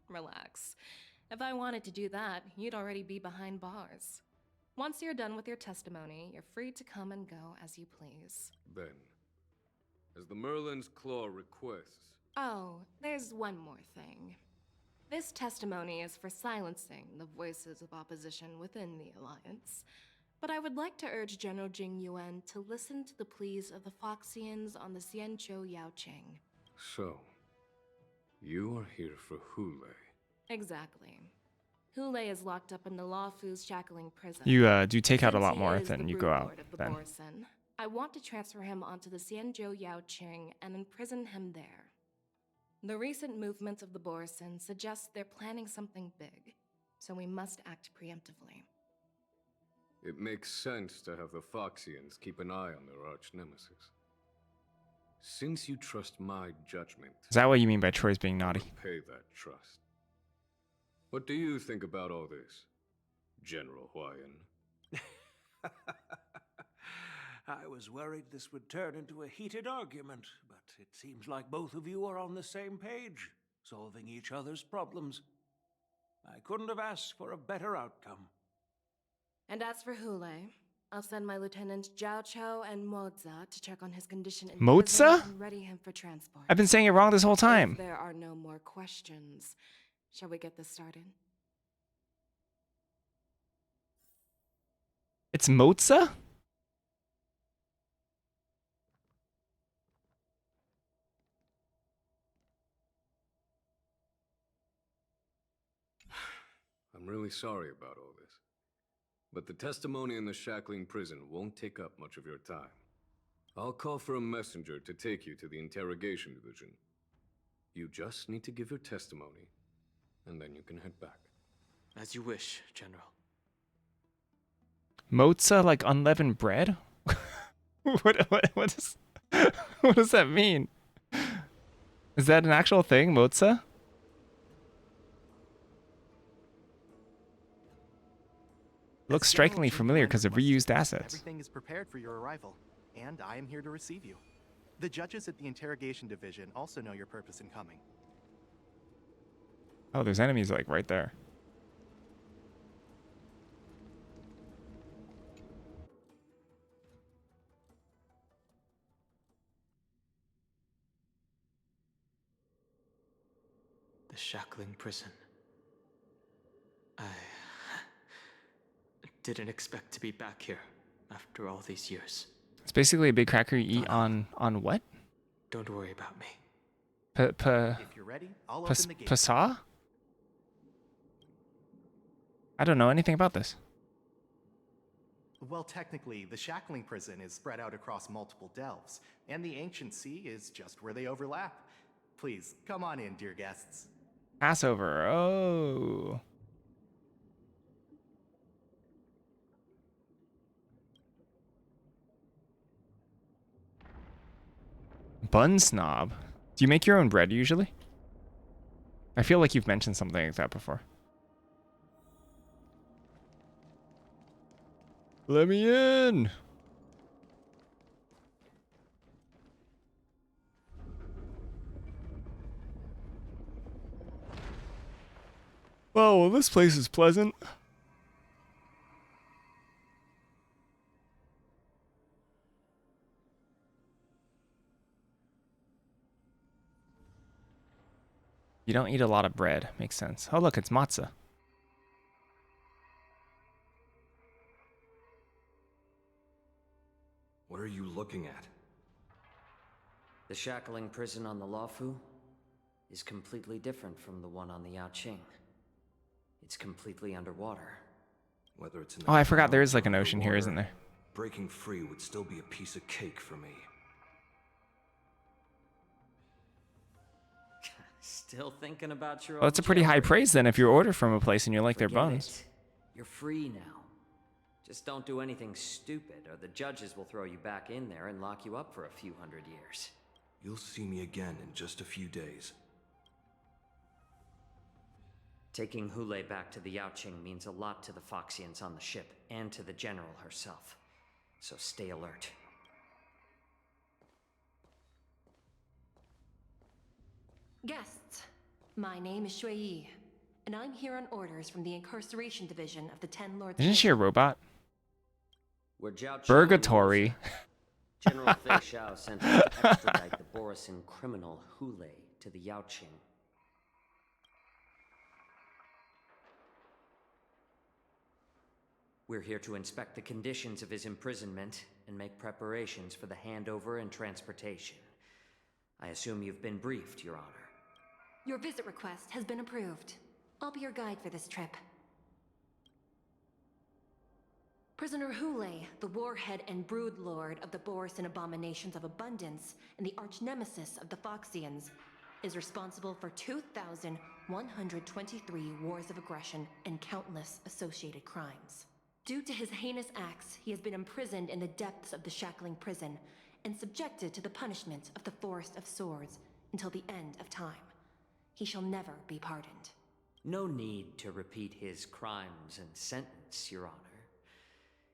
Speaker 7: Relax. If I wanted to do that, you'd already be behind bars. Once you're done with your testimony, you're free to come and go as you please.
Speaker 9: Then, as the Merlin's Claw requests...
Speaker 7: Oh, there's one more thing. This testimony is for silencing the voices of opposition within the Alliance. But I would like to urge General Jing Yuan to listen to the pleas of the Foxians on the Xianzhou Yaoqing.
Speaker 9: So, you are here for Hule.
Speaker 7: Exactly. Hule is locked up in the Law Fu's Shackling Prison.
Speaker 1: You do take out a
Speaker 7: Since
Speaker 1: lot
Speaker 7: he
Speaker 1: more
Speaker 7: is
Speaker 1: than
Speaker 7: the
Speaker 1: you
Speaker 7: brood
Speaker 1: go out
Speaker 7: lord of the
Speaker 1: then.
Speaker 7: Borson, I want to transfer him onto the Xianzhou Yaoqing and imprison him there. The recent movements of the Borson suggest they're planning something big, so we must act preemptively.
Speaker 9: It makes sense to have the Foxians keep an eye on their arch-nemesis. Since you trust my judgment...
Speaker 1: Is that what you mean by Troy's being naughty?
Speaker 9: Pay that trust. What do you think about all this, General Huayan?
Speaker 11: I was worried this would turn into a heated argument, but it seems like both of you are on the same page, solving each other's problems. I couldn't have asked for a better outcome.
Speaker 7: And as for Hule, I'll send my lieutenants Zhao Cho and Moza to check on his condition in
Speaker 1: Moza?
Speaker 7: prison and ready him for transport.
Speaker 1: I've been saying it wrong this whole time.
Speaker 7: If there are no more questions, shall we get this started?
Speaker 1: It's Moza?
Speaker 9: I'm really sorry about all this. But the testimony in the Shackling Prison won't take up much of your time. I'll call for a messenger to take you to the Interrogation Division. You just need to give your testimony, and then you can head back.
Speaker 4: As you wish, General.
Speaker 1: Moza, like unleavened bread? What does that mean? Is that an actual thing, Moza? Looks strikingly familiar because of reused assets.
Speaker 18: Everything is prepared for your arrival, and I am here to receive you. The judges at the Interrogation Division also know your purpose in coming.
Speaker 1: Oh, there's enemies like right there.
Speaker 4: The Shackling Prison. I didn't expect to be back here after all these years.
Speaker 1: It's basically a big cracker you eat on what?
Speaker 4: Don't worry about me.
Speaker 18: If you're ready, I'll open the gate.
Speaker 1: Pasa? I don't know anything about this.
Speaker 18: Well, technically, the Shackling Prison is spread out across multiple delves, and the Ancient Sea is just where they overlap. Please, come on in, dear guests.
Speaker 1: Passover. Oh. Bun snob. Do you make your own bread usually? I feel like you've mentioned something like that before. Let me in. Well, this place is pleasant. You don't eat a lot of bread. Makes sense. Oh, look, it's matzah.
Speaker 17: What are you looking at?
Speaker 8: The shackling prison on the Luofu is completely different from the one on the Yaoqing. It's completely underwater.
Speaker 17: Whether it's in
Speaker 1: Oh, I forgot there is like an ocean here, isn't there?
Speaker 17: Breaking free would still be a piece of cake for me.
Speaker 8: Still thinking about your
Speaker 1: Well, that's a pretty
Speaker 8: old
Speaker 1: high
Speaker 8: jail
Speaker 1: praise then if you order from a place and you like their
Speaker 8: Forget
Speaker 1: buns.
Speaker 8: it. You're free now. Just don't do anything stupid, or the judges will throw you back in there and lock you up for a few hundred years.
Speaker 17: You'll see me again in just a few days.
Speaker 8: Taking Hule back to the Yaoqing means a lot to the Foxians on the ship, and to the General herself. So stay alert.
Speaker 12: Guests, my name is Shui Yi, and I'm here on orders from the Incarceration Division of the Ten Lords.
Speaker 1: Isn't she a robot?
Speaker 8: We're Jiao Qing
Speaker 1: Purgatory.
Speaker 8: and General Fei Xiao sent us to extradite the Borisin criminal Hule to the Yaoqing. We're here to inspect the conditions of his imprisonment and make preparations for the handover and transportation. I assume you've been briefed, Your Honor.
Speaker 12: Your visit request has been approved. I'll be your guide for this trip. Prisoner Hule, the warhead and brood lord of the Borisin Abominations of Abundance and the arch-nemesis of the Foxians, is responsible for 2,123 wars of aggression and countless associated crimes. Due to his heinous acts, he has been imprisoned in the depths of the shackling prison and subjected to the punishment of the Forest of Swords until the end of time. He shall never be pardoned.
Speaker 8: No need to repeat his crimes and sentence, Your Honor.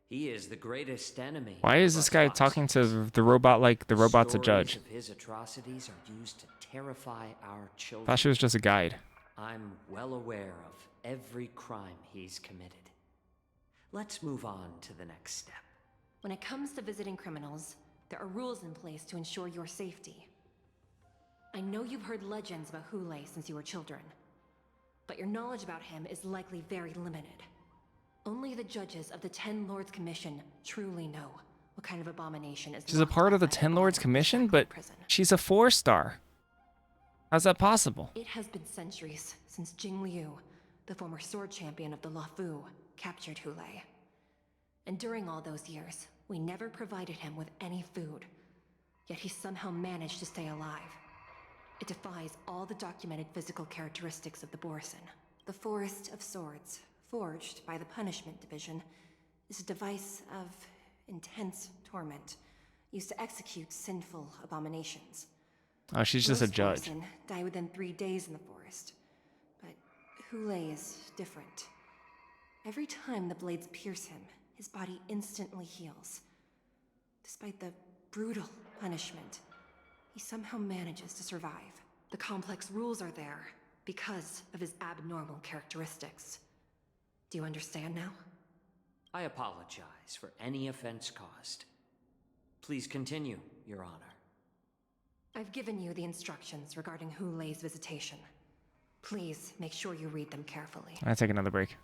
Speaker 8: He is the greatest enemy.
Speaker 1: Why is
Speaker 8: of
Speaker 1: this
Speaker 8: us
Speaker 1: guy
Speaker 8: Foxians.
Speaker 1: talking to the robot like the robot's a
Speaker 8: Stories
Speaker 1: judge?
Speaker 8: of his atrocities are used to terrify our children.
Speaker 1: Thought she was just a guide.
Speaker 8: I'm well aware of every crime he's committed. Let's move on to the next step.
Speaker 12: When it comes to visiting criminals, there are rules in place to ensure your safety. I know you've heard legends about Hule since you were children, but your knowledge about him is likely very limited. Only the judges of the Ten Lords Commission truly know what kind of abomination is.
Speaker 1: She's a part of the Ten Lords Commission, but she's a 4-star. How's that possible?
Speaker 12: It has been centuries since Jing Liu, the former sword champion of the Luofu, captured Hule. And during all those years, we never provided him with any food. Yet he somehow managed to stay alive. It defies all the documented physical characteristics of the Borisin. The Forest of Swords, forged by the Punishment Division, is a device of intense torment, used to execute sinful abominations.
Speaker 1: Oh, she's just a
Speaker 12: Most
Speaker 1: judge.
Speaker 12: Borisin die within 3 days in the forest, but Hule is different. Every time the blades pierce him, his body instantly heals. Despite the brutal punishment, he somehow manages to survive. The complex rules are there because of his abnormal characteristics. Do you understand now?
Speaker 8: I apologize for any offense caused. Please continue, Your Honor.
Speaker 12: I've given you the instructions regarding Hule's visitation. Please make sure you read them carefully.
Speaker 1: I'll take another break.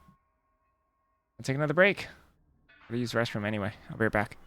Speaker 1: I'll take another break. I'm gonna use the restroom anyway. I'll be right back.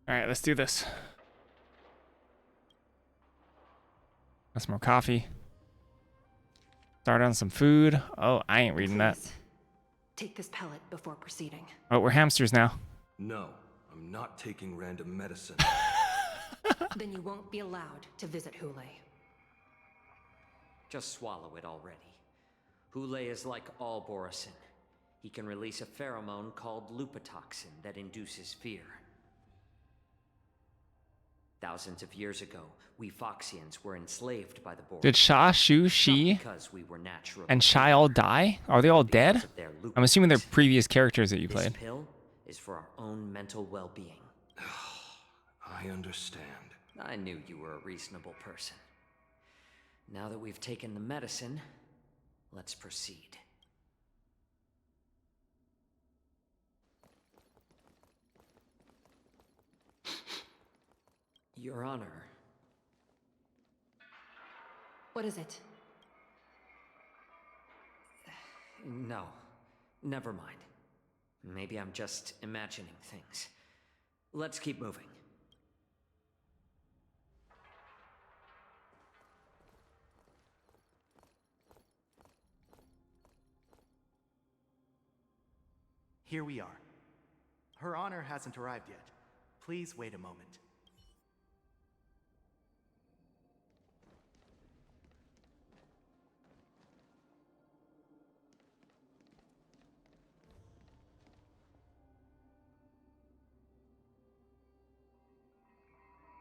Speaker 1: All right, let's do this. Got some more coffee. Start on some food. Oh, I ain't reading that.
Speaker 12: Please, take this pellet before proceeding.
Speaker 1: Oh, we're hamsters now.
Speaker 17: No, I'm not taking random medicine.
Speaker 12: Then you won't be allowed to visit Hule.
Speaker 8: Just swallow it already. Hule is like all Borisin. He can release a pheromone called lupatoxin that induces fear. Thousands of years ago, we Foxians were enslaved by the Boris.
Speaker 1: Did Sha, Shu, Shi,
Speaker 8: because we were naturally
Speaker 1: and Shai all die? Are they all dead?
Speaker 8: of their
Speaker 1: I'm assuming they're previous characters that you
Speaker 8: This
Speaker 1: played.
Speaker 8: pill is for our own mental well-being.
Speaker 17: I understand.
Speaker 8: I knew you were a reasonable person. Now that we've taken the medicine, let's proceed. Your Honor.
Speaker 12: What is it?
Speaker 8: No, never mind. Maybe I'm just imagining things. Let's keep moving.
Speaker 18: Here we are. Her Honor hasn't arrived yet. Please wait a moment.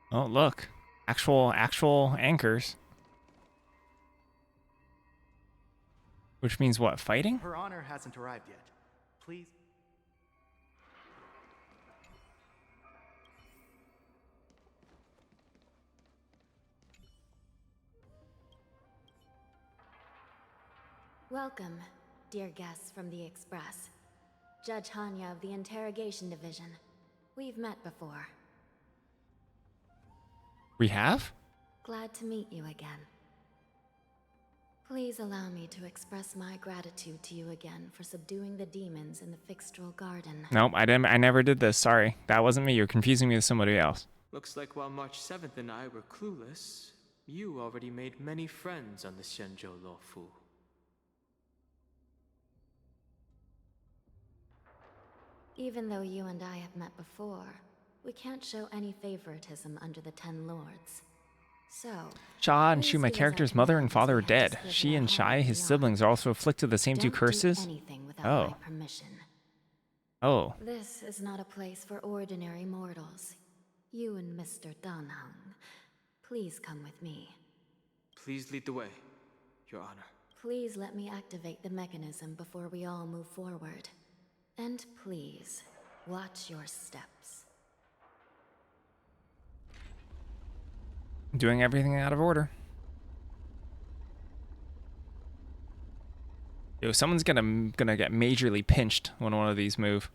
Speaker 1: Oh, look. Actual anchors. Which means what? Fighting?
Speaker 18: Her Honor hasn't arrived yet. Please.
Speaker 6: Welcome, dear guests from the Express. Judge Hanya of the Interrogation Division. We've met before.
Speaker 1: We have?
Speaker 6: Glad to meet you again. Please allow me to express my gratitude to you again for subduing the demons in the Fixtral Garden.
Speaker 1: Nope, I never did this. Sorry. That wasn't me. You're confusing me with somebody else.
Speaker 4: Looks like while March 7th and I were clueless, you already made many friends on the Shenzhou Luofu.
Speaker 6: Even though you and I have met before, we can't show any favoritism under the Ten Lords. So,
Speaker 1: Sha and Shu, my
Speaker 6: please do as I
Speaker 1: character's mother and
Speaker 6: command
Speaker 1: father are
Speaker 6: as we head
Speaker 1: dead.
Speaker 6: to live
Speaker 1: She
Speaker 6: in
Speaker 1: and
Speaker 6: our
Speaker 1: Shai,
Speaker 6: home
Speaker 1: his
Speaker 6: beyond.
Speaker 1: siblings, are also afflicted with the same two
Speaker 6: Don't
Speaker 1: curses.
Speaker 6: do anything without
Speaker 1: Oh.
Speaker 6: my permission.
Speaker 1: Oh.
Speaker 6: This is not a place for ordinary mortals. You and Mr. Danheng, please come with me.
Speaker 4: Please lead the way, Your Honor.
Speaker 6: Please let me activate the mechanism before we all move forward. And please, watch your steps.
Speaker 1: Doing everything out of order. Yo, someone's gonna get majorly pinched when one of these move.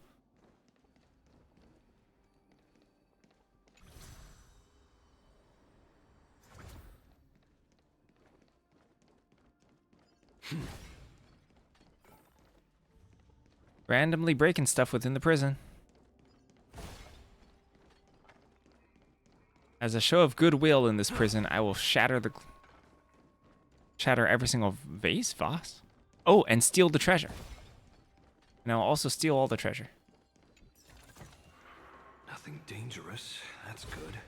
Speaker 1: Randomly breaking stuff within the prison. As a show of goodwill in this prison, I will shatter every single vase. Oh, and steal the treasure. And I'll also steal all the treasure.
Speaker 17: Nothing dangerous. That's good.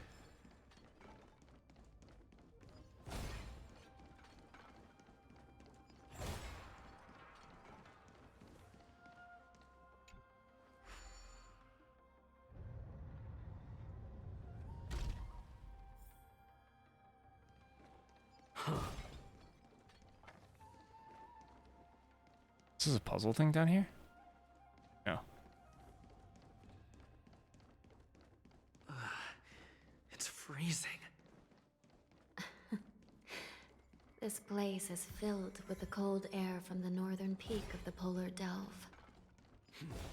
Speaker 1: This is a puzzle thing down here? No.
Speaker 10: It's freezing.
Speaker 6: This place is filled with the cold air from the northern peak of the polar delve.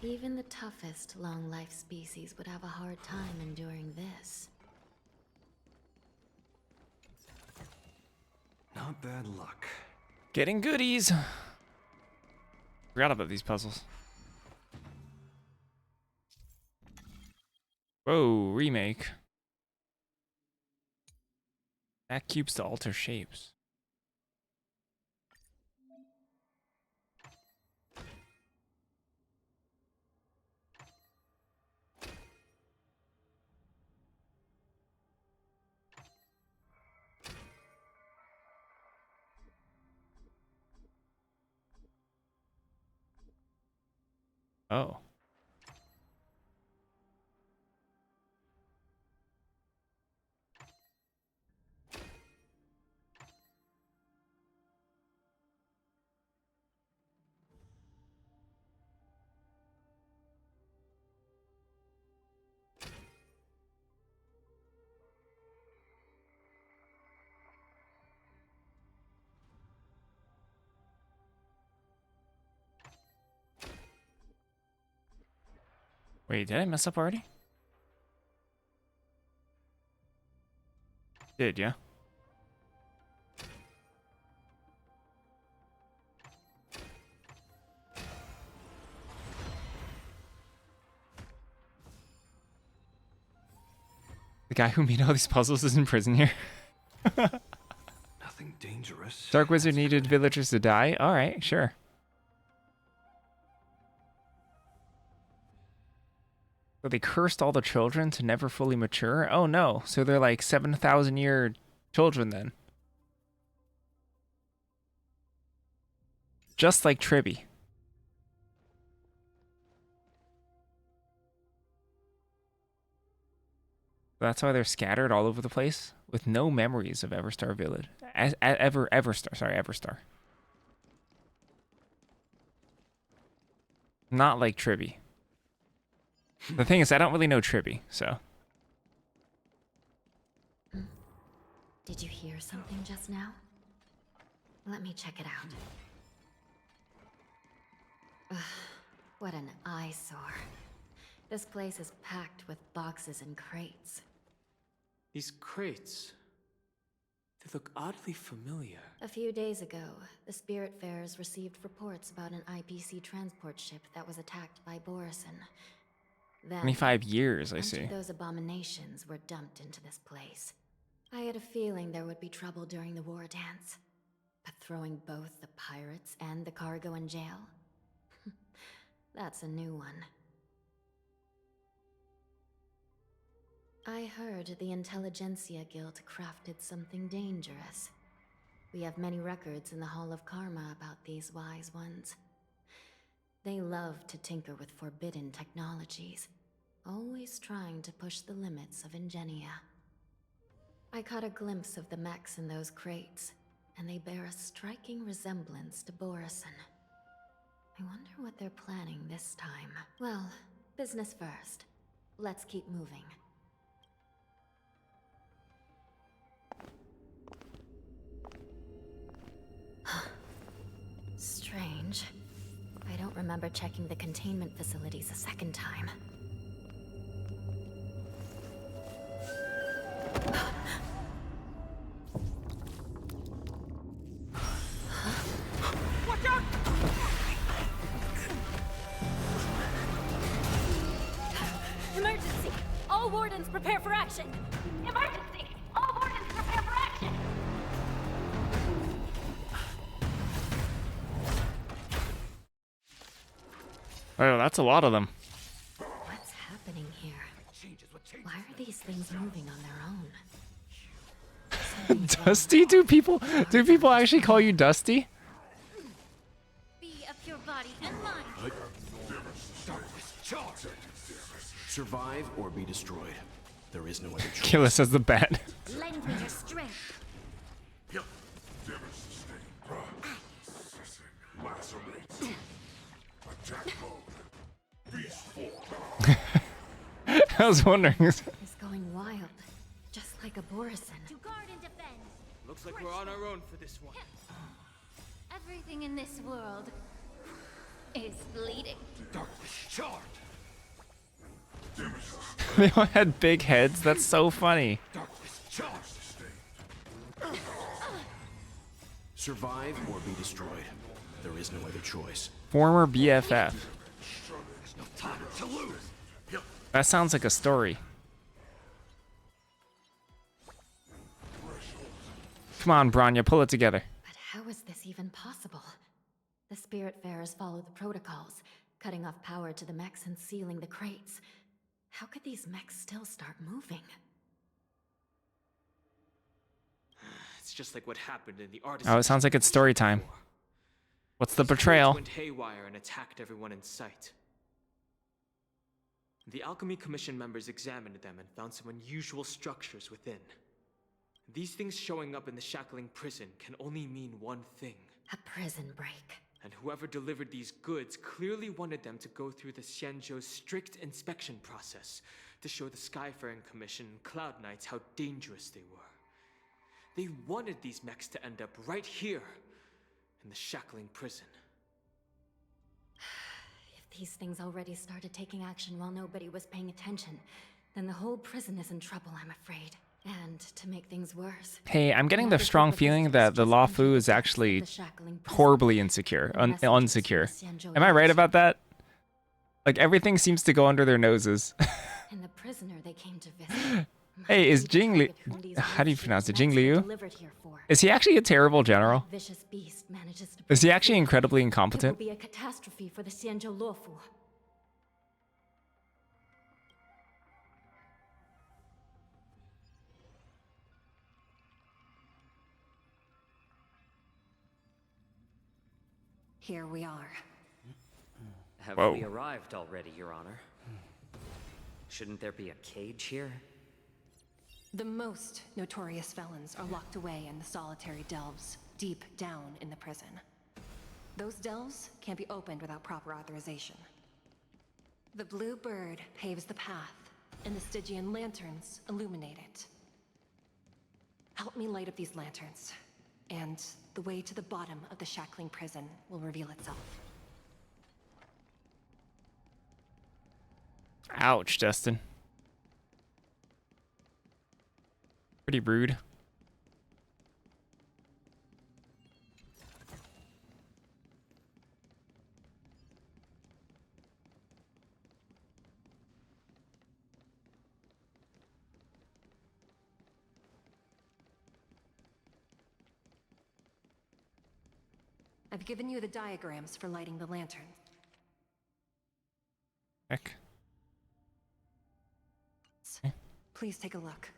Speaker 6: Even the toughest long-life species would have a hard time enduring this.
Speaker 17: Not bad luck.
Speaker 1: Getting goodies. Forgot about these puzzles. Oh, remake. Add cubes to alter shapes. Oh. Wait, did I mess up already? Did, yeah? The guy who made all these puzzles is in prison here.
Speaker 17: Nothing dangerous.
Speaker 1: Dark Wizard needed villagers to die? Alright, sure. So they cursed all the children to never fully mature? Oh no, so they're like 7,000 year children then. Just like Tribby. That's why they're scattered all over the place with no memories of Everstar Village. Everstar. Not like Tribby. The thing is, I don't really know Tribby, so.
Speaker 6: Did you hear something just now? Let me check it out. Ugh, what an eyesore. This place is packed with boxes and crates.
Speaker 4: These crates. They look oddly familiar.
Speaker 6: A few days ago, the Spiritfarers received reports about an IPC transport ship that was attacked by Borison. Then,
Speaker 1: 25 years, I
Speaker 6: a bunch
Speaker 1: see.
Speaker 6: of those abominations were dumped into this place. I had a feeling there would be trouble during the war dance. But throwing both the pirates and the cargo in jail? That's a new one. I heard the Intelligentsia Guild crafted something dangerous. We have many records in the Hall of Karma about these wise ones. They love to tinker with forbidden technologies, always trying to push the limits of Ingenia. I caught a glimpse of the mechs in those crates, and they bear a striking resemblance to Borison. I wonder what they're planning this time. Well, business first. Let's keep moving. Strange. I don't remember checking the containment facilities a second time.
Speaker 15: Watch out!
Speaker 6: Emergency! All wardens prepare for action! Emergency! All wardens prepare for action!
Speaker 1: Oh, that's a lot of them.
Speaker 6: What's happening here? Why are these things moving on their own?
Speaker 1: Dusty? Do people actually call you Dusty?
Speaker 3: Be of your body and mind.
Speaker 2: Survive or be destroyed. There is no other choice.
Speaker 1: Killa says the bat.
Speaker 3: Lend me your strength.
Speaker 1: I was wondering.
Speaker 6: It's going wild, just like a Borison.
Speaker 3: To guard and defend.
Speaker 4: Looks like we're on our own for this one.
Speaker 3: Everything in this world is bleeding.
Speaker 15: Darkness charged.
Speaker 1: They all had big heads. That's so funny.
Speaker 15: Darkness charged.
Speaker 2: Survive or be destroyed. There is no other choice.
Speaker 1: Former BFF.
Speaker 15: There's no time to lose.
Speaker 1: That sounds like a story. Come on, Branya, pull it together.
Speaker 19: But how is this even possible? The Spiritfarers follow the protocols, cutting off power to the mechs and sealing the crates. How could these mechs still start moving?
Speaker 4: It's just like what happened in the artist.
Speaker 1: Oh, it sounds like it's story time. What's the betrayal?
Speaker 4: Went haywire and attacked everyone in sight. The Alchemy Commission members examined them and found some unusual structures within. These things showing up in the shackling prison can only mean one thing.
Speaker 19: A prison break.
Speaker 4: And whoever delivered these goods clearly wanted them to go through the Xianzhou's strict inspection process to show the Skyfaring Commission and Cloud Knights how dangerous they were. They wanted these mechs to end up right here, in the shackling prison.
Speaker 19: If these things already started taking action while nobody was paying attention, then the whole prison is in trouble, I'm afraid. And to make things worse...
Speaker 1: Hey, I'm getting the strong feeling that the Luofu is actually horribly insecure, unsecure. Am I right about that? Like, everything seems to go under their noses.
Speaker 19: And the prisoner they came to visit...
Speaker 1: Hey, is Jing Liu... How do you pronounce it? Jing Liu? Is he actually a terrible general? Is he actually incredibly incompetent?
Speaker 19: It will be a catastrophe for the Xianzhou Luofu. Here we are.
Speaker 8: Have
Speaker 1: Whoa.
Speaker 8: we arrived already, Your Honor? Shouldn't there be a cage here?
Speaker 12: The most notorious felons are locked away in the solitary delves, deep down in the prison. Those delves can't be opened without proper authorization. The blue bird paves the path, and the Stygian lanterns illuminate it. Help me light up these lanterns, and the way to the bottom of the shackling prison will reveal itself.
Speaker 1: Ouch, Dustin. Pretty rude.
Speaker 12: I've given you the diagrams for lighting the lantern.
Speaker 1: Heck.
Speaker 12: Please take a look.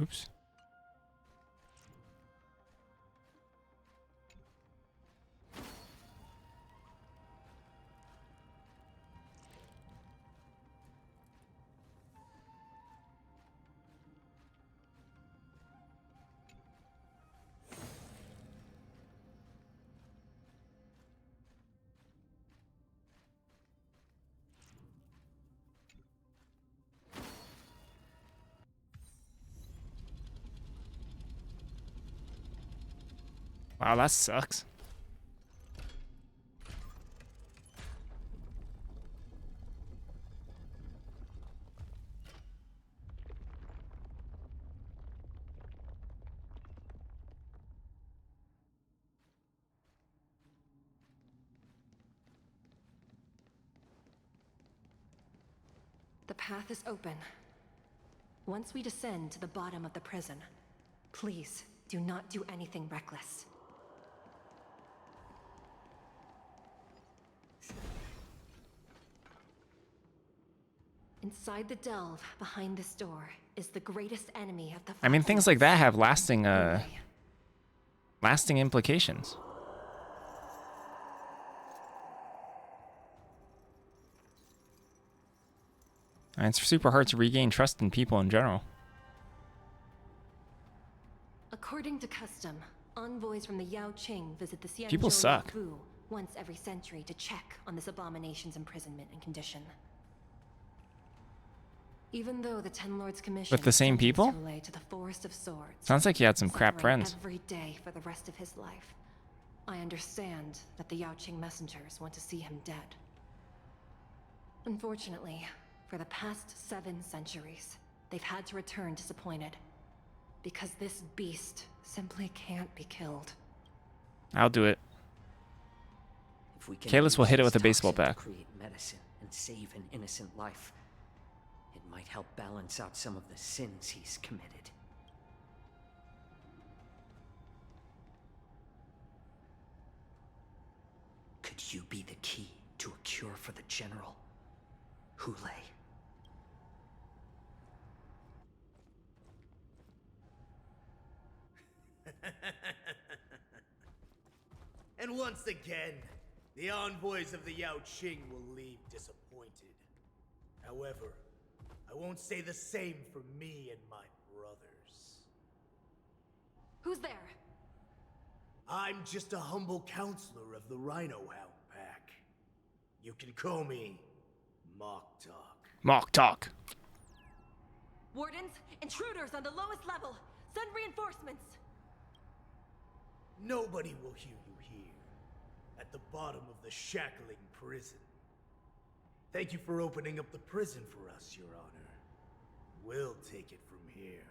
Speaker 1: Oops. Wow, that sucks.
Speaker 12: The path is open. Once we descend to the bottom of the prison, please do not do anything reckless. Inside the delve, behind this door, is the greatest enemy of the...
Speaker 1: I mean, things like that have lasting implications. And it's super hard to regain trust in people in general.
Speaker 12: According to custom, envoys from the Yao Qing visit the Xianzhou
Speaker 1: People suck.
Speaker 12: Luofu once every century to check on this abomination's imprisonment and condition. Even though the Ten Lords Commission
Speaker 1: With the same people?
Speaker 12: to the Forest of Swords,
Speaker 1: Sounds like he had some crap
Speaker 12: suffering
Speaker 1: friends.
Speaker 12: every day for the rest of his life. I understand that the Yaoqing messengers want to see him dead. Unfortunately, for the past 7 centuries, they've had to return disappointed. Because this beast simply can't be killed.
Speaker 1: I'll do it.
Speaker 8: If we can
Speaker 1: Kalis will
Speaker 8: use
Speaker 1: hit it
Speaker 8: this
Speaker 1: with a baseball
Speaker 8: toxin to
Speaker 1: bat.
Speaker 8: create medicine and save an innocent life, it might help balance out some of the sins he's committed. Could you be the key to a cure for the General? Hule.
Speaker 20: And once again, the envoys of the Yaoqing will leave disappointed. However, I won't say the same for me and my brothers.
Speaker 12: Who's there?
Speaker 20: I'm just a humble counselor of the Rhino Hound Pack. You can call me Mock Talk.
Speaker 1: Mock Talk.
Speaker 12: Wardens, intruders on the lowest level. Send reinforcements.
Speaker 20: Nobody will hear you here, at the bottom of the shackling prison. Thank you for opening up the prison for us, Your Honor. We'll take it from here.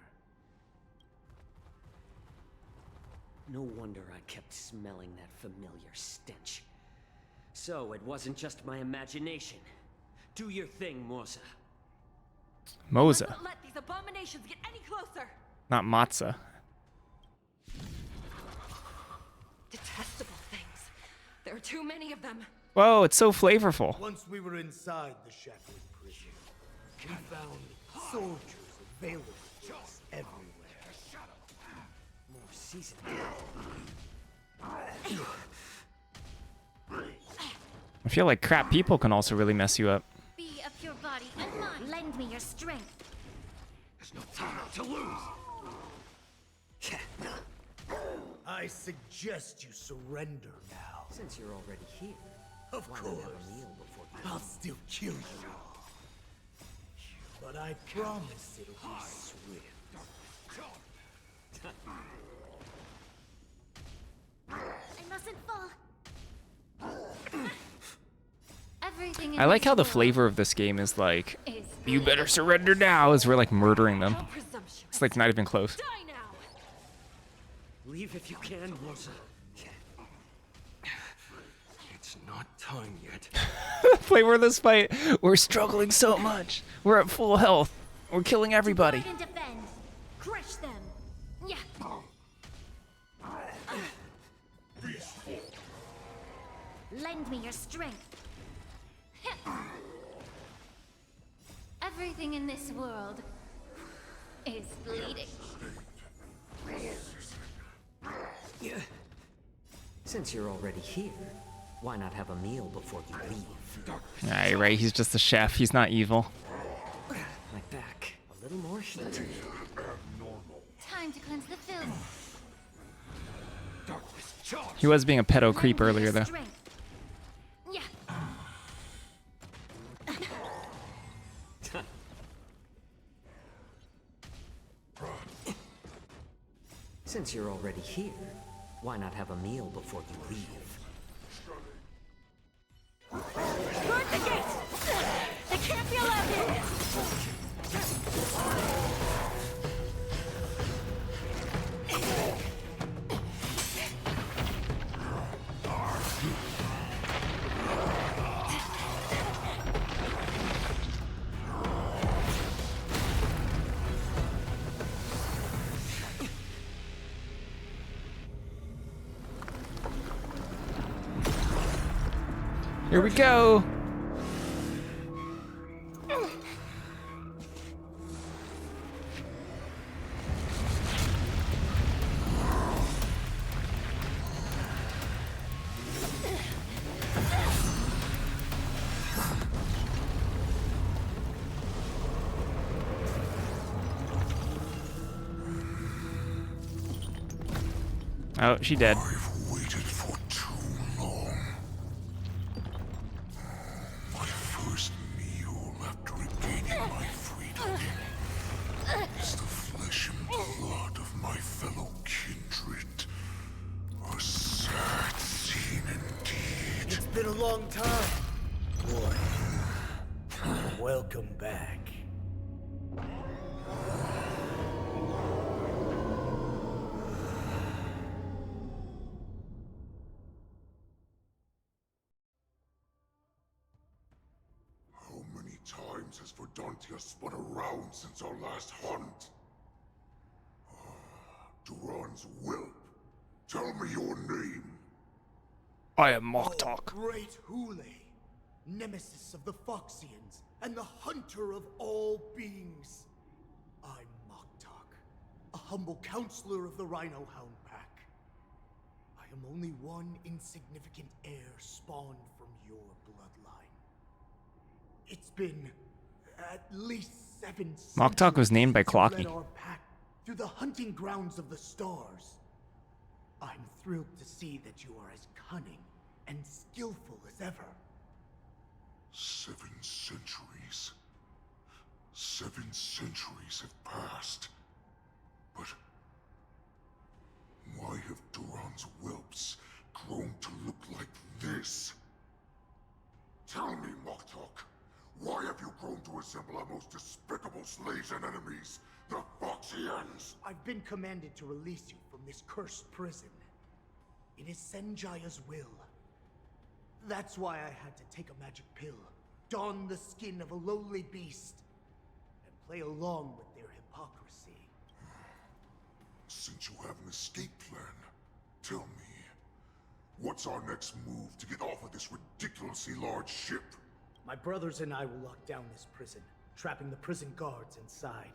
Speaker 8: No wonder I kept smelling that familiar stench. So it wasn't just my imagination. Do your thing, Moza.
Speaker 1: Moza.
Speaker 12: Don't let these abominations get any closer.
Speaker 1: Not Matza.
Speaker 12: Detestable things. There are too many of them.
Speaker 1: Whoa, it's so flavorful.
Speaker 20: Once we were inside the shackling prison, we found soldiers available to us everywhere.
Speaker 8: More seasoned.
Speaker 1: I feel like crap people can also really mess you up.
Speaker 6: Be of your body and mind. Lend me your strength.
Speaker 2: There's no time to lose.
Speaker 20: I suggest you surrender now.
Speaker 8: Since you're already here,
Speaker 20: Of
Speaker 8: why
Speaker 20: course.
Speaker 8: not have a meal before you
Speaker 20: I'll
Speaker 8: leave?
Speaker 20: still kill you all. But I promise it'll be swift.
Speaker 6: I mustn't fall. Everything in
Speaker 1: I like
Speaker 6: this
Speaker 1: how the
Speaker 6: world
Speaker 1: flavor of this game is like,
Speaker 6: is
Speaker 1: you better surrender now, as we're like murdering them.
Speaker 12: How presumptuous.
Speaker 1: It's like not even close.
Speaker 12: Die now.
Speaker 8: Leave if you can, Moza.
Speaker 2: It's not time yet.
Speaker 1: Flavor of this fight, we're struggling so much. We're at full health. We're killing everybody.
Speaker 6: guard and defend. Crush them. Yeah. Lend me your strength. Everything in this world is bleeding.
Speaker 8: Since you're already here, why not have a meal before you leave?
Speaker 1: Yeah, you're right. He's just a chef. He's not evil.
Speaker 8: My back. A little more heat.
Speaker 6: Time to cleanse the filth.
Speaker 1: He was being a pedo creep
Speaker 6: Lend me
Speaker 1: earlier,
Speaker 6: your
Speaker 1: though.
Speaker 6: strength. Yeah.
Speaker 8: Since you're already here, why not have a meal before you leave?
Speaker 12: Guard the gates! They can't be allowed in!
Speaker 1: Here we go. Oh, she dead.
Speaker 2: I've waited for too long. My first meal after regaining my freedom is the flesh and blood of my fellow kindred. A sad
Speaker 20: been a long time. Boy, welcome back.
Speaker 2: How many times has Verdantia spun around since our last hunt? Duran's whelp. Tell me your name.
Speaker 1: I am Moktok.
Speaker 20: Great Hule, nemesis of the Foxians and the hunter of all beings. I'm Moktok, a humble counselor of the Rhino Hound Pack. I am only one insignificant heir spawned from your bloodline. It's been at least 7
Speaker 1: Moktok was named by
Speaker 20: since you led
Speaker 1: Clocky.
Speaker 20: our pack through the hunting grounds of the stars. I'm thrilled to see that you are as cunning and skillful as ever.
Speaker 2: 7 centuries. 7 centuries have passed. But why have Duran's whelps grown to look like this? Tell me, Moktok, why have you grown to resemble our most despicable slaves and enemies, the Foxians?
Speaker 20: I've been commanded to release you from this cursed prison. It is Senjaya's will. That's why I had to take a magic pill, don the skin of a lowly beast, and play along with their hypocrisy.
Speaker 2: Since you have an escape plan, tell me, what's our next move to get off of this ridiculously large ship?
Speaker 20: My brothers and I will lock down this prison, trapping the prison guards inside.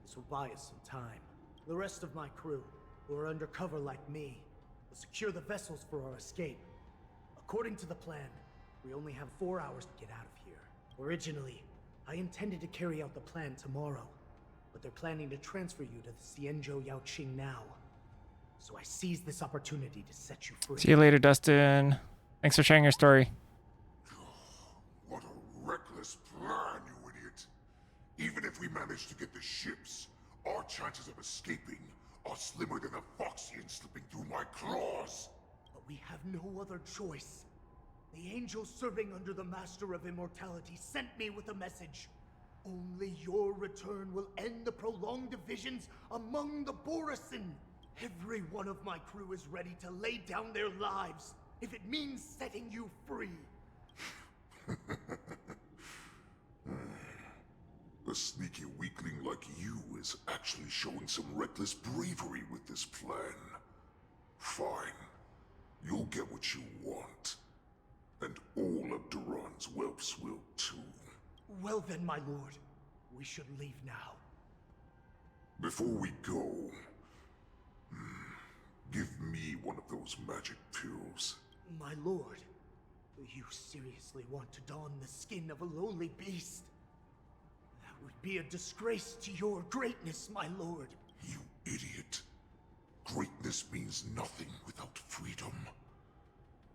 Speaker 20: This will buy us some time. The rest of my crew, who are undercover like me, will secure the vessels for our escape. According to the plan, we only have 4 hours to get out of here. Originally, I intended to carry out the plan tomorrow, but they're planning to transfer you to the Xianzhou Yaoqing now. So I seized this opportunity to set you free.
Speaker 1: See you later, Dustin. Thanks for sharing your story.
Speaker 2: What a reckless plan, you idiot! Even if we manage to get the ships, our chances of escaping are slimmer than a Foxian slipping through my claws.
Speaker 20: But we have no other choice. The angel serving under the Master of Immortality sent me with a message. Only your return will end the prolonged divisions among the Borisin. Every one of my crew is ready to lay down their lives if it means setting you free.
Speaker 2: A sneaky weakling like you is actually showing some reckless bravery with this plan. Fine. You'll get what you want. And all of Duran's whelps will too.
Speaker 20: Well then, my lord. We should leave now.
Speaker 2: Before we go, give me one of those magic pills.
Speaker 20: My lord, you seriously want to don the skin of a lowly beast? That would be a disgrace to your greatness, my lord.
Speaker 2: You idiot. Greatness means nothing without freedom.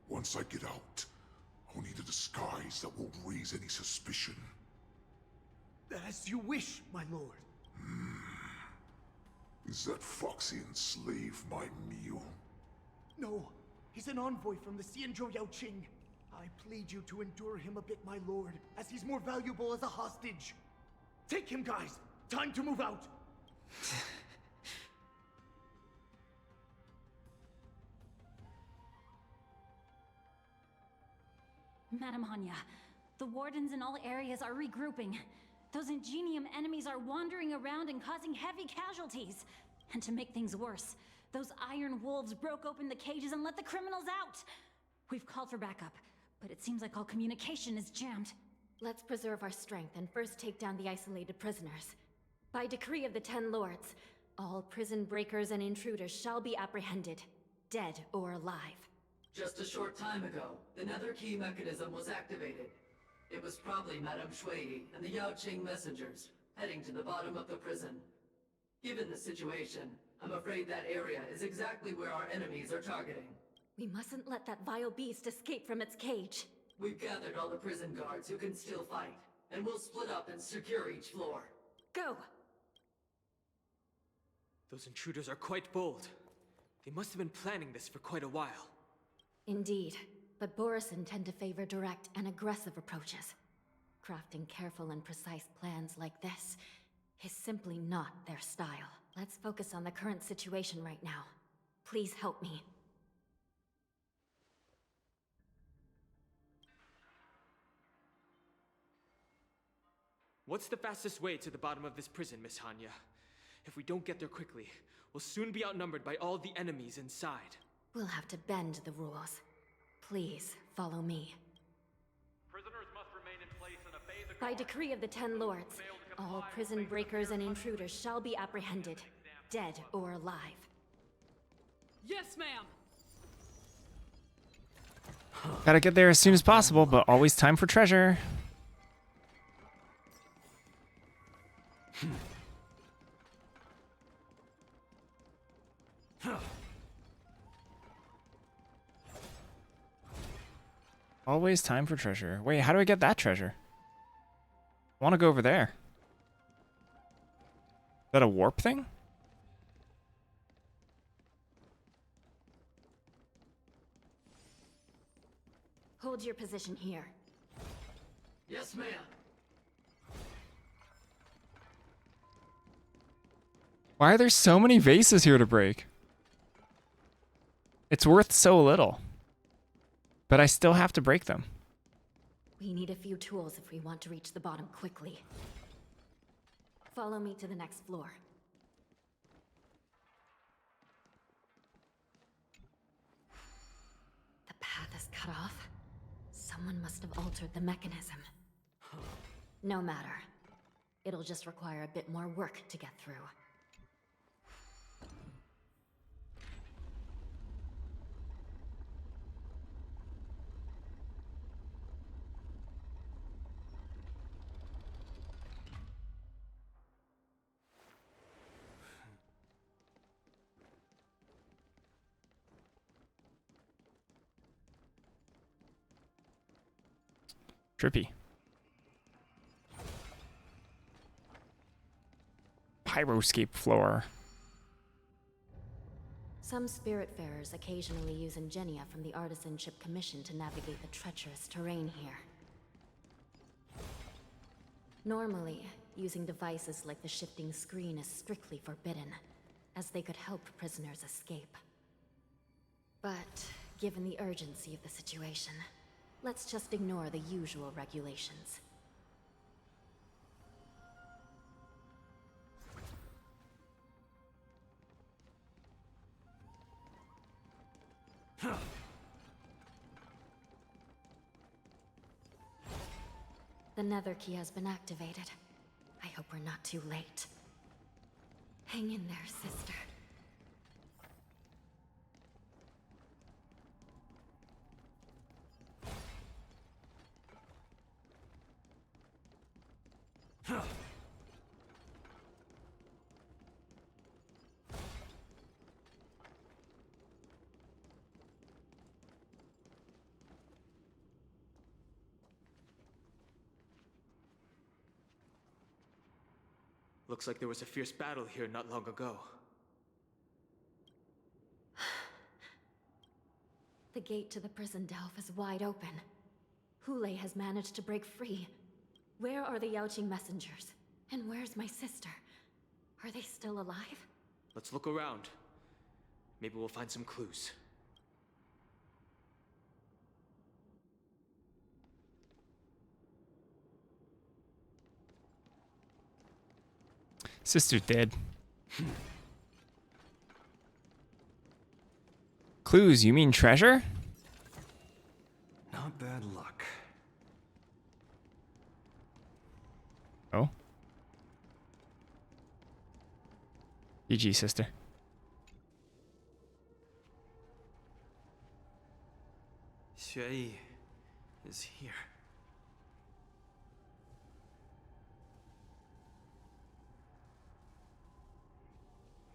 Speaker 2: Once I get out, I'll need a disguise that won't raise any suspicion.
Speaker 20: As you wish, my lord.
Speaker 2: Is that Foxian slave my meal?
Speaker 20: No, he's an envoy from the Xianzhou Yaoqing. I plead you to endure him a bit, my lord, as he's more valuable as a hostage. Take him, guys! Time to move out!
Speaker 21: Madam Hanya, the wardens in all areas are regrouping. Those Ingenium enemies are wandering around and causing heavy casualties. And to make things worse, those iron wolves broke open the cages and let the criminals out. We've called for backup, but it seems like all communication is jammed.
Speaker 19: Let's preserve our strength and first take down the isolated prisoners. By decree of the 10 Lords, all prison breakers and intruders shall be apprehended, dead or alive.
Speaker 22: Just a short time ago, the nether key mechanism was activated. It was probably Madame Shui and the Yaoqing messengers, heading to the bottom of the prison. Given the situation, I'm afraid that area is exactly where our enemies are targeting.
Speaker 19: We mustn't let that vile beast escape from its cage.
Speaker 22: We've gathered all the prison guards who can still fight, and we'll split up and secure each floor.
Speaker 19: Go!
Speaker 4: Those intruders are quite bold. They must have been planning this for quite a while.
Speaker 19: Indeed. but Borison tend to favor direct and aggressive approaches. Crafting careful and precise plans like this is simply not their style. Let's focus on the current situation right now. Please help me.
Speaker 4: What's the fastest way to the bottom of this prison, Miss Hanya? If we don't get there quickly, we'll soon be outnumbered by all the enemies inside.
Speaker 19: We'll have to bend the rules. Please, follow me.
Speaker 13: Prisoners must remain in place and obey the
Speaker 19: By decree of the Ten Lords, all prison breakers and intruders shall be apprehended, dead or alive.
Speaker 12: Yes, ma'am!
Speaker 1: Gotta get there as soon as possible, but always time for treasure. Always time for treasure. Wait, how do I get that treasure? I want to go over there. Is that a warp thing?
Speaker 19: Hold your position here.
Speaker 22: Yes, ma'am.
Speaker 1: Why are there so many vases here to break? It's worth so little. But I still have to break them.
Speaker 19: We need a few tools if we want to reach the bottom quickly. Follow me to the next floor. The path is cut off. Someone must have altered the mechanism. No matter. It'll just require a bit more work to get through.
Speaker 1: Trippy. Pyroscape floor.
Speaker 19: Some Spiritfarers occasionally use Ingenia from the Artisanship Commission to navigate the treacherous terrain here. Normally, using devices like the shifting screen is strictly forbidden, as they could help prisoners escape. But, given the urgency of the situation, let's just ignore the usual regulations. The nether key has been activated. I hope we're not too late. Hang in there, sister.
Speaker 4: Looks like there was a fierce battle here not long ago.
Speaker 19: The gate to the prison delve is wide open. Hule has managed to break free. Where are the Yaoqing messengers? And where's my sister? Are they still alive?
Speaker 4: Let's look around. Maybe we'll find some clues.
Speaker 1: Sister dead. Clues, you mean treasure?
Speaker 17: Not bad luck.
Speaker 1: Oh. GG, sister.
Speaker 10: Xueyi is here.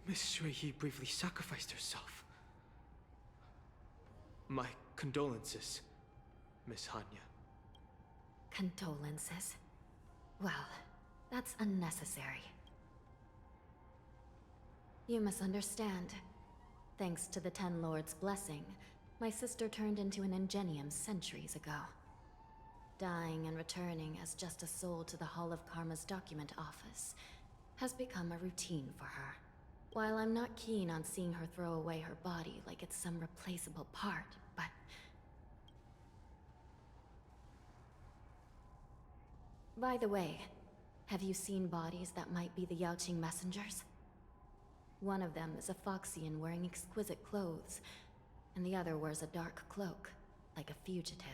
Speaker 4: Miss Xueyi bravely sacrificed herself. My condolences, Miss Hanya.
Speaker 19: Condolences? Well, that's unnecessary. You must understand. Thanks to the Ten Lords' blessing, My sister turned into an Ingenium centuries ago. Dying and returning as just a soul to the Hall of Karma's document office has become a routine for her. While I'm not keen on seeing her throw away her body like it's some replaceable part, but... By the way, have you seen bodies that might be the Yaoqing messengers? One of them is a Foxian wearing exquisite clothes, and the other wears a dark cloak, like a fugitive.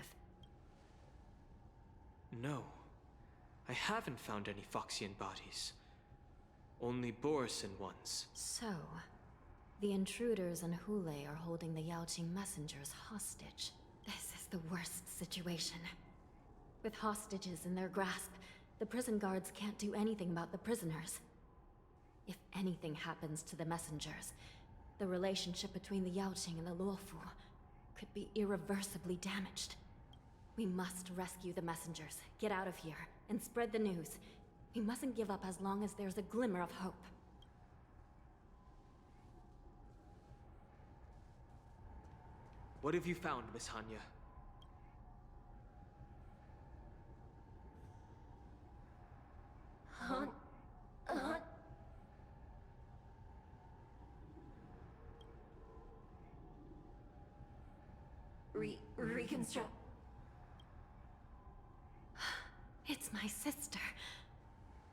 Speaker 4: No. I haven't found any Foxian bodies. Only Borisin ones.
Speaker 19: So, the intruders and Hule are holding the Yaoqing messengers hostage. This is the worst situation. With hostages in their grasp, the prison guards can't do anything about the prisoners. If anything happens to the messengers, the relationship between the Yaoqing and the Luofu could be irreversibly damaged. We must rescue the messengers, get out of here, and spread the news. We mustn't give up as long as there's a glimmer of hope.
Speaker 4: What have you found, Miss Hanya?
Speaker 19: Reconstruct. It's my sister.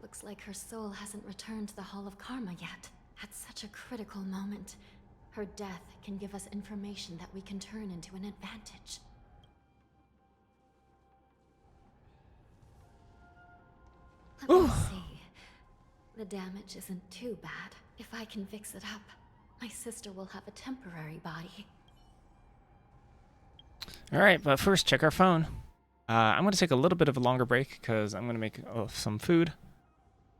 Speaker 19: Looks like her soul hasn't returned to the Hall of Karma yet. At such a critical moment, her death can give us information that we can turn into an advantage. Let me see. The damage isn't too bad. If I can fix it up, my sister will have a temporary body.
Speaker 1: Alright, but first check our phone. I'm going to take a little bit of a longer break because I'm going to make some food.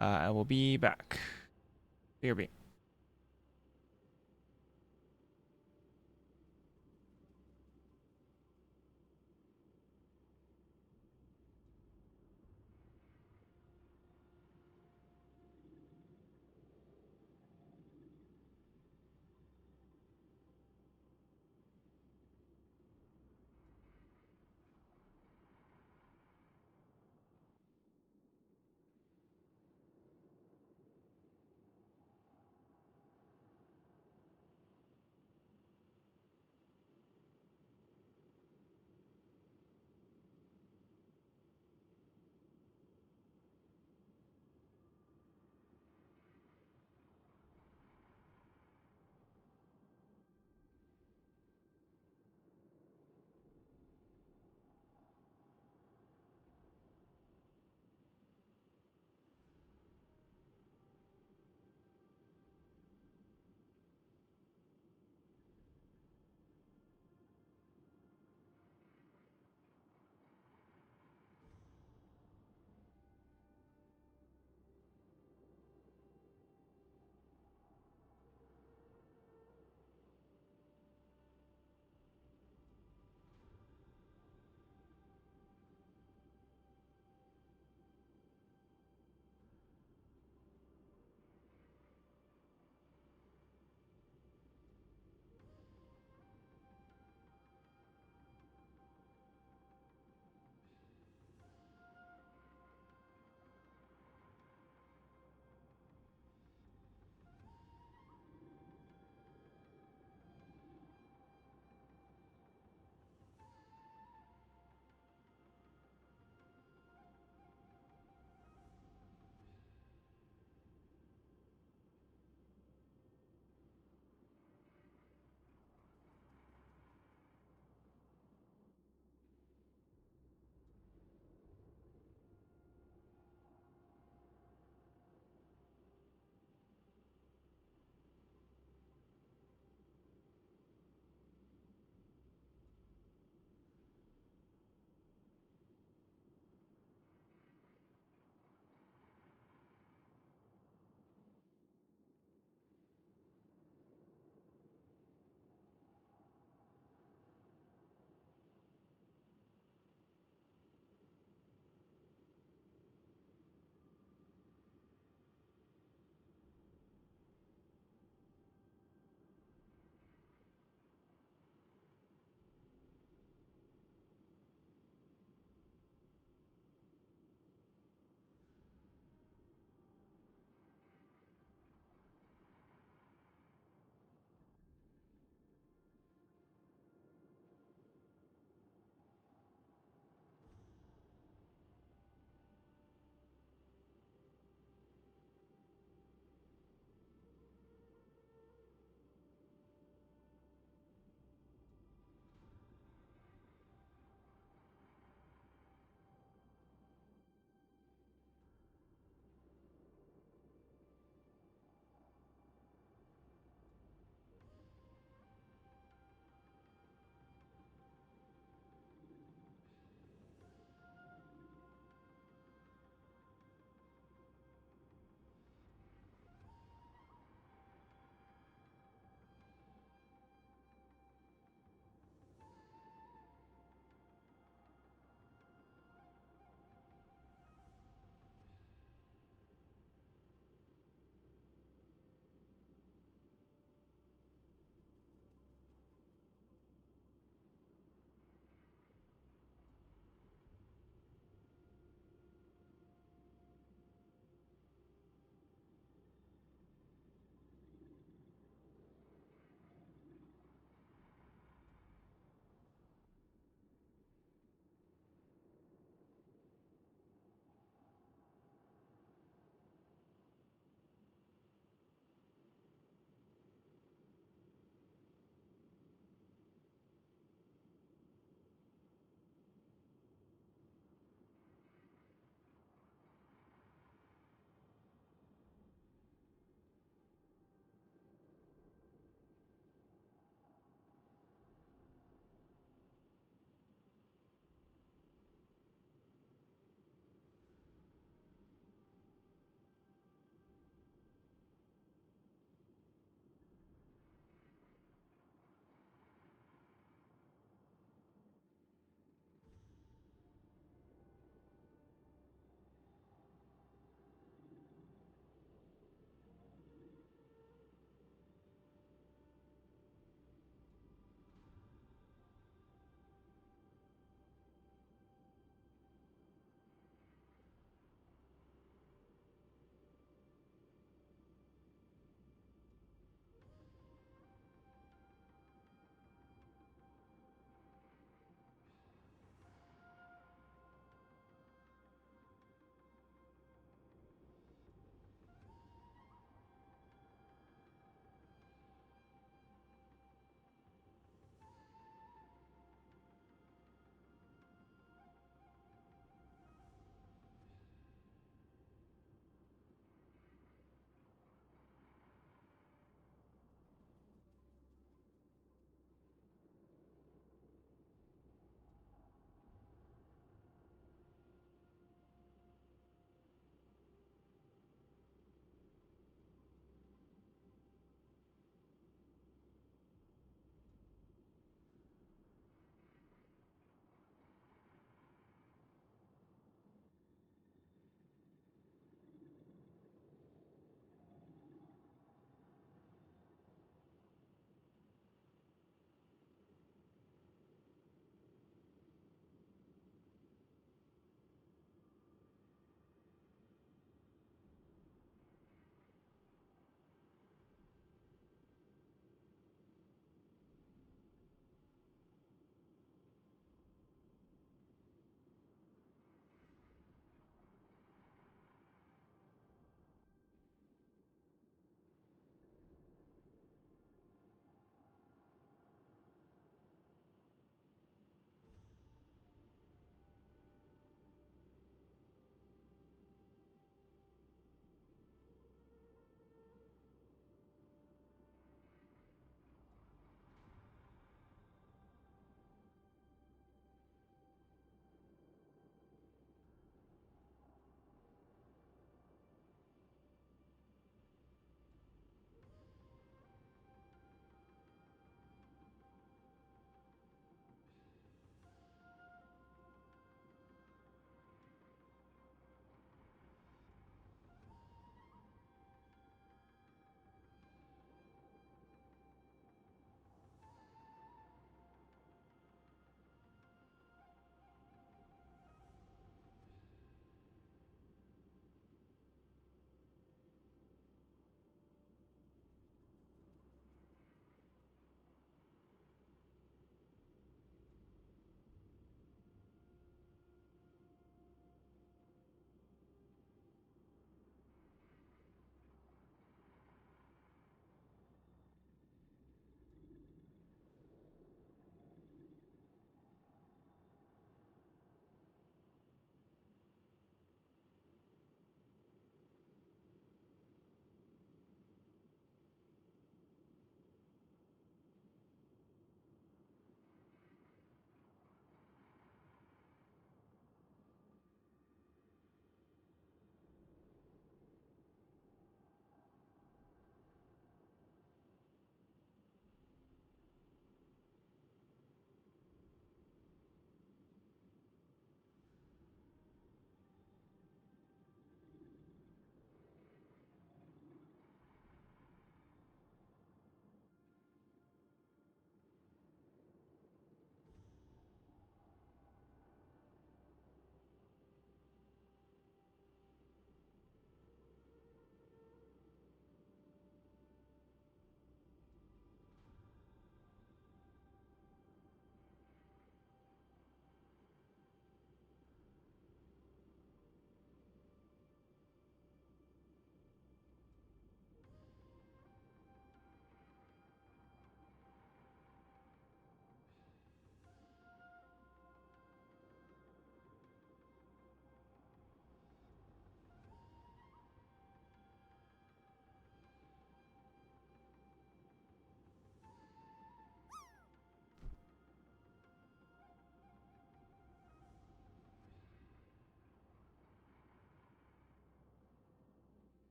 Speaker 1: I will be back. BRB.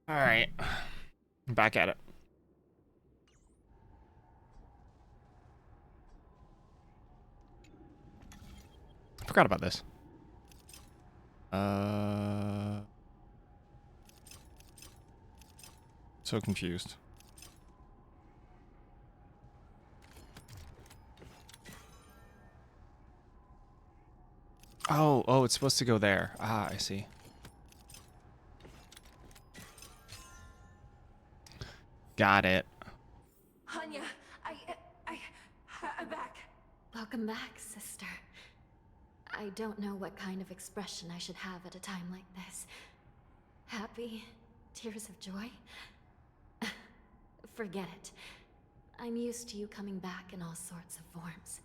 Speaker 1: All right, back at it. I forgot about this. So confused. Oh, it's supposed to go there. Ah, I see. Got it.
Speaker 5: Hanya, I'm back.
Speaker 19: Welcome back, sister. I don't know what kind of expression I should have at a time like this. Happy? Tears of joy? Forget it. I'm used to you coming back in all sorts of forms.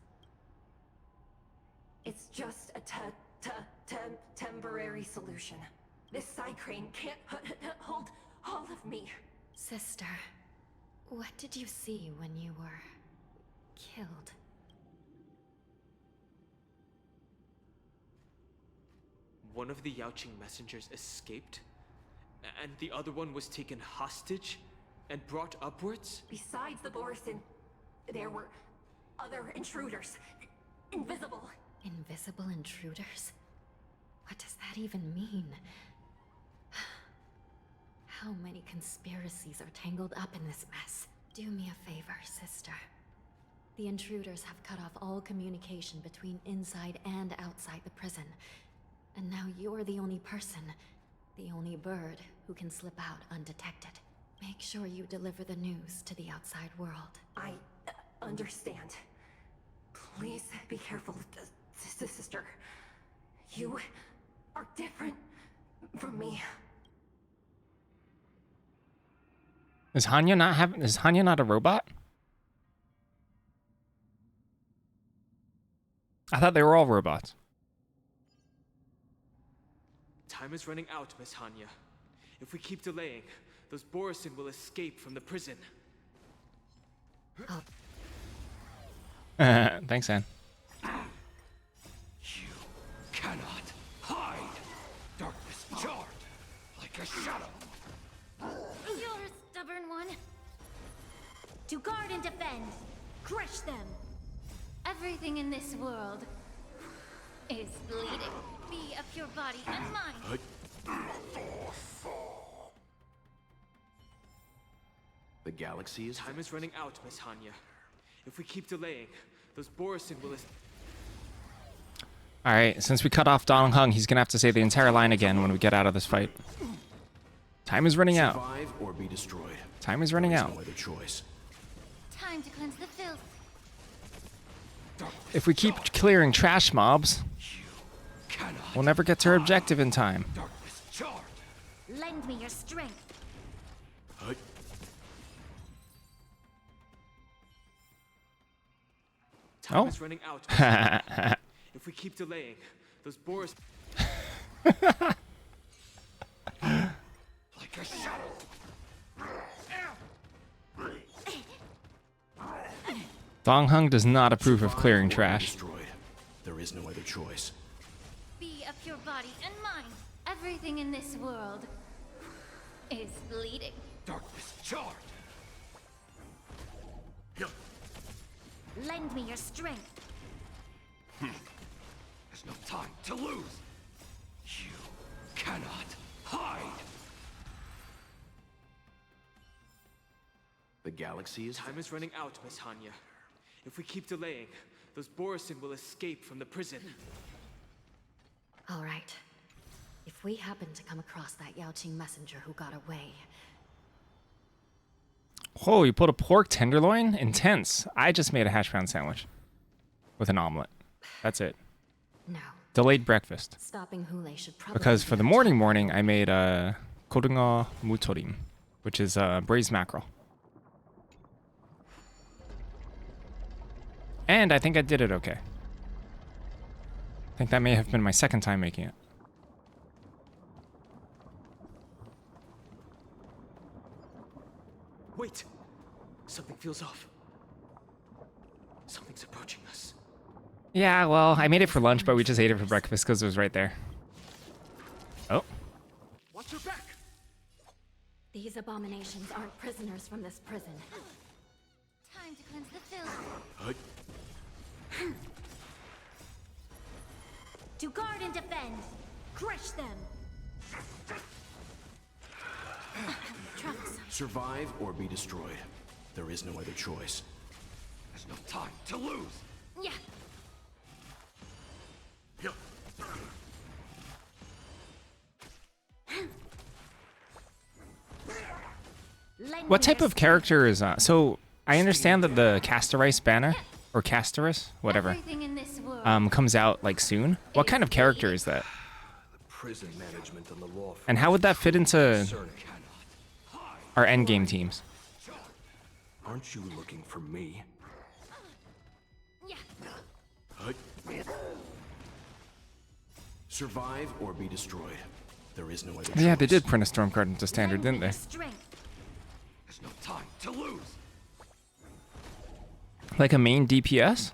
Speaker 5: It's just a temporary solution. This Psycrane can't hold all of me.
Speaker 19: Sister, what did you see when you were killed?
Speaker 4: One of the Yaoqing messengers escaped, and the other one was taken hostage and brought upwards?
Speaker 5: Besides the Borison, there were other intruders. Invisible.
Speaker 19: Invisible intruders? What does that even mean? How many conspiracies are tangled up in this mess? Do me a favor, sister. The intruders have cut off all communication between inside and outside the prison. And now you're the only person, the only bird, who can slip out undetected. Make sure you deliver the news to the outside world.
Speaker 5: I understand. Please be careful, sister. You are different from me.
Speaker 1: Is Hanya not a robot? I thought they were all robots.
Speaker 4: Time is running out, Miss Hanya. If we keep delaying, those Borison will escape from the prison.
Speaker 1: Thanks, Anne.
Speaker 2: You cannot hide. Darkness charred like a shadow.
Speaker 3: You're a stubborn one. To guard and defend. Crush them. Everything in this world is bleeding. Be of your body and mind.
Speaker 2: The galaxy is...
Speaker 4: Time is running out, Miss Hanya. If we keep delaying, those Borison will...
Speaker 1: Alright, since we cut off Dong Hung, he's gonna have to say the entire line again when we get out of this fight. Time is running out.
Speaker 2: Survive or be destroyed.
Speaker 1: Time is running out.
Speaker 2: No other choice.
Speaker 3: Time to cleanse the filth.
Speaker 1: If we keep clearing trash mobs, we'll never get to our objective in time.
Speaker 3: Lend me your strength.
Speaker 4: Time is running out, Miss Hanya. If we keep delaying, those Borison...
Speaker 2: Like a shadow.
Speaker 1: Dong Hung does not approve of clearing trash.
Speaker 2: There is no other choice.
Speaker 3: Be of your body and mind. Everything in this world is bleeding.
Speaker 2: Darkness charred.
Speaker 3: Lend me your strength.
Speaker 2: There's no time to lose. You cannot hide. The galaxy is...
Speaker 4: Time is running out, Miss Hanya. If we keep delaying, those Borison will escape from the prison.
Speaker 19: All right. If we happen to come across that Yaoqing messenger who got away...
Speaker 1: Whoa, you put a pork tenderloin? Intense. I just made a hash brown sandwich. With an omelet. That's it.
Speaker 19: No.
Speaker 1: Delayed breakfast.
Speaker 19: Stopping Hule should probably...
Speaker 1: Because for the morning, I made korunger mutorim, which is braised mackerel. And I think I did it okay. I think that may have been my second time making it.
Speaker 4: Wait! Something feels off. Something's approaching us.
Speaker 1: Yeah, well, I made it for lunch, but we just ate it for breakfast because it was right there. Oh.
Speaker 15: Watch your back!
Speaker 19: These abominations aren't prisoners from this prison.
Speaker 3: Time to cleanse the filth.
Speaker 6: To guard and defend. Crush them.
Speaker 3: Trunks.
Speaker 2: Survive or be destroyed. There is no other choice.
Speaker 10: There's no time to lose.
Speaker 3: Yeah.
Speaker 1: What type of character is so I understand that the Castoris banner or Castoris, whatever,
Speaker 3: Everything in this world.
Speaker 1: comes out like soon. What kind of character is that?
Speaker 9: Prison management and the law.
Speaker 1: And how would that fit into our endgame teams?
Speaker 2: Aren't you looking for me?
Speaker 3: Yeah.
Speaker 2: Survive or be destroyed. There is no other
Speaker 1: Yeah,
Speaker 2: choice.
Speaker 1: they did print a storm card into standard, didn't they?
Speaker 3: Strength.
Speaker 10: There's no time to lose.
Speaker 1: Like a main DPS?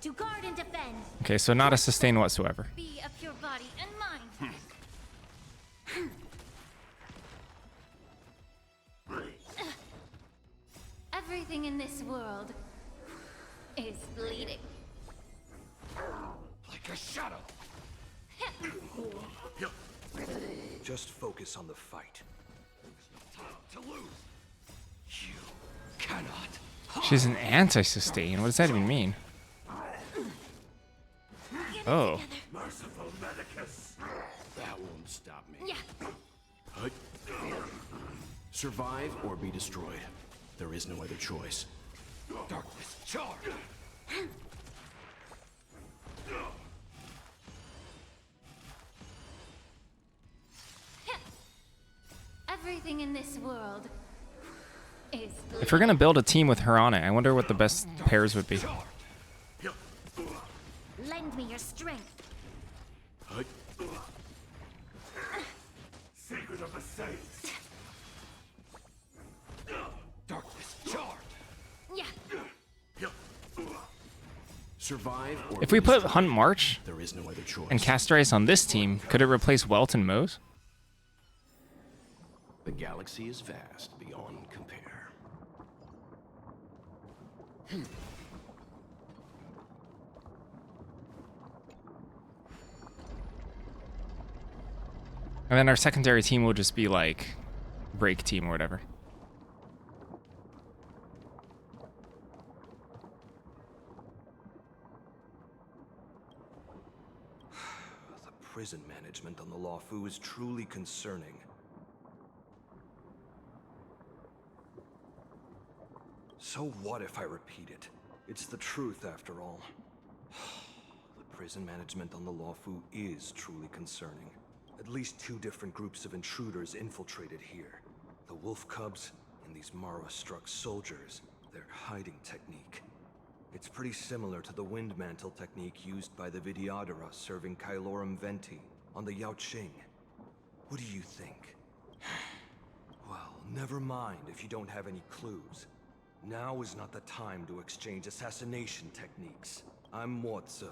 Speaker 3: To guard and defend.
Speaker 1: Okay, so not a sustain whatsoever.
Speaker 3: Be of your body and mind. Everything in this world is bleeding.
Speaker 10: Like a shadow.
Speaker 9: Just focus on the fight.
Speaker 10: To lose. You cannot.
Speaker 1: She's an anti-sustain. What does that even mean? Oh.
Speaker 2: Merciful Medicus. That won't stop me.
Speaker 3: Yeah.
Speaker 2: Survive or be destroyed. There is no other choice.
Speaker 10: Darkness charge.
Speaker 3: Everything in this world is bleeding.
Speaker 1: If we're gonna build a team with her on it, I wonder what the best pairs would be.
Speaker 3: Lend me your strength.
Speaker 2: Secret of the Saints.
Speaker 10: Darkness charge.
Speaker 3: Yeah.
Speaker 2: Survive or
Speaker 1: If
Speaker 2: be
Speaker 1: we put
Speaker 2: destroyed.
Speaker 1: Hunt March
Speaker 2: There is no other choice.
Speaker 1: and Castoris on this team, could it replace Welt and Mose?
Speaker 2: The galaxy is vast beyond compare.
Speaker 1: And then our secondary team will just be like break team or whatever.
Speaker 9: The prison management on the Lawfu is truly concerning. So what if I repeat it? It's the truth after all. The prison management on the Lawfu is truly concerning. At least 2 different groups of intruders infiltrated here. The wolf cubs and these Mara-struck soldiers. Their hiding technique. It's pretty similar to the wind mantle technique used by the Vidyadhara serving Kailorum Venti on the Yaoqing. What do you think? Well, never mind if you don't have any clues. Now is not the time to exchange assassination techniques. I'm Mozi.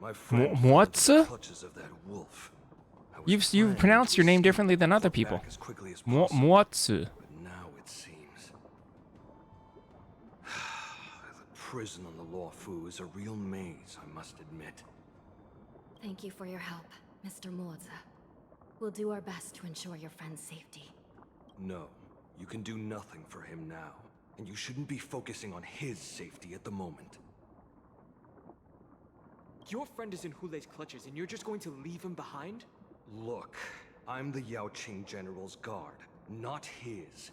Speaker 9: My friend fell into the
Speaker 1: Mozi?
Speaker 9: clutches of that wolf. I was
Speaker 1: You've
Speaker 9: planning
Speaker 1: pronounced
Speaker 9: to
Speaker 1: your name
Speaker 9: escape
Speaker 1: differently than
Speaker 9: and
Speaker 1: other
Speaker 9: go
Speaker 1: people.
Speaker 9: back as quickly as possible.
Speaker 1: Mozi.
Speaker 9: But now it seems the prison on the Lawfu is a real maze, I must admit.
Speaker 19: Thank you for your help, Mr. Mozi. We'll do our best to ensure your friend's safety.
Speaker 9: No, you can do nothing for him now, and you shouldn't be focusing on his safety at the moment.
Speaker 4: Your friend is in Hule's clutches and you're just going to leave him behind?
Speaker 9: Look, I'm the Yaoqing General's guard, not his.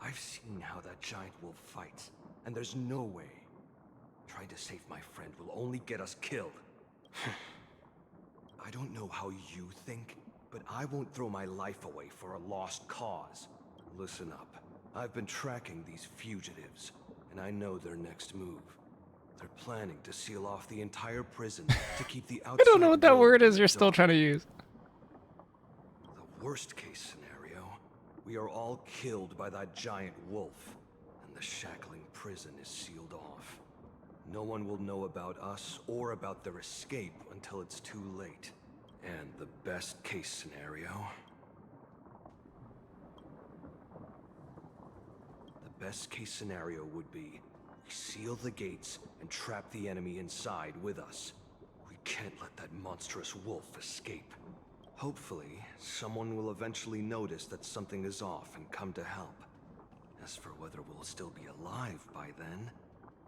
Speaker 9: I've seen how that giant wolf fights, and there's no way. Trying to save my friend will only get us killed. I don't know how you think, but I won't throw my life away for a lost cause. Listen up. I've been tracking these fugitives, and I know their next move. They're planning to seal off the entire prison to keep the outside
Speaker 1: I don't know what that
Speaker 9: world
Speaker 1: word is
Speaker 9: in
Speaker 1: you're
Speaker 9: the
Speaker 1: still
Speaker 9: dark.
Speaker 1: trying to use.
Speaker 9: The worst case scenario, we are all killed by that giant wolf, and the shackling prison is sealed off. No one will know about us or about their escape until it's too late.
Speaker 17: And the best case scenario? The best case scenario would be we seal the gates and trap the enemy inside with us. We can't let that monstrous wolf escape. Hopefully, someone will eventually notice that something is off and come to help. As for whether we'll still be alive by then,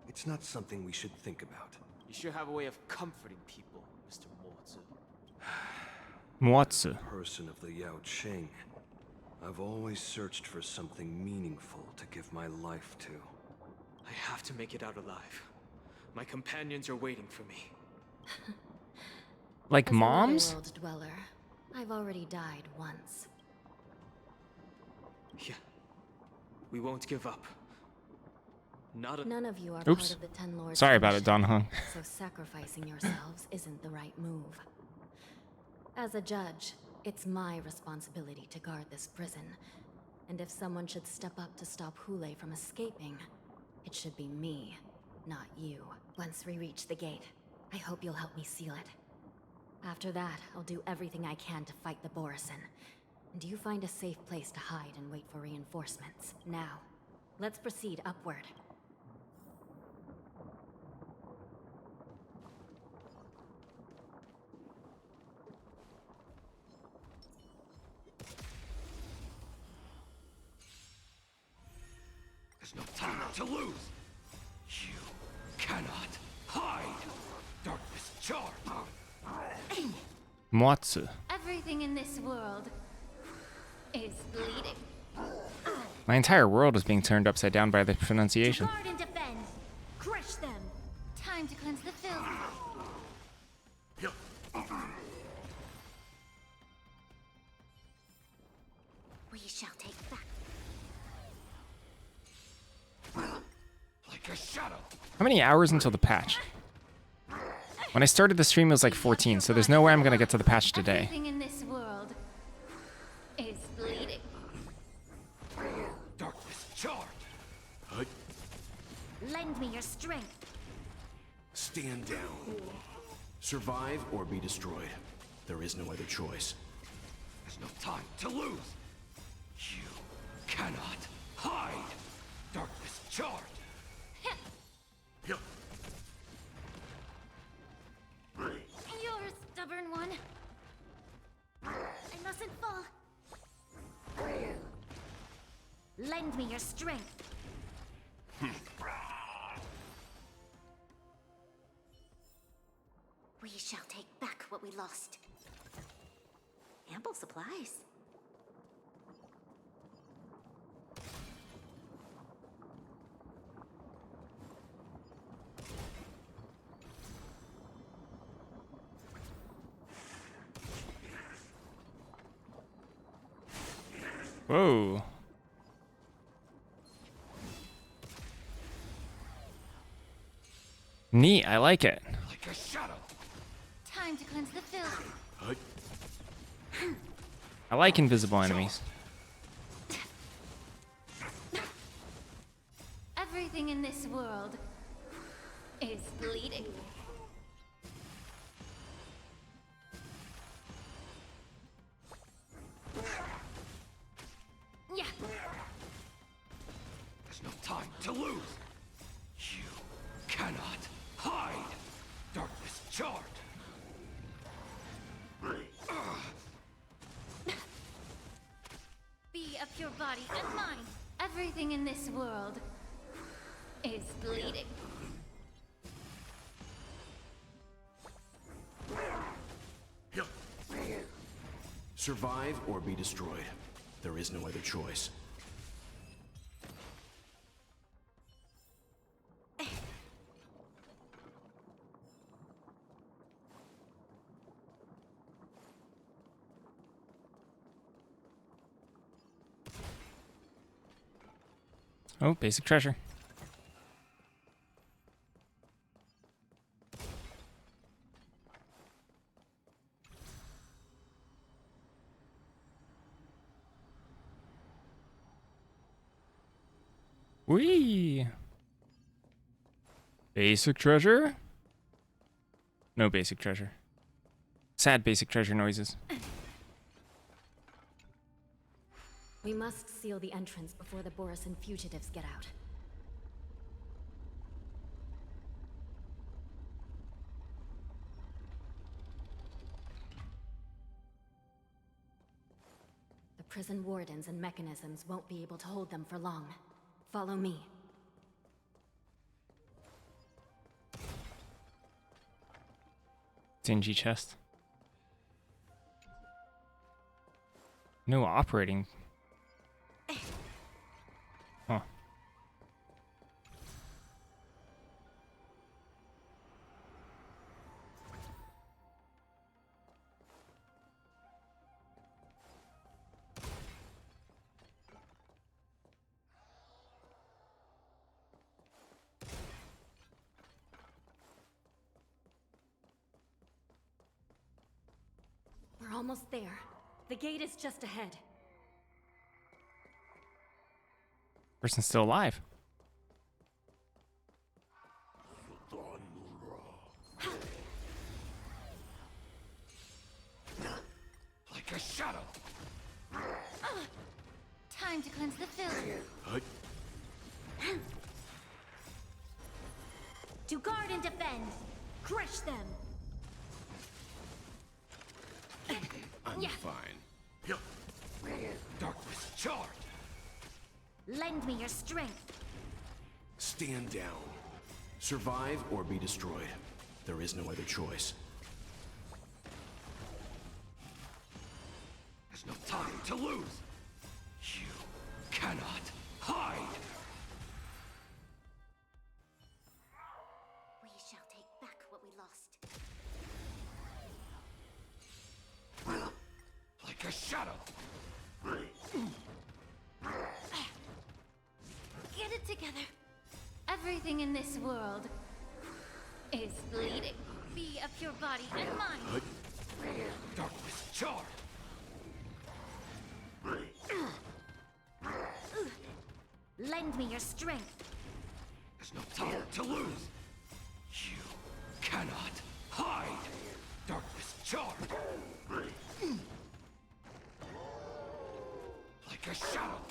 Speaker 17: it's not something we should think about.
Speaker 4: You sure have a way of comforting people, Mr. Mortzu.
Speaker 1: Mwatsu.
Speaker 17: Person of the Yao Qing, I've always searched for something meaningful to give my life to.
Speaker 4: I have to make it out alive. My companions are waiting for me.
Speaker 1: Like
Speaker 19: As
Speaker 1: moms?
Speaker 19: a world dweller, I've already died once.
Speaker 4: Yeah. We won't give up.
Speaker 19: None of you are
Speaker 1: Oops.
Speaker 19: part of the Ten Lords.
Speaker 1: Sorry about it,
Speaker 19: mission,
Speaker 1: Don Hung.
Speaker 19: So sacrificing yourselves isn't the right move. As a judge, it's my responsibility to guard this prison. And if someone should step up to stop Hule from escaping, it should be me, not you. Once we reach the gate, I hope you'll help me seal it. After that, I'll do everything I can to fight the Borisin. And you find a safe place to hide and wait for reinforcements. Now, let's proceed upward.
Speaker 2: There's no time to lose. You cannot hide. Darkness charge.
Speaker 1: Mwatsu.
Speaker 3: Everything in this world is bleeding.
Speaker 1: My entire world is being turned upside down by the pronunciation.
Speaker 3: Guard and defend. Crush them. Time to cleanse the filth.
Speaker 6: We shall take back.
Speaker 2: Like a shadow.
Speaker 1: How many hours until the patch? When I started the stream, it was like 14, so there's no way I'm gonna get to the patch today.
Speaker 3: Everything in this world is bleeding.
Speaker 2: Darkness charge.
Speaker 6: Lend me your strength.
Speaker 2: Stand down. Survive or be destroyed. There is no other choice. There's no time to lose. You cannot hide. Darkness charge.
Speaker 3: You're a stubborn one.
Speaker 6: I mustn't fall. Lend me your strength. We shall take back what we lost. Ample supplies.
Speaker 1: Whoa. Neat, I like it.
Speaker 2: Like a shadow.
Speaker 3: Time to cleanse the filth.
Speaker 1: I like invisible enemies.
Speaker 3: Everything in this world is bleeding. Yeah.
Speaker 2: There's no time to lose. You cannot hide. Darkness charge.
Speaker 3: Be of your body and mind. Everything in this world is bleeding.
Speaker 2: Survive or be destroyed. There is no other choice.
Speaker 1: Oh, basic treasure. Whee! Basic treasure? No basic treasure. Sad basic treasure noises.
Speaker 19: We must seal the entrance before the Borisan fugitives get out. The prison wardens and mechanisms won't be able to hold them for long. Follow me.
Speaker 1: Dingy chest. No operating. Huh.
Speaker 19: We're almost there. The gate is just ahead.
Speaker 1: Person's still alive.
Speaker 2: Like a shadow.
Speaker 3: Time to cleanse the filth. To guard and defend. Crush them.
Speaker 2: I'm
Speaker 3: Yeah.
Speaker 2: fine. Darkness charged.
Speaker 3: Lend me your strength.
Speaker 17: Stand down. Survive or be destroyed. There is no other choice.
Speaker 2: There's no time to lose. You cannot hide.
Speaker 6: We shall take back what we lost.
Speaker 2: Like a shadow.
Speaker 3: Get it together. Everything in this world is bleeding. Be of your body and mind.
Speaker 2: Darkness charged.
Speaker 3: Lend me your strength.
Speaker 2: There's no time to lose. You cannot hide. Darkness charged. Like a shadow.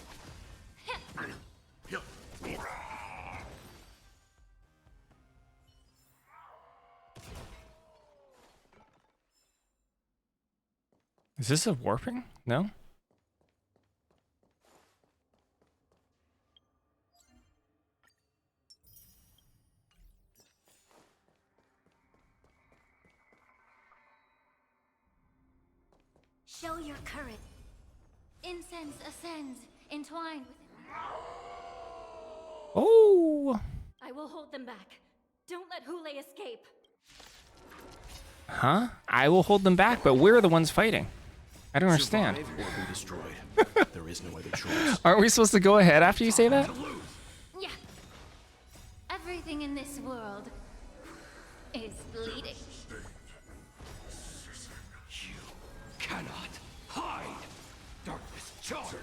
Speaker 1: Is this a warping? No?
Speaker 3: Show your courage. Incense ascends, entwined with it.
Speaker 1: Oh!
Speaker 19: I will hold them back. Don't let Hule escape.
Speaker 1: Huh? I will hold them back, but we're the ones fighting. I don't understand.
Speaker 17: Survive or be destroyed. There is no other choice.
Speaker 1: Aren't we supposed to go ahead after you say that?
Speaker 3: Yeah. Everything in this world is bleeding.
Speaker 2: You cannot hide. Darkness charged.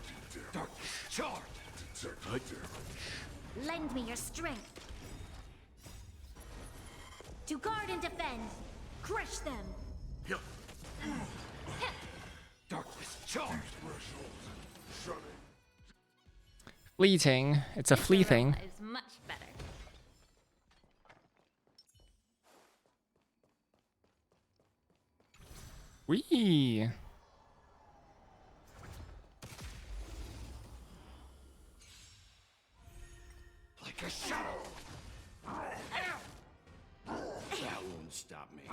Speaker 2: Darkness charged.
Speaker 3: Lend me your strength. To guard and defend. Crush them.
Speaker 2: Darkness charged.
Speaker 1: Fleeting. It's a flea thing.
Speaker 3: Is much better.
Speaker 1: Wee.
Speaker 2: Like a shadow. That won't stop me.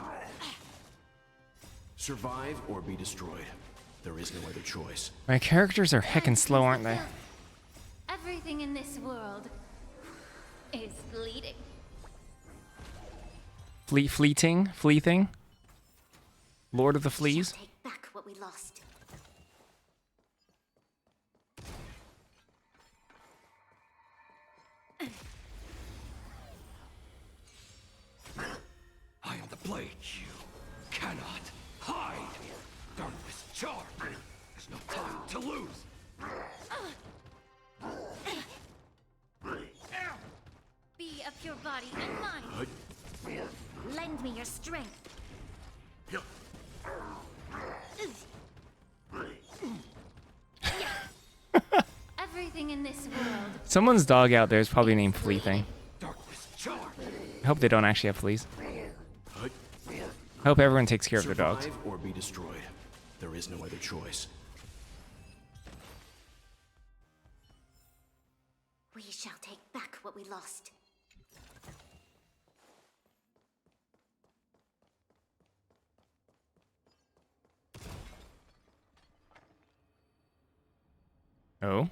Speaker 17: Survive or be destroyed. There is no other choice.
Speaker 1: My characters are heckin' slow, aren't they?
Speaker 3: Everything in this world is bleeding.
Speaker 1: Fleeting? Lord of the Fleas?
Speaker 6: Take back what we lost.
Speaker 2: I am the blade. You cannot hide. Darkness charged. There's no time to lose.
Speaker 3: Be of your body and mind. Lend me your strength. Everything in this world.
Speaker 1: Someone's dog out there is probably named Flea Thing. I hope they don't actually have fleas. I hope everyone takes care of their dogs.
Speaker 2: Survive or be destroyed. There is no other choice.
Speaker 6: We shall take back what we lost.
Speaker 1: Oh?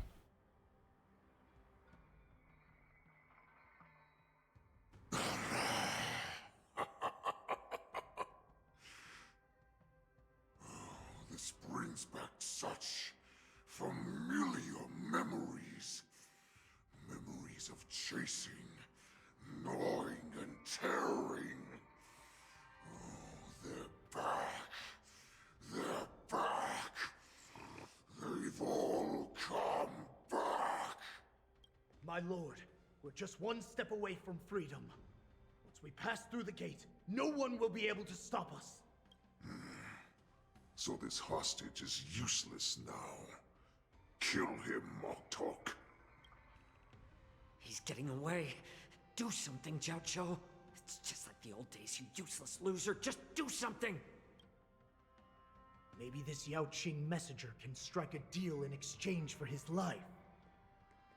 Speaker 14: This brings back such familiar memories. Memories of chasing, gnawing, and tearing. Oh, they're back. They're back. They've all come back.
Speaker 20: My lord, we're just one step away from freedom. Once we pass through the gate, no one will be able to stop us.
Speaker 14: So this hostage is useless now. Kill him, Moktok.
Speaker 8: He's getting away. Do something, Jiao. It's just like the old days, you useless loser. Just do something!
Speaker 20: Maybe this Yao Qing messenger can strike a deal in exchange for his life.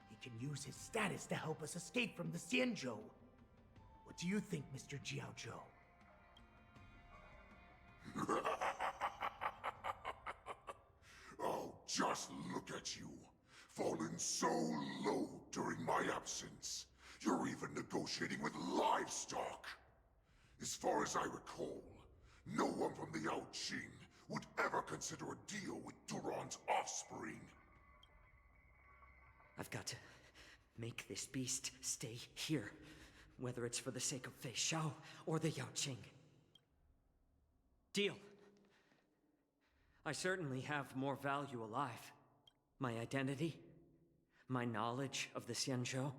Speaker 20: He can use his status to help us escape from the Xianzhou. What do you think, Mr. Jiaozhou?
Speaker 14: Oh, just look at you. Fallen so low during my absence. You're even negotiating with livestock. As far as I recall, no one from the Yao Qing would ever consider a deal with Duran's offspring.
Speaker 8: I've got to make this beast stay here, whether it's for the sake of Fei Xiao or the Yao Qing. Deal. I certainly have more value alive. My identity, my knowledge of the Xianzhou,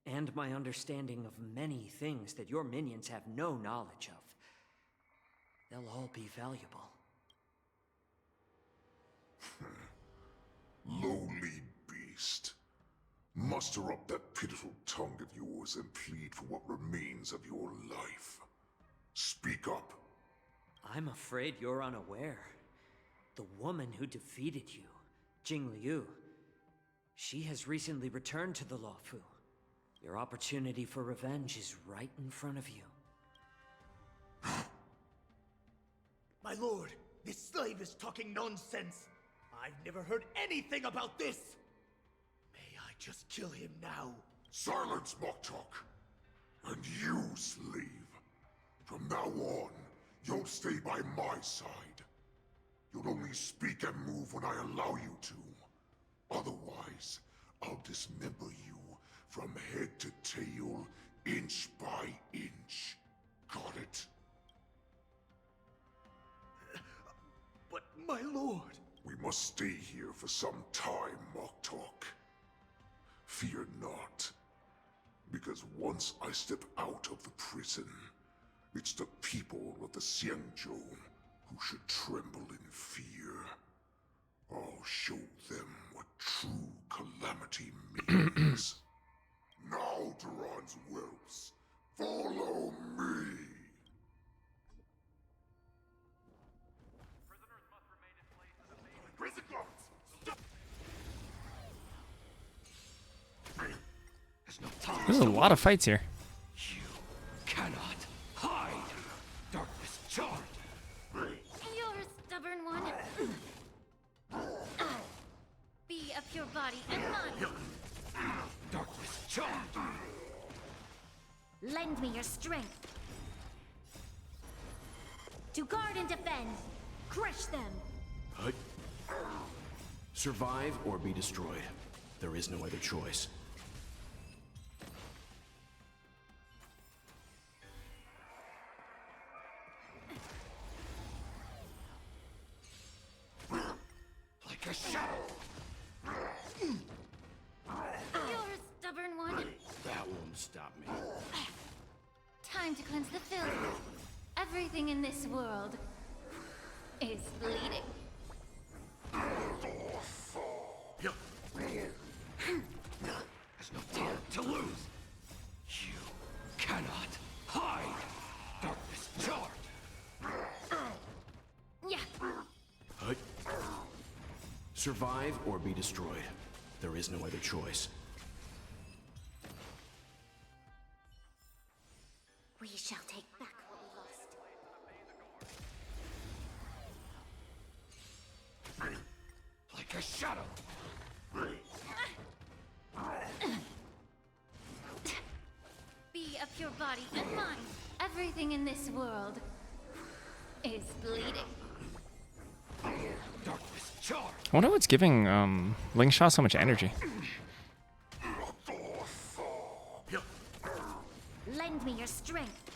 Speaker 8: and my understanding of many things that your minions have no knowledge of. They'll all be valuable.
Speaker 14: Lowly beast. Muster up that pitiful tongue of yours and plead for what remains of your life. Speak up.
Speaker 8: I'm afraid you're unaware. The woman who defeated you, Jing Liu, she has recently returned to the Luofu. Your opportunity for revenge is right in front of you.
Speaker 20: My lord, this slave is talking nonsense. I've never heard anything about this. May I just kill him now?
Speaker 14: Silence, Moktok. And you, slave. From now on, you'll stay by my side. You'll only speak and move when I allow you to. Otherwise, I'll dismember you from head to tail, inch by inch. Got it?
Speaker 20: But my lord...
Speaker 14: We must stay here for some time, Moktok. Fear not. Because once I step out of the prison, it's the people of the Xianzhou who should tremble in fear. I'll show them what true calamity means. Now, Duran's whelps, follow me! Prison guards! Stop!
Speaker 2: There's no time.
Speaker 1: There's a lot of fights here.
Speaker 2: You cannot hide. Darkness charmed.
Speaker 3: You're a stubborn one. Be of your body and mind.
Speaker 2: Darkness charmed.
Speaker 3: Lend me your strength. To guard and defend. Crush them.
Speaker 2: Hut. Survive or be destroyed. There is no other choice. Like a shadow.
Speaker 3: You're a stubborn one.
Speaker 2: That won't stop me.
Speaker 3: Time to cleanse the filth. Everything in this world is bleeding.
Speaker 2: There's no time to lose. You cannot hide. Darkness charge.
Speaker 3: Yeah.
Speaker 17: Survive or be destroyed. There is no other choice.
Speaker 6: We shall take back what we lost.
Speaker 2: Like a shadow.
Speaker 3: Be of your body and mind. Everything in this world is bleeding.
Speaker 2: Darkness charge.
Speaker 1: I wonder what's giving Ling Sha so much energy.
Speaker 6: Lend me your strength.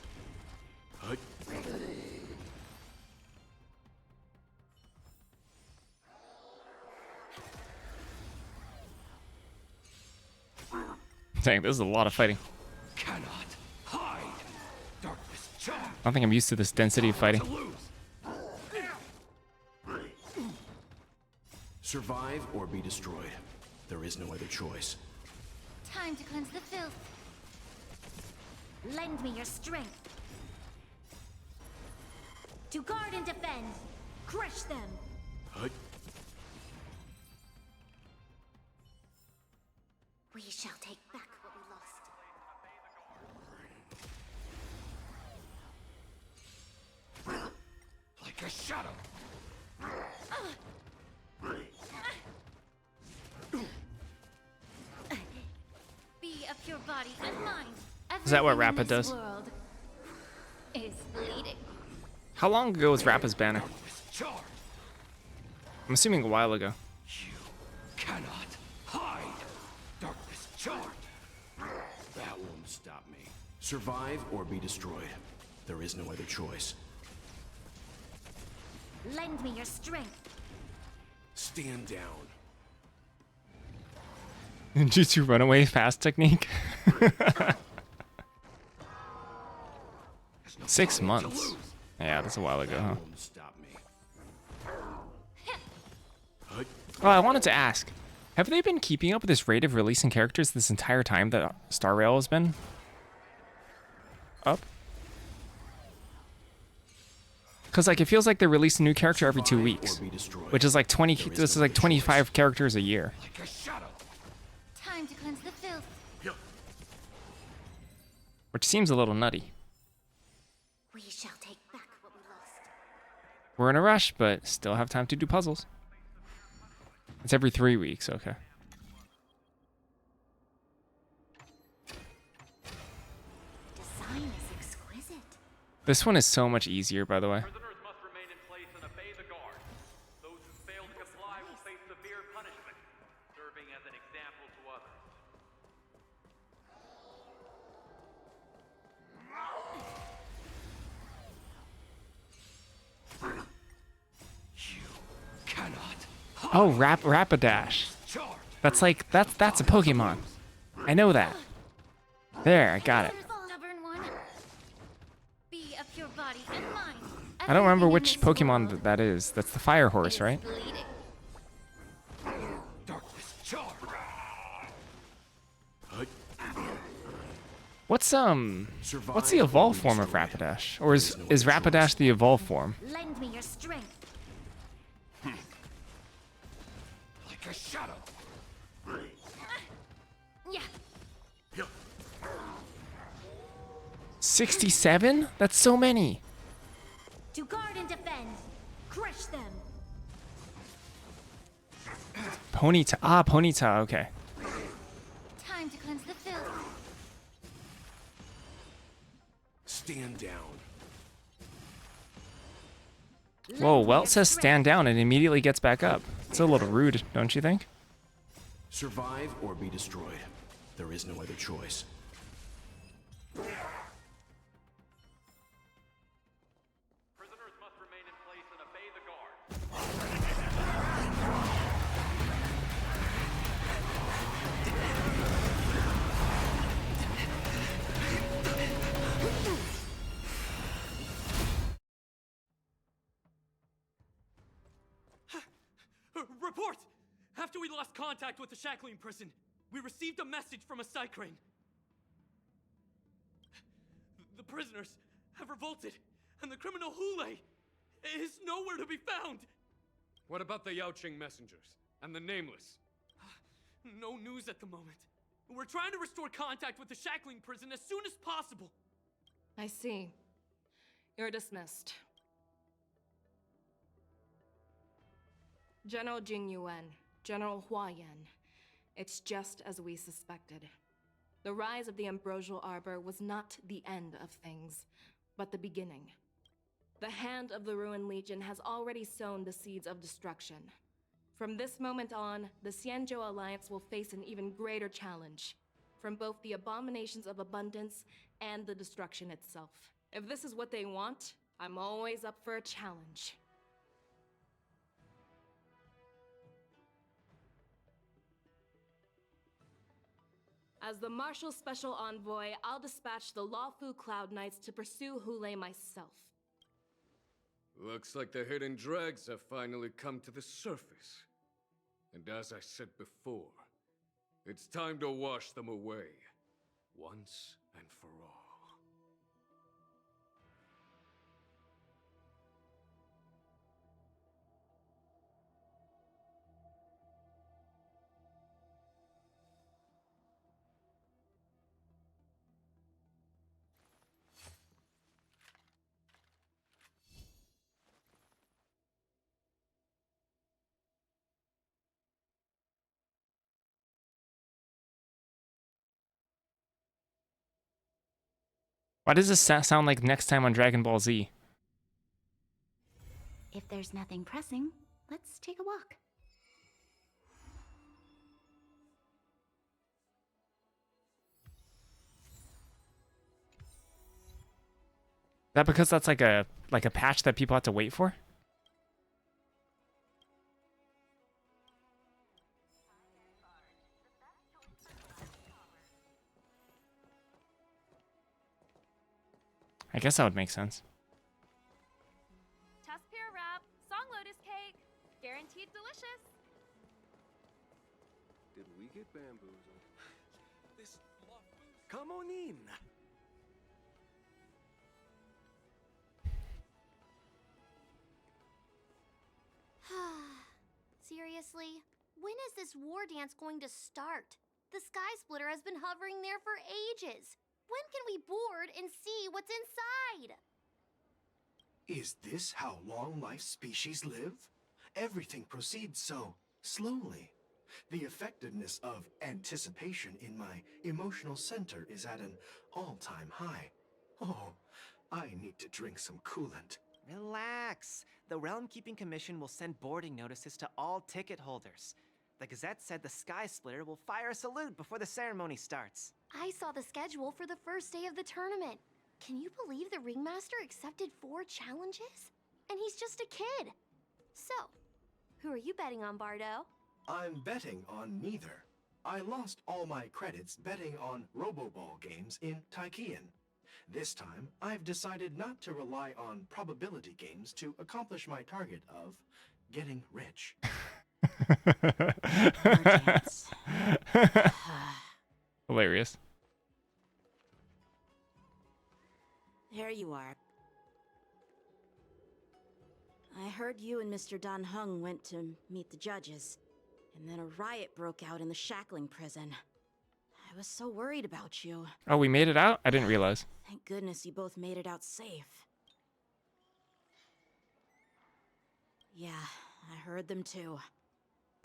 Speaker 1: Dang, this is a lot of fighting.
Speaker 2: Cannot hide. Darkness charge.
Speaker 1: I don't think I'm used to this density of fighting.
Speaker 17: Survive or be destroyed. There is no other choice.
Speaker 3: Time to cleanse the filth.
Speaker 6: Lend me your strength. To guard and defend. Crush them. We shall take back what we lost.
Speaker 2: Like a shadow.
Speaker 3: Be of your body and mind.
Speaker 1: Is that what
Speaker 3: Everything in
Speaker 1: Rappa
Speaker 3: this
Speaker 1: does?
Speaker 3: world is bleeding.
Speaker 1: How long ago was Rappa's banner? I'm assuming a while ago.
Speaker 2: Cannot hide. Darkness charge. That won't stop me.
Speaker 17: Survive or be destroyed. There is no other choice.
Speaker 6: Lend me your strength.
Speaker 17: Stand down.
Speaker 1: Ninjutsu runaway fast technique. 6 months. Yeah, that's a while ago, huh? Oh, I wanted to ask, have they been keeping up with this rate of releasing characters this entire time that Star Rail has been up? Because like it feels like they release a new character every 2 weeks, which is like 20. This is like 25 characters a year.
Speaker 3: Time to cleanse the filth.
Speaker 1: Which seems a little nutty.
Speaker 6: We shall take back what we lost.
Speaker 1: We're in a rush, but still have time to do puzzles. It's every 3 weeks, okay.
Speaker 6: Design is exquisite.
Speaker 1: This one is so much easier, by the way.
Speaker 13: Prisoners must remain in place and obey the guard. Those who fail to comply will face severe punishment, serving as an example to others.
Speaker 1: Oh, Rapidash. That's like that's a Pokemon. I know that. There, I got it.
Speaker 3: Stubborn one. Be of your body and mind.
Speaker 1: I don't remember
Speaker 3: Everything in
Speaker 1: which
Speaker 3: this
Speaker 1: Pokemon
Speaker 3: world
Speaker 1: that is. That's the Fire Horse, right?
Speaker 3: bleeding.
Speaker 2: Darkness charge.
Speaker 1: What's the evolved form of Rapidash? Or is Rapidash the evolved form?
Speaker 6: Lend me your strength.
Speaker 2: Like a shadow.
Speaker 3: Yeah.
Speaker 1: 67? That's so many.
Speaker 6: To guard and defend. Crush them.
Speaker 1: Ponyta. Ah, Ponyta, okay.
Speaker 3: Time to cleanse the filth.
Speaker 17: Stand down.
Speaker 1: Whoa, well, it says stand down and immediately gets back up. It's a little rude, don't you think?
Speaker 17: Survive or be destroyed. There is no other choice.
Speaker 13: Prisoners must remain in place and obey the guard.
Speaker 11: Report! After we lost contact with the shackling prison, we received a message from a Psycrane. The prisoners have revolted, and the criminal Hule is nowhere to be found.
Speaker 9: What about the Yaoqing messengers and the Nameless?
Speaker 11: No news at the moment. We're trying to restore contact with the shackling prison as soon as possible.
Speaker 7: I see. You're dismissed. General Jing Yuan, General Hua Yan. It's just as we suspected. The rise of the Ambrosial Arbor was not the end of things, but the beginning. The hand of the Ruined Legion has already sown the seeds of destruction. From this moment on, the Xianzhou Alliance will face an even greater challenge, from both the abominations of abundance and the destruction itself. If this is what they want, I'm always up for a challenge. As the Marshal Special Envoy, I'll dispatch the Lawfu Cloud Knights to pursue Hule myself.
Speaker 9: Looks like the hidden dregs have finally come to the surface. And as I said before, it's time to wash them away, once and for all.
Speaker 1: Why does this sound like next time on Dragon Ball Z?
Speaker 6: If there's nothing pressing, let's take a walk.
Speaker 1: Is that because that's like a patch that people have to wait for? I guess that would make sense.
Speaker 16: Tusk pear wrap, song lotus cake, guaranteed delicious.
Speaker 17: Did we get bamboozled? Come on in.
Speaker 6: Seriously? When is this war dance going to start? The Sky Splitter has been hovering there for ages. When can we board and see what's inside?
Speaker 23: Is this how long life species live? Everything proceeds so slowly. The effectiveness of anticipation in my emotional center is at an all-time high. Oh, I need to drink some coolant.
Speaker 10: Relax. The Realm Keeping Commission will send boarding notices to all ticket holders. The Gazette said the Sky Splitter will fire a salute before the ceremony starts.
Speaker 6: I saw the schedule for the first day of the tournament. Can you believe the Ringmaster accepted 4 challenges? And he's just a kid. So, who are you betting on, Bardo?
Speaker 23: I'm betting on neither. I lost all my credits betting on Roboball games in Taikian. This time, I've decided not to rely on probability games to accomplish my target of getting rich.
Speaker 1: Hilarious.
Speaker 5: There you are. I heard you and Mr. Dan Heng went to meet the judges, and then a riot broke out in the shackling prison. I was so worried about you.
Speaker 1: Oh, we made it out? I didn't realize.
Speaker 5: Thank goodness you both made it out safe. Yeah, I heard them too.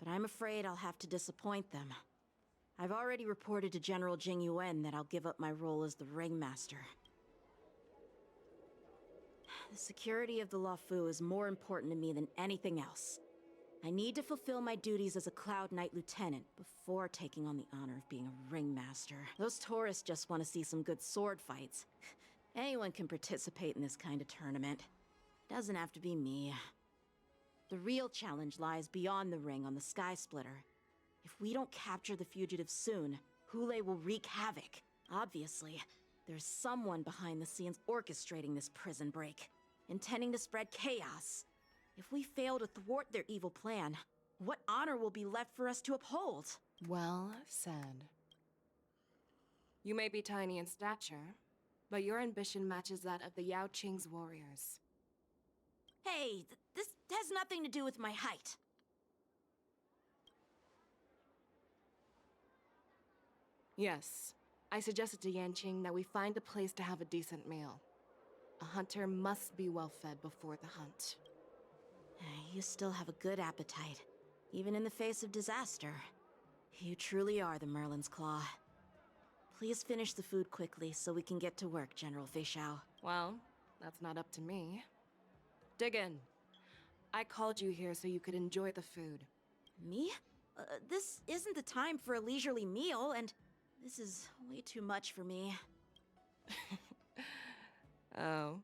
Speaker 5: But I'm afraid I'll have to disappoint them. I've already reported to General Jing Yuan that I'll give up my role as the Ringmaster. The security of the Lawfu is more important to me than anything else. I need to fulfill my duties as a Cloud Knight Lieutenant before taking on the honor of being a Ringmaster. Those tourists just want to see some good sword fights. Anyone can participate in this kind of tournament. Doesn't have to be me. The real challenge lies beyond the ring on the Sky Splitter. If we don't capture the fugitives soon, Hule will wreak havoc. Obviously, there's someone behind the scenes orchestrating this prison break, intending to spread chaos. If we fail to thwart their evil plan, What honor will be left for us to uphold?
Speaker 7: Well said. You may be tiny in stature, but your ambition matches that of the Yao Qing's warriors.
Speaker 5: Hey, this has nothing to do with my height.
Speaker 7: Yes, I suggested to Yanqing that we find a place to have a decent meal. A hunter must be well fed before the hunt.
Speaker 5: You still have a good appetite, even in the face of disaster. You truly are the Merlin's Claw. Please finish the food quickly so we can get to work, General Fei Shao.
Speaker 7: Well, that's not up to me. Dig in. I called you here so you could enjoy the food.
Speaker 5: Me? This isn't the time for a leisurely meal, and this is way too much for me.
Speaker 7: Oh.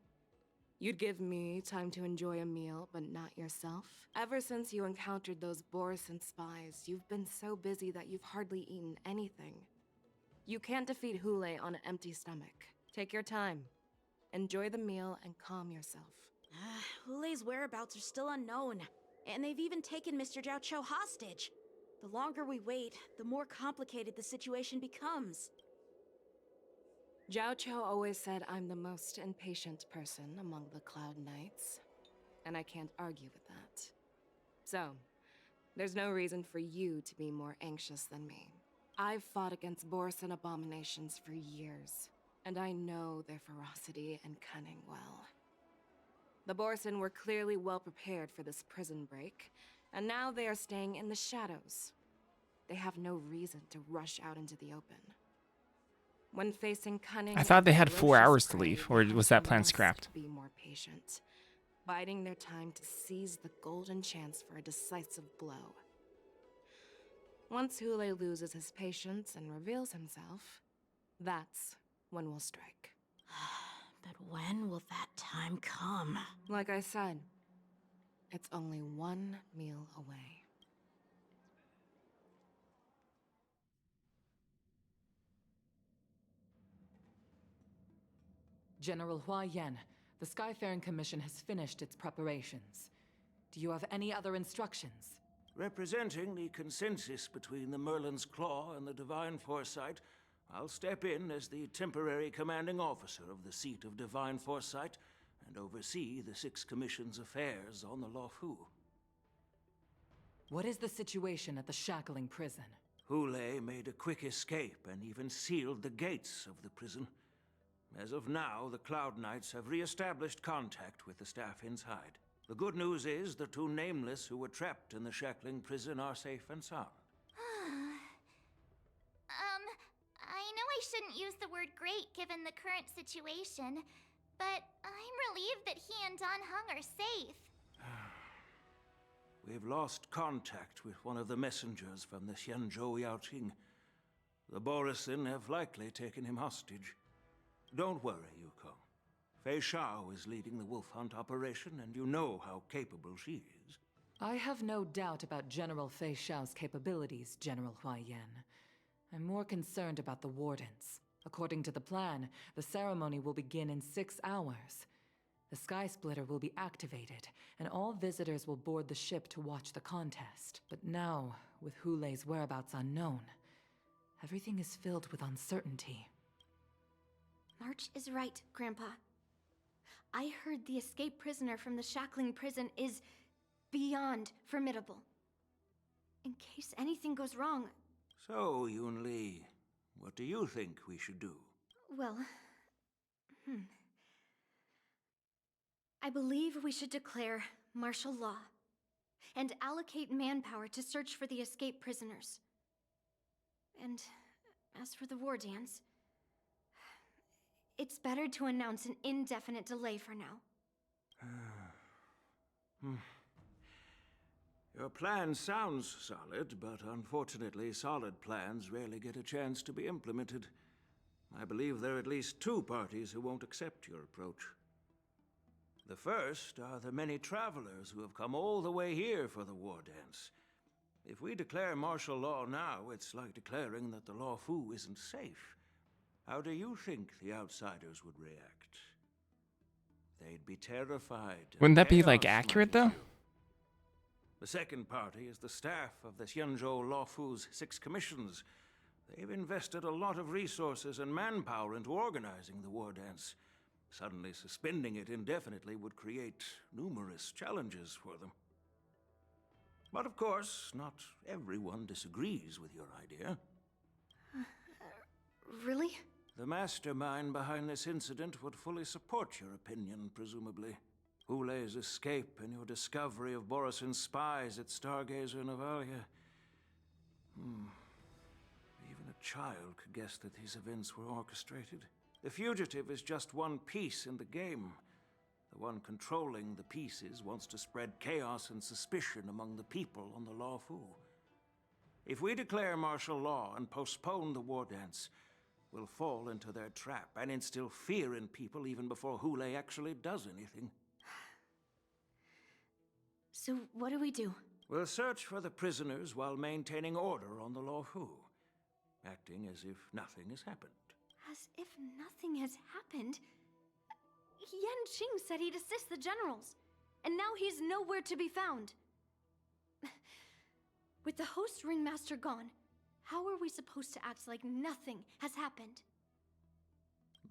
Speaker 7: You'd give me time to enjoy a meal, but not yourself? Ever since you encountered those Borison spies, you've been so busy that you've hardly eaten anything. You can't defeat Hule on an empty stomach. Take your time. Enjoy the meal and calm yourself.
Speaker 5: Hule's whereabouts are still unknown, and they've even taken Mr. Jiao Cho hostage. The longer we wait, the more complicated the situation becomes.
Speaker 7: Jiao Cho always said I'm the most impatient person among the Cloud Knights, and I can't argue with that. So, there's no reason for you to be more anxious than me. I've fought against Borison abominations for years, and I know their ferocity and cunning well. The Borison were clearly well prepared for this prison break, and now they are staying in the shadows. They have no reason to rush out into the open. When facing cunning,
Speaker 1: I thought they had 4
Speaker 7: ferocious
Speaker 1: hours to
Speaker 7: prey,
Speaker 1: leave,
Speaker 7: they
Speaker 1: or
Speaker 7: have
Speaker 1: was that
Speaker 7: to
Speaker 1: plan
Speaker 7: must
Speaker 1: scrapped?
Speaker 7: Be more patient, biding their time to seize the golden chance for a decisive blow. Once Hule loses his patience and reveals himself, that's when we'll strike.
Speaker 5: But when will that time come?
Speaker 7: Like I said, it's only one meal away.
Speaker 12: General Hua Yan, the Skyfaring Commission has finished its preparations. Do you have any other instructions?
Speaker 18: Representing the consensus between the Merlin's Claw and the Divine Foresight, I'll step in as the temporary commanding officer of the seat of Divine Foresight and oversee the 6 Commission's affairs on the Luofu.
Speaker 12: What is the situation at the shackling prison?
Speaker 18: Hule made a quick escape and even sealed the gates of the prison. As of now, the Cloud Knights have re-established contact with the staff inside. The good news is the 2 Nameless who were trapped in the shackling prison are safe and sound.
Speaker 6: I know I shouldn't use the word great given the current situation, but I'm relieved that he and Don Hung are safe.
Speaker 18: We've lost contact with one of the messengers from the Xianzhou Yaoqing. The Borison have likely taken him hostage. Don't worry, Yukong. Fei Shao is leading the wolf hunt operation, and you know how capable she is.
Speaker 12: I have no doubt about General Fei Shao's capabilities, General Hua Yan. I'm more concerned about the Wardens. According to the plan, the ceremony will begin in 6 hours. The Sky Splitter will be activated, and all visitors will board the ship to watch the contest. But now, with Hule's whereabouts unknown, everything is filled with uncertainty.
Speaker 3: March is right, Grandpa. I heard the escaped prisoner from the shackling prison is beyond formidable. In case anything goes wrong...
Speaker 18: So, Yun Li, what do you think we should do?
Speaker 3: Well... I believe we should declare martial law and allocate manpower to search for the escaped prisoners. And as for the war dance, it's better to announce an indefinite delay for now.
Speaker 18: Your plan sounds solid, but unfortunately solid plans rarely get a chance to be implemented. I believe there are at least 2 parties who won't accept your approach. The first are the many travelers who have come all the way here for the war dance. If we declare martial law now, it's like declaring that the Luofu isn't safe. How do you think the outsiders would react? They'd be terrified.
Speaker 1: Wouldn't that be, like, accurate, though?
Speaker 18: The second party is the staff of the Xianzhou Luofu's 6 commissions. They've invested a lot of resources and manpower into organizing the war dance. Suddenly suspending it indefinitely would create numerous challenges for them. But of course, not everyone disagrees with your idea.
Speaker 6: Really?
Speaker 18: The mastermind behind this incident would fully support your opinion, presumably. Hulei's escape and your discovery of Borison's spies at Stargazer Navalia. Even a child could guess that these events were orchestrated. The fugitive is just one piece in the game. The one controlling the pieces wants to spread chaos and suspicion among the people on the Luofu. If we declare martial law and postpone the war dance, we'll fall into their trap and instill fear in people even before Hulei actually does anything.
Speaker 6: So what do we do?
Speaker 18: We'll search for the prisoners while maintaining order on the Luofu, acting as if nothing has happened.
Speaker 6: As if nothing has happened? Yan Qing said he'd assist the generals, and now he's nowhere to be found. With the host ringmaster gone, how are we supposed to act like nothing has happened?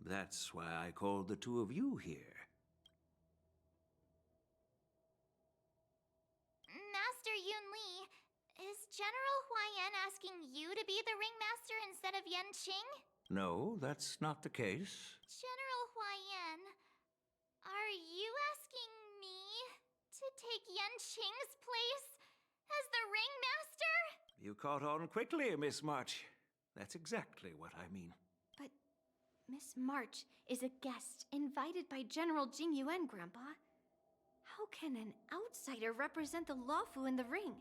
Speaker 18: That's why I called the two of you here.
Speaker 15: Master Yunli, is General Huaiyan asking you to be the ringmaster instead of Yan Qing?
Speaker 18: No, that's not the case.
Speaker 15: General Huaiyan, are you asking me to take Yan Qing's place as the ringmaster?
Speaker 18: You caught on quickly, Miss March. That's exactly what I mean.
Speaker 6: But Miss March is a guest invited by General Jing Yuan, Grandpa. How can an outsider represent the Luofu in the ring?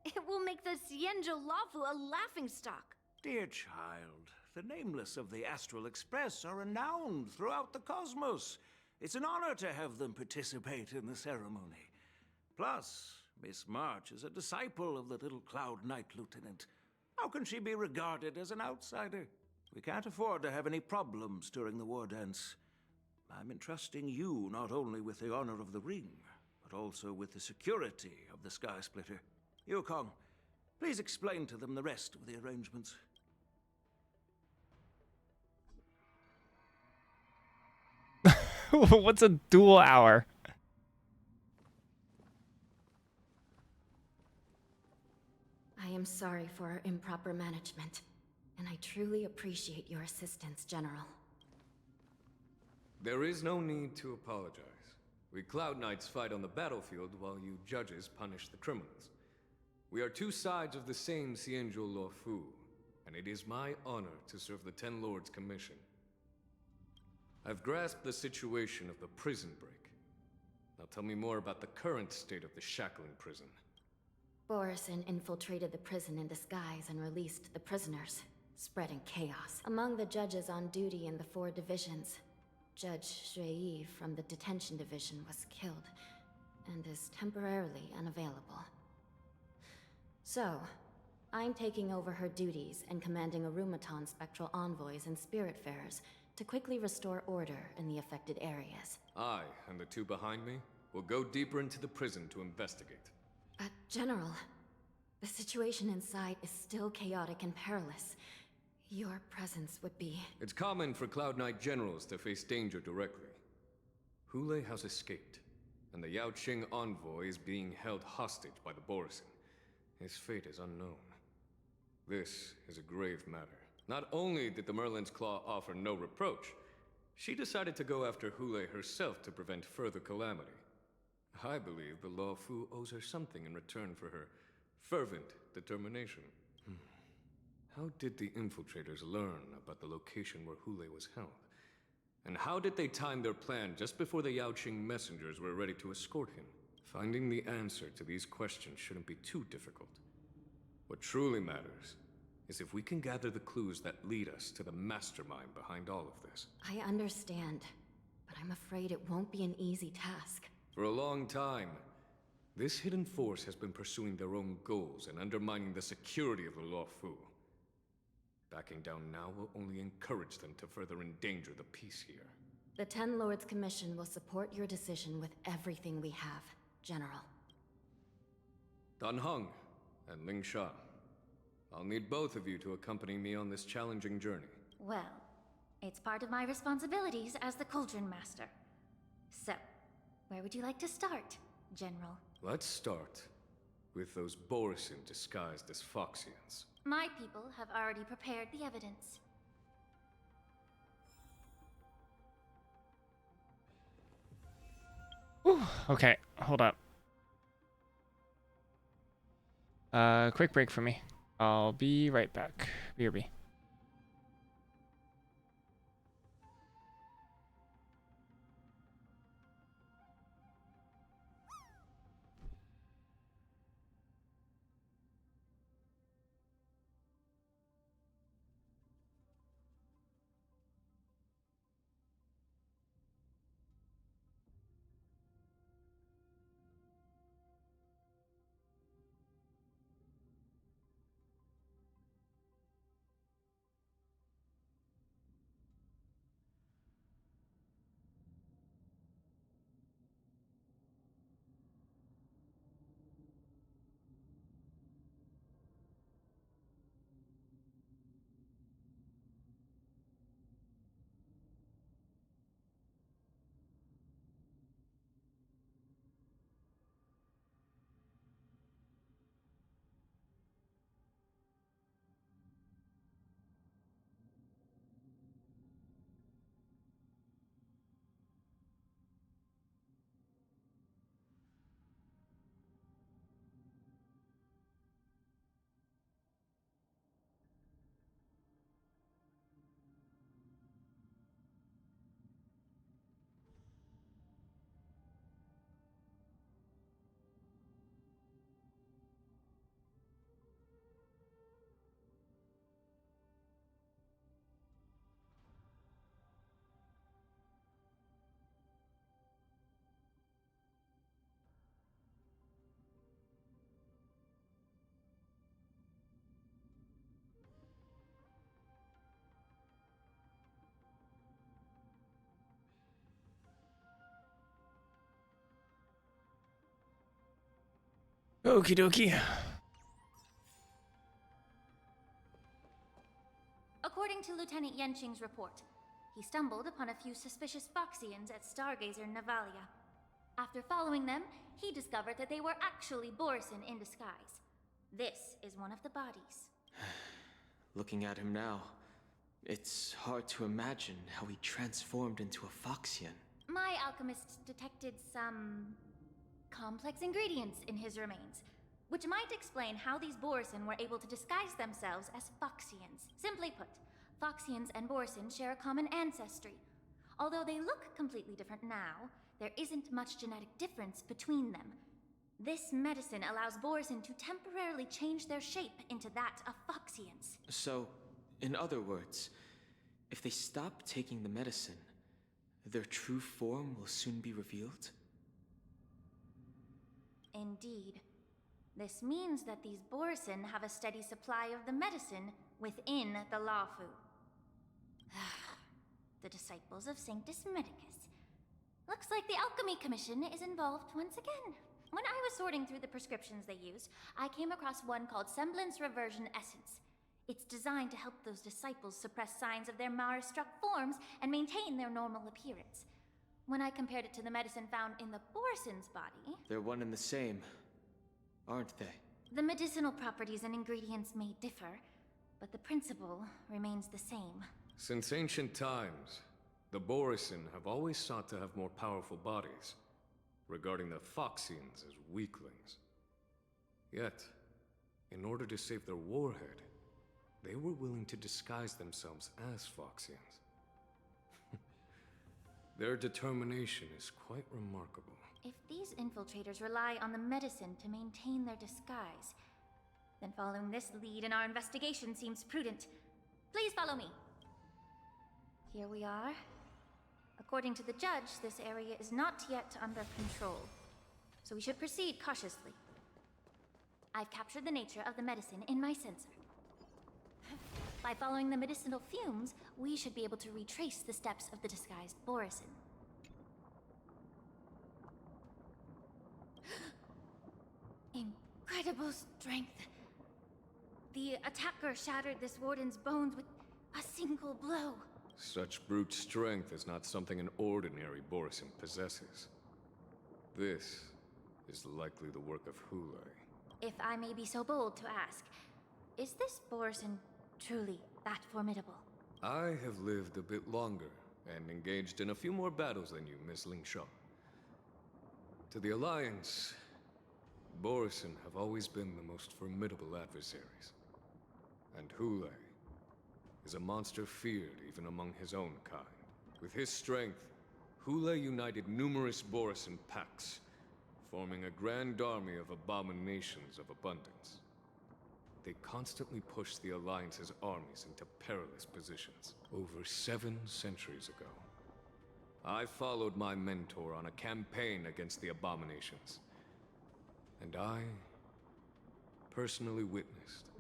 Speaker 6: It will make the Xianzhou Luofu a laughingstock.
Speaker 18: Dear child, the nameless of the Astral Express are renowned throughout the cosmos. It's an honor to have them participate in the ceremony. Plus, Miss March is a disciple of the little Cloud Knight Lieutenant. How can she be regarded as an outsider? We can't afford to have any problems during the war dance. I'm entrusting you not only with the honor of the ring, but also with the security of the Sky Splitter. Yukong, please explain to them the rest of the arrangements.
Speaker 1: What's a dual hour?
Speaker 19: I am sorry for our improper management, and I truly appreciate your assistance, General.
Speaker 9: There is no need to apologize. We Cloud Knights fight on the battlefield while you judges punish the criminals. We are two sides of the same Xianzhou Luofu, and it is my honor to serve the Ten Lords' commission. I've grasped the situation of the prison break. Now tell me more about the current state of the shackling prison.
Speaker 19: Borison infiltrated the prison in disguise and released the prisoners, spreading chaos. Among the judges on duty in the 4 divisions, Judge Shui from the detention division was killed and is temporarily unavailable. So, I'm taking over her duties and commanding Arumaton spectral envoys and spiritfarers to quickly restore order in the affected areas.
Speaker 9: I, and the 2 behind me, will go deeper into the prison to investigate.
Speaker 19: General, the situation inside is still chaotic and perilous. Your presence would be...
Speaker 9: It's common for Cloud Knight generals to face danger directly. Hulei has escaped, and the Yao Qing envoy is being held hostage by the Borison. His fate is unknown. This is a grave matter. Not only did the Merlin's Claw offer no reproach, she decided to go after Hulei herself to prevent further calamity. I believe the Luofu owes her something in return for her fervent determination. How did the infiltrators learn about the location where Hulei was held? And how did they time their plan just before the Yao Qing messengers were ready to escort him? Finding the answer to these questions shouldn't be too difficult. What truly matters is if we can gather the clues that lead us to the mastermind behind all of this.
Speaker 19: I understand, but I'm afraid it won't be an easy task.
Speaker 9: For a long time, this hidden force has been pursuing their own goals and undermining the security of the Luofu. Backing down now will only encourage them to further endanger the peace here.
Speaker 19: The Ten Lords Commission will support your decision with everything we have, General.
Speaker 9: Dan Heng and Ling Sha. I'll need both of you to accompany me on this challenging journey.
Speaker 3: Well, it's part of my responsibilities as the Cauldron Master. So, where would you like to start, General?
Speaker 9: Let's start with those Borisin disguised as Foxians.
Speaker 3: My people have already prepared the evidence.
Speaker 1: Whew, okay, hold up. Quick break for me. I'll be right back. BRB. Okie dokie.
Speaker 3: According to Lieutenant Yenqing's report, he stumbled upon a few suspicious Foxians at Stargazer Navalia. After following them, he discovered that they were actually Borisin in disguise. This is one of the bodies.
Speaker 10: Looking at him now, it's hard to imagine how he transformed into a Foxian.
Speaker 3: My alchemists detected some complex ingredients in his remains, which might explain how these Borisin were able to disguise themselves as Foxians. Simply put, Foxians and Borisin share a common ancestry. Although they look completely different now, there isn't much genetic difference between them. This medicine allows Borisin to temporarily change their shape into that of Foxians.
Speaker 10: So, in other words, if they stop taking the medicine, their true form will soon be revealed?
Speaker 3: Indeed. This means that these Borisin have a steady supply of the medicine within the Lafu. The disciples of Sanctus Medicus. Looks like the Alchemy Commission is involved once again. When I was sorting through the prescriptions they used, I came across one called Semblance Reversion Essence. It's designed to help those disciples suppress signs of their Mara-struck forms and maintain their normal appearance. When I compared it to the medicine found in the Borisin's body...
Speaker 10: They're one and the same, aren't they?
Speaker 3: The medicinal properties and ingredients may differ, but the principle remains the same.
Speaker 9: Since ancient times, the Borisin have always sought to have more powerful bodies, regarding the Foxians as weaklings. Yet, in order to save their warhead, they were willing to disguise themselves as Foxians. Their determination is quite remarkable.
Speaker 3: If these infiltrators rely on the medicine to maintain their disguise, then following this lead in our investigation seems prudent. Please follow me. Here we are. According to the judge, this area is not yet under control, so we should proceed cautiously. I've captured the nature of the medicine in my sensor. By following the medicinal fumes, we should be able to retrace the steps of the disguised Borisin. incredible strength. The attacker shattered this warden's bones with a single blow.
Speaker 9: Such brute strength is not something an ordinary Borisin possesses. This is likely the work of Hule.
Speaker 3: If I may be so bold to ask, is this Borisin truly that formidable?
Speaker 9: I have lived a bit longer and engaged in a few more battles than you, Miss Lingshaw. To the Alliance, Borisin have always been the most formidable adversaries. And Hule is a monster feared even among his own kind. With his strength, Hule united numerous Borisin packs, forming a grand army of abominations of abundance. They constantly pushed the Alliance's armies into perilous positions. Over 7 centuries ago, I followed my mentor on a campaign against the abominations. And I personally witnessed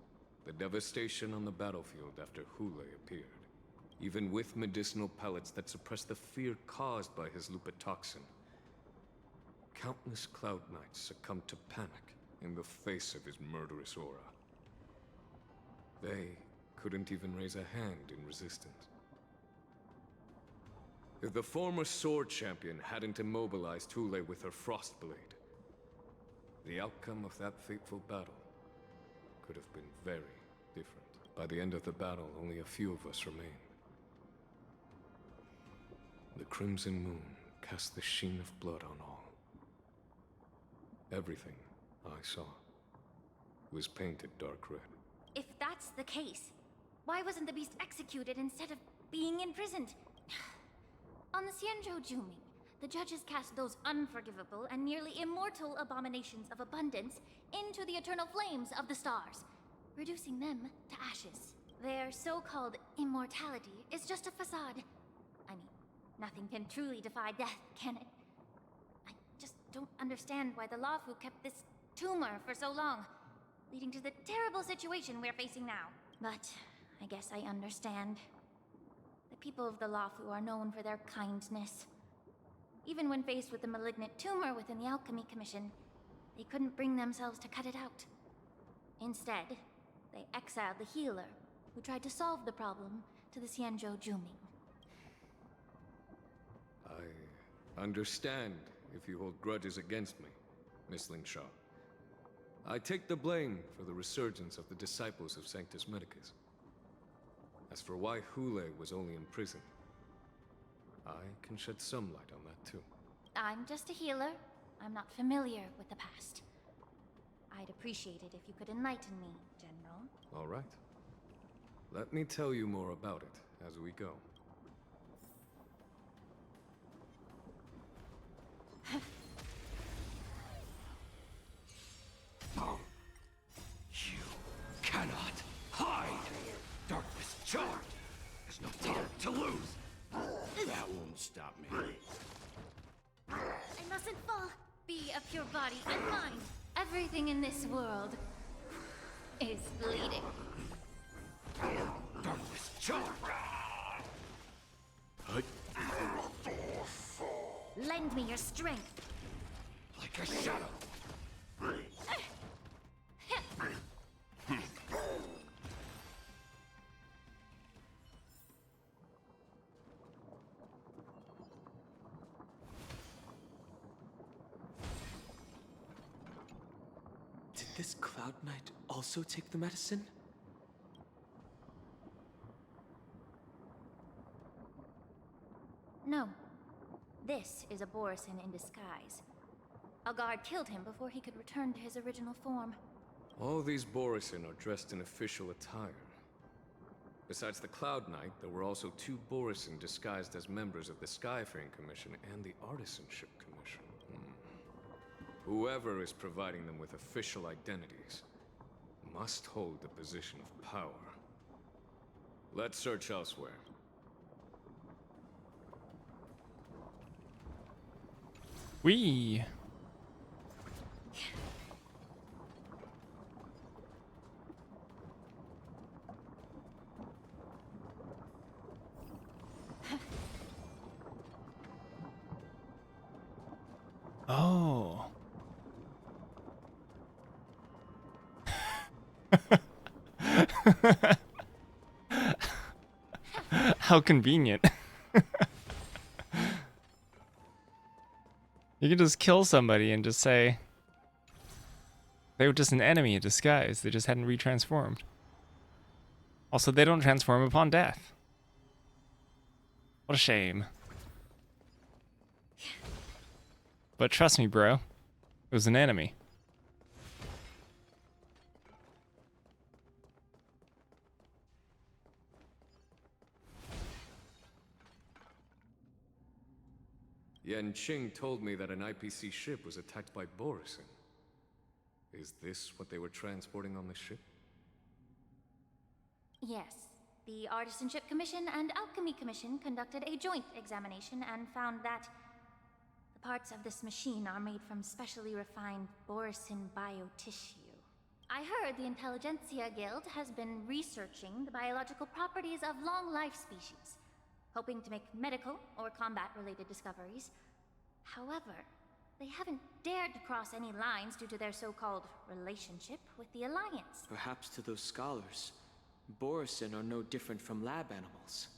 Speaker 9: the devastation on the battlefield after Hule appeared. Even with medicinal pellets that suppressed the fear caused by his lupatoxin, countless Cloud Knights succumbed to panic in the face of his murderous aura. They couldn't even raise a hand in resistance. If the former Sword Champion hadn't immobilized Hule with her Frostblade, the outcome of that fateful battle could have been very different. By the end of the battle, only a few of us remained. The Crimson Moon cast the sheen of blood on all. Everything I saw was painted dark red.
Speaker 3: If that's the case, why wasn't the beast executed instead of being imprisoned? On the Xianzhou Juming, the judges cast those unforgivable and nearly immortal abominations of abundance into the eternal flames of the stars, reducing them to ashes. Their so-called immortality is just a facade. I mean, nothing can truly defy death, can it? I just don't understand why the Lafu kept this tumor for so long, leading to the terrible situation we're facing now. But I guess I understand. The people of the Lafu are known for their kindness. Even when faced with the malignant tumor within the Alchemy Commission, they couldn't bring themselves to cut it out. Instead, they exiled the healer, who tried to solve the problem, to the Xianzhou Juming.
Speaker 9: I understand if you hold grudges against me, Miss Lingshaw. I take the blame for the resurgence of the disciples of Sanctus Medicus. As for why Hule was only in prison, I can shed some light on that too.
Speaker 3: I'm just a healer. I'm not familiar with the past. I'd appreciate it if you could enlighten me, General.
Speaker 9: All right. Let me tell you more about it as we go.
Speaker 17: You cannot hide! Darkness charged! There's no time to lose!
Speaker 20: That won't stop me.
Speaker 3: I mustn't fall. Be of pure body and mind. Everything in this world is bleeding.
Speaker 17: Darkness charged!
Speaker 3: Lend me your strength.
Speaker 17: Like a shadow!
Speaker 11: Did this Cloud Knight also take the medicine?
Speaker 3: No. This is a Borisin in disguise. A guard killed him before he could return to his original form.
Speaker 9: All these Borisin are dressed in official attire. Besides the Cloud Knight, there were also 2 Borisin disguised as members of the Skyfaring Commission and the Artisanship Commission. Whoever is providing them with official identities must hold a position of power. Let's search elsewhere.
Speaker 1: Wee. Oh. How convenient. You can just kill somebody and just say they were just an enemy in disguise. They just hadn't retransformed. Also, they don't transform upon death. What a shame. But trust me, bro. It was an enemy.
Speaker 9: Yanqing told me that an IPC ship was attacked by Borisin. Is this what they were transporting on the ship?
Speaker 3: Yes. The Artisanship Commission and Alchemy Commission conducted a joint examination and found that the parts of this machine are made from specially refined Borisin biotissue. I heard the Intelligentsia Guild has been researching the biological properties of long-life species, hoping to make medical or combat-related discoveries. However, they haven't dared to cross any lines due to their so-called relationship with the Alliance.
Speaker 11: Perhaps to those scholars, Borisin are no different from lab animals.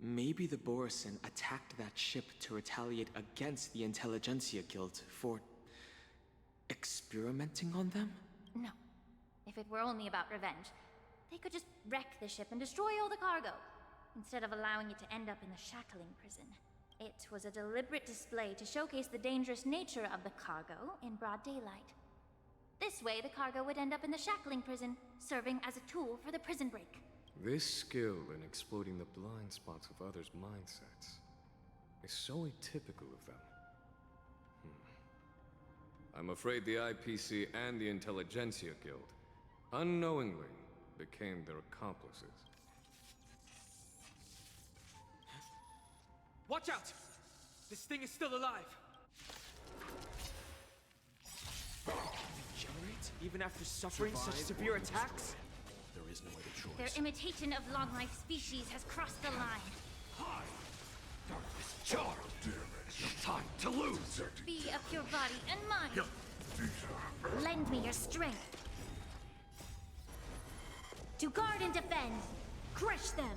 Speaker 11: Maybe the Borisin attacked that ship to retaliate against the Intelligentsia Guild for experimenting on them?
Speaker 3: No. If it were only about revenge, they could just wreck the ship and destroy all the cargo, instead of allowing it to end up in the shackling prison. It was a deliberate display to showcase the dangerous nature of the cargo in broad daylight. This way, the cargo would end up in the shackling prison, serving as a tool for the prison break.
Speaker 9: This skill in exploiting the blind spots of others' mindsets is so atypical of them. I'm afraid the IPC and the Intelligentsia Guild unknowingly became their accomplices.
Speaker 11: Watch out! This thing is still alive! Regenerate even after suffering such severe attacks?
Speaker 17: There is no other choice.
Speaker 3: Their imitation of long-life species has crossed the line.
Speaker 17: Darkness charred! Time to lose!
Speaker 3: Be of your body and mind. Lend me your strength. To guard and defend. Crush them.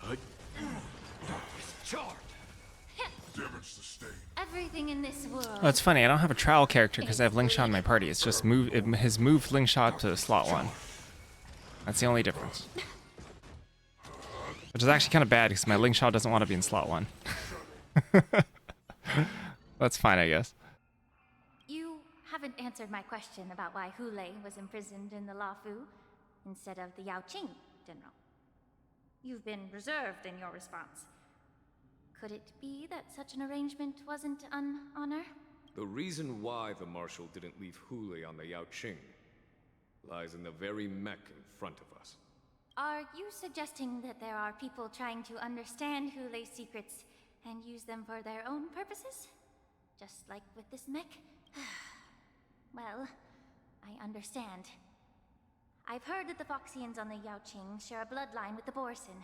Speaker 17: Darkness charred!
Speaker 14: Damage sustained.
Speaker 3: Everything in this world.
Speaker 1: Oh, it's funny. I don't have a trial character because I have Lingshot in my party. It's just his moved Lingshot to slot 1. That's the only difference. Which is actually kind of bad because my Lingshot doesn't want to be in slot 1. That's fine, I guess.
Speaker 3: You haven't answered my question about why Hulei was imprisoned in the Lafu instead of the Yaoqing, General. You've been reserved in your response. Could it be that such an arrangement wasn't an honor?
Speaker 9: The reason why the Marshal didn't leave Hulei on the Yaoqing lies in the very mech in front of us.
Speaker 3: Are you suggesting that there are people trying to understand Hulei's secrets and use them for their own purposes? Just like with this mech? Well, I understand. I've heard that the Foxians on the Yaoqing share a bloodline with the Borisin.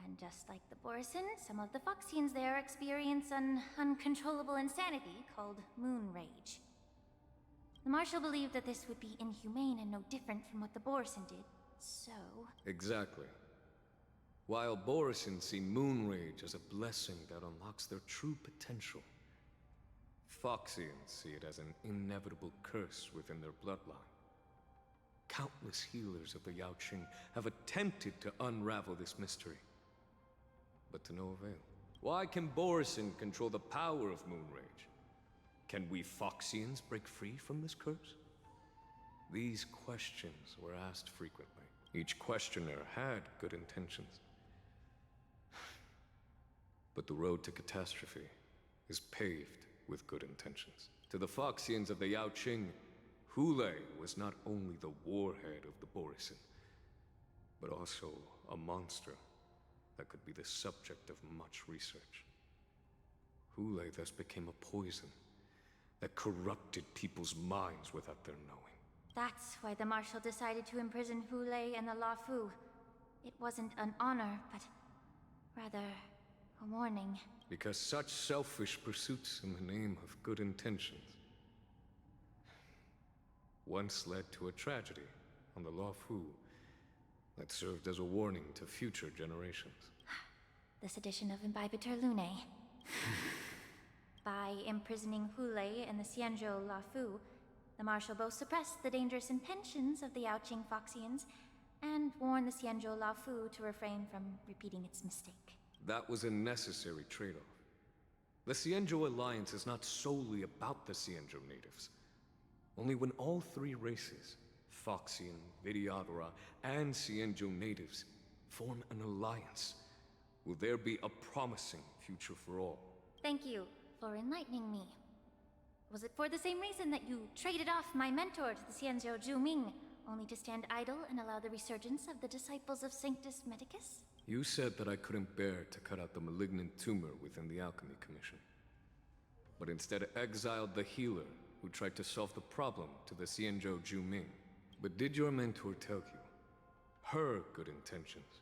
Speaker 3: And just like the Borisin, some of the Foxians there experience an uncontrollable insanity called moon rage. The Marshal believed that this would be inhumane and no different from what the Borisin did, so...
Speaker 9: Exactly. While Borisin see moon rage as a blessing that unlocks their true potential, Foxians see it as an inevitable curse within their bloodline. Countless healers of the Yaoqing have attempted to unravel this mystery, but to no avail. Why can Borisin control the power of moon rage? Can we Foxians break free from this curse? These questions were asked frequently. Each questioner had good intentions. But the road to catastrophe is paved with good intentions. To the Foxians of the Yaoqing, Hulei was not only the warhead of the Borisin, but also a monster that could be the subject of much research. Hulei thus became a poison that corrupted people's minds without their knowing.
Speaker 3: That's why the Marshal decided to imprison Hulei and the Lafu. It wasn't an honor, but rather a warning.
Speaker 9: Because such selfish pursuits in the name of good intentions once led to a tragedy. on the Law Fu that served as a warning to future generations.
Speaker 3: This edition of Imbibitor Lunae. By imprisoning Hulei and the Xianzhou Lafu, the Marshal both suppressed the dangerous intentions of the Yaoqing Foxians and warned the Xianzhou Lafu to refrain from repeating its mistake.
Speaker 9: That was a necessary trade-off. The Xianzhou Alliance is not solely about the Xianzhou natives. Only when all three races, Foxian, Vidyadhara, and Xianzhou natives, form an alliance, will there be a promising future for all.
Speaker 3: Thank you for enlightening me. Was it for the same reason that you traded off my mentor to the Xianzhou Zhuming, only to stand idle and allow the resurgence of the disciples of Sanctus Medicus?
Speaker 9: You said that I couldn't bear to cut out the malignant tumor within the Alchemy Commission, but instead exiled the healer who tried to solve the problem to the Xianzhou Zhuming. But did your mentor tell you her good intentions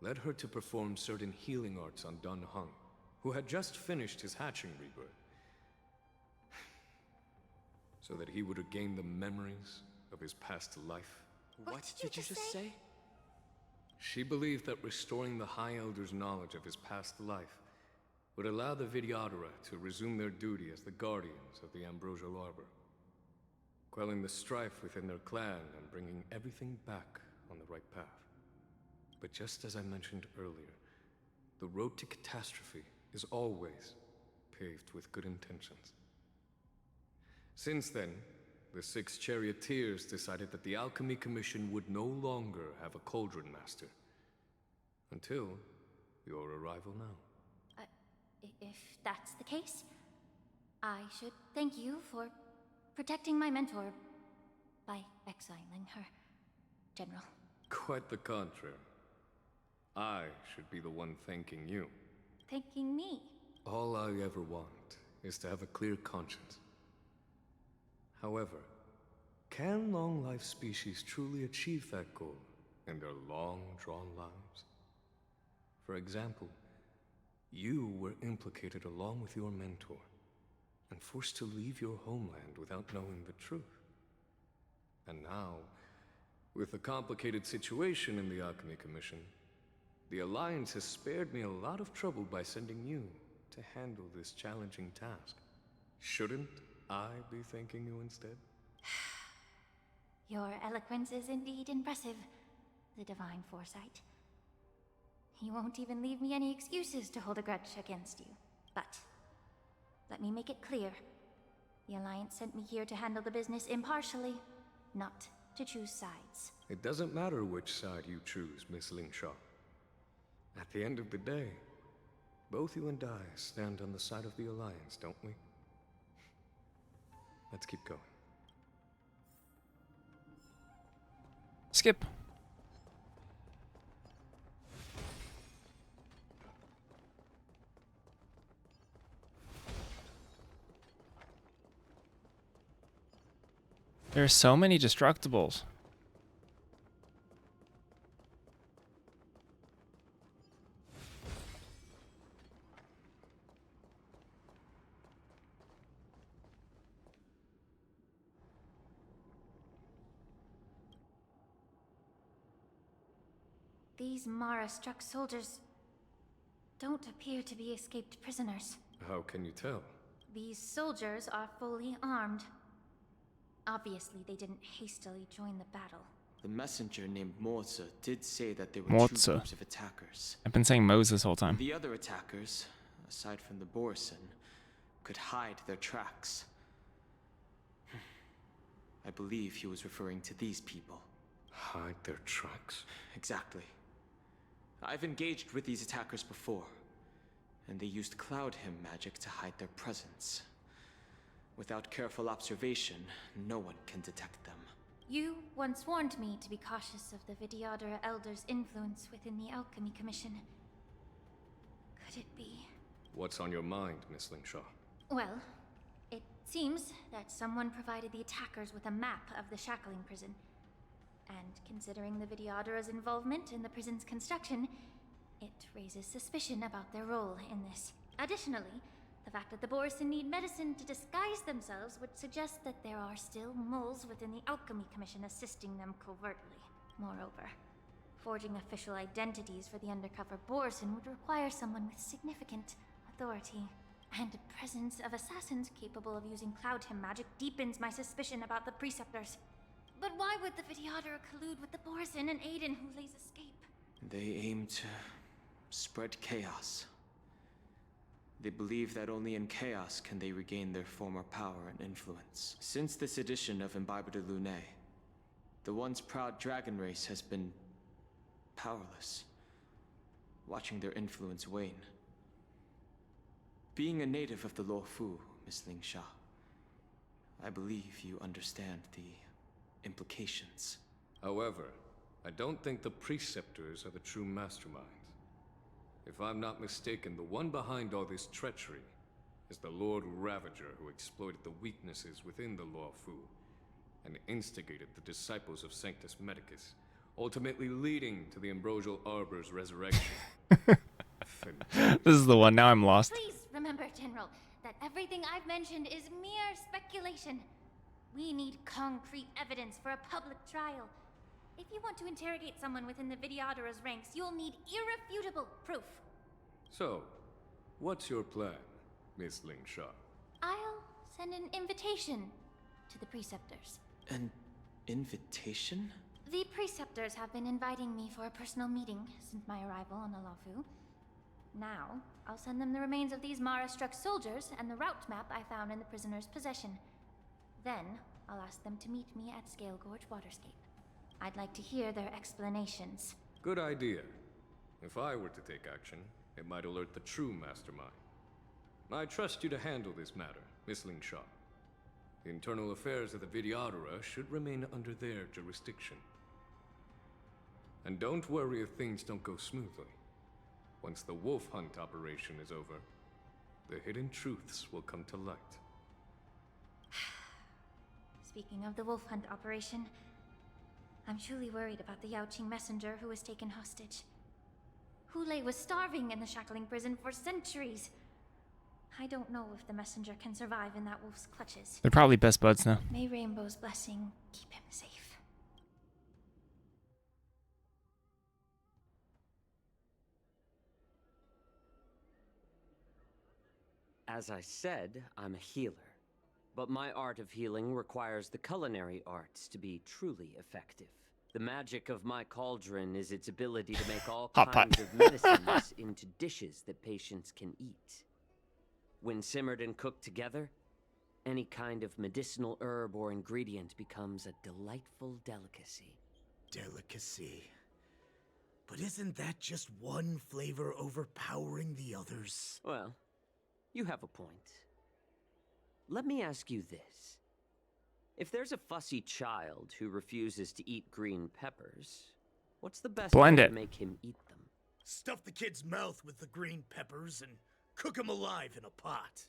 Speaker 9: led her to perform certain healing arts on Dun Hung, who had just finished his hatching rebirth, so that he would regain the memories of his past life?
Speaker 10: What did you just say?
Speaker 9: She believed that restoring the High Elder's knowledge of his past life would allow the Vidyadhara to resume their duty as the guardians of the Ambrosial Arbor, quelling the strife within their clan and bringing everything back on the right path. But just as I mentioned earlier, the road to catastrophe is always paved with good intentions. Since then, the 6 charioteers decided that the Alchemy Commission would no longer have a cauldron master. Until your arrival now.
Speaker 3: If that's the case, I should thank you for protecting my mentor by exiling her, General.
Speaker 9: Quite the contrary. I should be the one thanking you.
Speaker 3: Thanking me?
Speaker 9: All I ever want is to have a clear conscience. However, can long-life species truly achieve that goal in their long-drawn lives? For example, you were implicated along with your mentor, and forced to leave your homeland without knowing the truth. And now, with the complicated situation in the Alchemy Commission, the Alliance has spared me a lot of trouble by sending you to handle this challenging task. Shouldn't I be thanking you instead?
Speaker 3: Your eloquence is indeed impressive, the divine foresight. You won't even leave me any excuses to hold a grudge against you. But let me make it clear. The Alliance sent me here to handle the business impartially, not to choose sides.
Speaker 9: It doesn't matter which side you choose, Miss Lingshaw. At the end of the day, both you and I stand on the side of the Alliance, don't we? Let's keep going.
Speaker 1: Skip. There's so many destructibles.
Speaker 3: These Mara-struck soldiers don't appear to be escaped prisoners.
Speaker 9: How can you tell?
Speaker 3: These soldiers are fully armed. Obviously, they didn't hastily join the battle.
Speaker 10: The messenger named Moza did say that there were
Speaker 1: Moza.
Speaker 10: 2 groups of attackers.
Speaker 1: I've been saying Moses this whole time.
Speaker 10: The other attackers, aside from the Borison, could hide their tracks. I believe he was referring to these people.
Speaker 9: Hide their tracks?
Speaker 10: Exactly. I've engaged with these attackers before, and they used Cloud Hymn magic to hide their presence. Without careful observation, no one can detect them.
Speaker 3: You once warned me to be cautious of the Vidyadhara Elder's influence within the Alchemy Commission. Could it be?
Speaker 9: What's on your mind, Miss Lingshaw?
Speaker 3: Well, it seems that someone provided the attackers with a map of the shackling prison. And considering the Vidyadhara's involvement in the prison's construction, it raises suspicion about their role in this. Additionally, The fact that the Borison need medicine to disguise themselves would suggest that there are still moles within the Alchemy Commission assisting them covertly. Moreover, forging official identities for the undercover Borison would require someone with significant authority. And the presence of assassins capable of using Cloud Hymn magic deepens my suspicion about the Preceptors. But why would the Videodora collude with the Borison and aid in Hulei's escape?
Speaker 4: They aim to spread chaos. They believe that only in chaos can they regain their former power and influence. Since this edition of Imbibe de Lune, the once proud dragon race has been powerless, watching their influence wane. Being a native of the Luofu, Miss Ling Sha, I believe you understand the implications.
Speaker 9: However, I don't think the Preceptors are the true masterminds. If I'm not mistaken, the one behind all this treachery is the Lord Ravager who exploited the weaknesses within the Luofu and instigated the disciples of Sanctus Medicus, ultimately leading to the Ambrosial Arbor's resurrection.
Speaker 1: This is the one. Now I'm lost.
Speaker 3: Please remember, General, that everything I've mentioned is mere speculation. We need concrete evidence for a public trial. If you want to interrogate someone within the Videodora's ranks, you'll need irrefutable proof.
Speaker 9: So, what's your plan, Miss Ling Sha?
Speaker 3: I'll send an invitation to the Preceptors.
Speaker 4: An invitation?
Speaker 3: The Preceptors have been inviting me for a personal meeting since my arrival on the Luofu. Now, I'll send them the remains of these Mara-struck soldiers and the route map I found in the prisoner's possession. Then, I'll ask them to meet me at Scale Gorge Waterscape. I'd like to hear their explanations.
Speaker 9: Good idea. If I were to take action, it might alert the true mastermind. I trust you to handle this matter, Miss Ling Sha. The internal affairs of the Videodora should remain under their jurisdiction. And don't worry if things don't go smoothly. Once the wolf hunt operation is over, the hidden truths will come to light.
Speaker 3: Speaking of the wolf hunt operation, I'm truly worried about the Yaoqing messenger who was taken hostage. Hulei was starving in the shackling prison for centuries. I don't know if the messenger can survive in that wolf's clutches.
Speaker 1: They're probably best buds now.
Speaker 3: May Rainbow's blessing keep him safe.
Speaker 8: As I said, I'm a healer. But my art of healing requires the culinary arts to be truly effective. The magic of my cauldron is its ability to make all
Speaker 1: Hot
Speaker 8: kinds
Speaker 1: pot.
Speaker 8: of medicines into dishes that patients can eat. When simmered and cooked together, any kind of medicinal herb or ingredient becomes a delightful delicacy.
Speaker 20: Delicacy. But isn't that just one flavor overpowering the others?
Speaker 8: Well, you have a point. Let me ask you this. If there's a fussy child who refuses to eat green peppers, what's the best
Speaker 1: Blend
Speaker 8: way
Speaker 1: it.
Speaker 8: to make him eat them?
Speaker 20: Stuff the kid's mouth with the green peppers and cook him alive in a pot.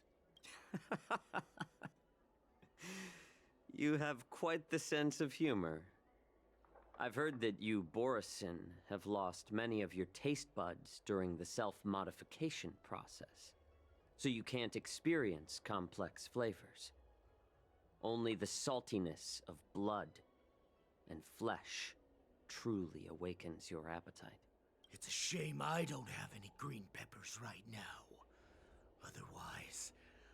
Speaker 8: You have quite the sense of humor. I've heard that you, Borison, have lost many of your taste buds during the self-modification process, so you can't experience complex flavors. Only the saltiness of blood and flesh truly awakens your appetite.
Speaker 20: It's a shame I don't have any green peppers right now. Otherwise,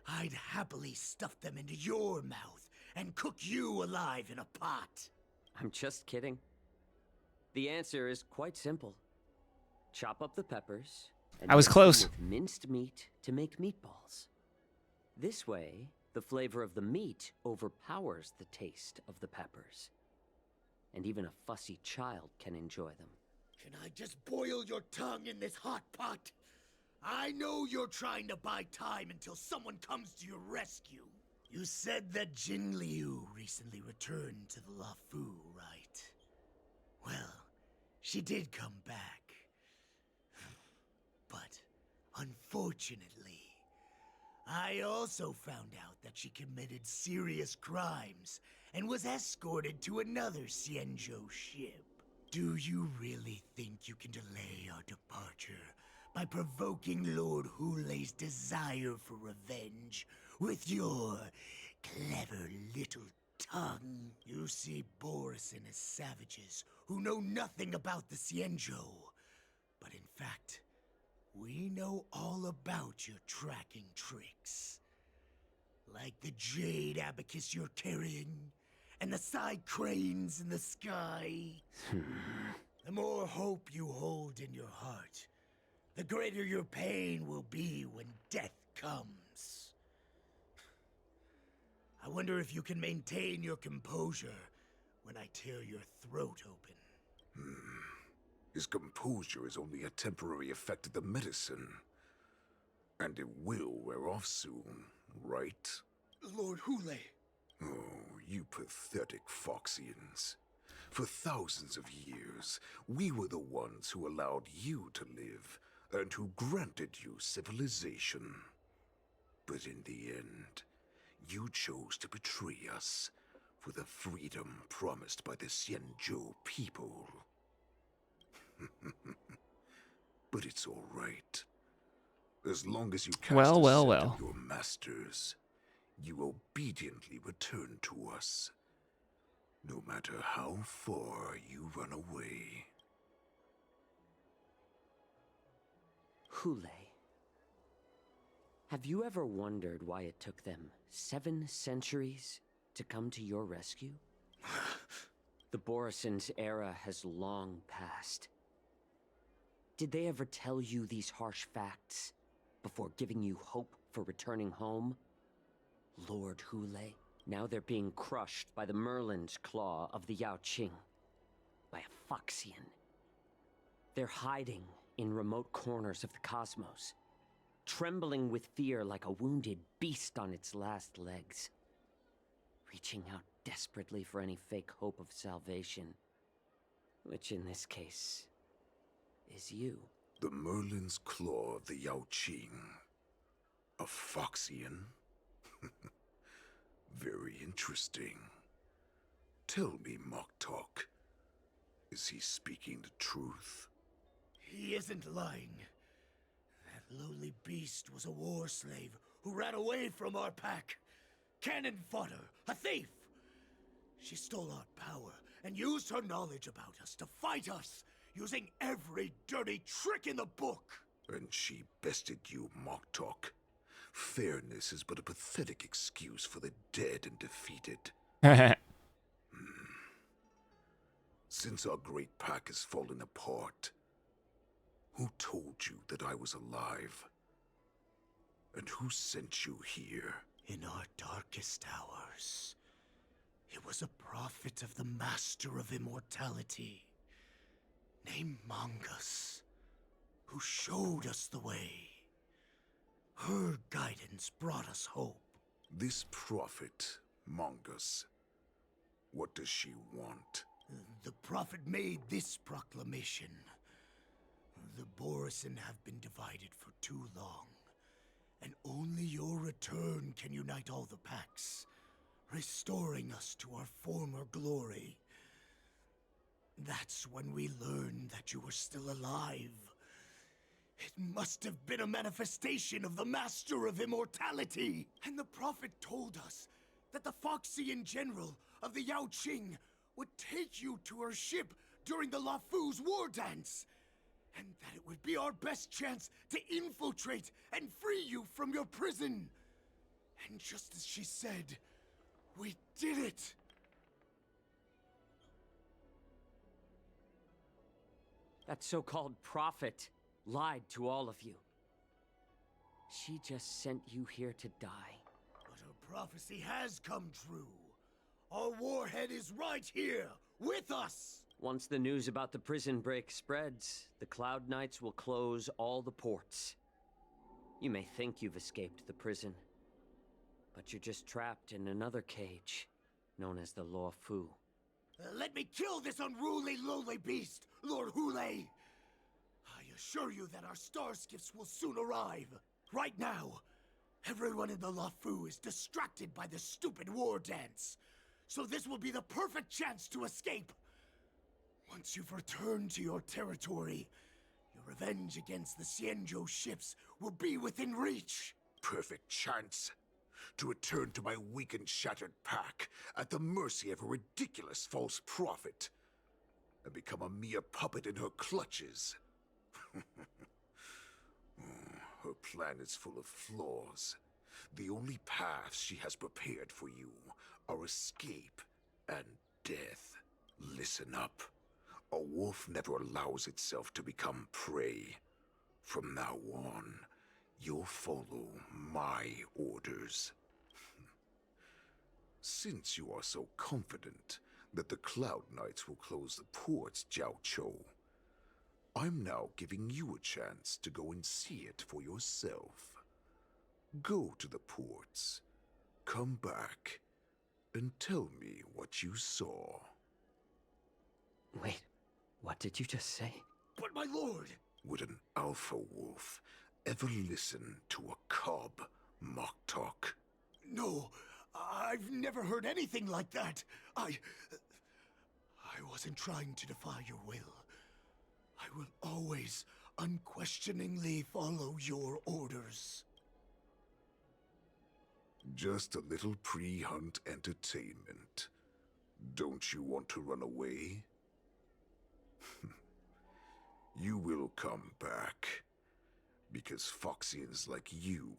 Speaker 20: I'd happily stuff them into your mouth and cook you alive in a pot.
Speaker 8: I'm just kidding. The answer is quite simple. Chop up the peppers and
Speaker 1: I was
Speaker 8: mix
Speaker 1: close.
Speaker 8: them with minced meat to make meatballs. This way, the flavor of the meat overpowers the taste of the peppers. And even a fussy child can enjoy them.
Speaker 20: Can I just boil your tongue in this hot pot? I know you're trying to buy time until someone comes to your rescue. You said that Jin Liu recently returned to the Luofu, right? Well, she did come back. But, unfortunately, I also found out that she committed serious crimes and was escorted to another Xianzhou ship. Do you really think you can delay our departure by provoking Lord Hulei's desire for revenge with your clever little tongue. You see Borison as savages who know nothing about the Xianzhou. But in fact, we know all about your tracking tricks. Like the jade abacus you're carrying, and the side cranes in the sky. The more hope you hold in your heart, the greater your pain will be when death comes. I wonder if you can maintain your composure when I tear your throat open.
Speaker 14: His composure is only a temporary effect of the medicine. And it will wear off soon, right?
Speaker 20: Lord Hulei.
Speaker 14: Oh, you pathetic Foxians. For thousands of years, we were the ones who allowed you to live, and who granted you civilization. But in the end, you chose to betray us for the freedom promised by the Xianzhou people. But it's all right. As long as you cast
Speaker 1: Well,
Speaker 14: a
Speaker 1: well,
Speaker 14: scent
Speaker 1: well.
Speaker 14: of your masters, you obediently return to us, no matter how far you run away.
Speaker 8: Hulei. Have you ever wondered why it took them 7 centuries to come to your rescue? The Borison's era has long passed. Did they ever tell you these harsh facts before giving you hope for returning home? Lord Hulei, now they're being crushed by the Merlin's claw of the Yaoqing, by a Foxian. They're hiding in remote corners of the cosmos, trembling with fear like a wounded beast on its last legs, reaching out desperately for any fake hope of salvation, which in this case is you.
Speaker 14: The Merlin's claw of the Yaoqing. A Foxian? Very interesting. Tell me, Moktok, is he speaking the truth?
Speaker 20: He isn't lying. That lowly beast was a war slave who ran away from our pack. Cannon fodder, a thief! She stole our power and used her knowledge about us to fight us, using every dirty trick in the book.
Speaker 14: And she bested you, Moktok. Fairness is but a pathetic excuse for the dead and defeated. Since our great pack has fallen apart, who told you that I was alive? And who sent you here?
Speaker 20: In our darkest hours, it was a prophet of the Master of Immortality, named Mongus, who showed us the way. Her guidance brought us hope.
Speaker 14: This prophet, Mongus, what does she want?
Speaker 20: The prophet made this proclamation. The Borison have been divided for too long, and only your return can unite all the packs, restoring us to our former glory. That's when we learned that you were still alive. It must have been a manifestation of the Master of Immortality. And the prophet told us that the Foxian general of the Yaoqing would take you to her ship during the Lafu's war dance, and that it would be our best chance to infiltrate and free you from your prison. And just as she said, we did it!
Speaker 8: That so-called prophet lied to all of you. She just sent you here to die.
Speaker 20: But her prophecy has come true. Our warhead is right here, with us!
Speaker 8: Once the news about the prison break spreads, the Cloud Knights will close all the ports. You may think you've escaped the prison, but you're just trapped in another cage, known as the Law Fu.
Speaker 20: Let me kill this unruly, lowly beast, Lord Hulei! I assure you that our star skiffs will soon arrive. Right now, everyone in the Lafu is distracted by the stupid war dance. So this will be the perfect chance to escape. Once you've returned to your territory, your
Speaker 2: Revenge against the Xianzhou ships will be within reach.
Speaker 14: Perfect chance to return to my weak and shattered pack at the mercy of a ridiculous false prophet and become a mere puppet in her clutches. Her plan is full of flaws. The only paths she has prepared for you are escape and death. Listen up. A wolf never allows itself to become prey. From now on, you'll follow my orders. Since you are so confident that the Cloud Knights will close the ports, Jiao Chou, I'm now giving you a chance to go and see it for yourself. Go to the ports, come back, and tell me what you saw.
Speaker 8: Wait, what did you just say?
Speaker 2: But my lord!
Speaker 14: Would an alpha wolf ever listen to a cub, Moktok?
Speaker 2: No, I've never heard anything like that. I wasn't trying to defy your will. I will always unquestioningly follow your orders.
Speaker 14: Just a little pre-hunt entertainment. Don't you want to run away? You will come back. Because Foxians like you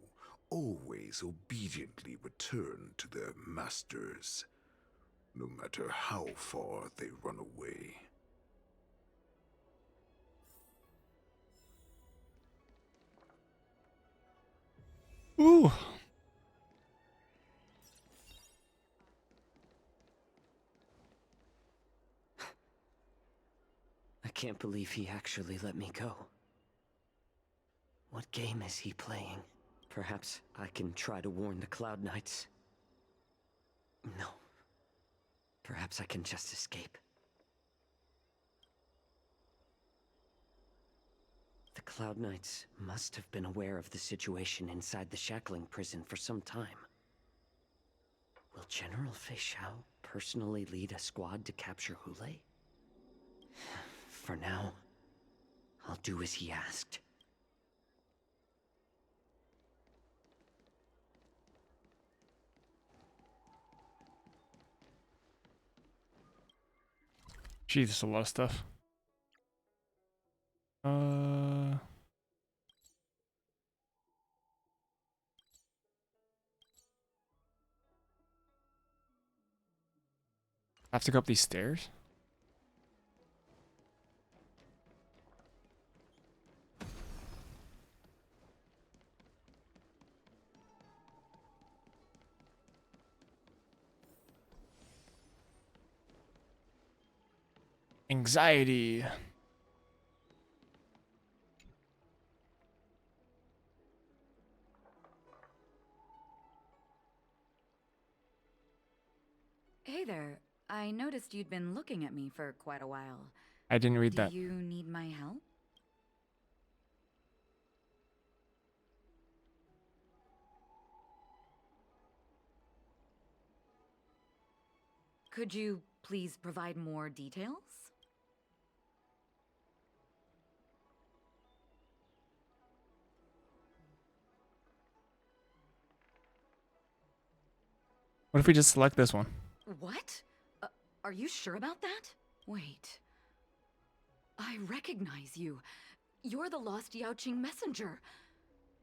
Speaker 14: always obediently return to their masters, no matter how far they run away.
Speaker 1: Ooh.
Speaker 8: I can't believe he actually let me go. What game is he playing? Perhaps I can try to warn the Cloud Knights. No. Perhaps I can just escape. The Cloud Knights must have been aware of the situation inside the shackling prison for some time. Will General Fei Xiao personally lead a squad to capture Hulei? For now, I'll do as he asked.
Speaker 1: Jesus, a lot of stuff. I have to go up these stairs? Anxiety.
Speaker 21: Hey there. I noticed you'd been looking at me for quite a while.
Speaker 1: I didn't read that.
Speaker 21: Do you need my help? Could you please provide more details?
Speaker 1: What if we just select this one?
Speaker 21: What? Are you sure about that? Wait. I recognize you. You're the lost Yaoqing messenger.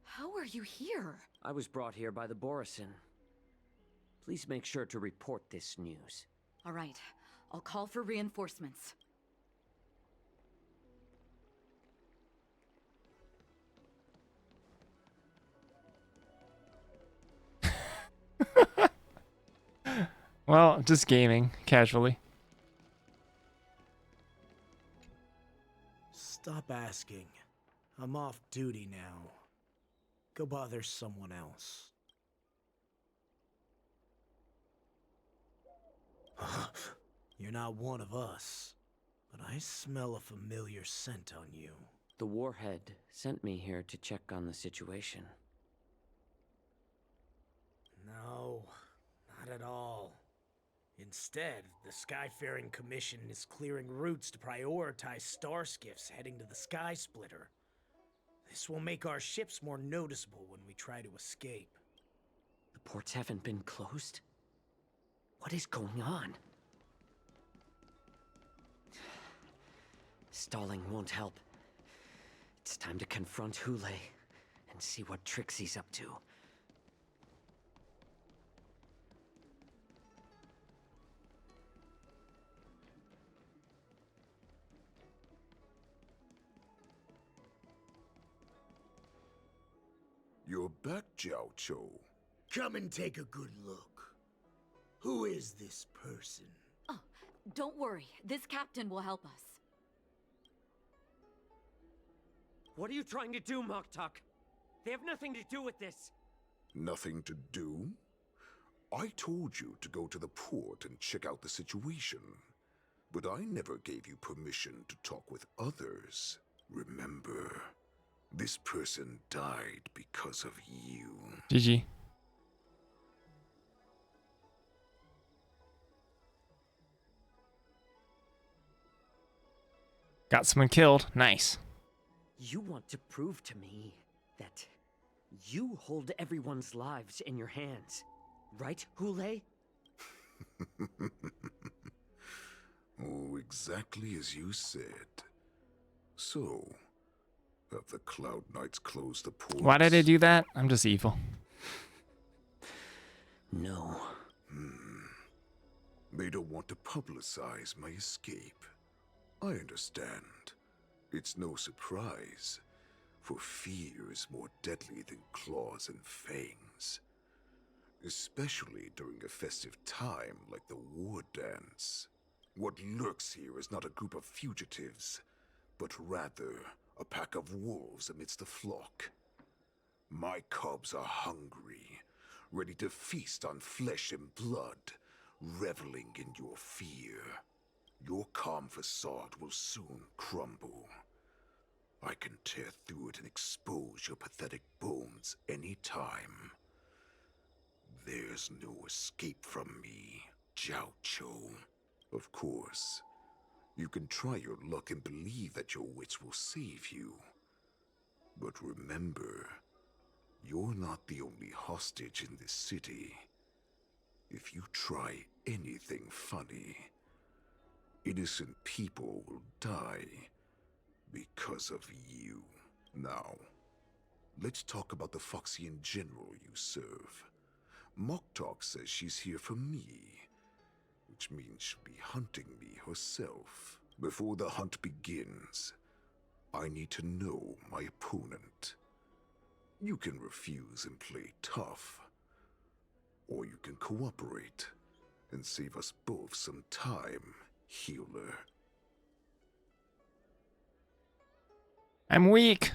Speaker 21: How are you here?
Speaker 8: I was brought here by the Borisin. Please make sure to report this news.
Speaker 21: All right. I'll call for reinforcements.
Speaker 1: Well, just gaming, casually.
Speaker 2: Stop asking. I'm off duty now. Go bother someone else. You're not one of us, but I smell a familiar scent on you.
Speaker 8: The Warhead sent me here to check on the situation.
Speaker 2: No, not at all.
Speaker 20: Instead, the Skyfaring Commission is clearing routes to prioritize star skiffs heading to the Sky Splitter. This will make our ships more noticeable when we try to escape.
Speaker 8: The ports haven't been closed? What is going on? Stalling won't help. It's time to confront Hule and see what tricks he's up to.
Speaker 14: You're back, Jiao Cho.
Speaker 20: Come and take a good look. Who is this person?
Speaker 21: Oh, don't worry. This captain will help us.
Speaker 8: What are you trying to do, Moktok? They have nothing to do with this.
Speaker 14: Nothing to do? I told you to go to the port and check out the situation. But I never gave you permission to talk with others. Remember, this person died because of you.
Speaker 1: GG. Got someone killed. Nice.
Speaker 8: You want to prove to me that you hold everyone's lives in your hands, right, Hule?
Speaker 14: Oh, exactly as you said. So, have the Cloud Knights closed the ports?
Speaker 1: Why did I do that? I'm just evil.
Speaker 8: No.
Speaker 14: They don't want to publicize my escape. I understand. It's no surprise, for fear is more deadly than claws and fangs. Especially during a festive time like the war dance. What lurks here is not a group of fugitives, but rather a pack of wolves amidst the flock. My cubs are hungry, ready to feast on flesh and blood, reveling in your fear. Your calm facade will soon crumble. I can tear through it and expose your pathetic bones any time. There's no escape from me, Jiao Cho. Of course, you can try your luck and believe that your wits will save you. But remember, you're not the only hostage in this city. If you try anything funny, innocent people will die because of you. Now, let's talk about the Foxian general you serve. Moktok says she's here for me, which means she'll be hunting me herself. Before the hunt begins, I need to know my opponent. You can refuse and play tough, or you can cooperate and save us both some time, healer.
Speaker 1: I'm weak.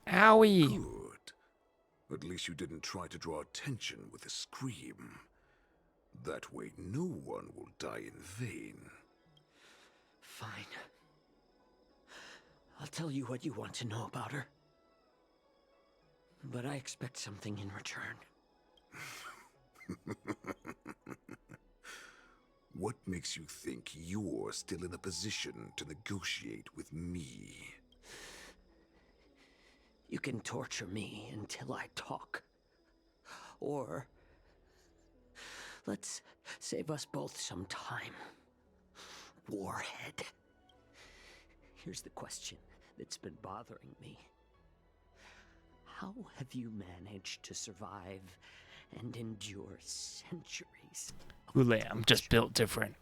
Speaker 1: Owie.
Speaker 14: Good. At least you didn't try to draw attention with a scream. That way no one will die in vain.
Speaker 8: Fine. I'll tell you what you want to know about her. But I expect something in return.
Speaker 14: What makes you think you're still in a position to negotiate with me?
Speaker 8: You can torture me until I talk. Or let's save us both some time. Warhead. Here's the question that's been bothering me. How have you managed to survive and endure centuries?
Speaker 1: Hule, I'm just built different.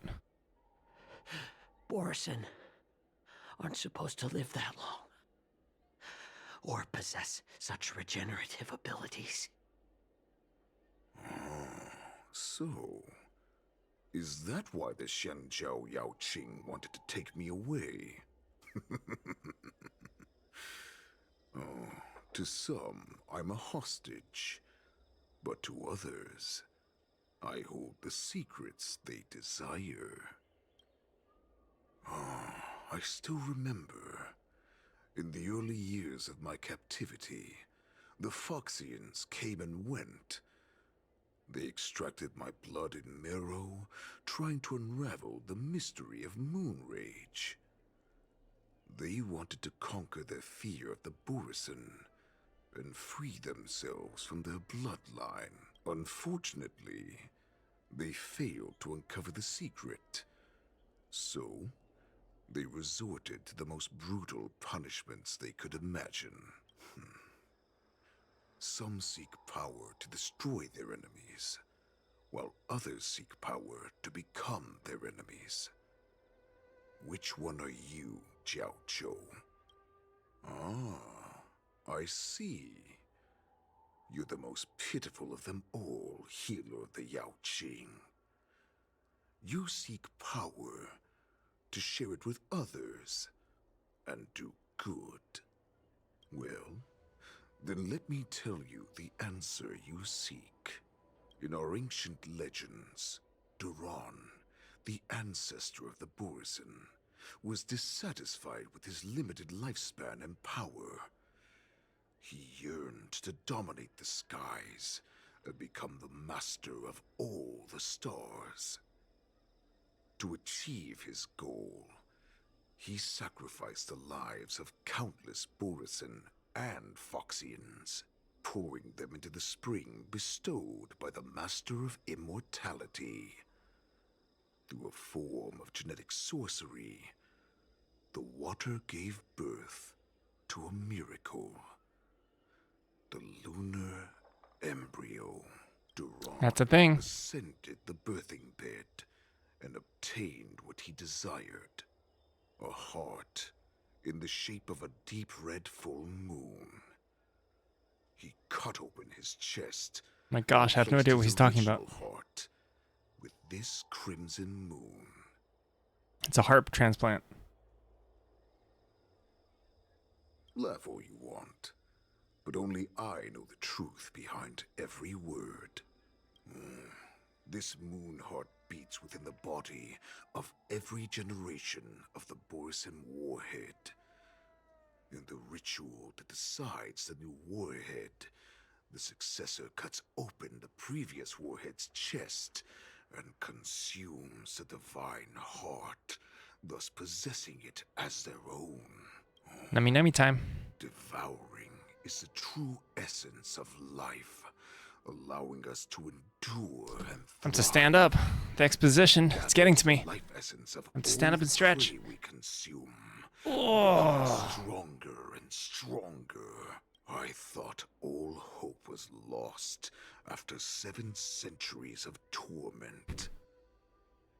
Speaker 8: Borison aren't supposed to live that long. Or possess such regenerative abilities.
Speaker 14: So, is that why the Shenjiao Yao Qing wanted to take me away? Oh, to some, I'm a hostage. But to others, I hold the secrets they desire. Oh, I still remember. In the early years of my captivity, the Foxians came and went. They extracted my blood and marrow, trying to unravel the mystery of moon rage. They wanted to conquer their fear of the Borisin and free themselves from their bloodline. Unfortunately, they failed to uncover the secret. So, they resorted to the most brutal punishments they could imagine. Some seek power to destroy their enemies, while others seek power to become their enemies. Which one are you, Jiao Zhou? Ah, I see. You're the most pitiful of them all, healer of the Yao Qing. You seek power to share it with others and do good. Well, then let me tell you the answer you seek. In our ancient legends, Duran, the ancestor of the Borisin, was dissatisfied with his limited lifespan and power. He yearned to dominate the skies and become the master of all the stars. To achieve his goal, he sacrificed the lives of countless Borisin and Foxians, pouring them into the spring bestowed by the Master of Immortality. Through a form of genetic sorcery, the water gave birth to a miracle. The lunar embryo. Duran
Speaker 1: That's a thing.
Speaker 14: ascended the birthing bed and obtained what he desired. A heart in the shape of a deep red full moon. He cut open his chest.
Speaker 1: My gosh, I have no
Speaker 14: replaced
Speaker 1: idea what
Speaker 14: his
Speaker 1: he's talking about.
Speaker 14: original heart with this crimson moon.
Speaker 1: It's a heart transplant.
Speaker 14: Laugh all you want, but only I know the truth behind every word. This moon heart beats within the body of every generation of the Borisin warhead. In the ritual that decides the new warhead, the successor cuts open the previous warhead's chest and consumes the divine heart, thus possessing it as their own.
Speaker 1: Nami time.
Speaker 14: Devouring is the true essence of life, allowing us to endure and
Speaker 1: I'm to stand up. The exposition, it's getting to me.
Speaker 14: life essence of
Speaker 1: I'm to stand up and stretch.
Speaker 14: prey we consume.
Speaker 1: Oh.
Speaker 14: Stronger and stronger. I thought all hope was lost after 7 centuries of torment.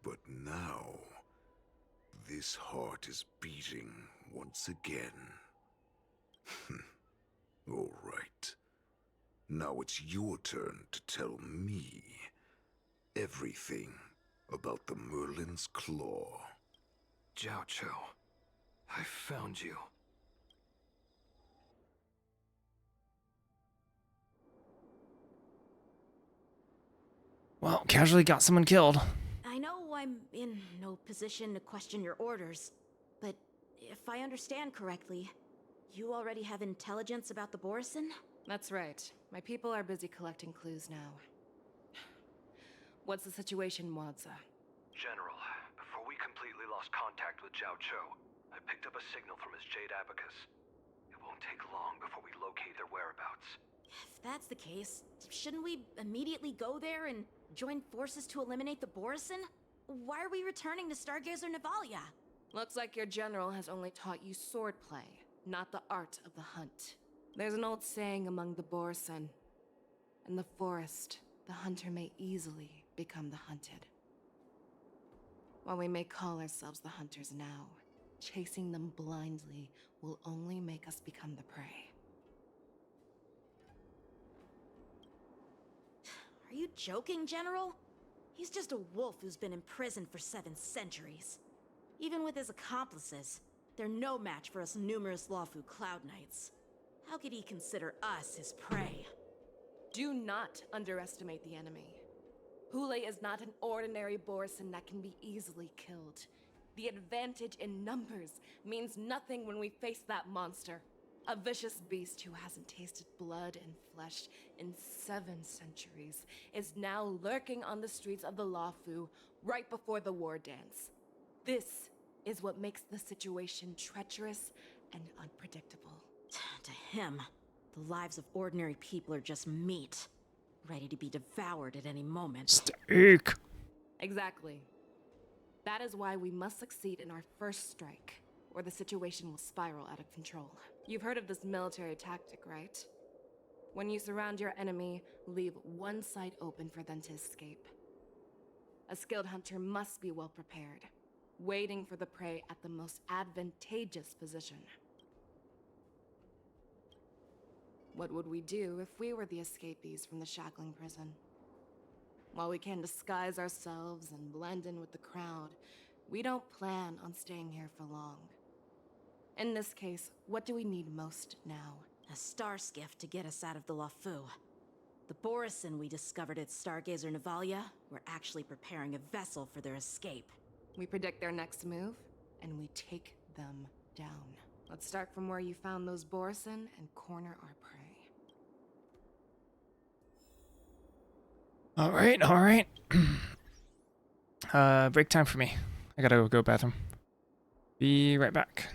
Speaker 14: But now, this heart is beating once again. All right. Now it's your turn to tell me everything about the Merlin's Claw.
Speaker 17: Jiao Zhou, I found you.
Speaker 1: Well, casually got someone killed.
Speaker 5: I know I'm in no position to question your orders, but if I understand correctly, you already have intelligence about the Borisin?
Speaker 7: That's right. My people are busy collecting clues now. What's the situation, Wadza?
Speaker 17: General, before we completely lost contact with Jiao Zhou, I picked up a signal from his Jade Abacus. It won't take long before we locate their whereabouts.
Speaker 5: If that's the case, shouldn't we immediately go there and join forces to eliminate the Borisin? Why are we returning to Stargazer Navalia?
Speaker 7: Looks like your general has only taught you swordplay, not the art of the hunt. There's an old saying among the Borisin. In the forest, the hunter may easily become the hunted. While we may call ourselves the hunters now, chasing them blindly will only make us become the prey.
Speaker 5: Are you joking, General? He's just a wolf who's been imprisoned for 7 centuries. Even with his accomplices, they're no match for us numerous Lawfu Cloud Knights. How could he consider us his prey?
Speaker 7: Do not underestimate the enemy. Hule is not an ordinary Borisin that can be easily killed. The advantage in numbers means nothing when we face that monster. A vicious beast who hasn't tasted blood and flesh in 7 centuries is now lurking on the streets of the Luofu right before the war dance. This is what makes the situation treacherous and unpredictable.
Speaker 5: To him, the lives of ordinary people are just meat, ready to be devoured at any moment.
Speaker 1: Steak!
Speaker 7: Exactly. That is why we must succeed in our first strike, or the situation will spiral out of control. You've heard of this military tactic, right? When you surround your enemy, leave one side open for them to escape. A skilled hunter must be well prepared, waiting for the prey at the most advantageous position. What would we do if we were the escapees from the shackling prison? While we can disguise ourselves and blend in with the crowd, we don't plan on staying here for long. In this case, what do we need most now?
Speaker 5: A star skiff to get us out of the Luofu. The Borison we discovered at Stargazer Navalia were actually preparing a vessel for their escape.
Speaker 7: We predict their next move, and we take them down. Let's start from where you found those Borison and corner our prey.
Speaker 1: Alright, alright. Break time for me. I gotta go bathroom. Be right back.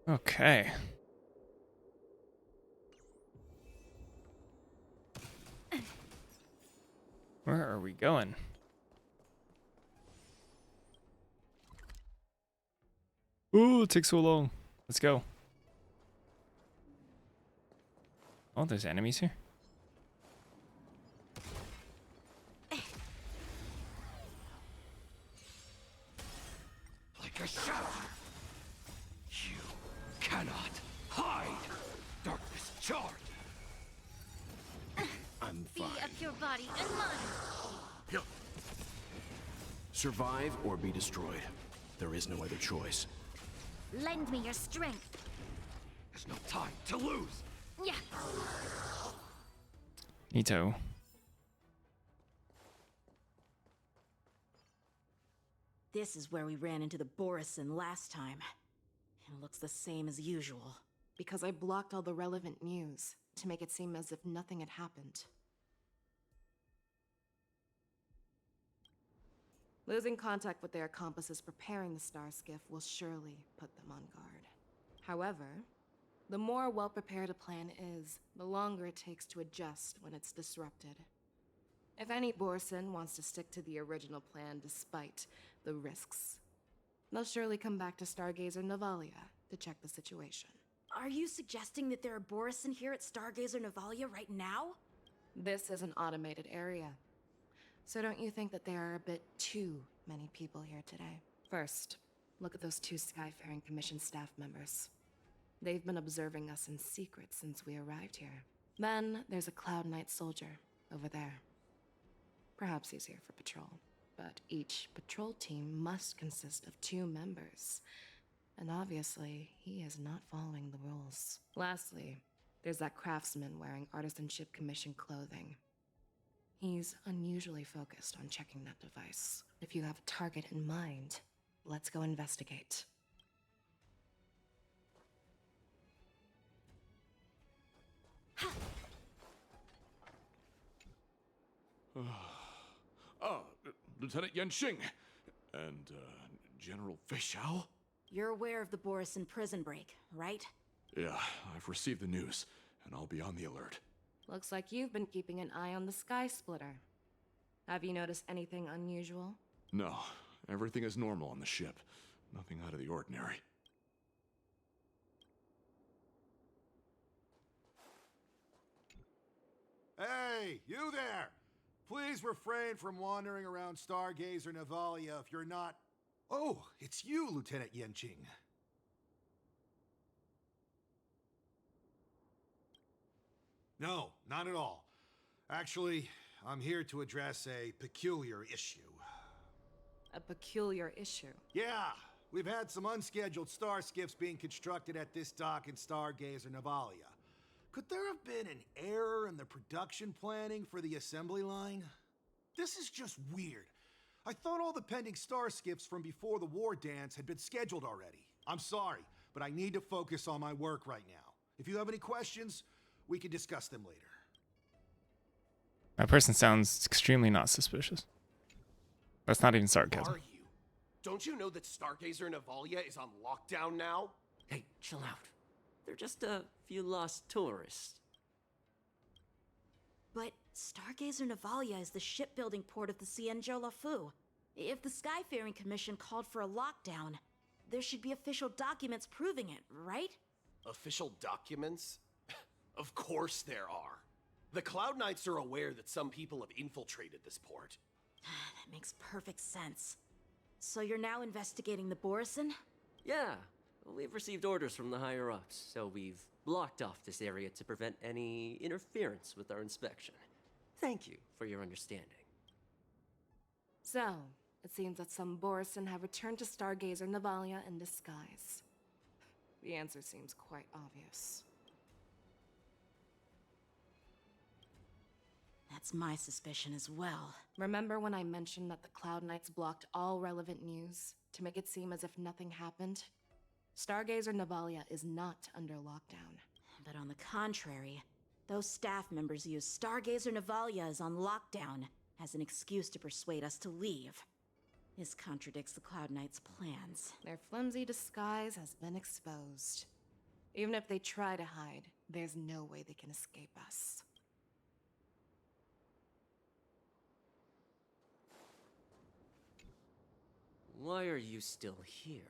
Speaker 1: Okay. Where are we going? Ooh, it takes so long. Let's go. Oh, there's enemies here.
Speaker 17: Like a shadow. You cannot hide. Darkness charged.
Speaker 2: I'm
Speaker 3: Be
Speaker 2: fine.
Speaker 3: of your body and mind.
Speaker 2: Survive or be destroyed. There is no other choice.
Speaker 3: Lend me your strength.
Speaker 17: There's no time to lose.
Speaker 3: Yeah.
Speaker 1: Nito.
Speaker 5: This is where we ran into the Borison last time. It looks the same as usual.
Speaker 7: Because I blocked all the relevant news to make it seem as if nothing had happened. Losing contact with their accomplices preparing the star skiff will surely put them on guard. However, the more well-prepared a plan is, the longer it takes to adjust when it's disrupted. If any Borson wants to stick to the original plan despite the risks, they'll surely come back to Stargazer Navalia to check the situation.
Speaker 5: Are you suggesting that there are Borison here at Stargazer Navalia right now?
Speaker 7: This is an automated area, so don't you think that there are a bit too many people here today? First, look at those 2 Skyfaring Commission staff members. They've been observing us in secret since we arrived here. Then there's a Cloud Knight soldier over there. Perhaps he's here for patrol, but each patrol team must consist of 2 members. And obviously, he is not following the rules. Lastly, there's that craftsman wearing Artisanship Commission clothing. He's unusually focused on checking that device. If you have a target in mind, let's go investigate.
Speaker 13: Lieutenant Yanxing and General Fei Xiao?
Speaker 5: You're aware of the Borison prison break, right?
Speaker 13: Yeah, I've received the news, and I'll be on the alert.
Speaker 7: Looks like you've been keeping an eye on the Sky Splitter. Have you noticed anything unusual?
Speaker 13: No, everything is normal on the ship. Nothing out of the ordinary.
Speaker 2: Hey, you there! Please refrain from wandering around Stargazer Navalia if you're not... Oh, it's you, Lieutenant Yanqing. No, not at all. Actually, I'm here to address a peculiar issue.
Speaker 7: A peculiar issue?
Speaker 2: Yeah, we've had some unscheduled star skiffs being constructed at this dock in Stargazer Navalia. Could there have been an error in the production planning for the assembly line? This is just weird. I thought all the pending star skiffs from before the war dance had been scheduled already. I'm sorry, but I need to focus on my work right now. If you have any questions, we can discuss them later.
Speaker 1: That person sounds extremely not suspicious. That's not even sarcasm.
Speaker 16: Are you? Don't you know that Stargazer Navalia is on lockdown now?
Speaker 8: Hey, chill out. They're just a few lost tourists.
Speaker 5: But Stargazer Navalia is the shipbuilding port of the Cienjo Lafu. If the Skyfaring Commission called for a lockdown, there should be official documents proving it, right?
Speaker 16: Official documents? Of course there are. The Cloud Knights are aware that some people have infiltrated this port.
Speaker 5: That makes perfect sense. So you're now investigating the Borison?
Speaker 8: Yeah, we've received orders from the higher-ups, so we've blocked off this area to prevent any interference with our inspection. Thank you for your understanding.
Speaker 7: So, it seems that some Borison have returned to Stargazer Navalia in disguise. The answer seems quite obvious.
Speaker 5: That's my suspicion as well.
Speaker 7: Remember when I mentioned that the Cloud Knights blocked all relevant news to make it seem as if nothing happened? Stargazer Navalia is not under lockdown.
Speaker 5: But on the contrary, those staff members use Stargazer Navalia is on lockdown as an excuse to persuade us to leave. This contradicts the Cloud Knights' plans.
Speaker 7: Their flimsy disguise has been exposed. Even if they try to hide, there's no way they can escape us.
Speaker 8: Why are you still here?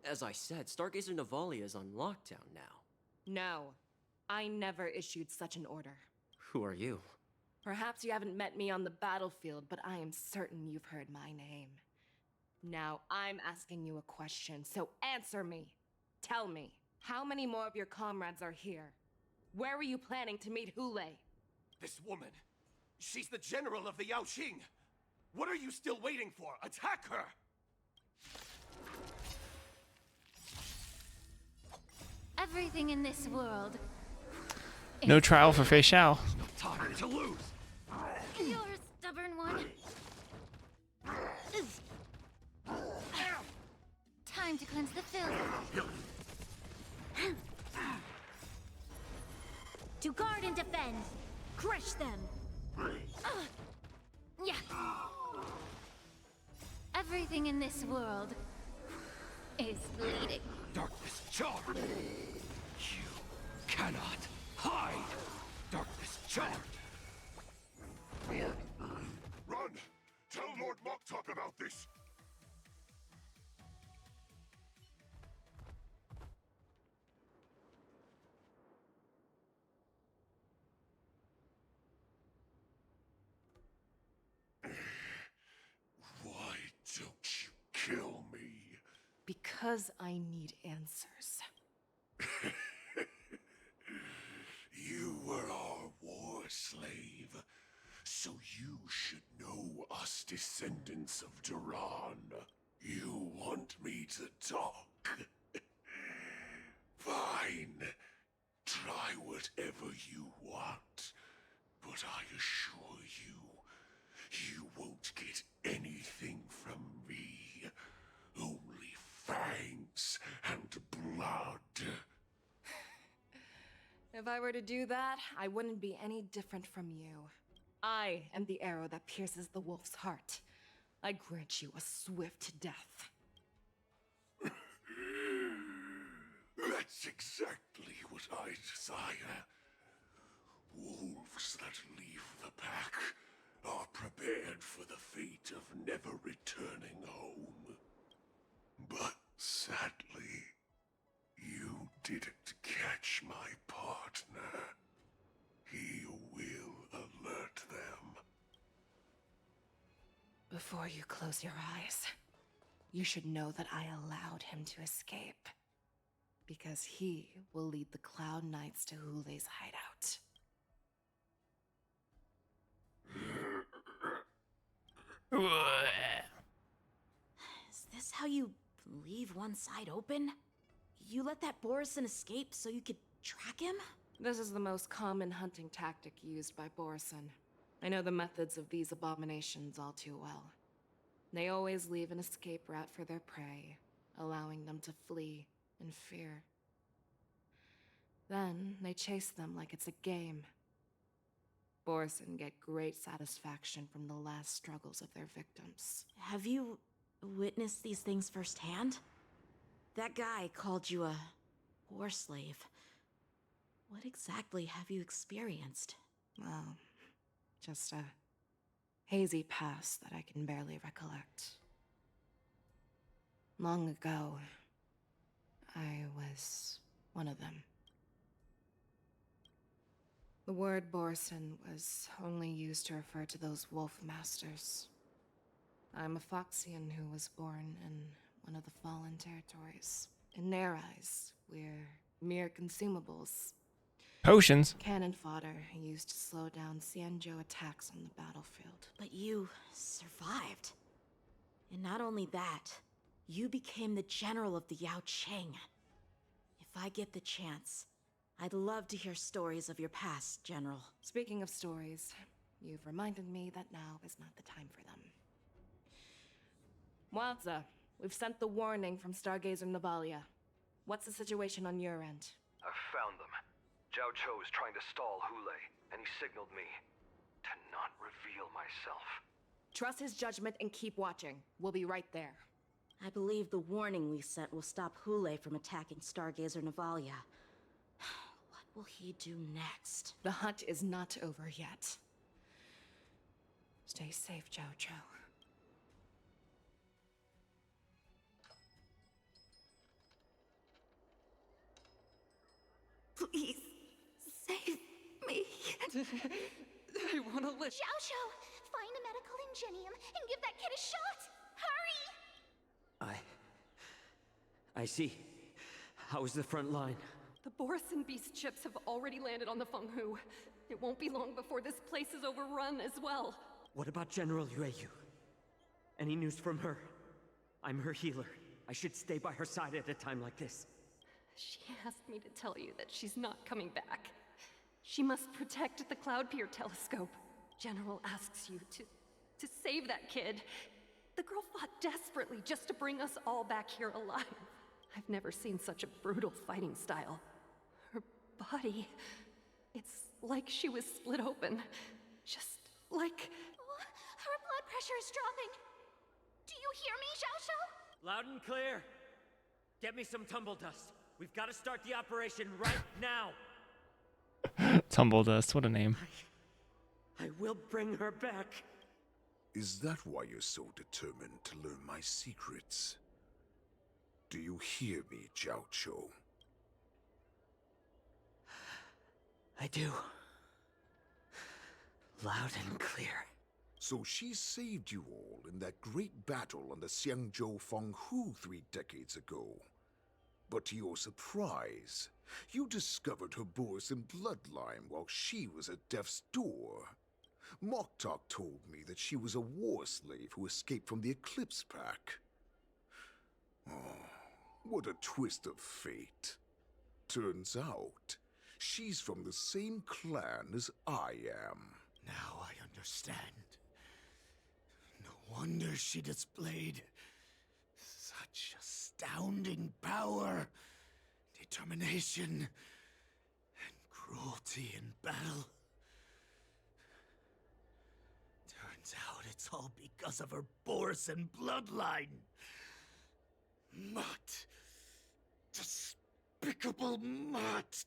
Speaker 8: As I said, Stargazer Navalia is on lockdown now.
Speaker 7: No, I never issued such an order.
Speaker 8: Who are you?
Speaker 7: Perhaps you haven't met me on the battlefield, but I am certain you've heard my name. Now, I'm asking you a question, so answer me. Tell me, how many more of your comrades are here? Where were you planning to meet Hule?
Speaker 16: This woman, she's the general of the Yaoqing. What are you still waiting for? Attack her!
Speaker 3: Everything in this world.
Speaker 1: No trial for Fei Xiao.
Speaker 16: Time to lose.
Speaker 3: You're a stubborn one. Time to cleanse the filth. To guard and defend. Crush them. Yeah. Everything in this world is bleeding.
Speaker 17: Darkness charmed! You cannot hide! Darkness charmed!
Speaker 14: Run! Tell Lord Moktok about this! Why don't you kill me?
Speaker 7: Because I need answers.
Speaker 14: You were our war slave, so you should know us descendants of Duran. You want me to talk? Fine. Try whatever you want, but I assure you, you won't get anything from me. Only fangs and blood.
Speaker 7: If I were to do that, I wouldn't be any different from you. I am the arrow that pierces the wolf's heart. I grant you a swift death.
Speaker 14: That's exactly what I desire. Wolves that leave the pack are prepared for the fate of never returning home. But sadly, you didn't catch my partner. He will alert them.
Speaker 7: Before you close your eyes, you should know that I allowed him to escape. Because he will lead the Cloud Knights to Hule's hideout.
Speaker 5: Is this how you leave one side open? You let that Borison escape so you could track him?
Speaker 7: This is the most common hunting tactic used by Borison. I know the methods of these abominations all too well. They always leave an escape route for their prey, allowing them to flee in fear. Then they chase them like it's a game. Borison get great satisfaction from the last struggles of their victims.
Speaker 5: Have you witnessed these things firsthand? That guy called you a war slave. What exactly have you experienced?
Speaker 7: Well, just a hazy past that I can barely recollect. Long ago, I was one of them. The word Borison was only used to refer to those wolf masters. I'm a Foxian who was born in one of the fallen territories. In their eyes, we're mere consumables.
Speaker 1: Potions.
Speaker 7: Cannon fodder used to slow down Xianzhou attacks on the battlefield.
Speaker 5: But you survived. And not only that, you became the general of the Yao Qing. If I get the chance, I'd love to hear stories of your past, General.
Speaker 7: Speaking of stories, you've reminded me that now is not the time for them. Waza, we've sent the warning from Stargazer Navalia. What's the situation on your end?
Speaker 17: I've found them. Zhao Chou is trying to stall Hule, and he signaled me to not reveal myself.
Speaker 7: Trust his judgment and keep watching. We'll be right there.
Speaker 5: I believe the warning we sent will stop Hule from attacking Stargazer Navalia. What will he do next?
Speaker 7: The hunt is not over yet. Stay safe, Zhao Chou.
Speaker 21: Please, save me. I want to live.
Speaker 15: Xiao Xiao, find a medical ingenium and give that kid a shot! Hurry!
Speaker 8: I see. How is the front line?
Speaker 21: The Borison beast ships have already landed on the Fenghu. It won't be long before this place is overrun as well.
Speaker 8: What about General Yueyu? Any news from her? I'm her healer. I should stay by her side at a time like this.
Speaker 21: She asked me to tell you that she's not coming back. She must protect the Cloudpeer telescope. General asks you to save that kid. The girl fought desperately just to bring us all back here alive. I've never seen such a brutal fighting style. Her body, it's like she was split open. Just like...
Speaker 15: Her blood pressure is dropping. Do
Speaker 6: you hear me, Xiao Shou?
Speaker 8: Loud and clear. Get me some tumble dust. We've got to start the operation right now.
Speaker 1: Tumble Dust, what a name.
Speaker 8: I will bring her back.
Speaker 14: Is that why you're so determined to learn my secrets? Do you hear me, Jiao Chou?
Speaker 8: I do. Loud and clear.
Speaker 14: So she saved you all in that great battle on the Xiangzhou Fenghu 3 decades ago. But to your surprise, you discovered her Borisin bloodline while she was at death's door. Moktok told me that she was a war slave who escaped from the Eclipse Pack. Oh, what a twist of fate. Turns out, she's from the same clan as I am.
Speaker 2: Now I understand. No wonder she displayed such astounding power, determination, and cruelty in battle. Turns out it's all because of her Borisin bloodline. Mutt. Despicable mutt.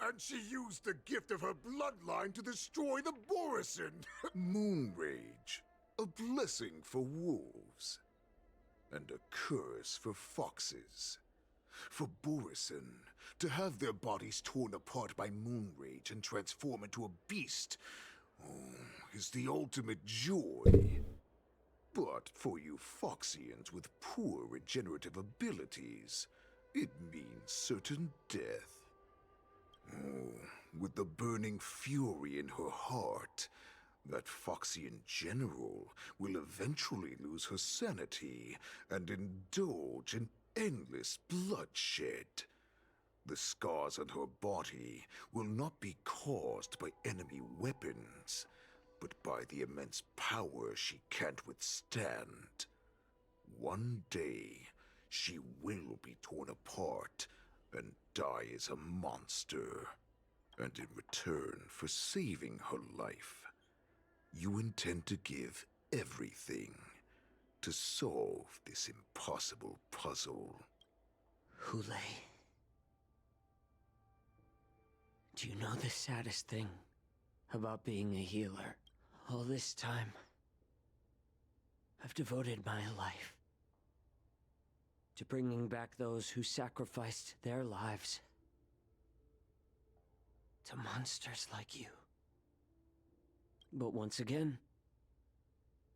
Speaker 14: And she used the gift of her bloodline to destroy the Borisin. Moon Rage, a blessing for wolves, and a curse for foxes. For Borisin, to have their bodies torn apart by Moon Rage and transform into a beast, is the ultimate joy. But for you Foxians with poor regenerative abilities, it means certain death. With the burning fury in her heart, that Foxian general will eventually lose her sanity and indulge in endless bloodshed. The scars on her body will not be caused by enemy weapons, but by the immense power she can't withstand. One day, she will be torn apart and die as a monster. And in return for saving her life, you intend to give everything to solve this impossible puzzle.
Speaker 8: Hulei. Do you know the saddest thing about being a healer? All this time, I've devoted my life to bringing back those who sacrificed their lives to monsters like you. But once again,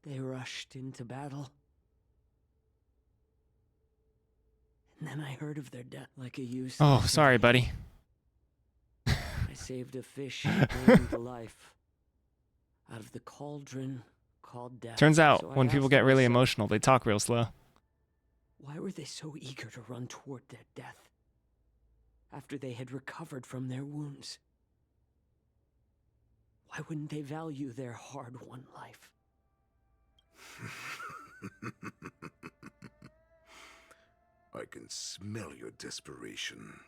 Speaker 8: they rushed into battle. And then I heard of their death like a useless.
Speaker 1: Oh, sorry, buddy.
Speaker 8: I saved a fish and brought to life out of the cauldron called death.
Speaker 1: Turns out,
Speaker 8: So I
Speaker 1: when people
Speaker 8: asked
Speaker 1: get really
Speaker 8: myself,
Speaker 1: emotional, they talk real slow.
Speaker 8: why were they so eager to run toward their death after they had recovered from their wounds? Why wouldn't they value their hard-won life?
Speaker 14: I can smell your desperation.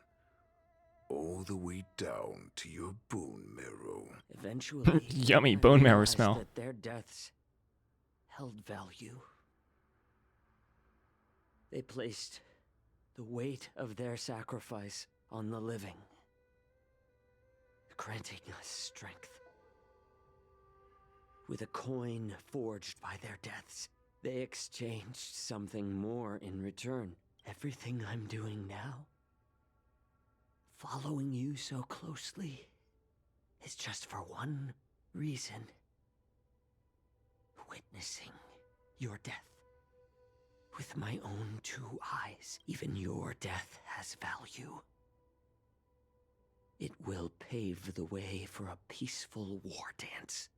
Speaker 14: All the way down to your bone marrow.
Speaker 8: Eventually,
Speaker 1: Yummy
Speaker 8: I
Speaker 1: bone marrow
Speaker 8: realized
Speaker 1: smell.
Speaker 8: that their deaths held value. They placed the weight of their sacrifice on the living, granting us strength. With a coin forged by their deaths, they exchanged something more in return. Everything I'm doing now, following you so closely, is just for one reason. Witnessing your death. With my own 2 eyes, even your death has value. It will pave the way for a peaceful war dance.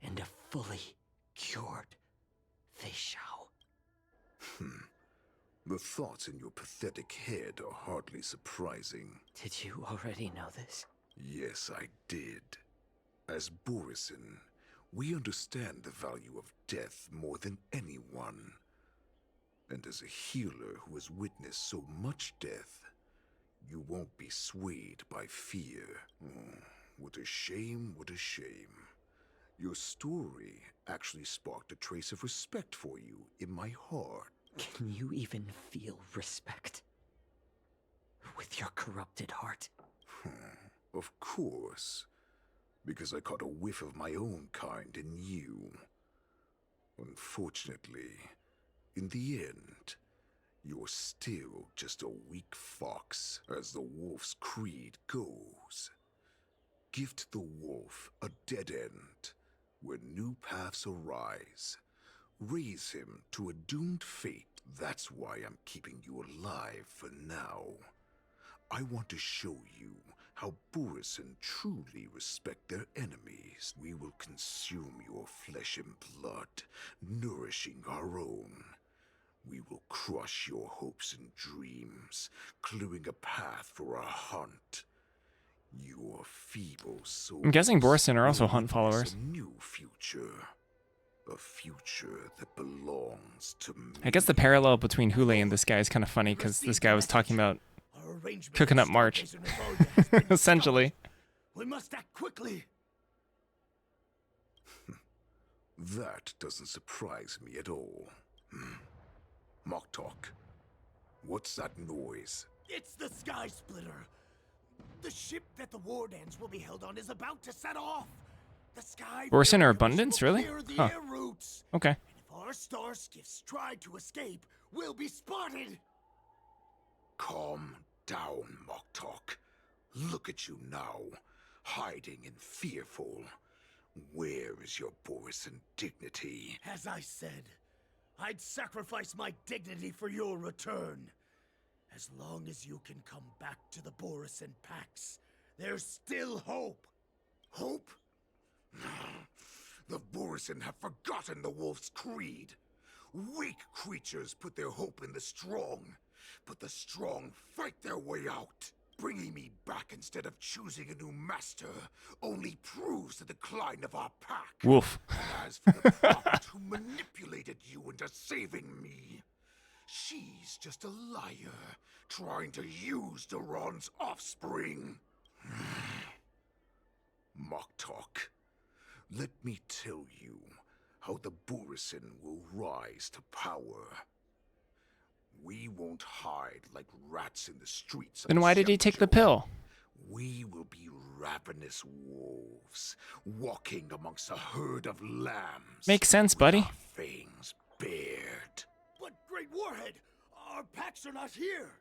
Speaker 8: And a fully cured Fei Xiao.
Speaker 14: The thoughts in your pathetic head are hardly surprising.
Speaker 8: Did you already know this?
Speaker 14: Yes, I did. As Borisin, we understand the value of death more than anyone. And as a healer who has witnessed so much death, you won't be swayed by fear. What a shame, what a shame.
Speaker 12: Your story actually sparked a trace of respect for you in my heart.
Speaker 8: Can you even feel respect? With your corrupted heart?
Speaker 12: Of course. Because I caught a whiff of my own kind in you. Unfortunately, in the end, you're still just a weak fox, as the wolf's creed goes. Gift the wolf a dead end when new paths arise. Raise him to a doomed fate. That's why I'm keeping you alive for now. I want to show you how Borisin truly respect their enemies. We will consume your flesh and blood, nourishing our own. We will crush your hopes and dreams, clearing a path for our hunt. Your feeble souls
Speaker 1: I'm guessing Borisin are also
Speaker 12: will
Speaker 1: Hunt
Speaker 12: witness
Speaker 1: followers.
Speaker 12: a new future. A future that belongs to me.
Speaker 1: I guess the parallel between Hule and this guy is kind of funny because this guy was talking about cooking up March, essentially.
Speaker 2: We must act quickly.
Speaker 12: That doesn't surprise me at all. Moktok, what's that noise?
Speaker 2: It's the Sky Splitter. The ship that the war dance will be held on is about to set off. The Sky
Speaker 1: Borisin are
Speaker 2: Farer
Speaker 1: abundance,
Speaker 2: will
Speaker 1: really?
Speaker 2: clear the
Speaker 1: Huh.
Speaker 2: air routes.
Speaker 1: Okay.
Speaker 2: And if our star skiffs try to escape, we'll be spotted.
Speaker 12: Calm down, Moktok. Look at you now, hiding and fearful. Where is your Borisin dignity?
Speaker 2: As I said, I'd sacrifice my dignity for your return. As long as you can come back to the Borisin Pax, there's still hope.
Speaker 12: Hope? The Borisin have forgotten the wolf's creed. Weak creatures put their hope in the strong, but the strong fight their way out. Bringing me back instead of choosing a new master only proves the decline of our pack.
Speaker 1: Wolf.
Speaker 12: As for the prophet who manipulated you into saving me, she's just a liar, trying to use Duran's offspring. Moktok, let me tell you how the Borisin will rise to power. We won't hide like rats in the streets.
Speaker 1: Then why did he take the pill?
Speaker 12: We will be ravenous wolves, walking amongst a herd of lambs.
Speaker 1: Makes sense, buddy.
Speaker 12: With our fangs bared.
Speaker 2: But Great Warhead, our packs are not here.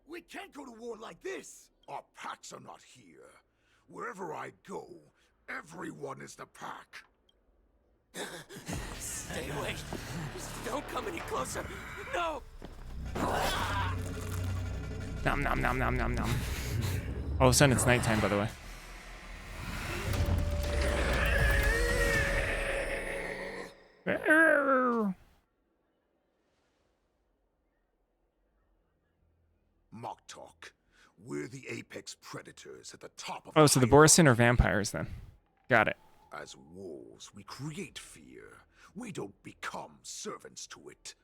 Speaker 2: We can't go to war like this.
Speaker 12: Our packs are not here. Wherever I go, everyone is the pack.
Speaker 11: Stay away. Just don't come any closer. No!
Speaker 1: Nom nom nom nom nom nom. All of a sudden it's nighttime, by the way.
Speaker 12: Moktok, we're the apex predators at the top of
Speaker 1: Oh, so the Borisin are vampires then. Got it.
Speaker 12: As wolves, we create fear. We don't become servants to it.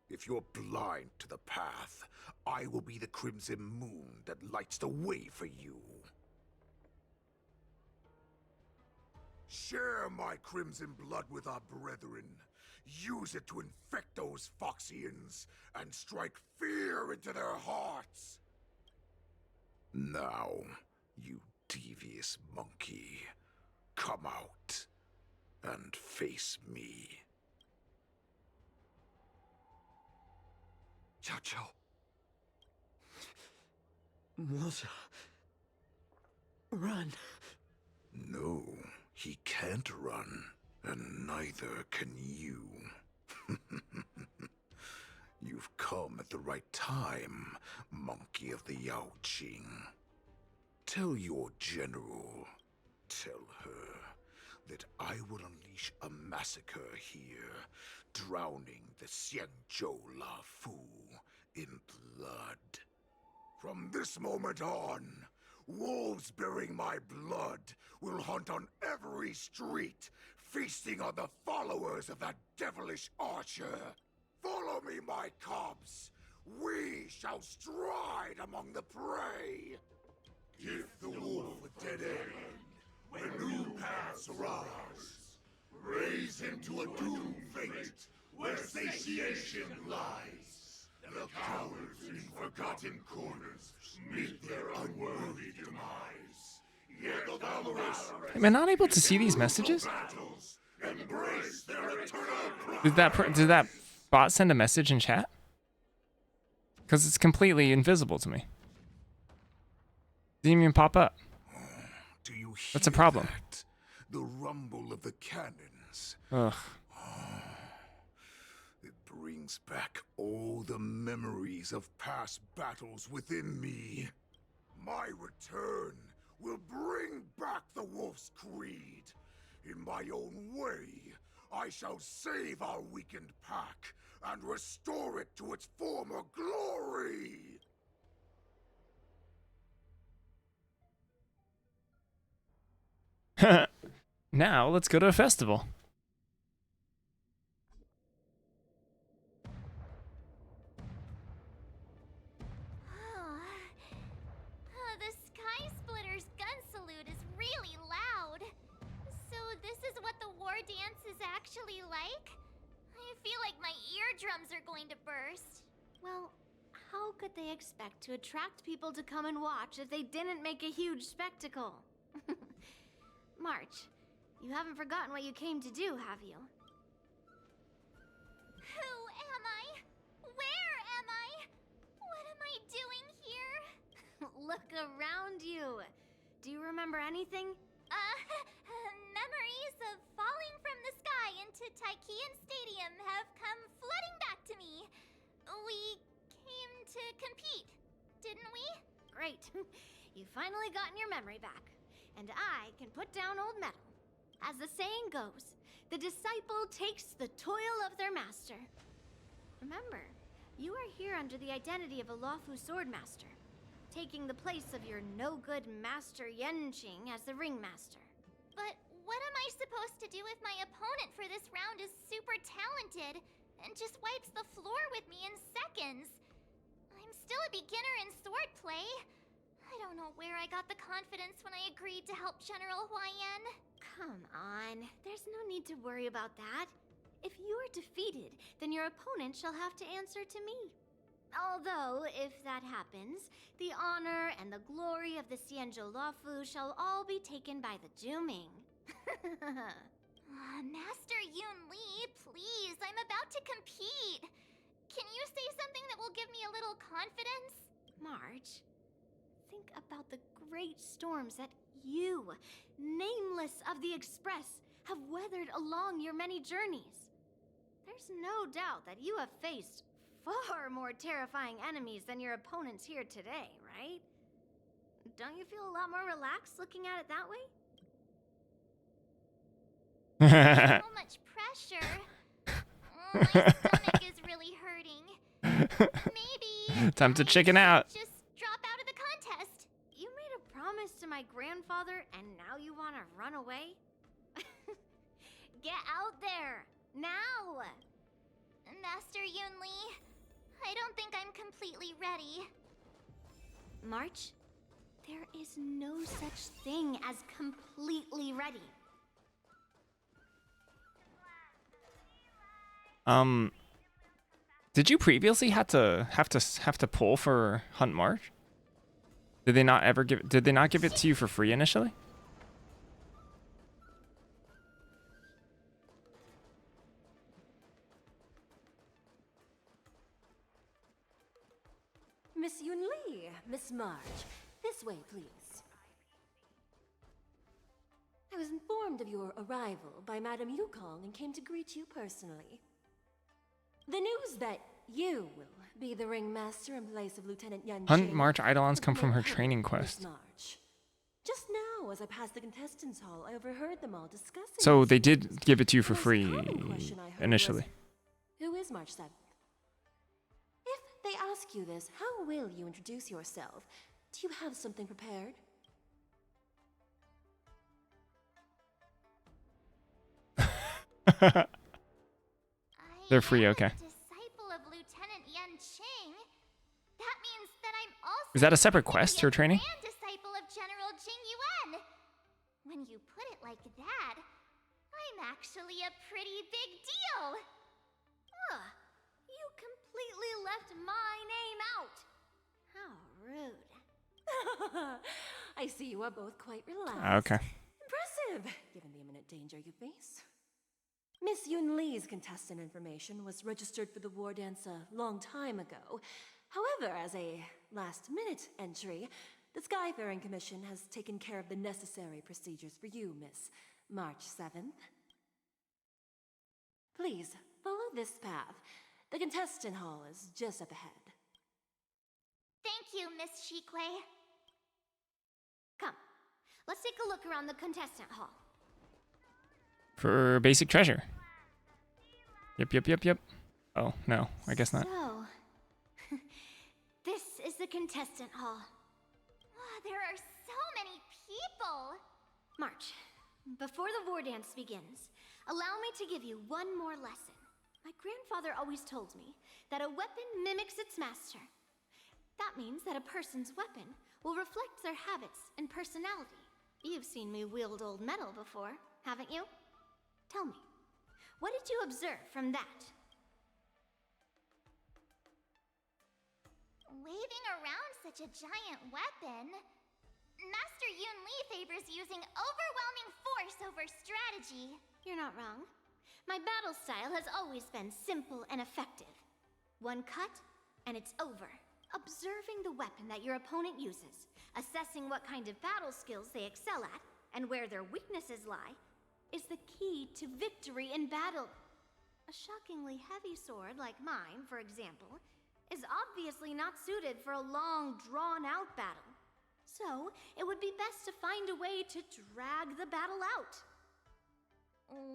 Speaker 12: If you're blind to the path, I will be the crimson moon that lights the way for you. Share my crimson blood with our brethren. Use it to infect those Foxians and strike fear into their hearts. Now, you devious monkey, come out and face me.
Speaker 10: Chow Chow.
Speaker 8: Moza. Run.
Speaker 12: No, he can't run, and neither can you. You've come at the right time, monkey of the Yaoqing. Tell your general, tell her, that I will unleash a massacre here, drowning the Xianzhou La Fu in blood. From this moment on, wolves bearing my blood will hunt on every street, feasting on the followers of that devilish archer. Follow me, my cubs. We shall stride among the prey. Give the wolf a dead end when new paths arise.
Speaker 14: raise him to a doomed fate where satiation lies. The cowards in forgotten corners meet their unworthy demise. Yet the valorous
Speaker 1: Am I not able to see these messages?
Speaker 14: battles embrace their eternal
Speaker 1: Did that bot send a message in chat? Because it's completely invisible to me. Didn't even pop up.
Speaker 12: Do you hear
Speaker 1: That's a problem.
Speaker 12: that? The rumble of the cannons.
Speaker 1: Ugh.
Speaker 12: It brings back all the memories of past battles within me. My return will bring back the Wolf's Creed. In my own way, I shall save our weakened pack and restore it to its former glory.
Speaker 1: Now let's go to a festival.
Speaker 15: The Sky Splitter's gun salute is really loud. So this is what the war dance is actually like? I feel like my eardrums are going to burst.
Speaker 6: Well, how could they expect to attract people to come and watch if they didn't make a huge spectacle? March, you haven't forgotten what you came to do, have you?
Speaker 15: Who am I? Where am I? What am I doing here?
Speaker 6: Look around you. Do you remember anything?
Speaker 15: Memories of falling from the sky into Tychean Stadium have come flooding back to me. We came to compete, didn't we?
Speaker 6: Great. You've finally gotten your memory back. And I can put down old metal. As the saying goes, the disciple takes the toil of their master. Remember, you are here under the identity of a Lawfu Swordmaster, taking the place of your no-good master Yenqing as the ringmaster.
Speaker 15: But what am I supposed to do if my opponent for this round is super talented and just wipes the floor with me in seconds? I'm still a beginner in swordplay. I don't know where I got the confidence when I agreed to help General Huayan.
Speaker 6: Come on, there's no need to worry about that. If you are defeated, then your opponent shall have to answer to me. Although, if that happens, the honor and the glory of the Xianzhou Lawfu shall all be taken by the Juming.
Speaker 15: Master Yun Li, please, I'm about to compete. Can you say something that will give me a little confidence?
Speaker 6: March, think about the great storms that you, nameless of the Express, have weathered along your many journeys. There's no doubt that you have faced far more terrifying enemies than your opponents here today, right? Don't you feel a lot more relaxed looking at it that way?
Speaker 15: So much pressure. My stomach is really hurting. Maybe
Speaker 1: Time to chicken out.
Speaker 15: just drop out of the contest.
Speaker 6: You made a promise to my grandfather and now you want to run away? Get out there, now!
Speaker 15: Master Yun Li, I don't think I'm completely ready.
Speaker 6: March, there is no such thing as completely ready.
Speaker 1: Did you previously have to pull for Hunt March? Did they not give it to you for free initially?
Speaker 18: Miss Yun Li, Miss March, this way, please. I was informed of your arrival by Madame Yukong and came to greet you personally. The news that you will be the ringmaster in place of Lieutenant Yan
Speaker 1: Hunt
Speaker 18: Qing
Speaker 1: March Eidolons come from her
Speaker 18: made
Speaker 1: training
Speaker 18: public, Miss
Speaker 1: quest.
Speaker 18: March. Just now, as I passed the contestants' hall, I overheard them all discussing.
Speaker 1: So
Speaker 18: this
Speaker 1: they
Speaker 18: news.
Speaker 1: did give it to you for
Speaker 18: The most
Speaker 1: free
Speaker 18: common question I heard
Speaker 1: initially.
Speaker 18: was, who is March 7th? If they ask you this, how will you introduce yourself? Do you have something prepared?
Speaker 1: They're free, okay.
Speaker 15: Disciple of Lieutenant Yan Qing. That means that I'm also
Speaker 1: Is that a separate quest, her training?
Speaker 15: grand disciple of General Jing Yuan. When you put it like that, I I'm actually a pretty big deal.
Speaker 6: Ugh, you completely left my name out. How rude.
Speaker 18: I see you are both quite relaxed.
Speaker 1: Okay.
Speaker 18: Impressive, given the imminent danger you face. Miss Yun Lee's contestant information was registered for the war dance a long time ago. However, as a last-minute entry, the Skyfaring Commission has taken care of the necessary procedures for you, Miss March 7th. Please, follow this path. The contestant hall is just up ahead.
Speaker 15: Thank you, Miss Shikwe.
Speaker 6: Come, let's take a look around the contestant hall.
Speaker 1: For basic treasure. Yep. Oh, no, I guess not.
Speaker 6: So, this is the contestant hall.
Speaker 15: Wow, there are so many people.
Speaker 6: March, before the war dance begins, allow me to give you one more lesson. My grandfather always told me that a weapon mimics its master. That means that a person's weapon will reflect their habits and personality. You've seen me wield old metal before, haven't you? Tell me, what did you observe from that?
Speaker 15: Waving around such a giant weapon, Master Yun Li favors using overwhelming force over strategy.
Speaker 6: You're not wrong. My battle style has always been simple and effective. One cut, and it's over. Observing the weapon that your opponent uses, assessing what kind of battle skills they excel at, and where their weaknesses lie, is the key to victory in battle. A shockingly heavy sword like mine, for example, is obviously not suited for a long, drawn-out battle. So, it would be best to find a way to drag the battle out.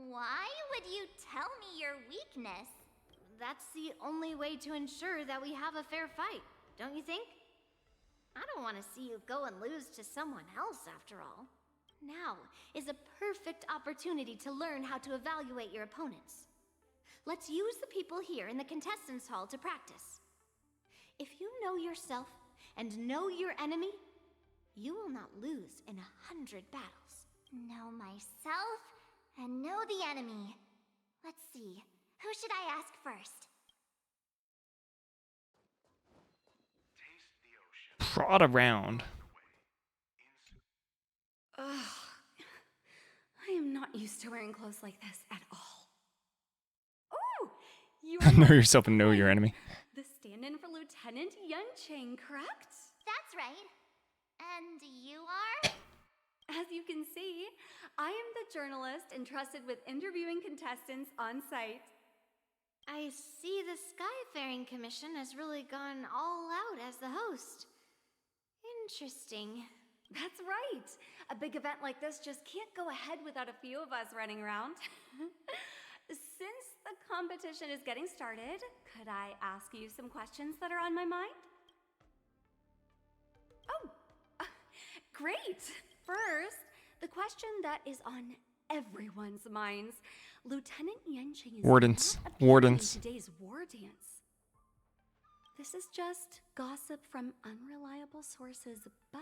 Speaker 15: Why would you tell me your weakness?
Speaker 6: That's the only way to ensure that we have a fair fight, don't you think? I don't want to see you go and lose to someone else, after all. Now is a perfect opportunity to learn how to evaluate your opponents. Let's use the people here in the contestants' hall to practice. If you know yourself and know your enemy, you will not lose in 100 battles.
Speaker 15: Know myself and know the enemy. Let's see, who should I ask first?
Speaker 1: Prod around.
Speaker 21: Ugh. I am not used to wearing clothes like this at all. Oh! You are
Speaker 1: Know yourself and know your enemy.
Speaker 21: the stand-in for Lieutenant Yunqing, correct?
Speaker 15: That's right. And you are?
Speaker 21: As you can see, I am the journalist entrusted with interviewing contestants on site.
Speaker 6: I see the Skyfaring Commission has really gone all out as the host. Interesting.
Speaker 21: That's right. A big event like this just can't go ahead without a few of us running around. Since the competition is getting started, could I ask you some questions that are on my mind? Oh, great. First, the question that is on everyone's minds. Lieutenant Yunqing is
Speaker 1: Wardens.
Speaker 21: not appearing
Speaker 1: Wardens.
Speaker 21: in today's war dance. This is just gossip from unreliable sources, but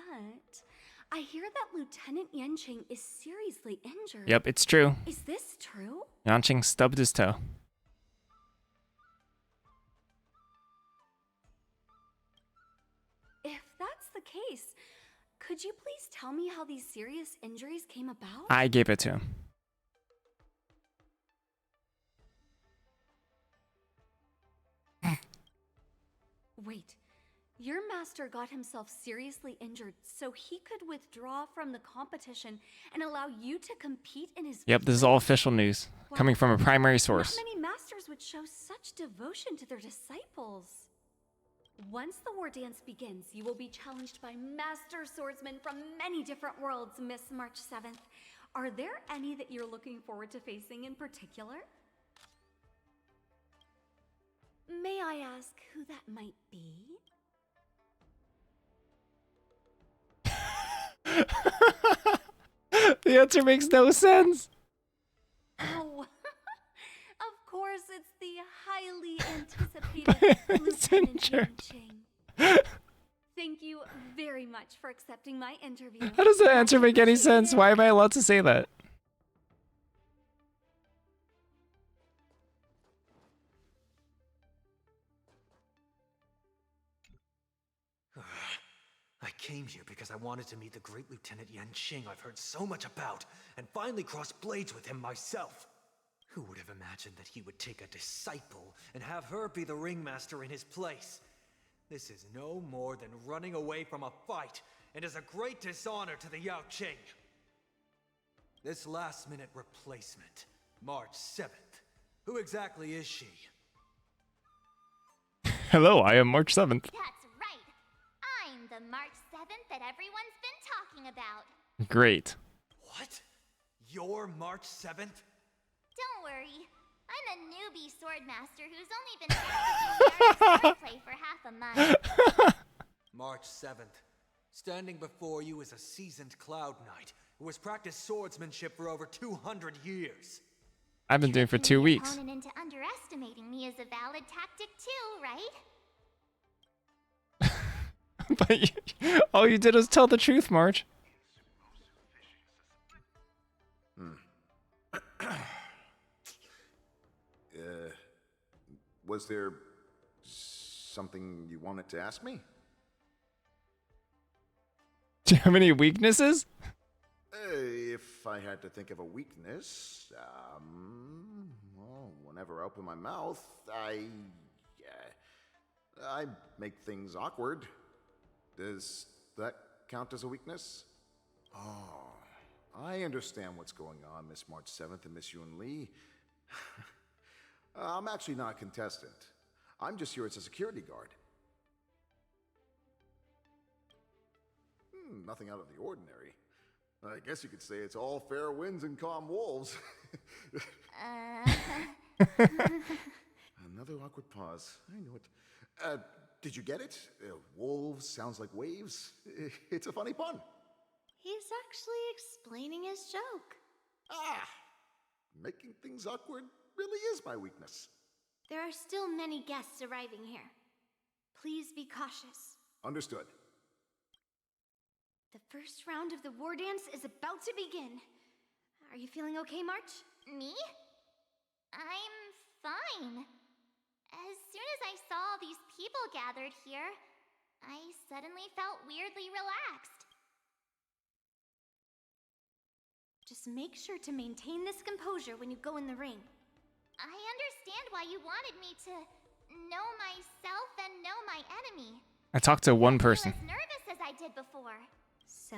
Speaker 21: I hear that Lieutenant Yunqing is seriously injured.
Speaker 1: Yep, it's true.
Speaker 21: Is this true?
Speaker 1: Yanqing stubbed his toe.
Speaker 21: If that's the case, could you please tell me how these serious injuries came about?
Speaker 1: I gave it to him.
Speaker 21: Wait, your master got himself seriously injured so he could withdraw from the competition and allow you to compete in his
Speaker 1: Yep, this is all official news. Coming from a primary source.
Speaker 21: Not many masters would show such devotion to their disciples. Once the war dance begins, you will be challenged by master swordsmen from many different worlds, Miss March 7th. Are there any that you're looking forward to facing in particular? May I ask who that might be?
Speaker 1: The answer makes no sense.
Speaker 21: Oh, of course, it's the highly anticipated Lieutenant Yunqing. Thank you very much for accepting my interview.
Speaker 1: How does that answer make any sense? Why am I allowed to say that?
Speaker 17: I came here because I wanted to meet the great Lieutenant Yanqing I've heard so much about, and finally cross blades with him myself. Who would have imagined that he would take a disciple and have her be the ringmaster in his place? This is no more than running away from a fight, and is a great dishonor to the Yao Qing. This last-minute replacement, March 7th. Who exactly is she?
Speaker 1: Hello, I am March 7th.
Speaker 15: That's right. I'm the March 7th that everyone's been talking about.
Speaker 1: Great.
Speaker 17: What? You're March 7th?
Speaker 15: Don't worry. I'm a newbie swordmaster who's only been practicing swordplay for half a month.
Speaker 17: March 7th. Standing before you is a seasoned Cloud Knight who has practiced swordsmanship for over 200 years.
Speaker 1: I've been doing it for 2 weeks.
Speaker 15: Opponent into underestimating me is a valid tactic too, right?
Speaker 1: But all you did was tell the truth, March.
Speaker 12: Was there something you wanted to ask me?
Speaker 1: Do you have any weaknesses?
Speaker 12: If I had to think of a weakness, well, whenever I open my mouth, I make things awkward. Does that count as a weakness? Oh, I understand what's going on, Miss March 7th and Miss Yun Li. I'm actually not a contestant. I'm just here as a security guard. Nothing out of the ordinary. I guess you could say it's all fair winds and calm wolves. Another awkward pause. I knew it. Did you get it? Wolves sounds like waves. It's a funny pun.
Speaker 6: He's actually explaining his joke.
Speaker 12: Making things awkward really is my weakness.
Speaker 6: There are still many guests arriving here. Please be cautious.
Speaker 12: Understood.
Speaker 6: The first round of the war dance is about to begin. Are you feeling okay, March?
Speaker 15: Me? I'm fine. As soon as I saw all these people gathered here, I suddenly felt weirdly relaxed.
Speaker 6: Just make sure to maintain this composure when you go in the ring.
Speaker 15: I understand why you wanted me to know myself and know my enemy.
Speaker 1: I talked to one person.
Speaker 15: I was nervous as I did before.
Speaker 6: So,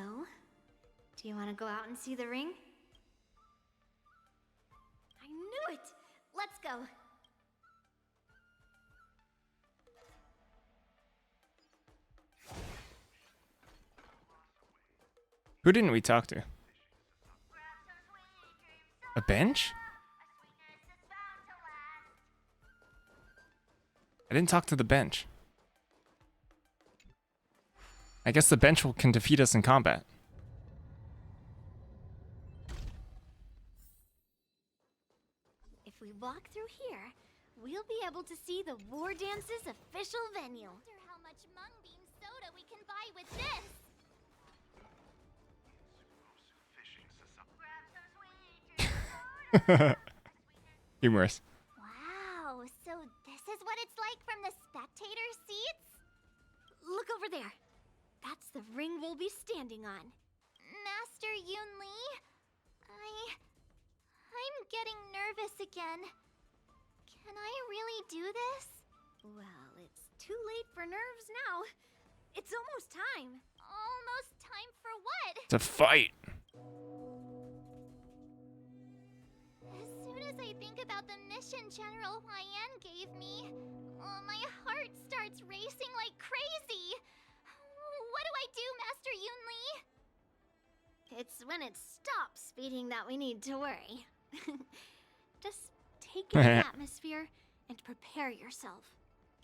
Speaker 6: do you want to go out and see the ring? I knew it! Let's go.
Speaker 1: Who didn't we talk to? A bench? I didn't talk to the bench. I guess the bench can defeat us in combat.
Speaker 6: If we walk through here, we'll be able to see the War Dance's official venue.
Speaker 15: I wonder how much mung bean soda we can buy with this.
Speaker 1: Humorous.
Speaker 15: Wow, so this is what it's like from the spectator seats?
Speaker 6: Look over there. That's the ring we'll be standing on.
Speaker 15: Master Yun Li? I'm getting nervous again. Can I really do this?
Speaker 6: Well, it's too late for nerves now. It's almost time.
Speaker 15: Almost time for what?
Speaker 1: To fight.
Speaker 15: As soon as I think about the mission General Huayan gave me, my heart starts racing like crazy. What do I do, Master Yun Li?
Speaker 6: It's when it stops speeding that we need to worry. Just take in the atmosphere and prepare yourself.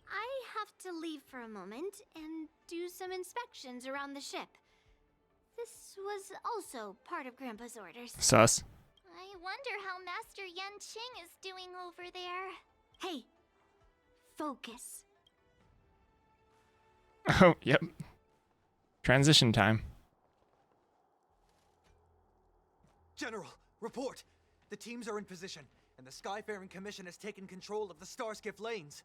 Speaker 6: I have to leave for a moment and do some inspections around the ship. This was also part of Grandpa's orders.
Speaker 1: Sus.
Speaker 15: I wonder how Master Yanqing is doing over there.
Speaker 6: Hey, focus.
Speaker 1: Oh, yep. Transition time.
Speaker 17: General, report! The teams are in position, and the Skyfaring Commission has taken control of the Starskiff lanes.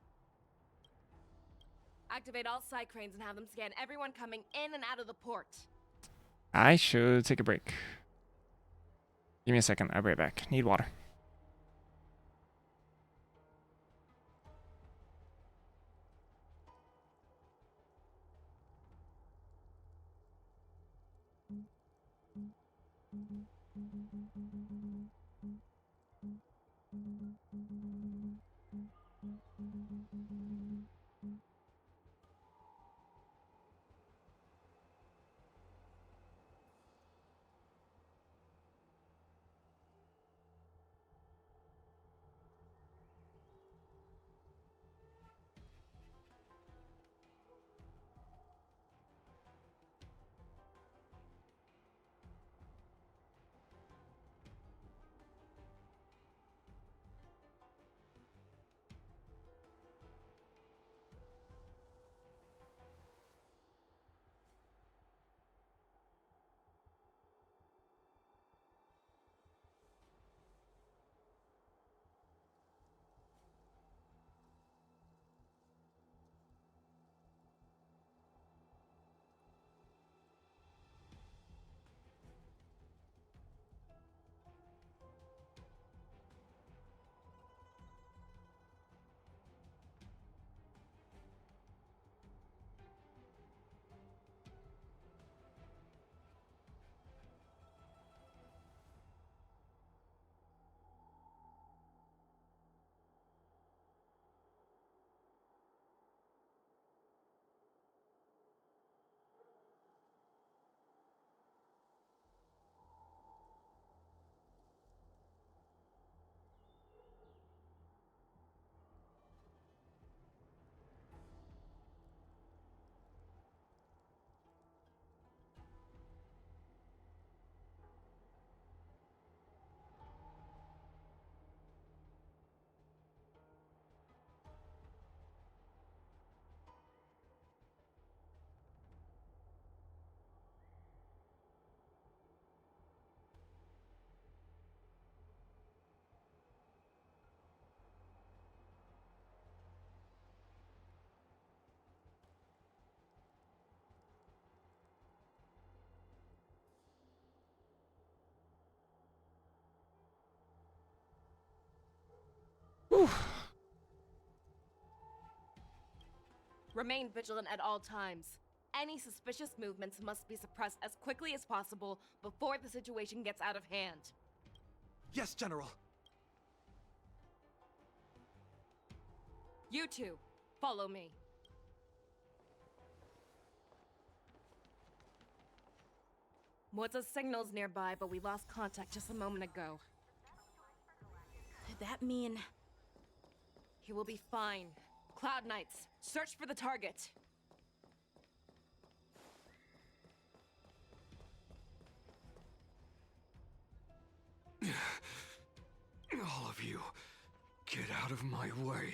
Speaker 7: Activate all side cranes and have them scan everyone coming in and out of the port.
Speaker 1: I should take a break. Give me a second. I'll be right back. Need water. Whew.
Speaker 7: Remain vigilant at all times. Any suspicious movements must be suppressed as quickly as possible before the situation gets out of hand.
Speaker 10: Yes, General.
Speaker 7: You two, follow me. What's signals nearby, but we lost contact just a moment ago.
Speaker 5: Could that mean...
Speaker 7: He will be fine. Cloud Knights, search for the target.
Speaker 17: All of you, get out of my way.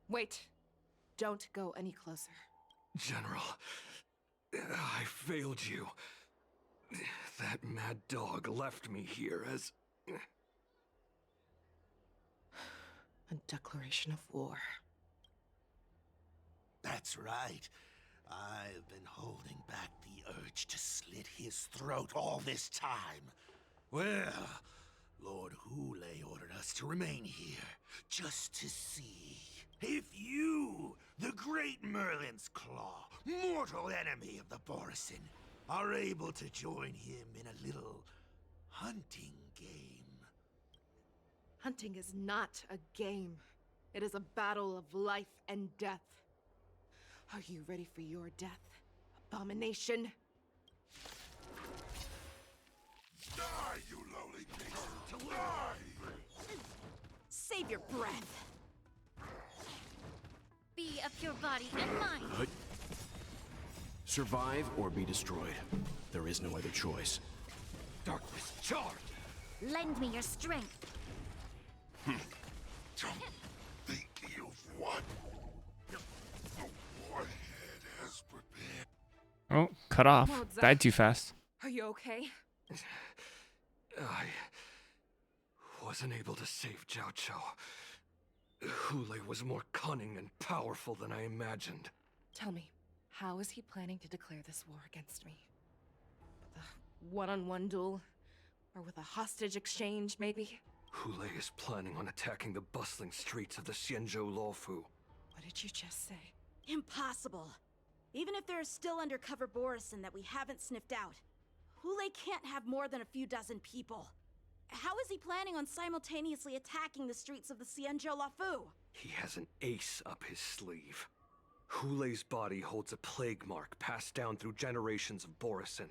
Speaker 7: Wait. Don't go any closer.
Speaker 17: General, I failed you. That mad dog left me here as...
Speaker 5: A declaration of war.
Speaker 2: That's right. I've been holding back the urge to slit his throat all this time. Well, Lord Hule ordered us to remain here, just to see if you, the great Merlin's Claw, mortal enemy of the Borison, are able to join him in a little hunting game.
Speaker 7: Hunting is not a game. It is a battle of life and death. Are you ready for your death, abomination?
Speaker 14: Die, you lowly beast! Die!
Speaker 5: Save your breath.
Speaker 3: Be of your body and mind.
Speaker 19: Survive or be destroyed. There is no other choice.
Speaker 17: Darkness, charge!
Speaker 3: Lend me your strength.
Speaker 14: Thinking of what? The warhead has prepared.
Speaker 1: Oh, cut off.
Speaker 7: Mozart.
Speaker 1: Died too fast.
Speaker 7: Are you okay?
Speaker 17: I wasn't able to save Jiao Chou. Hule was more cunning and powerful than I imagined.
Speaker 7: Tell me, how is he planning to declare this war against me? With a one-on-one duel? Or with a hostage exchange, maybe?
Speaker 17: Hule is planning on attacking the bustling streets of the Xianzhou Luofu.
Speaker 7: What did you just say?
Speaker 5: Impossible. Even if there is still undercover Borison that we haven't sniffed out, Hule can't have more than a few dozen people. How is he planning on simultaneously attacking the streets of the Xianzhou Luofu?
Speaker 17: He has an ace up his sleeve. Hule's body holds a plague mark passed down through generations of Borison.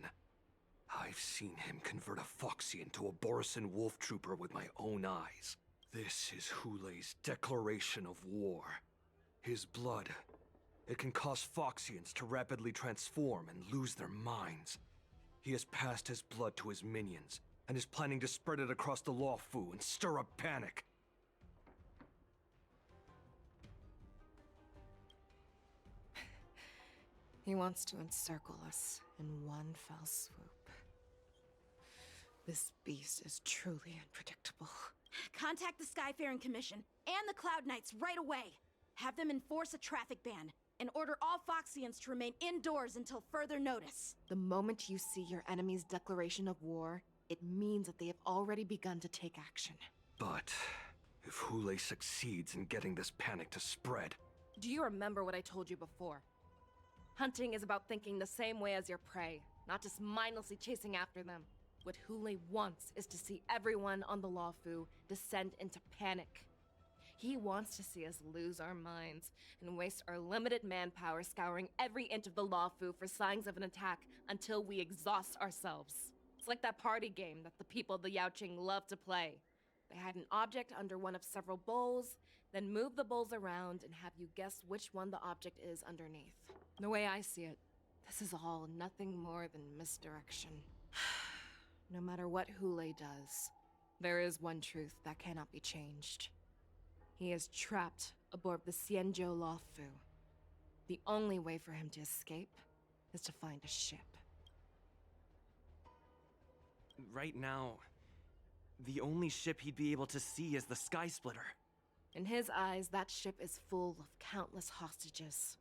Speaker 17: I've seen him convert a Foxy into a Borison wolf trooper with my own eyes. This is Hule's declaration of war. His blood. It can cause Foxians to rapidly transform and lose their minds. He has passed his blood to his minions, and is planning to spread it across the Luofu and stir up panic.
Speaker 7: He wants to encircle us in one fell swoop. This beast is truly unpredictable.
Speaker 5: Contact the Skyfaring Commission and the Cloud Knights right away. Have them enforce a traffic ban and order all Foxians to remain indoors until further notice.
Speaker 7: The moment you see your enemy's declaration of war, it means that they have already begun to take action.
Speaker 17: But if Hule succeeds in getting this panic to spread...
Speaker 7: Do you remember what I told you before? Hunting is about thinking the same way as your prey, not just mindlessly chasing after them. What Hule wants is to see everyone on the Luofu descend into panic. He wants to see us lose our minds and waste our limited manpower scouring every inch of the Luofu for signs of an attack until we exhaust ourselves. It's like that party game that the people of the Yaoqing love to play. They hide an object under one of several bowls, then move the bowls around and have you guess which one the object is underneath. The way I see it, this is all nothing more than misdirection. No matter what Hule does, there is one truth that cannot be changed. He is trapped aboard the Xianzhou Luofu. The only way for him to escape is to find a ship.
Speaker 10: Right now, the only ship he'd be able to see is the Sky Splitter.
Speaker 7: In his eyes, that ship is full of countless hostages.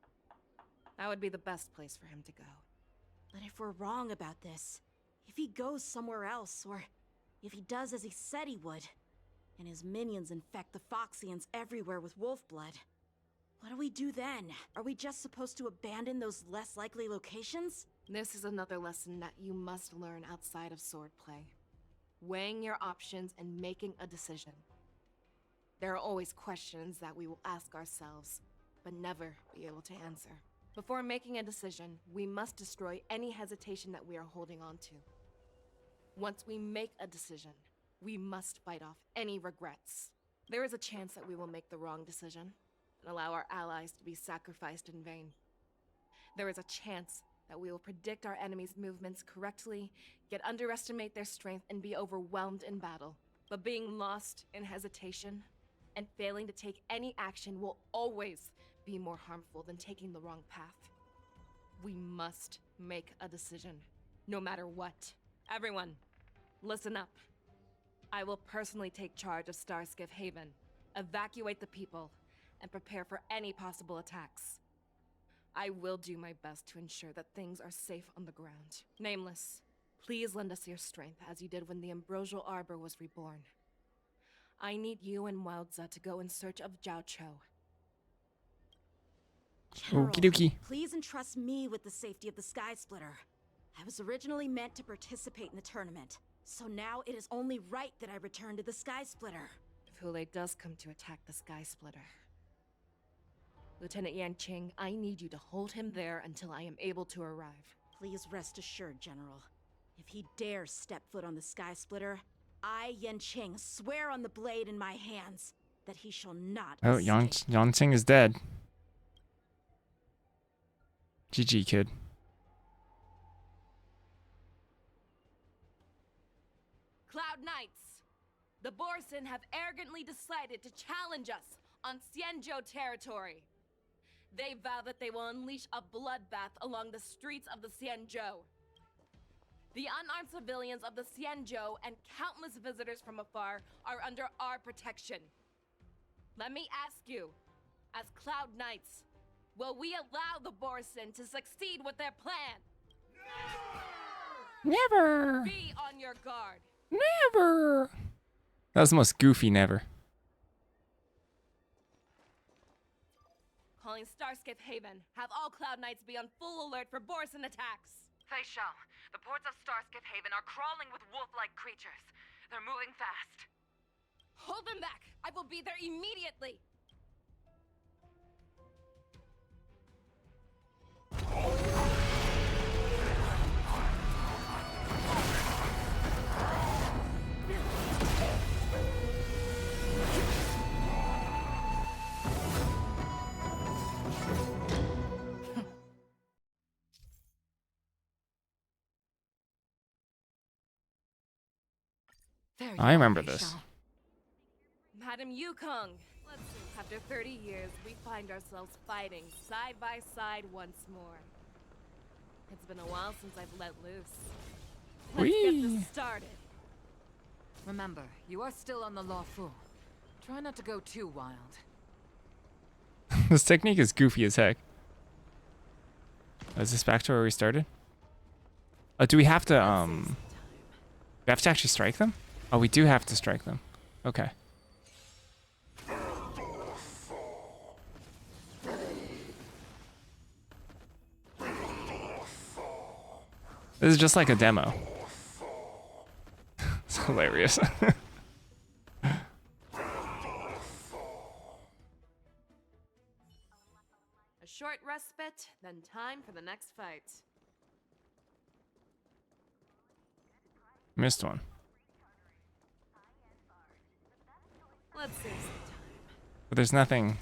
Speaker 7: That would be the best place for him to go.
Speaker 5: But if we're wrong about this, if he goes somewhere else, or if he does as he said he would, and his minions infect the Foxians everywhere with wolf blood, what do we do then? Are we just supposed to abandon those less likely locations?
Speaker 7: This is another lesson that you must learn outside of swordplay. Weighing your options and making a decision. There are always questions that we will ask ourselves, but never be able to answer. Before making a decision, we must destroy any hesitation that we are holding on to. Once we make a decision, we must fight off any regrets. There is a chance that we will make the wrong decision and allow our allies to be sacrificed in vain. There is a chance that we will predict our enemy's movements correctly, yet underestimate their strength and be overwhelmed in battle. But being lost in hesitation and failing to take any action will always be more harmful than taking the wrong path. We must make a decision, no matter what. Everyone, listen up. I will personally take charge of Starskiff Haven, evacuate the people, and prepare for any possible attacks. I will do my best to ensure that things are safe on the ground. Nameless, please lend us your strength as you did when the Ambrosial Arbor was reborn. I need you and Wildza to go in search of Jiao Chou.
Speaker 5: General,
Speaker 1: Okie dokie.
Speaker 5: please entrust me with the safety of the Sky Splitter. I was originally meant to participate in the tournament, so now it is only right that I return to the Sky Splitter.
Speaker 7: If Hule does come to attack the Sky Splitter, Lieutenant Yanqing, I need you to hold him there until I am able to arrive.
Speaker 5: Please rest assured, General. If he dares step foot on the Sky Splitter, I, Yanqing, swear on the blade in my hands that he shall not
Speaker 1: Oh,
Speaker 5: escape.
Speaker 1: Yansing is dead. GG, kid.
Speaker 7: Cloud Knights! The Borson have arrogantly decided to challenge us on Xianzhou territory. They vow that they will unleash a bloodbath along the streets of the Xianzhou. The unarmed civilians of the Xianzhou and countless visitors from afar are under our protection. Let me ask you, as Cloud Knights, will we allow the Borson to succeed with their plan?
Speaker 1: Never!
Speaker 7: Be on your guard.
Speaker 1: Never! That was the most goofy never.
Speaker 7: Calling Starskip Haven. Have all Cloud Knights be on full alert for Borson attacks.
Speaker 4: Fei Shao, the ports of Starskip Haven are crawling with wolf-like creatures. They're moving fast.
Speaker 7: Hold them back! I will be there immediately!
Speaker 1: I remember this.
Speaker 7: Madam Yukong, let's see. After 30 years, we find ourselves fighting side by side once more. It's been a while since I've let loose. Let's get this started.
Speaker 4: Remember, you are still on the Lawful. Try not to go too wild.
Speaker 1: This technique is goofy as heck. Is this back to where we started? Do we have to actually strike them? Oh, we do have to strike them. Okay. This is just like a demo. It's hilarious.
Speaker 7: A short respite, then time for the next fight.
Speaker 1: Missed one.
Speaker 7: Let's save some time.
Speaker 1: But there's nothing.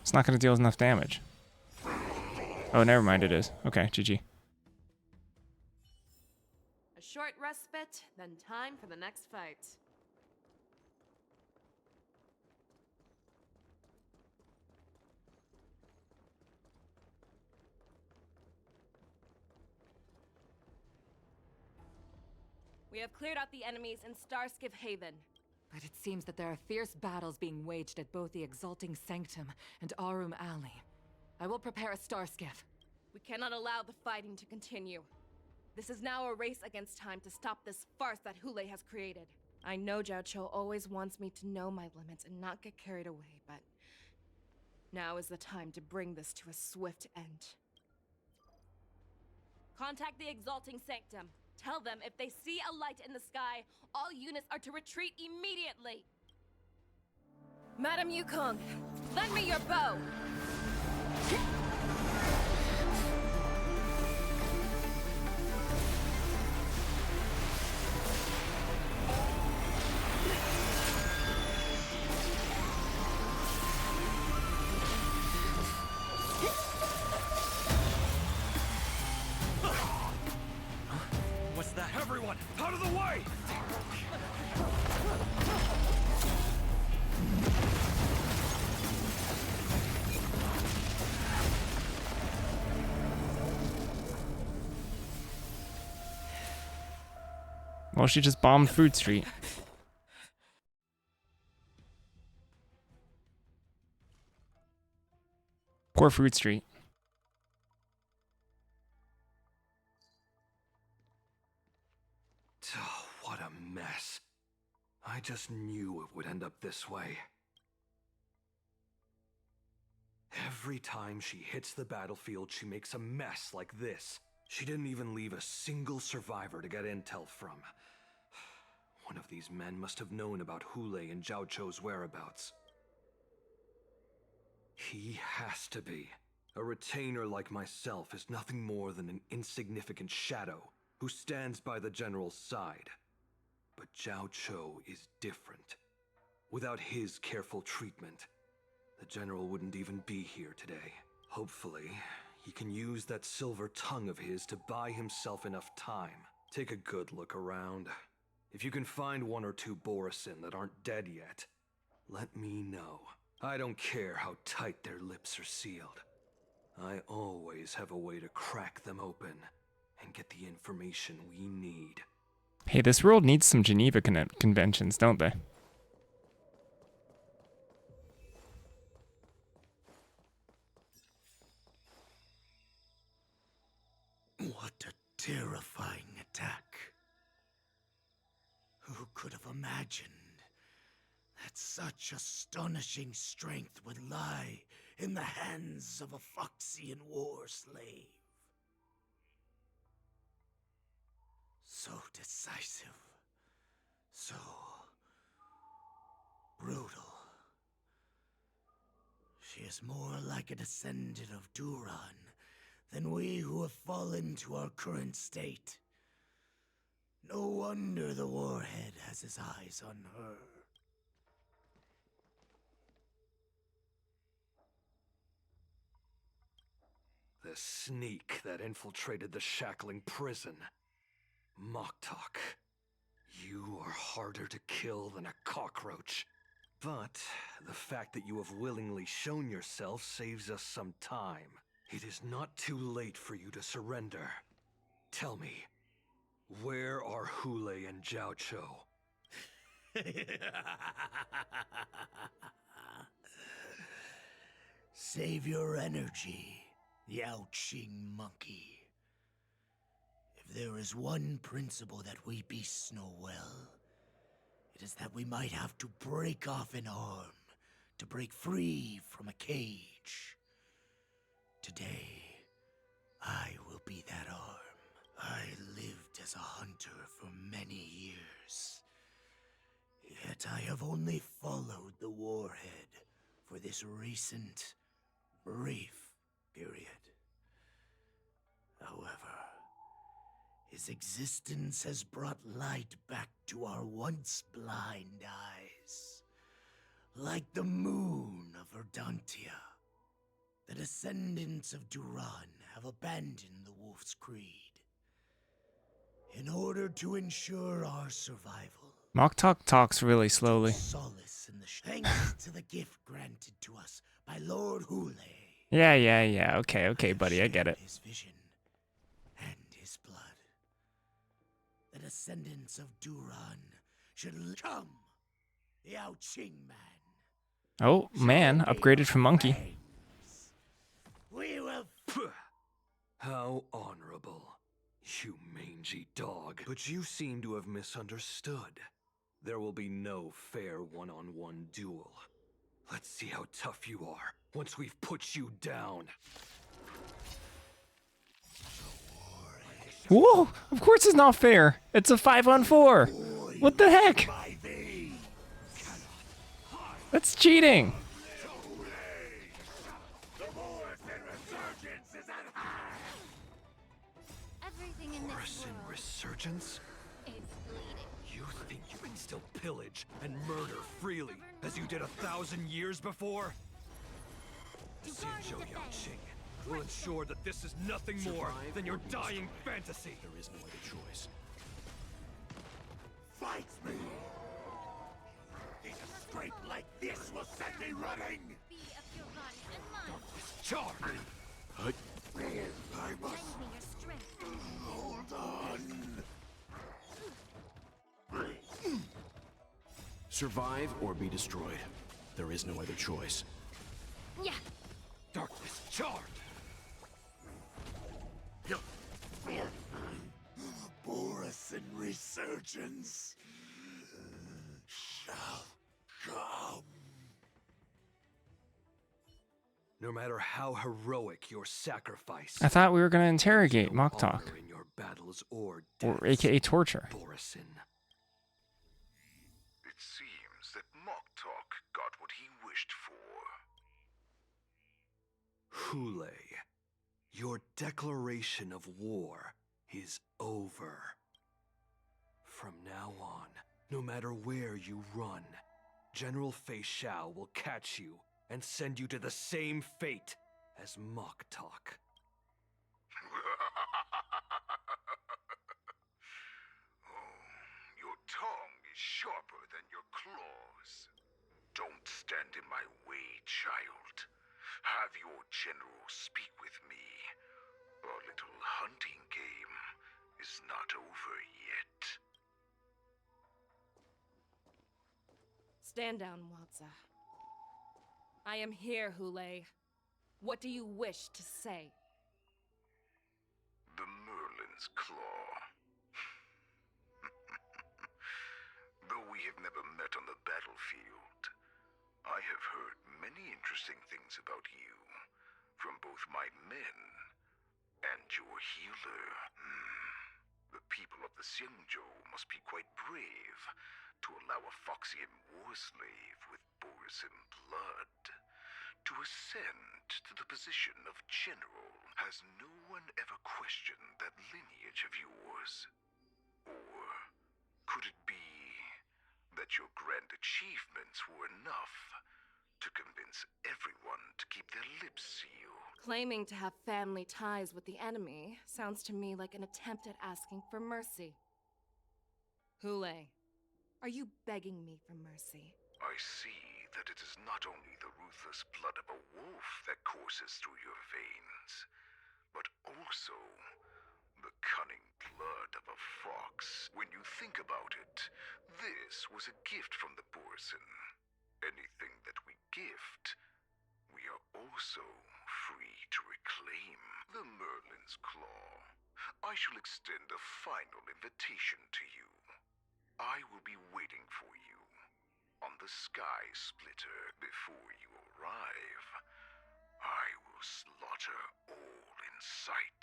Speaker 1: It's not going to deal enough damage. Oh, never mind. It is. Okay, GG.
Speaker 7: A short respite, then time for the next fight. We have cleared out the enemies in Starskip Haven.
Speaker 4: But it seems that there are fierce battles being waged at both the Exalting Sanctum and Arum Alley. I will prepare a Starskiff.
Speaker 7: We cannot allow the fighting to continue. This is now a race against time to stop this farce that Hule has created. I know Zhao Cho always wants me to know my limits and not get carried away, but now is the time to bring this to a swift end. Contact the Exalting Sanctum. Tell them if they see a light in the sky, all units are to retreat immediately. Madam Yukong, lend me your bow.
Speaker 17: What's that? Everyone, out of the way!
Speaker 1: Well, she just bombed Fruit Street. Poor Fruit Street.
Speaker 17: Oh, what a mess. I just knew it would end up this way. Every time she hits the battlefield, she makes a mess like this. She didn't even leave a single survivor to get intel from. One of these men must have known about Hule and Zhao Cho's whereabouts. He has to be. A retainer like myself is nothing more than an insignificant shadow who stands by the general's side. But Zhao Cho is different. Without his careful treatment, the general wouldn't even be here today. Hopefully, he can use that silver tongue of his to buy himself enough time. Take a good look around. If you can find one or two Borison that aren't dead yet, let me know. I don't care how tight their lips are sealed. I always have a way to crack them open and get the information we need.
Speaker 1: Hey, this world needs some Geneva conventions, don't they?
Speaker 2: What a terrifying attack. Who could have imagined that such astonishing strength would lie in the hands of a Foxian war slave? So decisive. So brutal. She is more like a descendant of Duran than we who have fallen to our current state. No wonder the warhead has his eyes on her.
Speaker 17: The sneak that infiltrated the shackling prison. Moktok. You are harder to kill than a cockroach. But the fact that you have willingly shown yourself saves us some time. It is not too late for you to surrender. Tell me, where are Hule and Jiao Cho?
Speaker 2: Save your energy, Yao Qing monkey. If there is one principle that we beasts know well, it is that we might have to break off an arm to break free from a cage. Today, I will be that arm. I lived as a hunter for many years. Yet I have only followed the warhead for this recent, brief period. However, his existence has brought light back to our once blind eyes. Like the moon of Verdantia, the descendants of Duran have abandoned the Wolf's Creed. In order to ensure our survival,
Speaker 1: Moktok talks really slowly.
Speaker 2: solace in the thanks to the gift granted to us by Lord Hule.
Speaker 1: Yeah. Okay, buddy, I get it.
Speaker 2: His vision and his blood. The descendants of Duran should come. The Yao Qing man.
Speaker 1: Oh, man, upgraded from monkey.
Speaker 2: We will.
Speaker 17: How honorable. You mangy dog. But you seem to have misunderstood. There will be no fair one-on-one duel. Let's see how tough you are once we've put you down.
Speaker 1: Whoa! Of course it's not fair. It's a 5-on-4. What the heck? That's cheating.
Speaker 3: Everything in this
Speaker 17: Morrison
Speaker 3: world
Speaker 17: resurgence?
Speaker 3: is bleeding.
Speaker 17: You think you can still pillage and murder freely as you did 1,000 years before? Xianzhou Yaoqing will ensure that this is nothing more than your dying fantasy.
Speaker 19: There is no other choice.
Speaker 2: Fight me! A scrape like this will set me running!
Speaker 3: Be of your run and mine.
Speaker 17: Charge!
Speaker 2: I must
Speaker 3: Lend me your strength.
Speaker 2: hold on.
Speaker 19: Survive or be destroyed. There is no other choice.
Speaker 3: Yeah.
Speaker 17: Darkness, charge!
Speaker 2: Boris and resurgence shall come.
Speaker 17: No matter how heroic your sacrifice,
Speaker 1: I thought we were gonna interrogate Moktok.
Speaker 17: honor in your battles or
Speaker 1: Or AKA torture.
Speaker 17: Borison.
Speaker 14: It seems that Moktok got what he wished for.
Speaker 17: Hule, your declaration of war is over. From now on, no matter where you run, General Fei Shao will catch you and send you to the same fate as Moktok.
Speaker 14: Oh, your tongue is sharper than your claws. Don't stand in my way, child. Have your general speak with me. Our little hunting game is not over yet.
Speaker 7: Stand down, Walza. I am here, Hule. What do you wish to say?
Speaker 14: The Merlin's Claw. Though we have never met on the battlefield, I have heard many interesting things about you from both my men and your healer. The people of the Xiangzhou must be quite brave to allow a Foxian war slave with Borisin blood to ascend to the position of general. Has no one ever questioned that lineage of yours? Or could it be that your grand achievements were enough to convince everyone to keep their lips sealed?
Speaker 7: Claiming to have family ties with the enemy sounds to me like an attempt at asking for mercy. Hule, are you begging me for mercy?
Speaker 14: I see that it is not only the ruthless blood of a wolf that courses through your veins, but also the cunning blood of a fox. When you think about it, this was a gift from the Borisin. Anything that we gift, we are also free to reclaim. The Merlin's Claw. I shall extend a final invitation to you. I will be waiting for you on the Sky Splitter. Before you arrive, I will slaughter all in sight,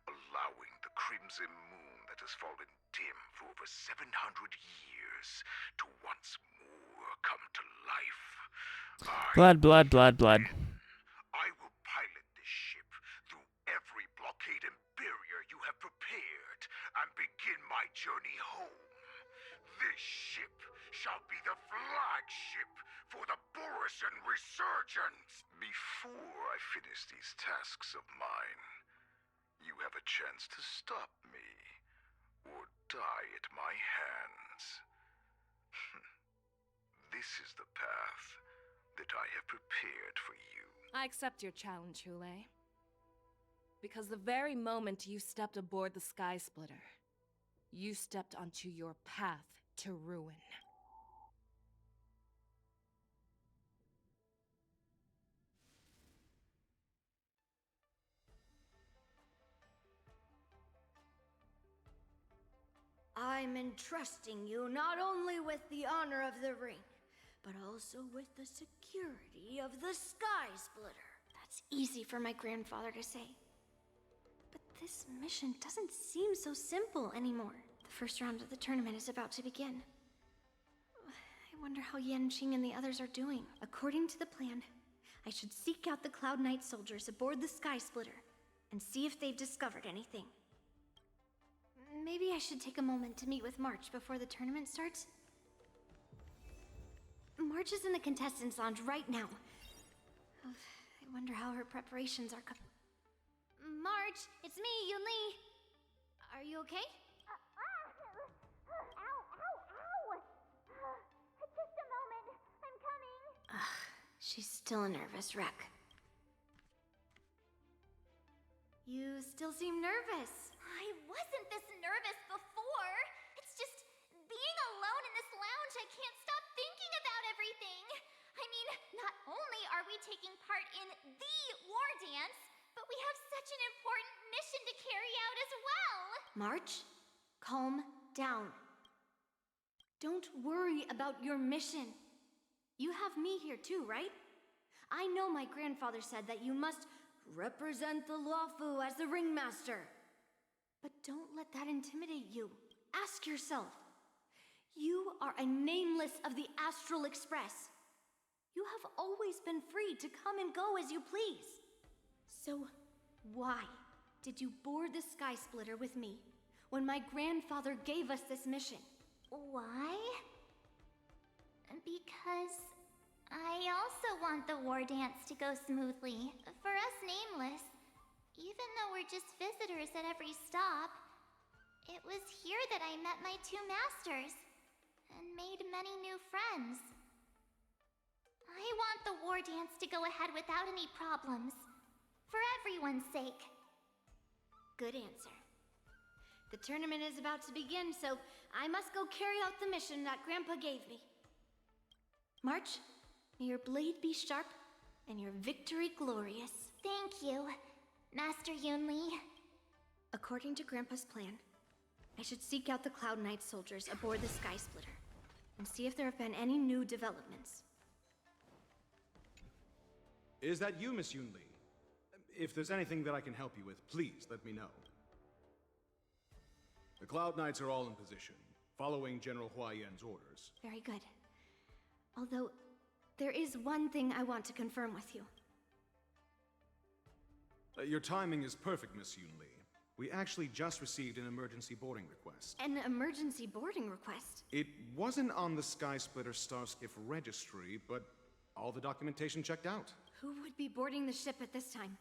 Speaker 14: allowing the crimson moon that has fallen dim for over 700 years to once more come to life.
Speaker 1: Blood, blood, blood, blood.
Speaker 14: I will pilot this ship through every blockade and barrier you have prepared and begin my journey home. This ship shall be the flagship for the Borisin Resurgence. Before I finish these tasks of mine, you have a chance to stop me or die at my hands. This is the path that I have prepared for you.
Speaker 7: I accept your challenge, Hule. Because the very moment you stepped aboard the Sky Splitter, you stepped onto your path to ruin.
Speaker 6: I'm entrusting you not only with the honor of the ring, but also with the security of the Sky Splitter. That's easy for my grandfather to say. But this mission doesn't seem so simple anymore. The first round of the tournament is about to begin. I wonder how Yanqing and the others are doing. According to the plan, I should seek out the Cloud Knight soldiers aboard the Sky Splitter and see if they've discovered anything. Maybe I should take a moment to meet with March before the tournament starts. March is in the contestants' lounge right now. I wonder how her preparations are March, it's me, Yunli. Are you okay?
Speaker 15: Ow, ow, ow! Just a moment, I'm coming.
Speaker 6: She's still a nervous wreck. You still seem nervous.
Speaker 15: I wasn't this nervous before. It's just being alone in this lounge, I can't stop thinking about everything. I mean, not only are we taking part in the war dance, but we have such an important mission to carry out as well.
Speaker 6: March, calm down. Don't worry about your mission. You have me here too, right? I know my grandfather said that you must represent the Luofu as the ringmaster. But don't let that intimidate you. Ask yourself. You are a nameless of the Astral Express. You have always been free to come and go as you please. So why did you board the Sky Splitter with me when my grandfather gave us this mission?
Speaker 15: Why? Because I also want the war dance to go smoothly. For us nameless, even though we're just visitors at every stop, it was here that I met my two masters and made many new friends. I want the war dance to go ahead without any problems. For everyone's sake.
Speaker 6: Good answer. The tournament is about to begin, so I must go carry out the mission that Grandpa gave me. March, may your blade be sharp and your victory glorious.
Speaker 15: Thank you, Master Yunli.
Speaker 6: According to Grandpa's plan, I should seek out the Cloud Knight soldiers aboard the Sky Splitter and see if there have been any new developments.
Speaker 17: Is that you, Miss Yunli? If there's anything that I can help you with, please let me know. The Cloud Knights are all in position, following General Hua Yan's orders.
Speaker 6: Very good. Although, there is one thing I want to confirm with you.
Speaker 17: Your timing is perfect, Miss Yunli. We actually just received an emergency boarding request.
Speaker 6: An emergency boarding request?
Speaker 17: It wasn't on the Sky Splitter Starskiff registry, but all the documentation checked out.
Speaker 6: Who would be boarding the ship at this time?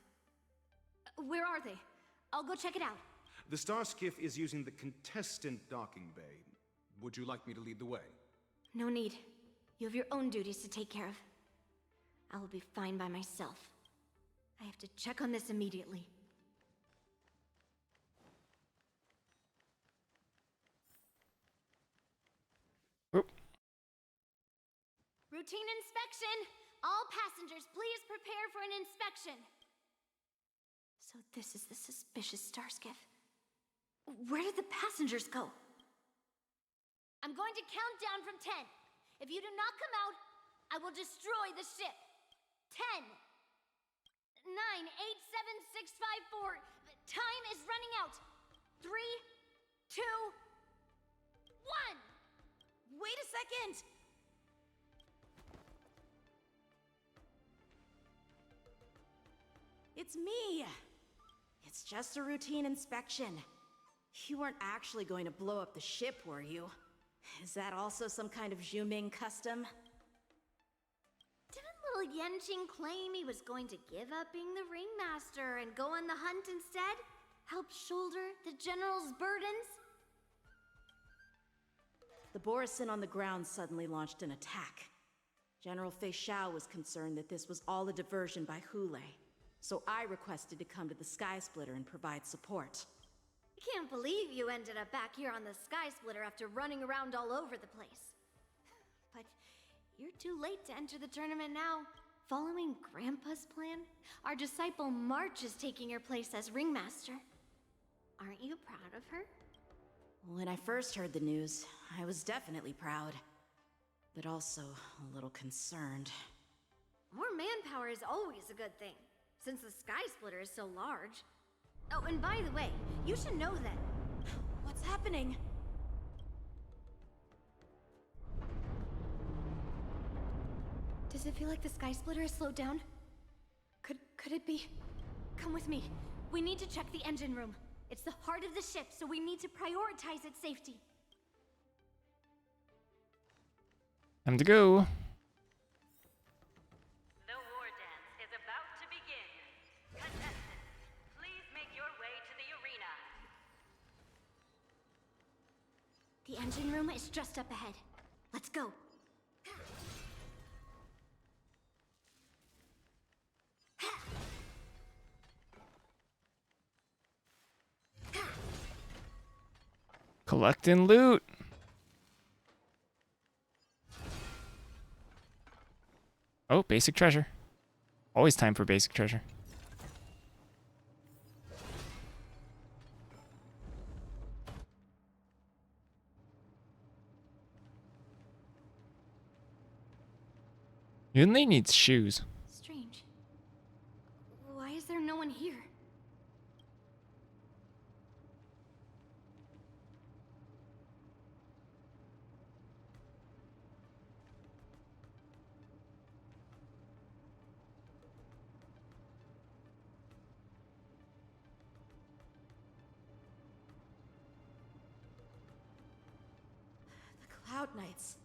Speaker 6: Where are they? I'll go check it out.
Speaker 17: The Starskiff is using the contestant docking bay. Would you like me to lead the way?
Speaker 6: No need. You have your own duties to take care of. I will be fine by myself. I have to check on this immediately. Routine inspection! All passengers, please prepare for an inspection! So this is the suspicious Starskiff. Where did the passengers go? I'm going to count down from 10. If you do not come out, I will destroy the ship. 10, 9, 8, 7, 6, 5, 4. Time is running out. 3, 2, 1.
Speaker 5: Wait a second! It's me! It's just a routine inspection. You weren't actually going to blow up the ship, were you? Is that also some kind of Zhuming custom?
Speaker 6: Didn't little Yanqing claim he was going to give up being the ringmaster and go on the hunt instead? Help shoulder the general's burdens?
Speaker 5: The Borisin on the ground suddenly launched an attack. General Fei Xiao was concerned that this was all a diversion by Hulei, so I requested to come to the Sky Splitter and provide support.
Speaker 6: I can't believe you ended up back here on the Sky Splitter after running around all over the place. But you're too late to enter the tournament now. Following Grandpa's plan, our disciple March is taking your place as ringmaster. Aren't you proud of her?
Speaker 5: When I first heard the news, I was definitely proud, but also a little concerned.
Speaker 6: More manpower is always a good thing, since the Sky Splitter is so large. Oh, and by the way, you should know that...
Speaker 5: What's happening?
Speaker 6: Does it feel like the Sky Splitter has slowed down? Could it be? Come with me. We need to check the engine room. It's the heart of the ship, so we need to prioritize its safety.
Speaker 1: Time to go.
Speaker 9: The war dance is about to begin. Contestants, please make your way to the arena.
Speaker 6: The engine room is just up ahead. Let's go.
Speaker 1: Collecting loot. Oh, basic treasure. Always time for basic treasure. Yunli needs shoes.
Speaker 6: Strange. Why is there no one here?
Speaker 5: The Cloud Knights.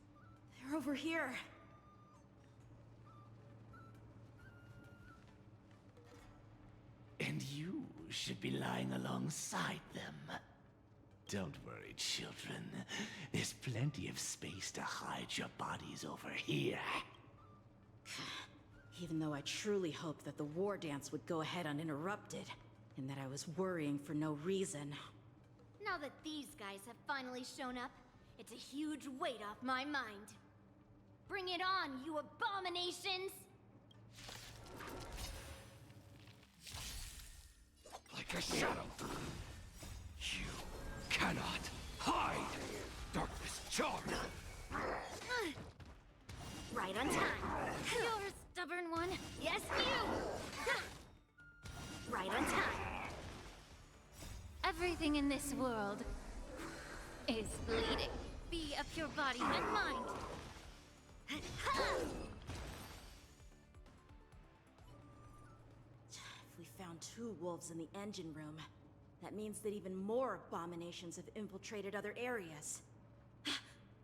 Speaker 5: They're over here.
Speaker 2: And you should be lying alongside them. Don't worry, children. There's plenty of space to hide your bodies over here.
Speaker 5: Even though I truly hoped that the war dance would go ahead uninterrupted, and that I was worrying for no reason.
Speaker 6: Now that these guys have finally shown up, it's a huge weight off my mind. Bring it on, you abominations!
Speaker 17: Like a shadow. You cannot hide. Darkness charged.
Speaker 6: Right on time. You're a stubborn one. Yes, you! Right on time. Everything in this world is bleeding. Be of your body and mind.
Speaker 5: If we found 2 wolves in the engine room, that means that even more abominations have infiltrated other areas.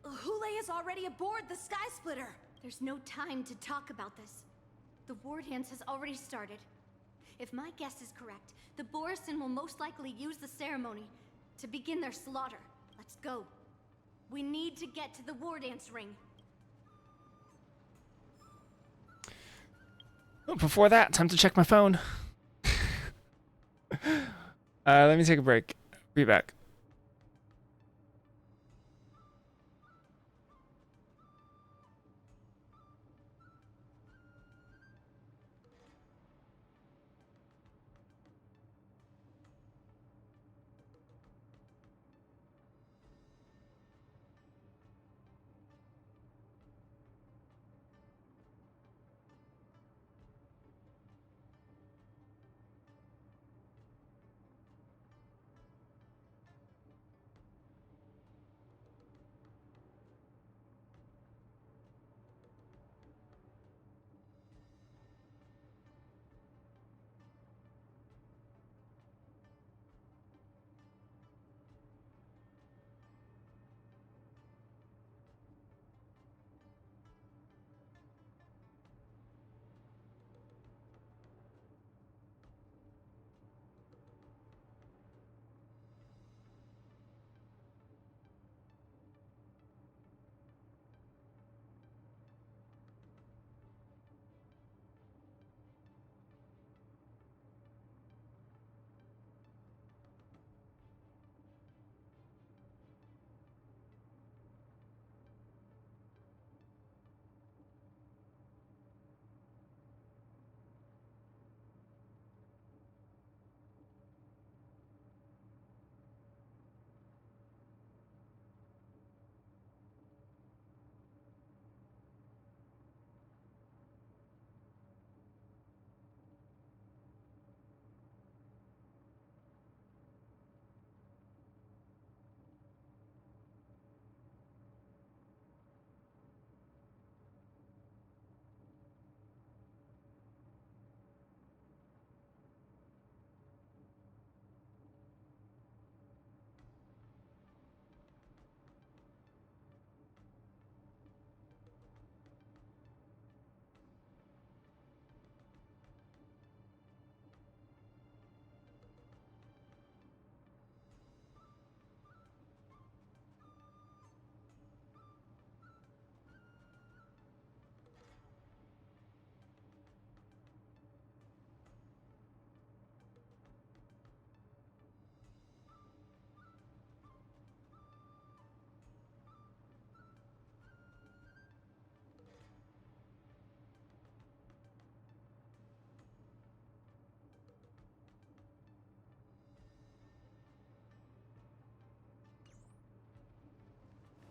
Speaker 5: Hule is already aboard the Sky Splitter!
Speaker 6: There's no time to talk about this. The war dance has already started. If my guess is correct, the Borisin will most likely use the ceremony to begin their slaughter. Let's go. We need to get to the war dance ring.
Speaker 1: Oh, before that, time to check my phone. Let me take a break. Be back.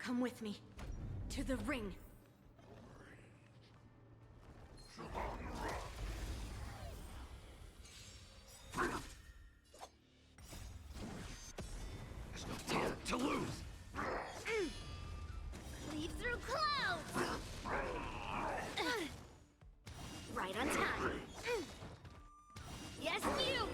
Speaker 6: Come with me. To the ring.
Speaker 17: There's no time to lose.
Speaker 6: Leave through clouds! Right on time. Yes, you!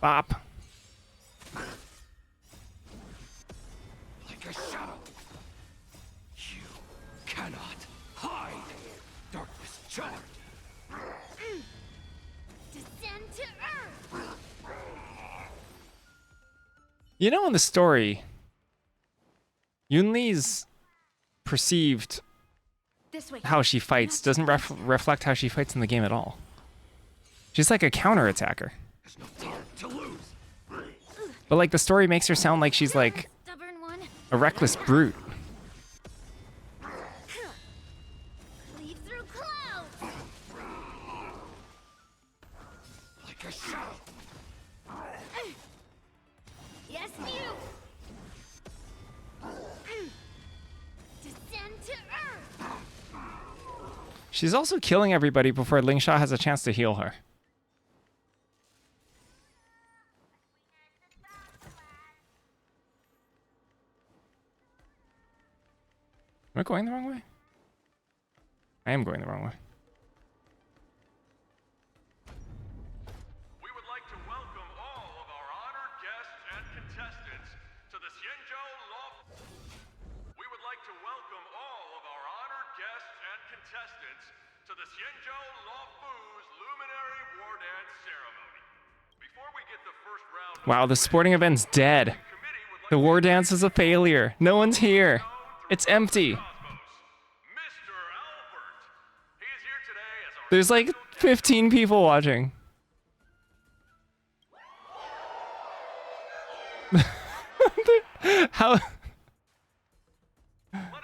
Speaker 1: Bop.
Speaker 17: Like a shadow. You cannot hide. Darkness charged.
Speaker 3: to earth!
Speaker 1: You know, in the story, Yunli's perceived
Speaker 6: This way.
Speaker 1: how she fights doesn't reflect how she fights in the game at all. She's like a counter-attacker. But like the story makes her sound like she's like
Speaker 3: Stubborn one.
Speaker 1: a reckless brute.
Speaker 3: Leave through clouds.
Speaker 2: Like a shell.
Speaker 3: Yes, you. Descend to earth.
Speaker 1: She's also killing everybody before Ling Sha has a chance to heal her. Am I going the wrong way? I am going the wrong way.
Speaker 20: We would like to welcome all of our honored guests and contestants to the Xianzhou Law. We would like to welcome all of our honored guests and contestants to the Xianzhou Lawfu's Luminary War Dance Ceremony. Before we get the first round.
Speaker 1: Wow, the sporting event's dead. The war dance is a failure. No one's here. It's empty. There's like 15 people watching. How?
Speaker 20: Let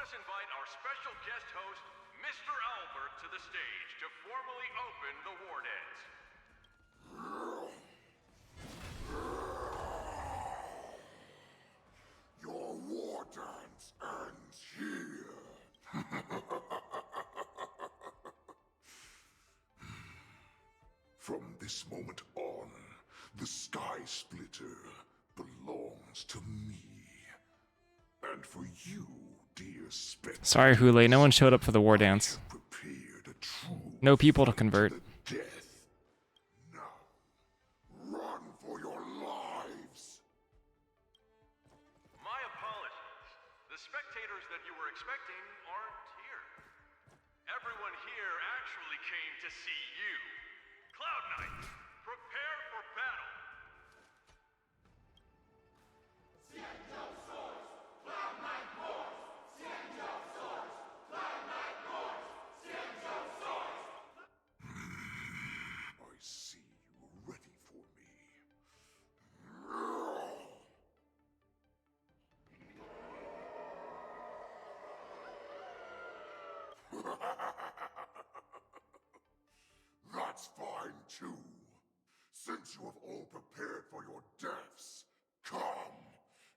Speaker 20: us invite our special guest host, Mr. Albert, to the stage to formally open the war dance.
Speaker 14: Your war dance ends here. From this moment on, the Sky Splitter belongs to me. And for you, dear Spectre,
Speaker 1: Sorry, Hule. No one showed up for the war dance. No people to convert.
Speaker 14: death. Now, run for your lives.
Speaker 20: My apologies. The spectators that you were expecting aren't here. Everyone here actually came to see you. Cloud Knights, prepare for battle.
Speaker 14: I see you are ready for me. That's fine too. Since you have all prepared for your deaths, come,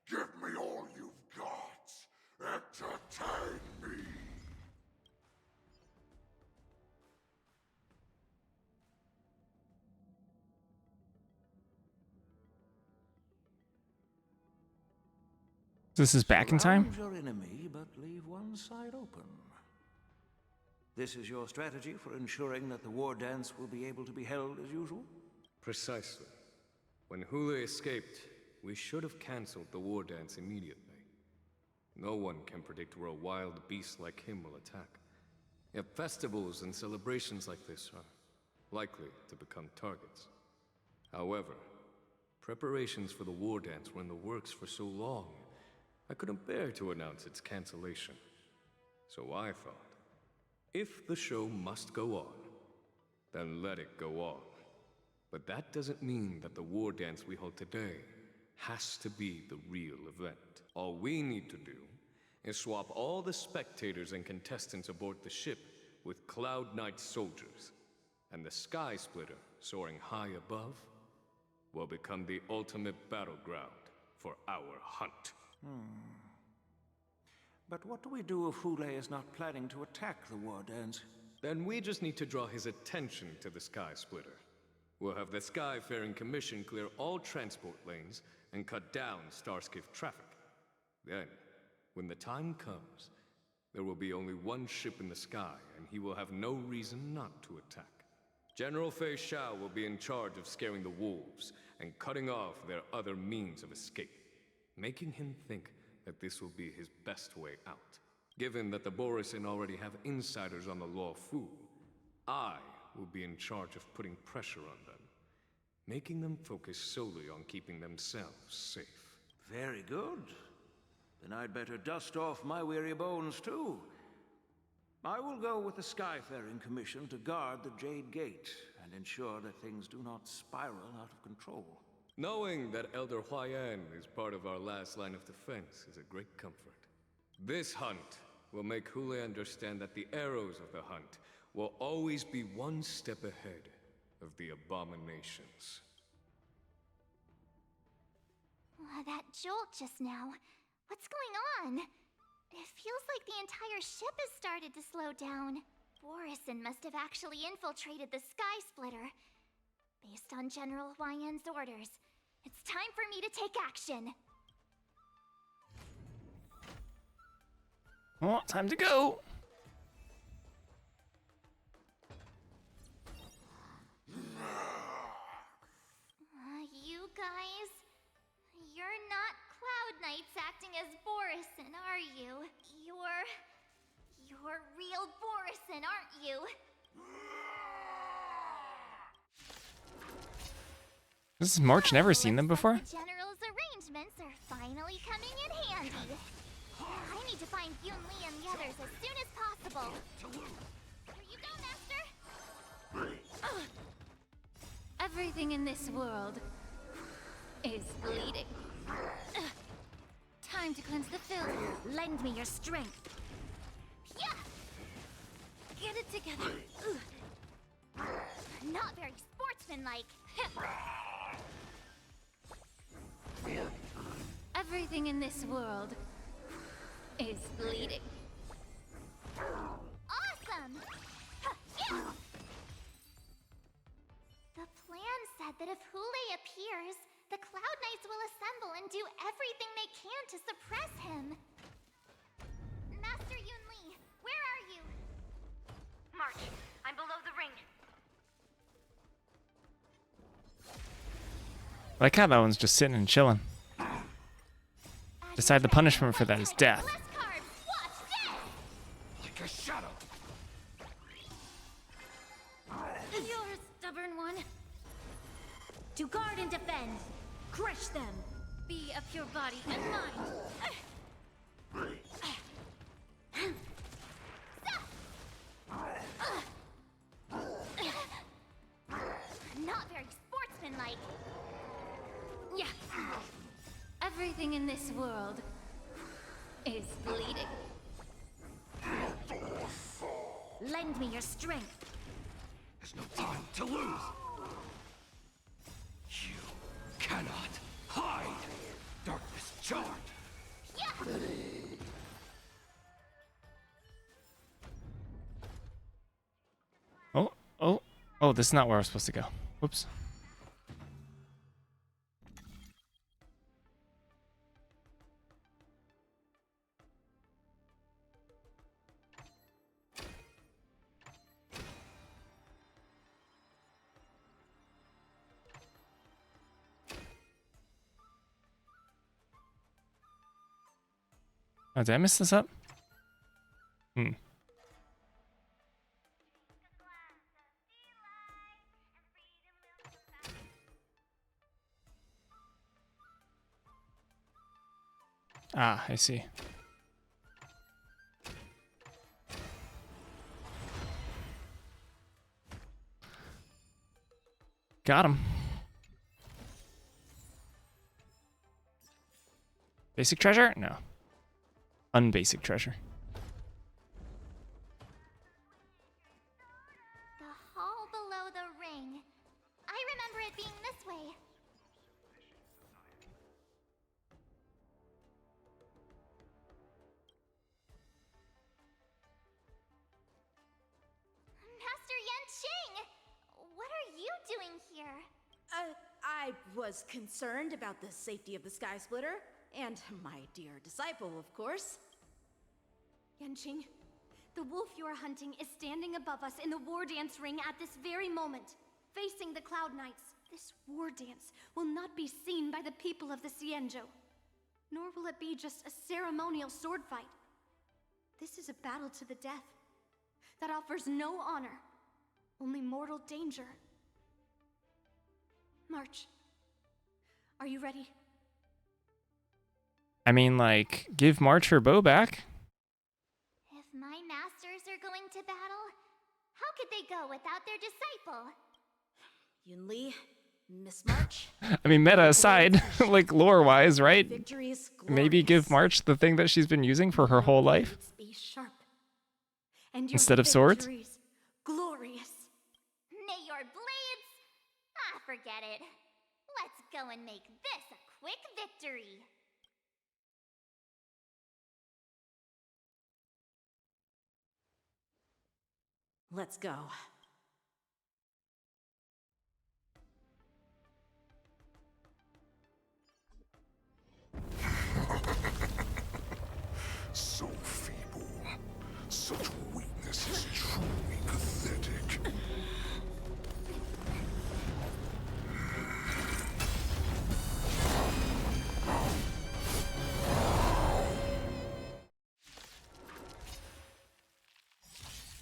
Speaker 14: give me all you've got. Entertain me.
Speaker 1: This is back in time?
Speaker 22: Surround your enemy, but leave one side open. This is your strategy for ensuring that the war dance will be able to be held as usual?
Speaker 23: Precisely. When Hule escaped, we should have cancelled the war dance immediately. No one can predict where a wild beast like him will attack. Yet festivals and celebrations like this are likely to become targets. However, preparations for the war dance were in the works for so long, I couldn't bear to announce its cancellation. So I thought, if the show must go on, then let it go on. But that doesn't mean that the war dance we hold today has to be the real event. All we need to do is swap all the spectators and contestants aboard the ship with Cloud Knight soldiers, and the Sky Splitter, soaring high above, will become the ultimate battleground for our hunt.
Speaker 22: But what do we do if Hule is not planning to attack the war dance?
Speaker 23: Then we just need to draw his attention to the Sky Splitter. We'll have the Skyfaring Commission clear all transport lanes and cut down Starskiff traffic. Then, when the time comes, there will be only one ship in the sky, and he will have no reason not to attack. General Fei Shao will be in charge of scaring the wolves and cutting off their other means of escape, making him think that this will be his best way out. Given that the Borisin already have insiders on the Law Fu, I will be in charge of putting pressure on them. making them focus solely on keeping themselves safe.
Speaker 22: Very good. Then I'd better dust off my weary bones too. I will go with the Skyfaring Commission to guard the Jade Gate and ensure that things do not spiral out of control.
Speaker 23: Knowing that Elder Huayan is part of our last line of defense is a great comfort. This hunt will make Hule understand that the arrows of the hunt will always be one step ahead of the abominations.
Speaker 15: That jolt just now. What's going on? It feels like the entire ship has started to slow down. Borison must have actually infiltrated the Sky Splitter. Based on General Huayan's orders, it's time for me to take action.
Speaker 1: Oh, time to go.
Speaker 15: You guys, you're not Cloud Knights acting as Borison, are you? You're real Borison, aren't you?
Speaker 1: This is March. Never seen them before.
Speaker 15: The General's arrangements are finally coming in handy. I need to find Yunli and the others as soon as possible. Here you go, Master.
Speaker 3: Everything in this world is bleeding. Time to cleanse the filth. Lend me your strength.
Speaker 15: Yeah.
Speaker 3: Get it together.
Speaker 15: Not very sportsmanlike.
Speaker 3: Everything in this world is bleeding.
Speaker 15: Awesome! Yeah. The plan said that if Hule appears, the Cloud Knights will assemble and do everything they can to suppress him. Master Yunli, where are you?
Speaker 9: March, I'm below the ring.
Speaker 1: I like how that one's just sitting and chilling. Decide the punishment for that is death.
Speaker 2: Like a shadow.
Speaker 3: You're a stubborn one. To guard and defend. Crush them. Be of your body and mind.
Speaker 15: Not very sportsmanlike.
Speaker 3: Yeah. Everything in this world is bleeding. Lend me your strength.
Speaker 22: There's no time to lose. You cannot hide. Darkness charmed.
Speaker 15: Yeah.
Speaker 1: Oh, this is not where I was supposed to go. Oops. Oh, did I mess this up? Ah, I see. Got him. Basic treasure? No. Unbasic treasure.
Speaker 15: The hall below the ring. I remember it being this way. Master Yanqing! What are you doing here?
Speaker 5: I was concerned about the safety of the Sky Splitter, and my dear disciple, of course.
Speaker 6: Yanqing, the wolf you are hunting is standing above us in the war dance ring at this very moment, facing the Cloud Knights. This war dance will not be seen by the people of the Xianzhou, nor will it be just a ceremonial sword fight. This is a battle to the death that offers no honor, only mortal danger.
Speaker 21: March, are you ready?
Speaker 1: I mean, like, give March her bow back.
Speaker 15: If my masters are going to battle, how could they go without their disciple?
Speaker 5: Yunli, Miss March.
Speaker 1: I mean, meta aside, like lore-wise, right?
Speaker 5: Victory is
Speaker 1: Maybe give March the thing that she's been using for her whole life
Speaker 21: Be sharp. And your
Speaker 1: instead of swords.
Speaker 21: victories glorious.
Speaker 15: May your blades... Ah, forget it. Let's go and make this a quick victory.
Speaker 5: Let's go.
Speaker 14: So feeble. Such weakness is truly pathetic.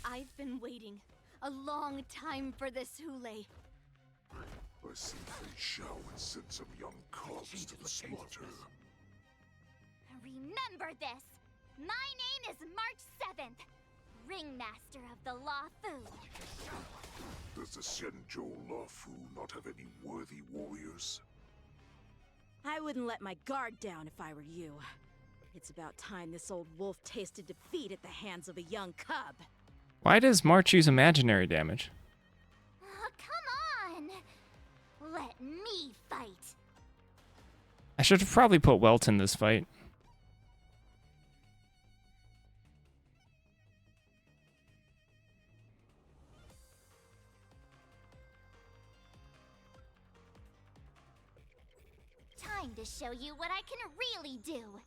Speaker 6: I've been waiting a long time for this, Hule.
Speaker 14: I see Fei Xiao and sent some young cubs to the slaughter.
Speaker 15: Remember this! My name is March 7th, Ringmaster of the Law Fu.
Speaker 14: Does the Xianzhou Luofu not have any worthy warriors?
Speaker 5: I wouldn't let my guard down if I were you. It's about time this old wolf tasted defeat at the hands of a young cub.
Speaker 1: Why does March use imaginary damage?
Speaker 15: Oh, come on! Let me fight!
Speaker 1: I should have probably put Welt in this fight.
Speaker 15: Time to show you what I can really do!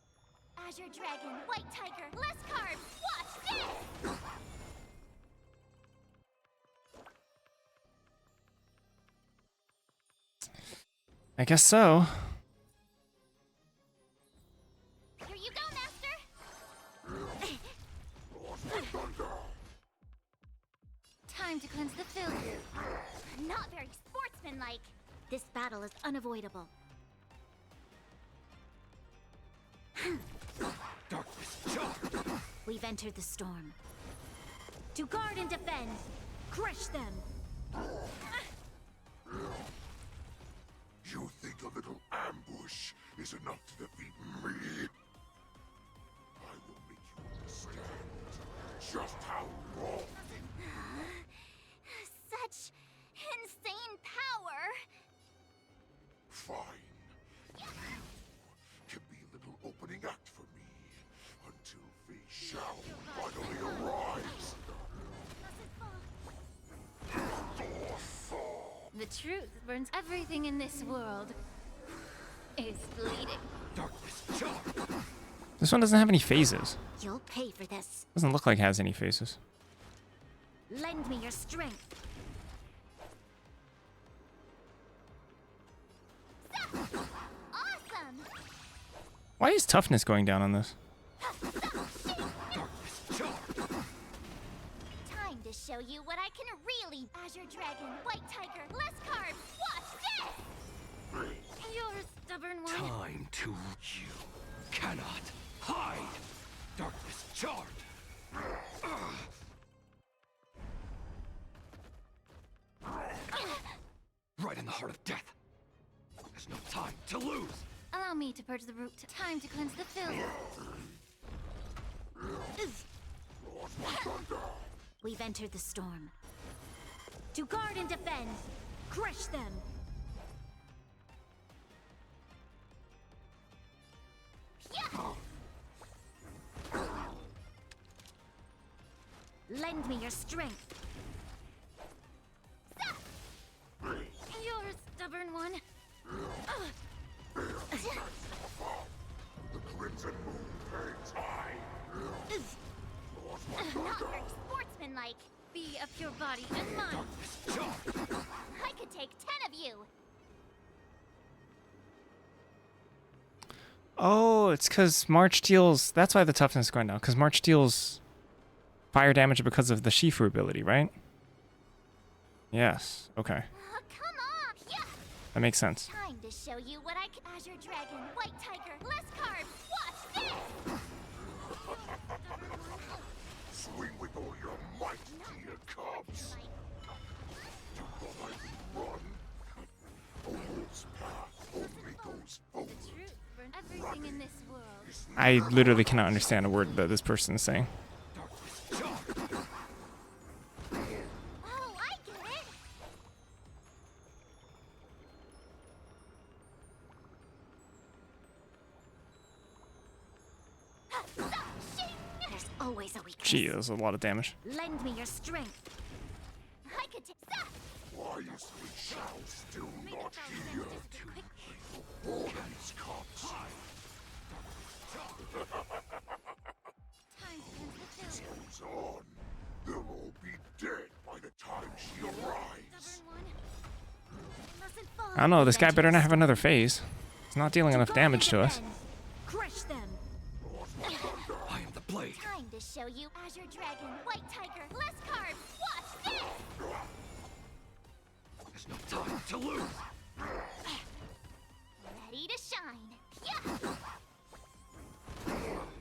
Speaker 15: Azure Dragon, White Tiger, less carbs, watch this!
Speaker 1: I guess so.
Speaker 15: Here you go, Master! Time to cleanse the filth. Not very sportsmanlike. This battle is unavoidable. We've entered the storm. To guard and defend, crush them.
Speaker 14: You think a little ambush is enough to defeat me? I will make you understand just how wrong.
Speaker 15: Such insane power.
Speaker 14: Fine. You can be a little opening act for me until Fei Xiao finally arrives.
Speaker 3: The truth burns everything in this world. Is bleeding.
Speaker 1: This one doesn't have any phases.
Speaker 15: You'll pay for this.
Speaker 1: Doesn't look like it has any phases.
Speaker 15: Lend me your strength. Awesome!
Speaker 1: Why is toughness going down on this?
Speaker 15: Time to show you what I can really... Azure Dragon, White Tiger, less carbs, watch this! You're a stubborn one.
Speaker 17: Time to... You cannot hide! Darkness charmed! Right in the heart of death. There's no time to lose!
Speaker 3: Allow me to purge the root. Time to cleanse the filth.
Speaker 15: We've entered the storm. To guard and defend, crush them. Lend me your strength.
Speaker 3: You're a stubborn one.
Speaker 14: The Crimson Moon burns high.
Speaker 15: Not very sportsmanlike.
Speaker 3: Be of your body and mind.
Speaker 15: I could take 10 of you.
Speaker 1: Oh, it's because March deals... That's why the toughness is going down. Because March deals fire damage because of the Shifu ability, right? Yes. Okay.
Speaker 15: Come on!
Speaker 1: That makes sense.
Speaker 15: Time to show you what I can. Azure Dragon, White Tiger, less carbs. Watch this!
Speaker 14: Swing with all your might, dear cubs. Do not run. A wolf's path only goes forward.
Speaker 15: Everything in this world.
Speaker 1: I literally cannot understand a word that this person is saying.
Speaker 15: Oh, I get it. There's always a weakness.
Speaker 1: Gee, that was a lot of damage.
Speaker 15: Lend me your strength. I could take that.
Speaker 14: Why is the child still not here? Warden's cops. Goes on. They'll all be dead by the time she arrives.
Speaker 1: I don't know, this guy better not have another phase. He's not dealing enough damage to us.
Speaker 15: Crush them.
Speaker 17: I am the blade.
Speaker 15: Time to show you Azure Dragon, White Tiger, less carbs. Watch this.
Speaker 17: There's no time to lose.
Speaker 15: Ready to shine. Yeah.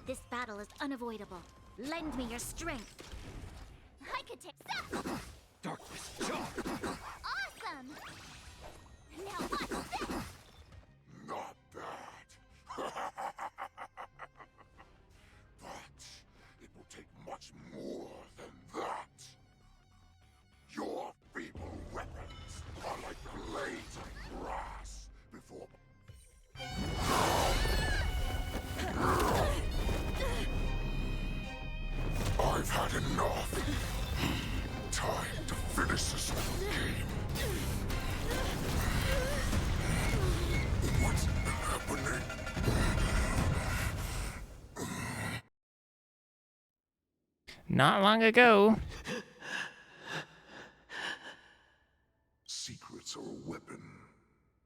Speaker 15: This battle is unavoidable. Lend me your strength. I could take that.
Speaker 17: Darkness, charge.
Speaker 15: Awesome. Now watch this.
Speaker 14: Not bad. But it will take much more than that. Your feeble weapons are like blades of grass before... I've had enough. Time to finish this game. What's happening?
Speaker 1: Not long ago.
Speaker 14: Secrets are a weapon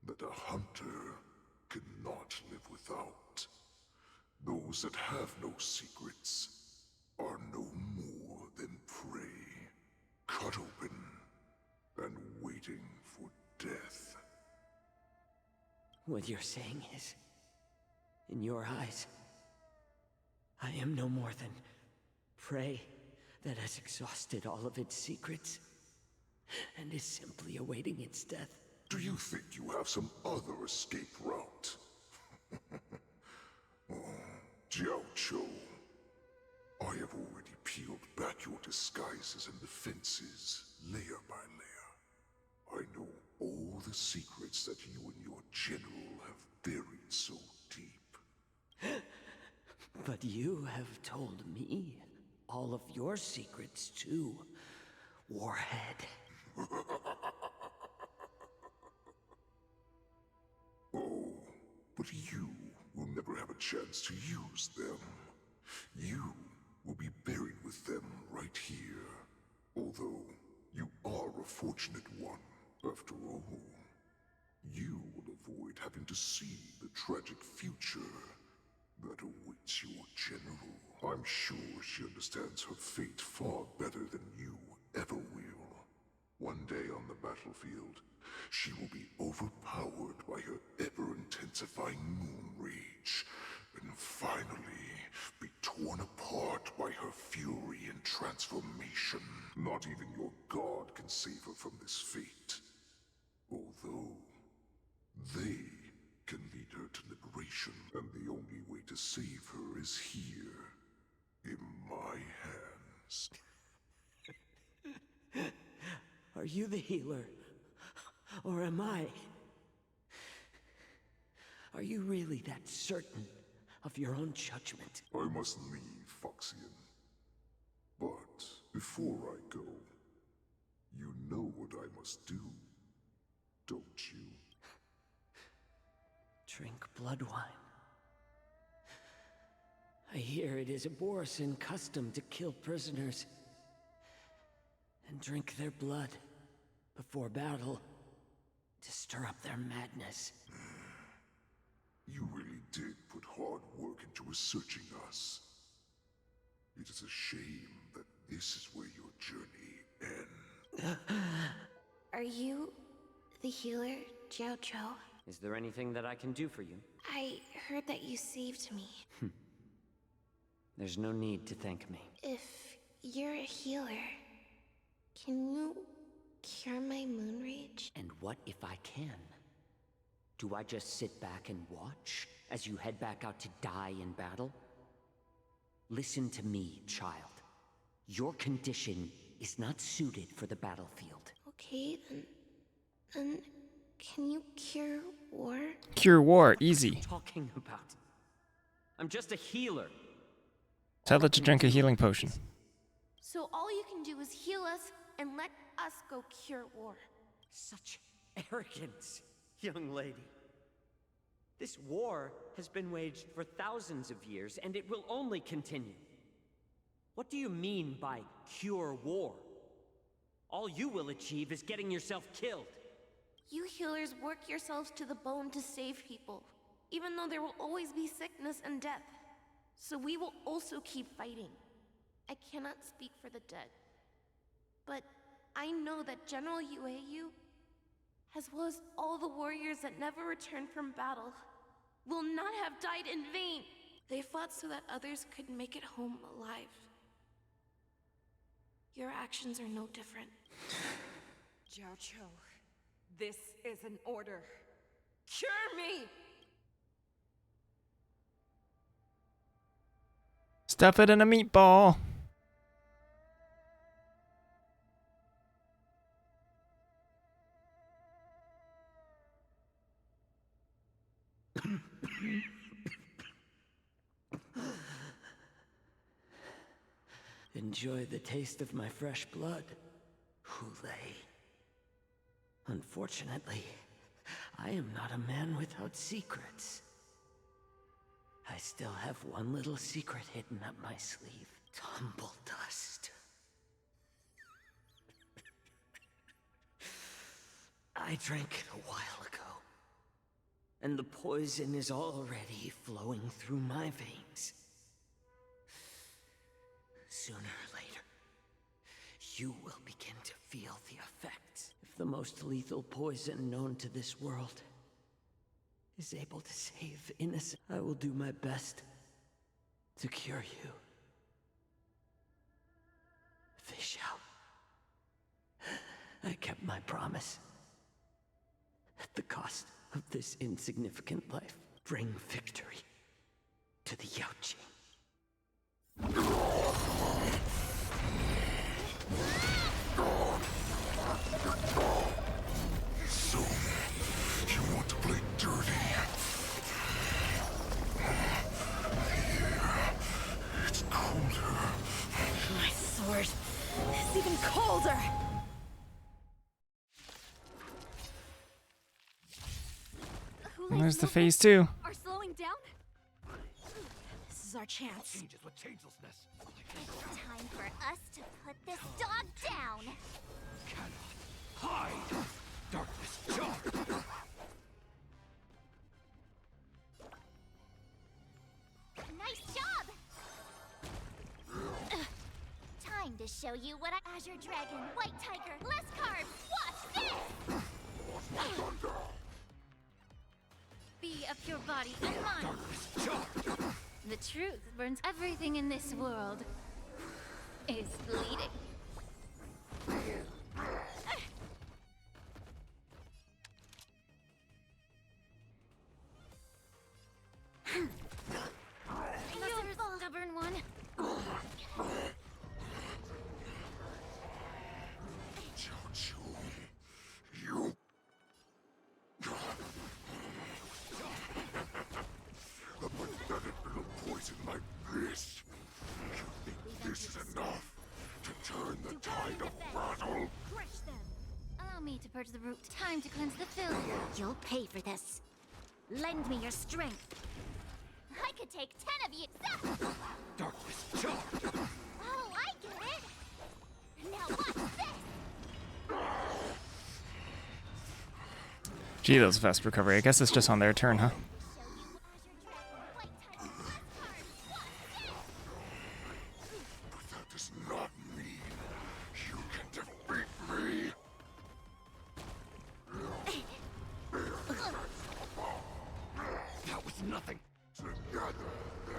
Speaker 14: that a hunter cannot live without. Those that have no secrets are no more than prey, cut open and waiting for death.
Speaker 8: What you're saying is, in your eyes, I am no more than prey that has exhausted all of its secrets and is simply awaiting its death.
Speaker 14: Do you think you have some other escape route? Oh, Jiao Cho, I have already peeled back your disguises and defenses, layer by layer. I know all the secrets that you and your general have buried so deep.
Speaker 8: But you have told me all of your secrets too, Warhead.
Speaker 14: Oh, but you will never have a chance to use them. You will be buried with them right here. Although, you are a fortunate one, after all. You will avoid having to see the tragic future that awaits your general. I'm sure she understands her fate far better than you ever will. One day on the battlefield, she will be overpowered by her ever-intensifying moon rage, and finally be torn apart by her fury and transformation. Not even your god can save her from this fate. Although, they can lead her to liberation, and the only way to save her is here, in my hands.
Speaker 8: Are you the healer? Or am I? Are you really that certain of your own judgment?
Speaker 14: I must leave, Foxian. But before I go, you know what I must do, don't you?
Speaker 8: Drink blood wine. I hear it is a Borisan custom to kill prisoners and drink their blood before battle to stir up their madness.
Speaker 14: You really did put hard work into researching us. It is a shame that this is where your journey ends.
Speaker 6: Are you the healer, Jojo.
Speaker 8: Is there anything that I can do for you?
Speaker 6: I heard that you saved me.
Speaker 8: There's no need to thank me.
Speaker 6: If you're a healer, can you cure my moon rage?
Speaker 8: And what if I can? Do I just sit back and watch as you head back out to die in battle? Listen to me, child. Your condition is not suited for the battlefield.
Speaker 6: Okay, then can you cure war?
Speaker 1: Cure war, easy.
Speaker 8: What are you talking about? I'm just a healer.
Speaker 1: Tell it to drink a healing potion.
Speaker 6: So all you can do is heal us and let us go cure war.
Speaker 8: Such arrogance, young lady. This war has been waged for thousands of years, and it will only continue. What do you mean by cure war? All you will achieve is getting yourself killed.
Speaker 6: You healers work yourselves to the bone to save people, even though there will always be sickness and death. So we will also keep fighting. I cannot speak for the dead, but I know that General Yueyu, as well as all the warriors that never returned from battle, will not have died in vain. They fought so that others could make it home alive. Your actions are no different.
Speaker 4: Jojo, this is an order. Cure me!
Speaker 1: Stuff it in a meatball.
Speaker 8: Enjoy the taste of my fresh blood, Hule. Unfortunately, I am not a man without secrets. I still have one little secret hidden up my sleeve. Tumble dust. I drank it a while ago, and the poison is already flowing through my veins. Sooner or later, you will begin to feel the effects. If the most lethal poison known to this world is able to save innocent, I will do my best to cure you. Fish out. I kept my promise. At the cost of this insignificant life, bring victory to the Yaoqing.
Speaker 14: So, you want to play dirty? Yeah, it's colder.
Speaker 6: My sword is even colder!
Speaker 1: And there's the phase 2.
Speaker 6: Are slowing down? This is our chance.
Speaker 17: Changes with changelessness.
Speaker 15: Time for us to put this dog down.
Speaker 17: Hide! Darkness, charge!
Speaker 15: Nice job! Time to show you what Azure Dragon, White Tiger, less carbs. Watch this!
Speaker 3: Be of your body and mind. The truth burns everything in this world. Is bleeding. You're a stubborn one.
Speaker 14: You. A pathetic little poison like this. You think this is enough to turn the tide of battle?
Speaker 3: Crush them. Allow me to purge the root. Time to cleanse the filth.
Speaker 15: You'll pay for this. Lend me your strength. I could take 10 of you.
Speaker 17: Darkness, charge!
Speaker 15: Oh, I get it. Now watch this.
Speaker 1: Gee, that was a fast recovery. I guess it's just on their turn, huh?
Speaker 14: But that does not mean you can defeat me.
Speaker 17: nothing.
Speaker 14: Together they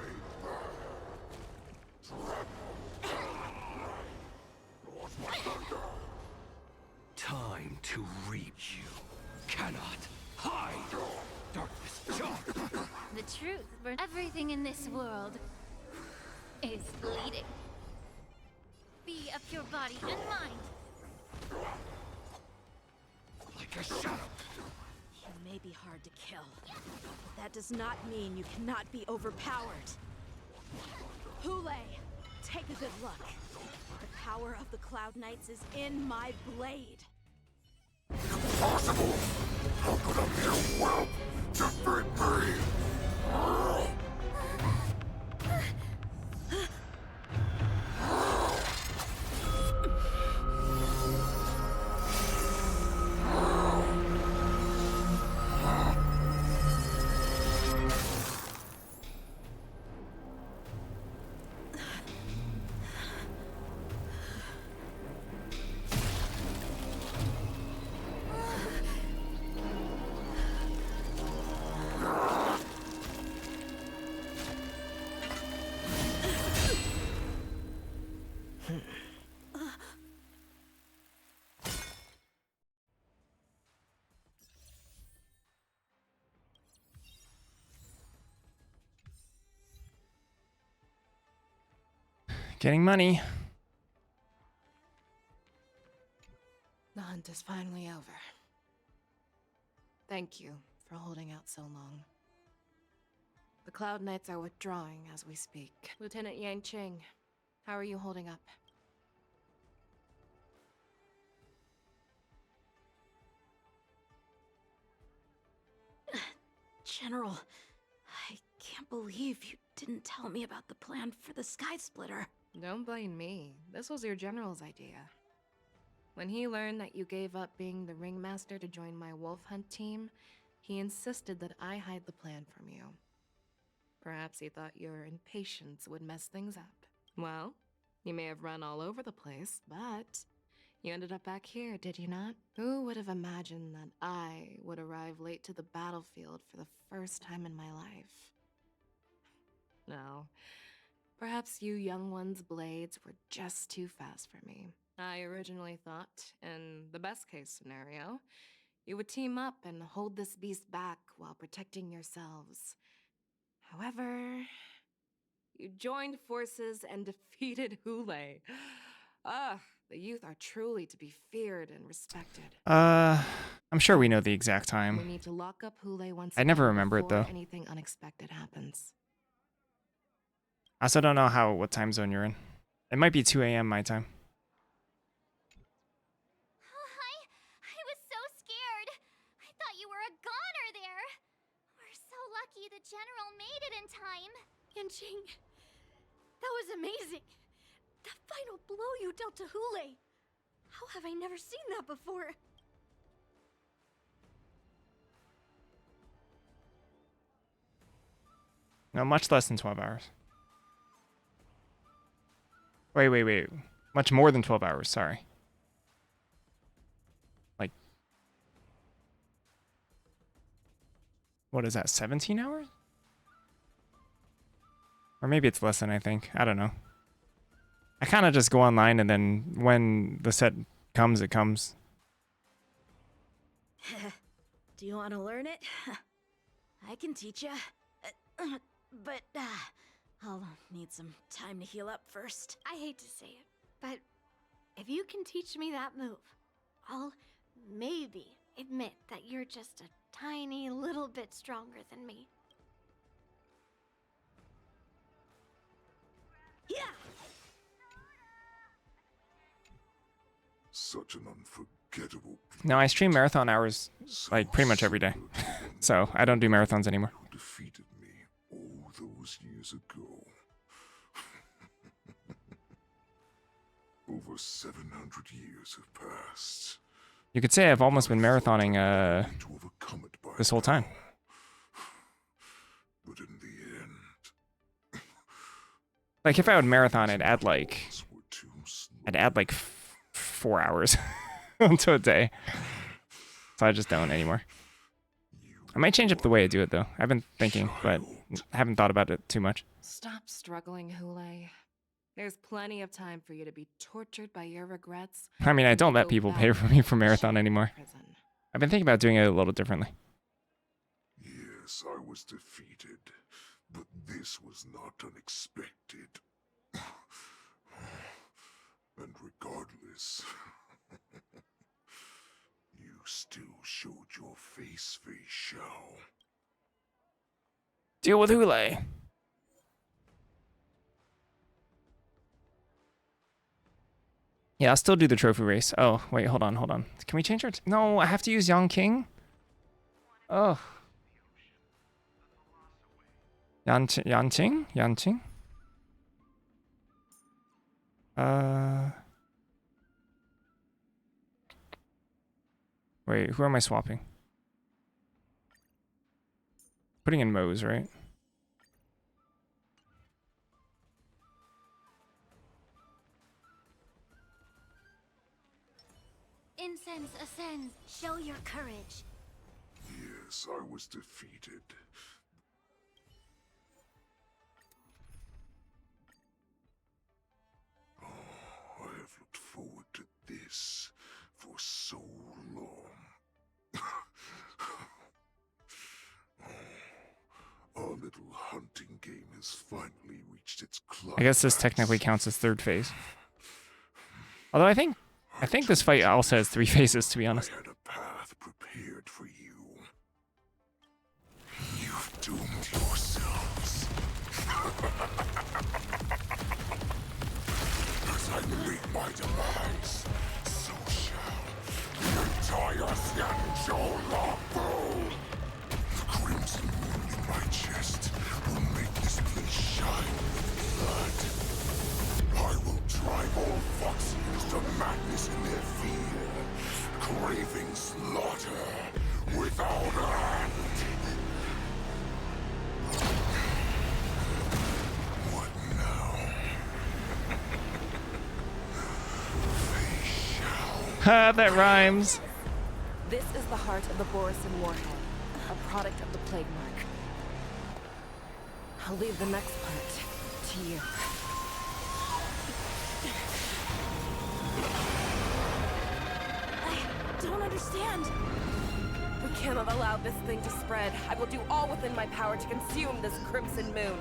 Speaker 17: Time to reap. You cannot hide. Darkness, John.
Speaker 3: The truth, but everything in this world is bleeding. Be of your body and mind.
Speaker 17: Like a shadow.
Speaker 5: You may be hard to kill. That does not mean you cannot be overpowered. Hule, take a good look. The power of the Cloud Knights is in my blade.
Speaker 14: Impossible! How could a mere whelp defeat me?
Speaker 1: Getting money.
Speaker 7: The hunt is finally over. Thank you for holding out so long. The Cloud Knights are withdrawing as we speak. Lieutenant Yang Qing, how are you holding up?
Speaker 5: General, I can't believe you didn't tell me about the plan for the Sky Splitter.
Speaker 7: Don't blame me. This was your general's idea. When he learned that you gave up being the ringmaster to join my wolf hunt team, he insisted that I hide the plan from you. Perhaps he thought your impatience would mess things up. Well, you may have run all over the place, but you ended up back here, did you not? Who would have imagined that I would arrive late to the battlefield for the first time in my life? No. Perhaps you young ones' blades were just too fast for me. I originally thought, in the best case scenario, you would team up and hold this beast back while protecting yourselves. However, you joined forces and defeated Hule. Ah, the youth are truly to be feared and respected.
Speaker 1: I'm sure we know the exact
Speaker 7: We
Speaker 1: time.
Speaker 7: need to lock up Hule once
Speaker 1: I never
Speaker 7: again
Speaker 1: remember it,
Speaker 7: before
Speaker 1: though.
Speaker 7: anything unexpected happens.
Speaker 1: I also don't know what time zone you're in. It might be 2 a.m. my time.
Speaker 15: I was so scared. I thought you were a goner there. We're so lucky the general made it in time.
Speaker 6: Yanqing, that was amazing. The final blow you dealt to Hule. How have I never seen that before?
Speaker 1: No, much less than 12 hours. Wait. Much more than 12 hours, sorry. Like, what is that, 17 hours? Or maybe it's less than I think. I don't know. I kind of just go online and then when the set comes, it comes.
Speaker 5: Do you want to learn it? I can teach you. But I'll need some time to heal up first.
Speaker 6: I hate to say it, but if you can teach me that move, I'll maybe admit that you're just a tiny little bit stronger than me.
Speaker 5: Yeah!
Speaker 14: Such an unforgettable
Speaker 1: No, I stream marathon hours like pretty much every day. So I don't do marathons anymore.
Speaker 14: defeated me all those years ago. Over 700 years have passed.
Speaker 1: You could say I've almost been marathoning this whole time.
Speaker 14: But in the end,
Speaker 1: Like if I would marathon, I'd add like 4 hours onto a day. So I just don't anymore. I might change up the way I do it though. I've been thinking, but haven't thought about it too much.
Speaker 7: Stop struggling, Hule. There's plenty of time for you to be tortured by your regrets.
Speaker 1: I mean, I
Speaker 7: and
Speaker 1: don't
Speaker 7: to
Speaker 1: let
Speaker 7: go
Speaker 1: people
Speaker 7: back
Speaker 1: pay for me for
Speaker 7: to
Speaker 1: marathon anymore. I've been thinking about doing it a little differently.
Speaker 14: Yes, I was defeated, but this was not unexpected. And regardless, you still showed your face, Fei Xiao.
Speaker 1: Deal with Hule. Yeah, I'll still do the trophy race. Oh, wait, hold on. Can we change our... No, I have to use Yang King? Oh. Yanqing? Wait, who am I swapping? Putting in Moe's, right?
Speaker 6: Incense ascends. Show your courage.
Speaker 14: Yes, I was defeated. Oh, I have looked forward to this for so long. Our little hunting game has finally reached its climax.
Speaker 1: I guess this technically counts as third phase. Although I think this fight also has 3 phases, to be honest.
Speaker 14: I had a path prepared for you. You've doomed yourselves. As I meet my demise, so shall the entire Xianzhou Longbow. The crimson wound in my chest will make this place shine with blood. I will drive all Foxians to madness in their fear, craving slaughter without end. What now?
Speaker 1: Ha, that rhymes.
Speaker 11: This is the heart of the Borisin Warhead, a product of the Plague Mark. I'll leave the next part to you.
Speaker 5: I don't understand.
Speaker 11: We cannot allow this thing to spread. I will do all within my power to consume this Crimson Moon.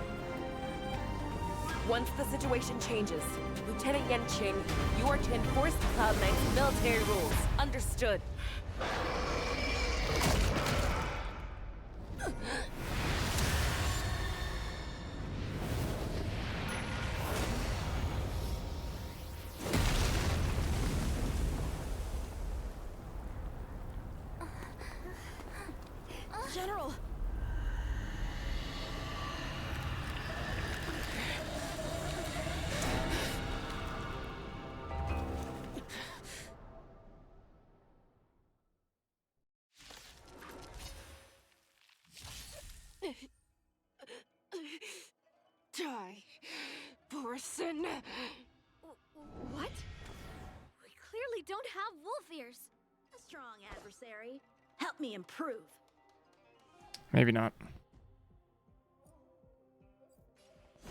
Speaker 11: Once the situation changes, Lieutenant Yanqing, you are to enforce the Cloud9's military rules. Understood.
Speaker 5: General!
Speaker 7: Die, Borisin.
Speaker 6: What? We clearly don't have wolf ears.
Speaker 5: A strong adversary. Help me improve.
Speaker 1: Maybe not.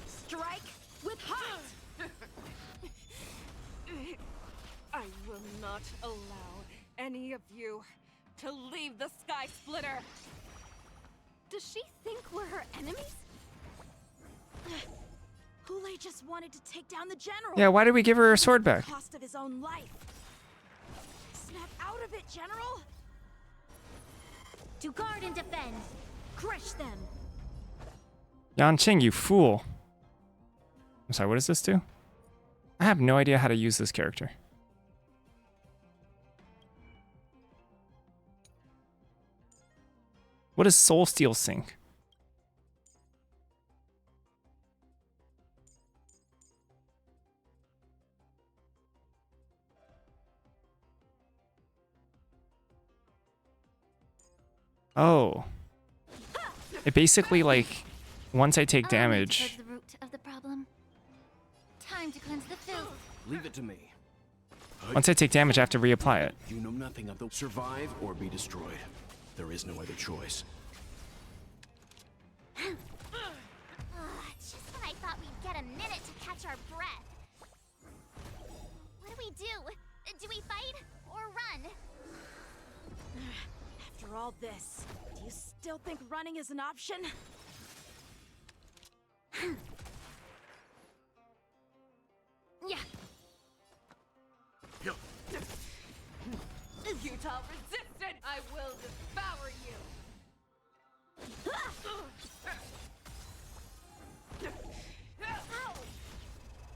Speaker 5: Strike with heart!
Speaker 7: I will not allow any of you to leave the Sky Splitter.
Speaker 6: Does she think we're her enemies?
Speaker 5: Hule just wanted to take down the general.
Speaker 1: Yeah, why did we give her her sword back?
Speaker 5: At the cost of his own life. Snap out of it, General!
Speaker 6: To guard and defend.
Speaker 5: Crush them.
Speaker 1: Yanqing, you fool. I'm sorry, what does this do? I have no idea how to use this character. What is Soul Steel Sync? Oh. It basically, like, once I take damage...
Speaker 6: The root of the problem. Time to cleanse the filth.
Speaker 19: Leave it to me.
Speaker 1: Once I take damage, I have to reapply it.
Speaker 19: You know nothing of the survive or be destroyed. There is no other choice.
Speaker 15: Just when I thought we'd get a minute to catch our breath. What do we do? Do we fight or run?
Speaker 5: After all this, do you still think running is an option?
Speaker 15: Yeah.
Speaker 4: Utah resisted! I will devour you!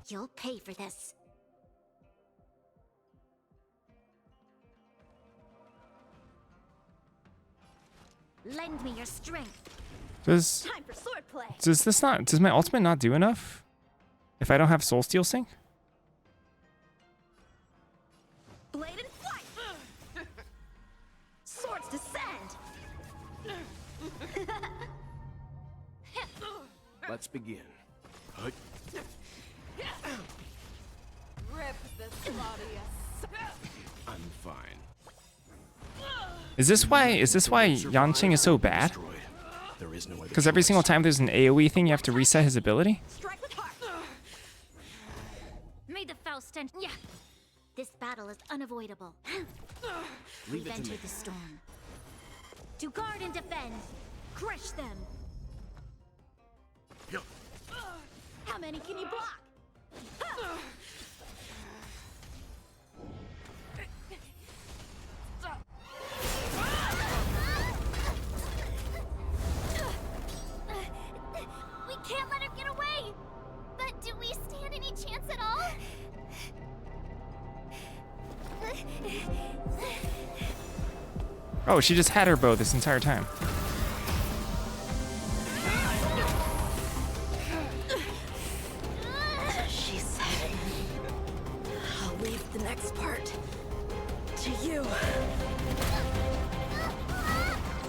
Speaker 15: You'll pay for this. Lend me your strength.
Speaker 1: Does
Speaker 15: Time for swordplay.
Speaker 1: does my ultimate not do enough? If I don't have Soul Steel Sync?
Speaker 5: Blade and flight! Swords descend!
Speaker 19: Let's begin.
Speaker 4: Rip the Claudius.
Speaker 19: I'm fine.
Speaker 1: Is this why Yanqing is so bad?
Speaker 19: There is no other
Speaker 1: Because every
Speaker 19: choice.
Speaker 1: single time there's an AoE thing, you have to reset his ability?
Speaker 15: May the Faust stand. Yeah. This battle is unavoidable.
Speaker 19: Leave
Speaker 15: We've
Speaker 19: it to
Speaker 15: entered
Speaker 19: me.
Speaker 15: the storm. To guard and defend. Crush them.
Speaker 5: How many can you block?
Speaker 15: We can't let her get away! But do we stand any chance at all?
Speaker 1: Oh, she just had her bow this entire time.
Speaker 5: She said, I'll leave the next part to you.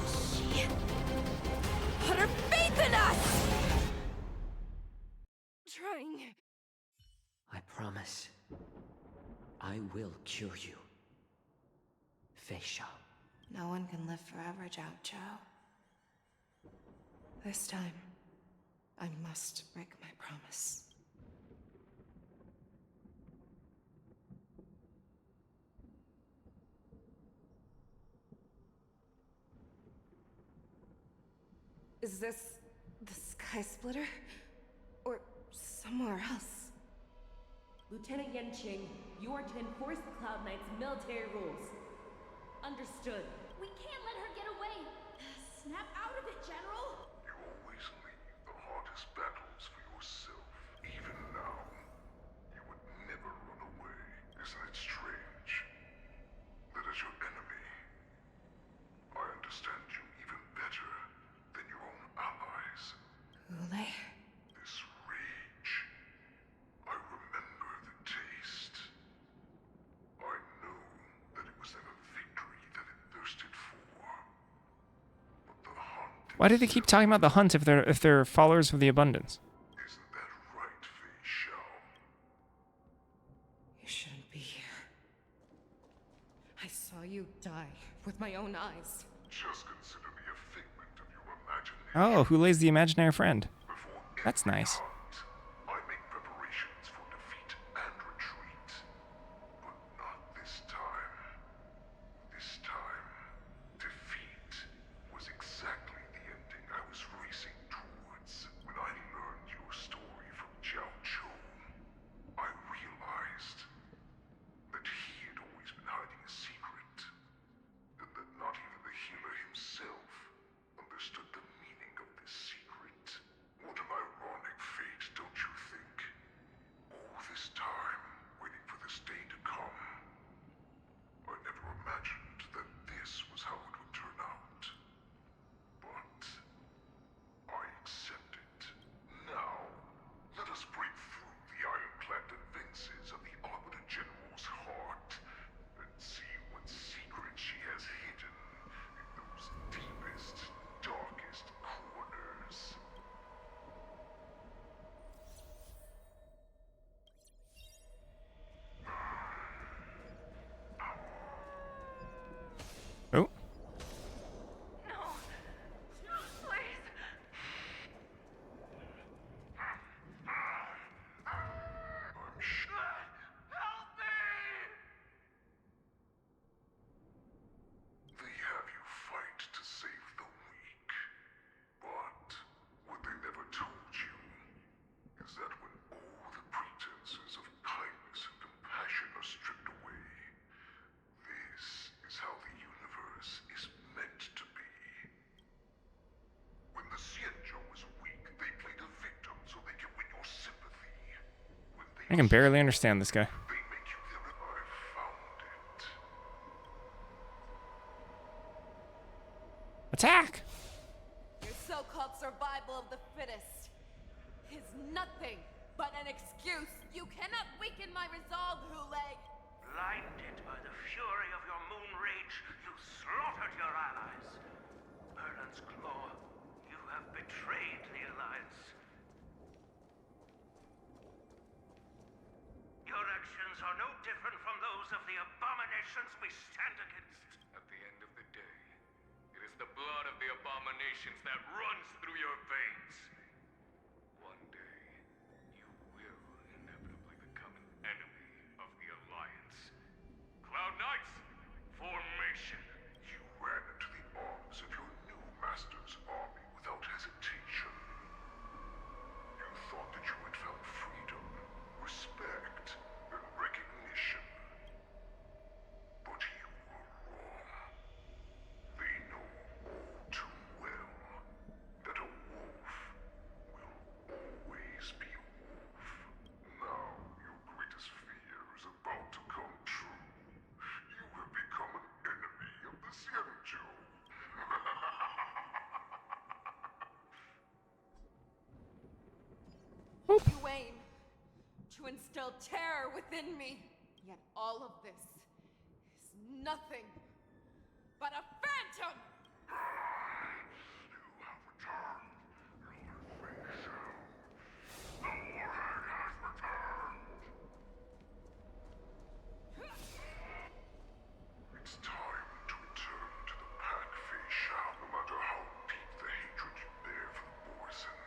Speaker 5: She put her faith in us!
Speaker 7: Trying.
Speaker 8: I promise. I will cure you. Fei Shao.
Speaker 7: No one can live forever, Zhao Zhao. This time, I must break my promise. Is this the Sky Splitter? Or somewhere else?
Speaker 11: Lieutenant Yanqing, you are to enforce the Cloud Knight's military rules. Understood.
Speaker 15: We can't let her get away.
Speaker 5: Snap out of it, General!
Speaker 14: You always leave the hardest battles for yourself. Even now, you would never run away. Isn't it strange? That as your enemy, I understand you even better than your own allies.
Speaker 7: Ule?
Speaker 14: This rage, I remember the taste. I know that it was never victory that it thirsted for. But the hunt,
Speaker 1: Why do they keep talking about the hunt if they're followers of the abundance?
Speaker 14: isn't that right, Fei Shao?
Speaker 7: You shouldn't be here. I saw you die with my own eyes.
Speaker 14: Just consider me a figment of your imagination.
Speaker 1: Oh, who lays the imaginary friend? That's nice.
Speaker 14: I make preparations for defeat and retreat. But not this time. This time, defeat was exactly the ending I was racing towards. When I learned your story from Zhao Zhou, I realized that he had always been hiding a secret, and that not even the healer himself understood the meaning of this secret. What an ironic fate.
Speaker 1: I can barely understand this guy. Attack!
Speaker 4: Your so-called survival of the fittest is nothing but an excuse. You cannot weaken my resolve, Hule.
Speaker 22: Blinded by the fury of your moon rage, you slaughtered your allies. Merlin's Claw, you have betrayed the Alliance. Your actions are no different from those of the abominations we stand against.
Speaker 23: At the end of the day, it is the blood of the abominations that runs through your veins. One day, you will inevitably become an enemy of the Alliance. Cloud Knights, formation!
Speaker 14: You ran into the arms of your new master's army without hesitation. You thought that you had found freedom, respect, and recognition. But you were wrong. They know all too well that a wolf will always be a wolf. Now your greatest fear is about to come true. You have become an enemy of the Xianzhou.
Speaker 4: You aim to instill terror within me, yet all of this is nothing but a phantom!
Speaker 14: You have returned, Lord Faisal. The Warhead has returned. It's time to return to the Pack Faisal, no matter how deep the hatred you bear for the Borson.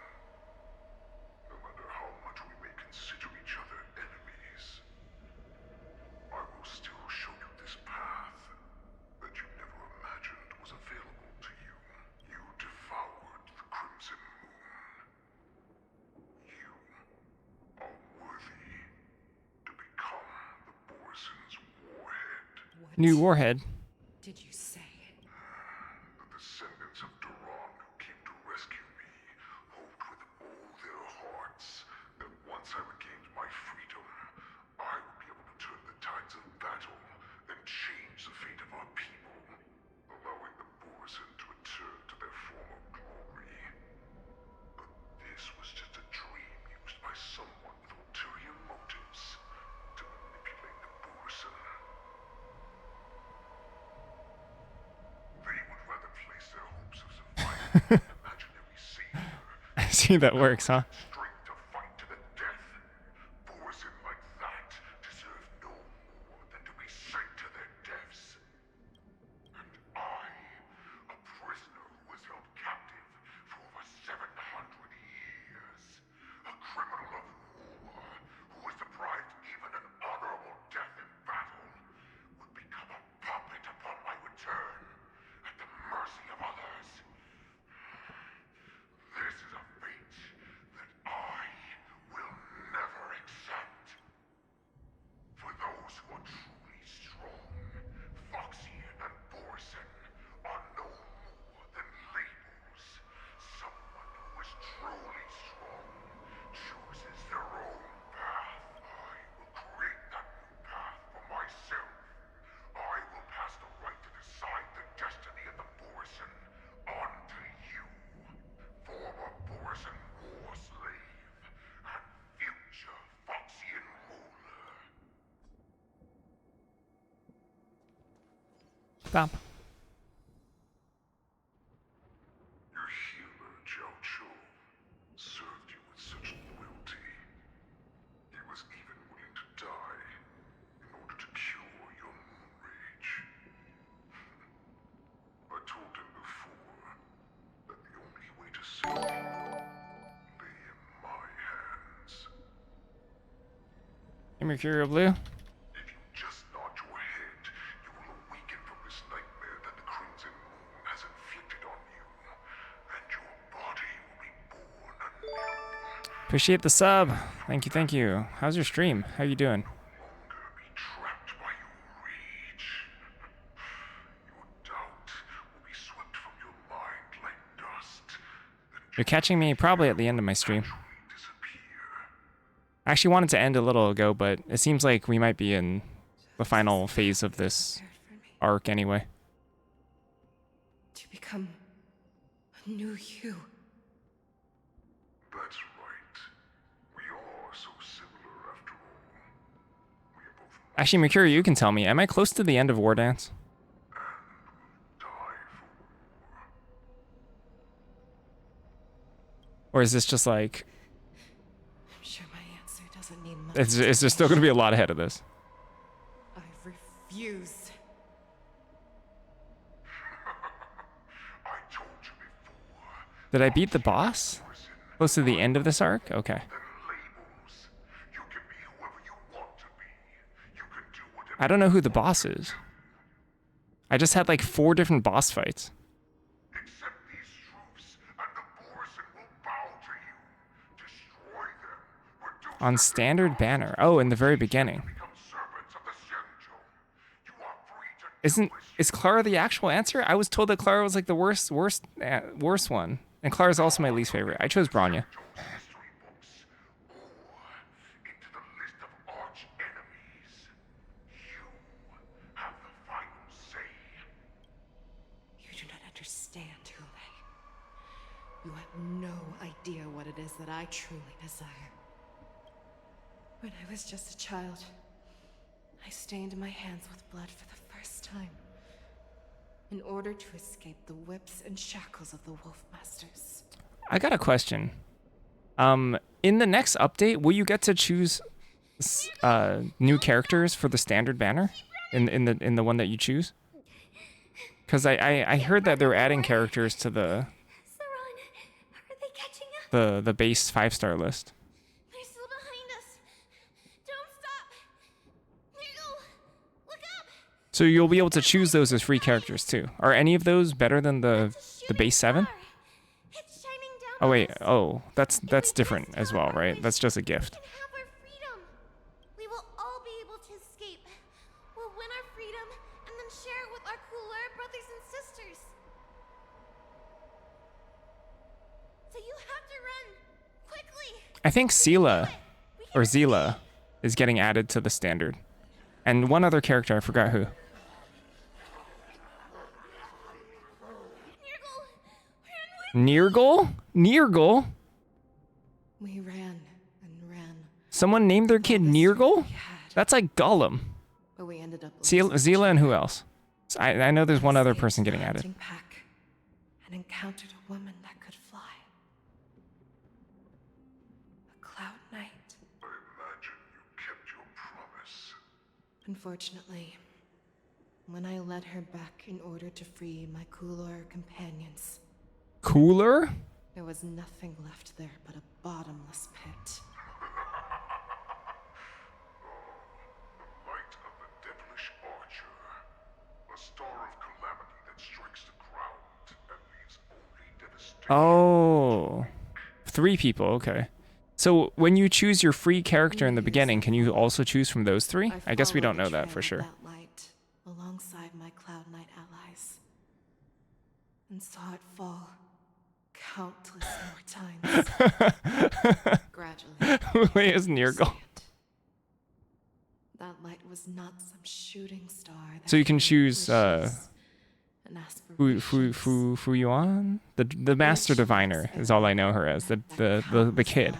Speaker 14: No matter how much we may consider each other enemies, I will still show you this path that you never imagined was available to you. You devoured the Crimson Moon. You are worthy to become the Borson's warhead.
Speaker 1: New warhead.
Speaker 4: Did you say?
Speaker 14: The descendants of Duran who came to rescue me hoped with all their hearts that once I regained my freedom, I would be able to turn the tides of battle and change the fate of our people, allowing the Borson to return to their former glory. But this was just a dream used by someone with ulterior motives to manipulate the Borson. They would rather place their hopes of survival in an imaginary savior.
Speaker 1: I see that works, huh?
Speaker 14: Strength to fight to the death. Borson like that deserve no more than to be sent to their deaths. And I, a prisoner who was held captive for over 700 years, a criminal of war who was deprived even an honorable death in battle, would become a puppet upon my return, at the mercy of others. This is a fate that I will never accept. For those who are truly strong, Foxian and Borson are no more than labels. Someone who is truly strong chooses their own path. I will create that new path for myself. I will pass the right to decide the destiny of the Borson on to you, former Borson war slave and future Foxian ruler.
Speaker 1: Stop.
Speaker 14: Your healer, Zhao Chou, served you with such loyalty. He was even willing to die in order to cure your moon rage. I told him before that the only way to save you lay in my hands.
Speaker 1: Hey, Mercurial Blue.
Speaker 14: If you just nod your head, you will awaken from this nightmare that the Crimson Moon has inflicted on you, and your body will be born anew.
Speaker 1: Appreciate the sub. Thank you, thank you. How's your stream? How you doing?
Speaker 14: Trapped by your rage. Your doubt will be swept from your mind like dust.
Speaker 1: You're catching me probably at the end of my stream. I actually wanted to end a little ago, but it seems like we might be in the final phase of this arc anyway.
Speaker 7: To become a new you.
Speaker 14: That's right. We are so similar after all.
Speaker 1: Actually, Mercury, you can tell me, am I close to the end of War Dance? Or is this just like...
Speaker 7: I'm sure my answer doesn't need much.
Speaker 1: Is there still going to be a lot ahead of this?
Speaker 7: I refuse.
Speaker 1: Did I beat the boss? Close to the end of this arc? Okay. I don't know who the boss is. I just had like 4 different boss fights. On standard banner. Oh, in the very beginning. Is Clara the actual answer? I was told that Clara was like the worst one. And Clara's also my least favorite. I chose Bronya.
Speaker 7: You do not understand, Hule. You have no idea what it is that I truly desire. When I was just a child, I stained my hands with blood for the first time, in order to escape the whips and shackles of the Wolf Masters.
Speaker 1: I got a question. In the next update, will you get to choose new characters for the standard banner in the one that you choose? Because I heard that they're adding characters to the base 5-star list.
Speaker 15: They're still behind us. Don't stop. Nigel, look up.
Speaker 1: So you'll be able to choose those as free characters too. Are any of those better than the base 7? Oh wait, oh, that's different as well, right? That's just a gift.
Speaker 15: Have our freedom. We will all be able to escape. We'll win our freedom and then share it with our cooler brothers and sisters. So you have to run quickly.
Speaker 1: I think Zila is getting added to the standard. And one other character, I forgot who. Nirgal? Nirgal?
Speaker 7: We ran and ran.
Speaker 1: Someone named their kid Nirgal? That's like Gollum.
Speaker 7: But we ended up
Speaker 1: Zila and who else? I know there's one other person getting added.
Speaker 7: Pack and encountered a woman that could fly. A Cloud Knight.
Speaker 14: I imagine you kept your promise.
Speaker 7: Unfortunately, when I led her back in order to free my Coulor companions,
Speaker 1: Cooler?
Speaker 7: there was nothing left there but a bottomless pit.
Speaker 14: Light of the devilish archer. A star of calamity that strikes the ground and leaves only devastation.
Speaker 1: Oh. 3 people, okay. So when you choose your free character in the beginning, can you also choose from those 3? I guess we don't know that for sure.
Speaker 7: That light alongside my Cloud Knight allies, and saw it fall countless more times. Gradually.
Speaker 1: Wait, is Nirgal?
Speaker 7: That light was not some shooting star.
Speaker 1: So you can choose Fu Yuan? The Master Diviner is all I know her as, the kid.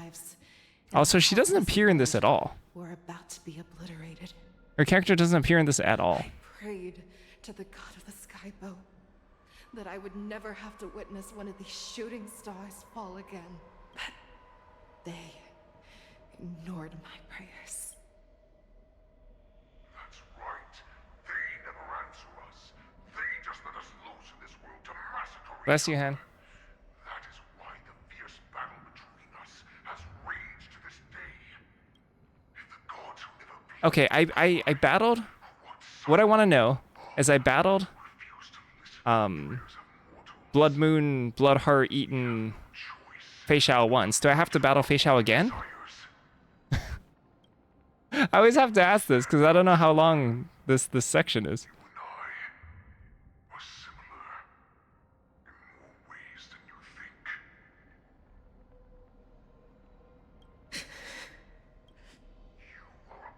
Speaker 1: Also, she doesn't appear in this at all.
Speaker 7: Were about to be obliterated.
Speaker 1: Her character doesn't appear in this at all.
Speaker 7: Prayed to the god of the skybow that I would never have to witness one of these shooting stars fall again. But they ignored my prayers.
Speaker 14: That's right. They never answer us. They just let us loose in this world to massacre.
Speaker 1: Bless you, Han.
Speaker 14: That is why the fierce battle between us has raged to this day. If the gods who never
Speaker 1: Okay, I battled. What I want to know is I battled Blood Moon, Bloodheart, Eaton, Fei Shao once. Do I have to battle Fei Shao again? I always have to ask this because I don't know how long this section is.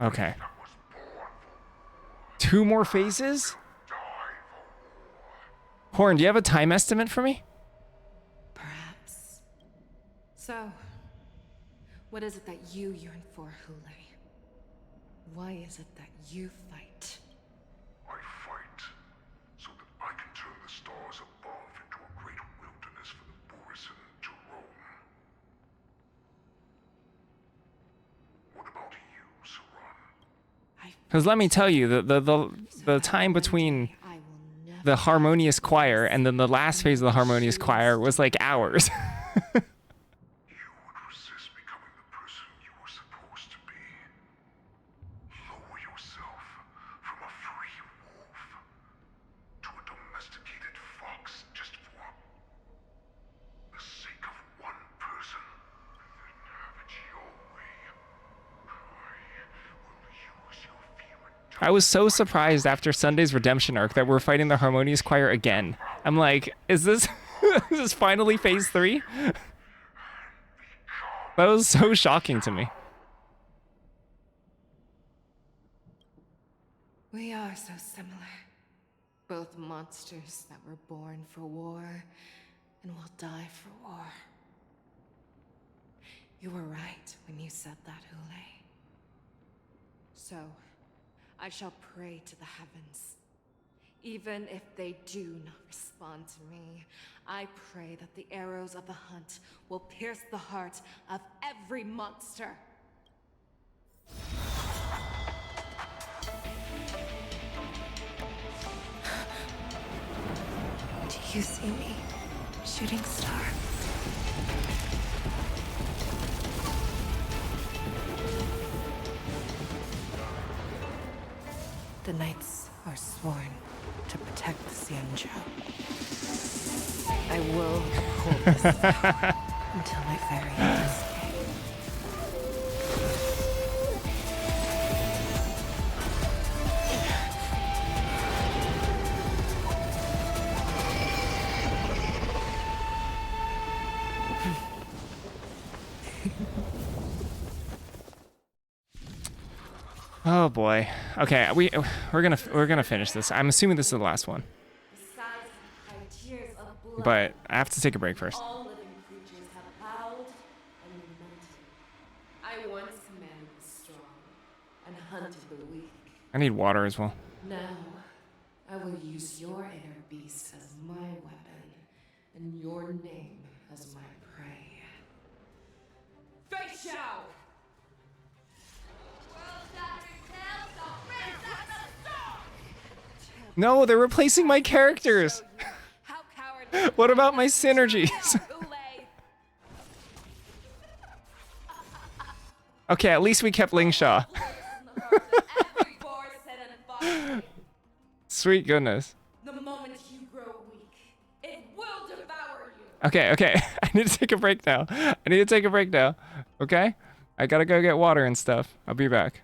Speaker 1: Okay. 2 more phases? Horn, do you have a time estimate for me?
Speaker 7: Perhaps. So, what is it that you yearn for, Hule? Why is it that you fight?
Speaker 14: I fight so that I can turn the stars above into a great wilderness for the Borisin to roam. What about you, Saran?
Speaker 1: Because let me tell you, the time between the harmonious choir and then the last phase of the harmonious choir was like hours.
Speaker 14: Lower yourself from a free wolf to a domesticated fox just for the sake of one person. Then have it your way. I will use your fear and
Speaker 1: I was so surprised after Sunday's redemption arc that we're fighting the harmonious choir again. I'm like, is this is this finally phase 3? That was so shocking to me.
Speaker 7: We are so similar. Both monsters that were born for war and will die for war. You were right when you said that, Hule. So, I shall pray to the heavens. Even if they do not respond to me, I pray that the arrows of the hunt will pierce the heart of every monster. Do you see me, shooting star? The knights are sworn to protect the Xianzhou. I will uphold this power until my very last day.
Speaker 1: Oh boy. Okay, we're gonna finish this. I'm assuming this is the last one. But I have to take a break first.
Speaker 7: All living creatures have bowed and lamented. I once commanded the strong and hunted the weak.
Speaker 1: I need water as well.
Speaker 7: Now, I will use your inner beast as my weapon, and your name as my prey. Fei Xiao!
Speaker 1: No, they're replacing my characters. What about my synergies? Okay, at least we kept Ling Sha. Sweet goodness.
Speaker 7: The moment you grow weak, it will devour you.
Speaker 1: Okay. I need to take a break now. Okay? I gotta go get water and stuff. I'll be back.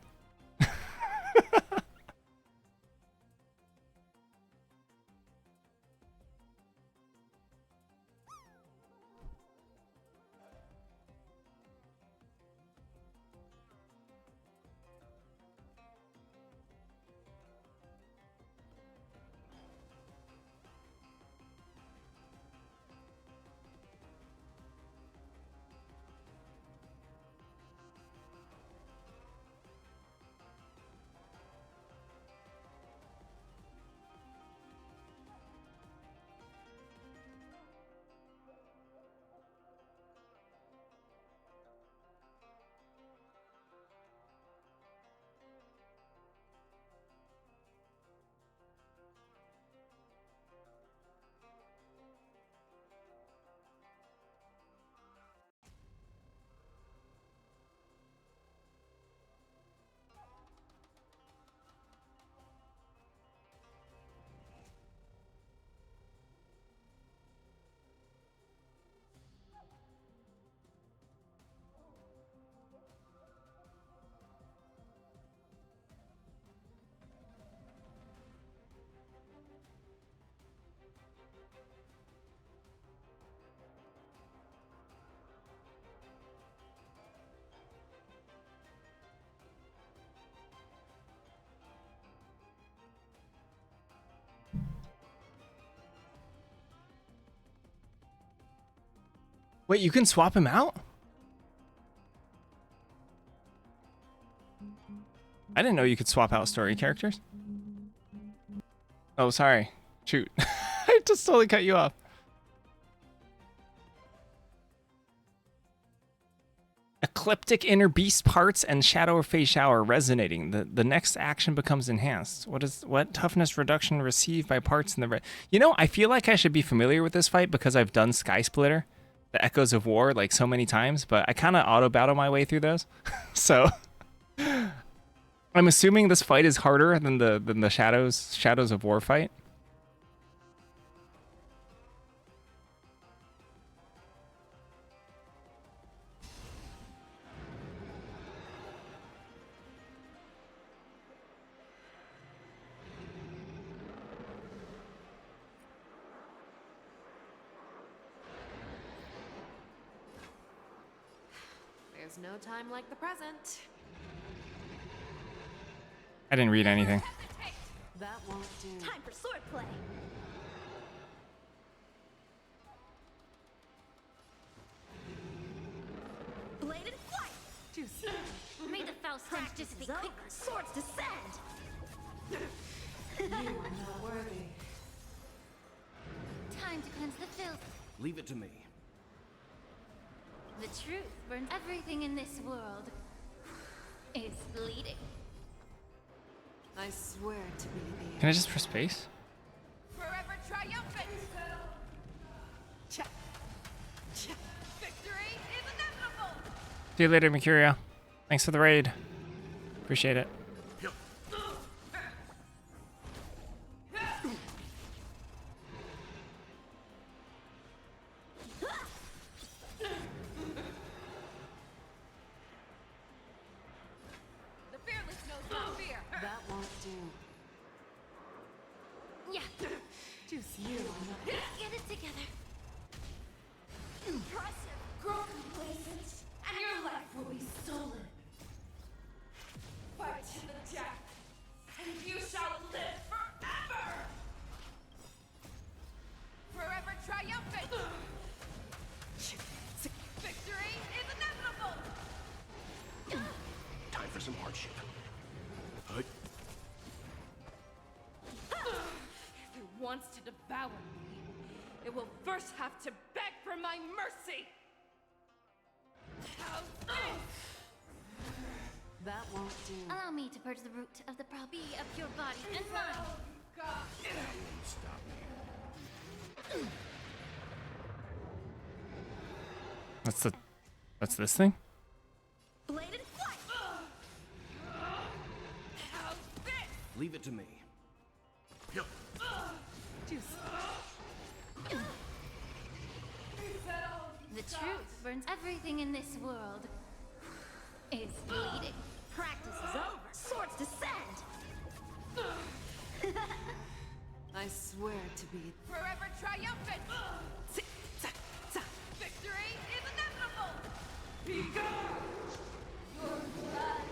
Speaker 1: Wait, you can swap him out? I didn't know you could swap out story characters. Oh, sorry. Shoot. I just totally cut you off. Ecliptic inner beast parts and shadow phase shower resonating. The next action becomes enhanced. What toughness reduction received by parts in the You know, I feel like I should be familiar with this fight because I've done Sky Splitter, the Echoes of War, like so many times, but I kind of auto battle my way through those. So I'm assuming this fight is harder than the Shadows of War fight.
Speaker 4: There's no time like the present.
Speaker 1: I didn't read anything.
Speaker 4: That won't do.
Speaker 6: Time for swordplay. Bladed flight.
Speaker 4: Juicy.
Speaker 3: May the foul stench dissipate quickly.
Speaker 6: Swords descend.
Speaker 4: You are not worthy.
Speaker 3: Time to cleanse the filth.
Speaker 19: Leave it to me.
Speaker 3: The truth burns. Everything in this world is bleeding.
Speaker 4: I swear to be the.
Speaker 1: Can I just press space?
Speaker 4: Forever triumphant. Victory is inevitable.
Speaker 1: See you later, Mercurio. Thanks for the raid. Appreciate it.
Speaker 4: The fearless knows no fear. That won't do.
Speaker 3: Yeah.
Speaker 4: Juice you.
Speaker 3: Get it together.
Speaker 6: Impressive. Grow complacent, and your life will be stolen.
Speaker 4: Fight to the death, and you shall live forever. Forever triumphant. Victory is inevitable.
Speaker 19: Time for some hardship.
Speaker 4: If it wants to devour me, it will first have to beg for my mercy. How's this? That won't do.
Speaker 3: Allow me to purge the root of the be of your body and mind.
Speaker 19: Stop me.
Speaker 1: That's this thing?
Speaker 6: Bladed flight.
Speaker 4: How's this?
Speaker 19: Leave it to me.
Speaker 3: The truth burns. Everything in this world is bleeding.
Speaker 6: Practice is over. Swords descend.
Speaker 4: I swear to be forever triumphant. Victory is inevitable. Be gone. Your blood.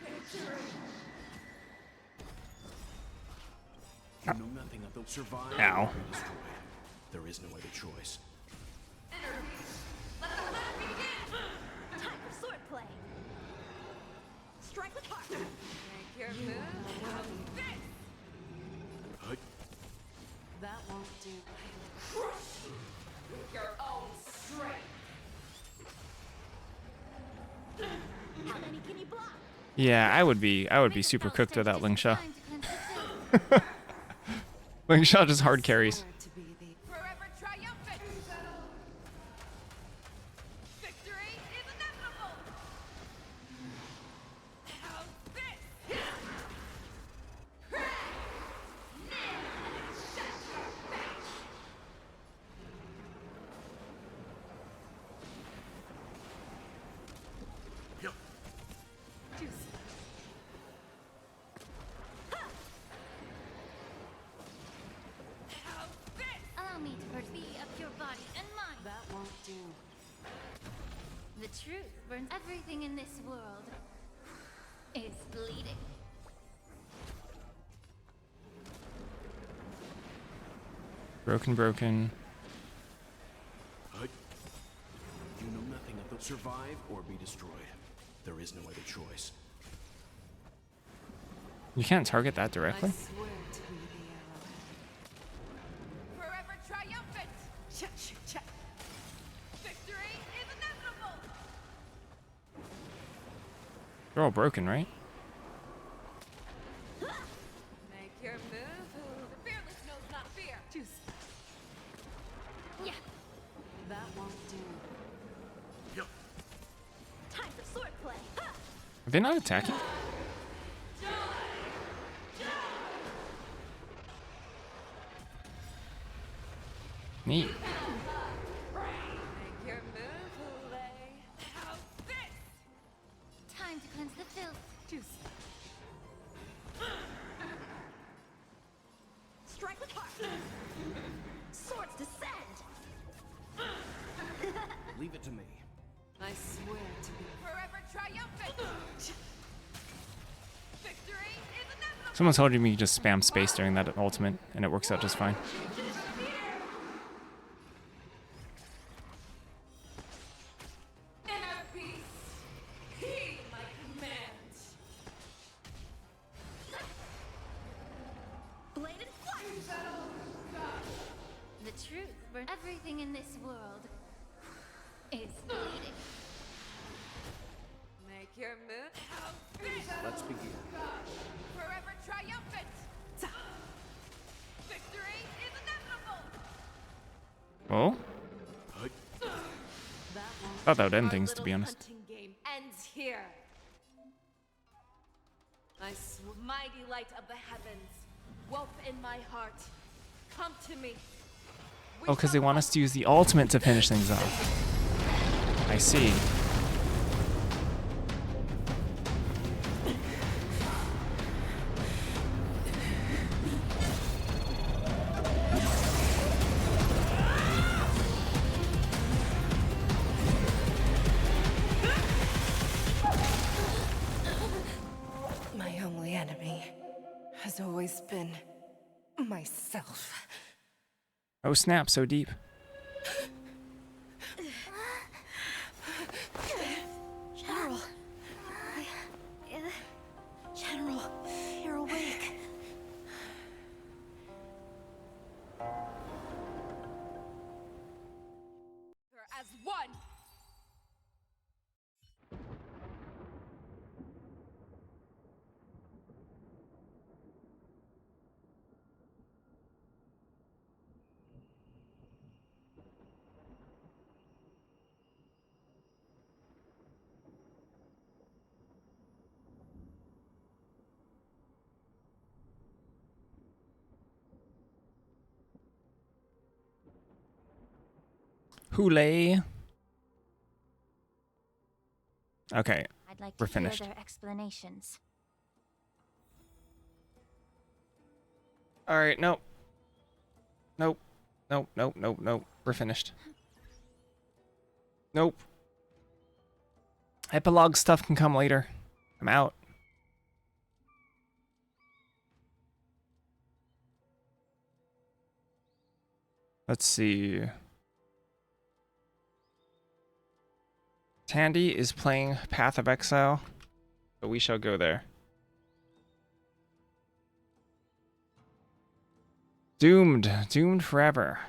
Speaker 4: Victory.
Speaker 19: You know nothing of the survive
Speaker 1: Ow.
Speaker 19: or be destroyed. There is no other choice.
Speaker 4: Let the hunt begin.
Speaker 6: Time for swordplay. Strike with heart.
Speaker 4: Make your move. How's this? That won't do. Crush you with your own strength.
Speaker 6: How many can you block?
Speaker 1: Yeah, I would be super cooked without Lingsha. Lingsha just hard carries.
Speaker 4: Forever triumphant. Victory is inevitable. How's this?
Speaker 3: Allow me to purge be of your body and mind.
Speaker 4: That won't do.
Speaker 3: The truth burns. Everything in this world is bleeding.
Speaker 1: Broken.
Speaker 19: Survive or be destroyed. There is no other choice.
Speaker 1: You can't target that directly.
Speaker 4: I swear to be the arrowhead. Forever triumphant! Cha-cha-cha! Victory is inevitable!
Speaker 1: They're all broken, right?
Speaker 4: Make your move, who the fearless knows not fear. Juice.
Speaker 6: Yeah.
Speaker 4: That won't do.
Speaker 6: Time for swordplay.
Speaker 1: Are they not attacking? Neat.
Speaker 4: Make your move, Hule. How's this?
Speaker 3: Time to cleanse the filth.
Speaker 4: Juice.
Speaker 6: Strike with heart. Swords descend.
Speaker 19: Leave it to me.
Speaker 4: I swear to be forever triumphant. Victory is inevitable.
Speaker 1: Someone told me you just spam space during that ultimate, and it works out just fine.
Speaker 4: Inner peace. Heed my command.
Speaker 6: Bladed flash.
Speaker 3: The truth for everything in this world is bleeding.
Speaker 4: Make your move. How's this?
Speaker 19: Let's begin.
Speaker 4: Forever triumphant. Victory is inevitable.
Speaker 1: Oh? Thought that would end things, to be honest.
Speaker 4: Hunting game ends here. Mighty light of the heavens, wolf in my heart, come to me.
Speaker 1: Oh, because they want us to use the ultimate to finish things off. I see.
Speaker 7: My only enemy has always been myself.
Speaker 1: Oh snap, so deep.
Speaker 6: General. General, you're awake.
Speaker 4: As one.
Speaker 1: Hooray. Okay,
Speaker 3: I'd like
Speaker 1: we're
Speaker 3: to hear
Speaker 1: finished.
Speaker 3: their explanations.
Speaker 1: All right, nope. Nope. Nope, nope, nope, nope. We're finished. Nope. Epilogue stuff can come later. I'm out. Let's see. Tandy is playing Path of Exile, but we shall go there. Doomed. Doomed forever.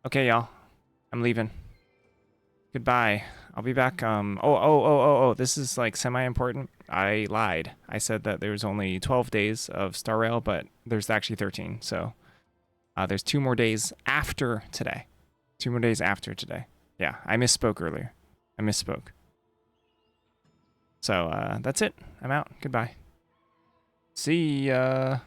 Speaker 1: Okay, y'all. I'm leaving. Goodbye. I'll be back. Oh. This is like semi-important. I lied. I said that there's only 12 days of Star Rail, but there's actually 13. So there's 2 more days after today. 2 more days after today. Yeah, I misspoke earlier. I misspoke. So that's it. I'm out. Goodbye. See ya.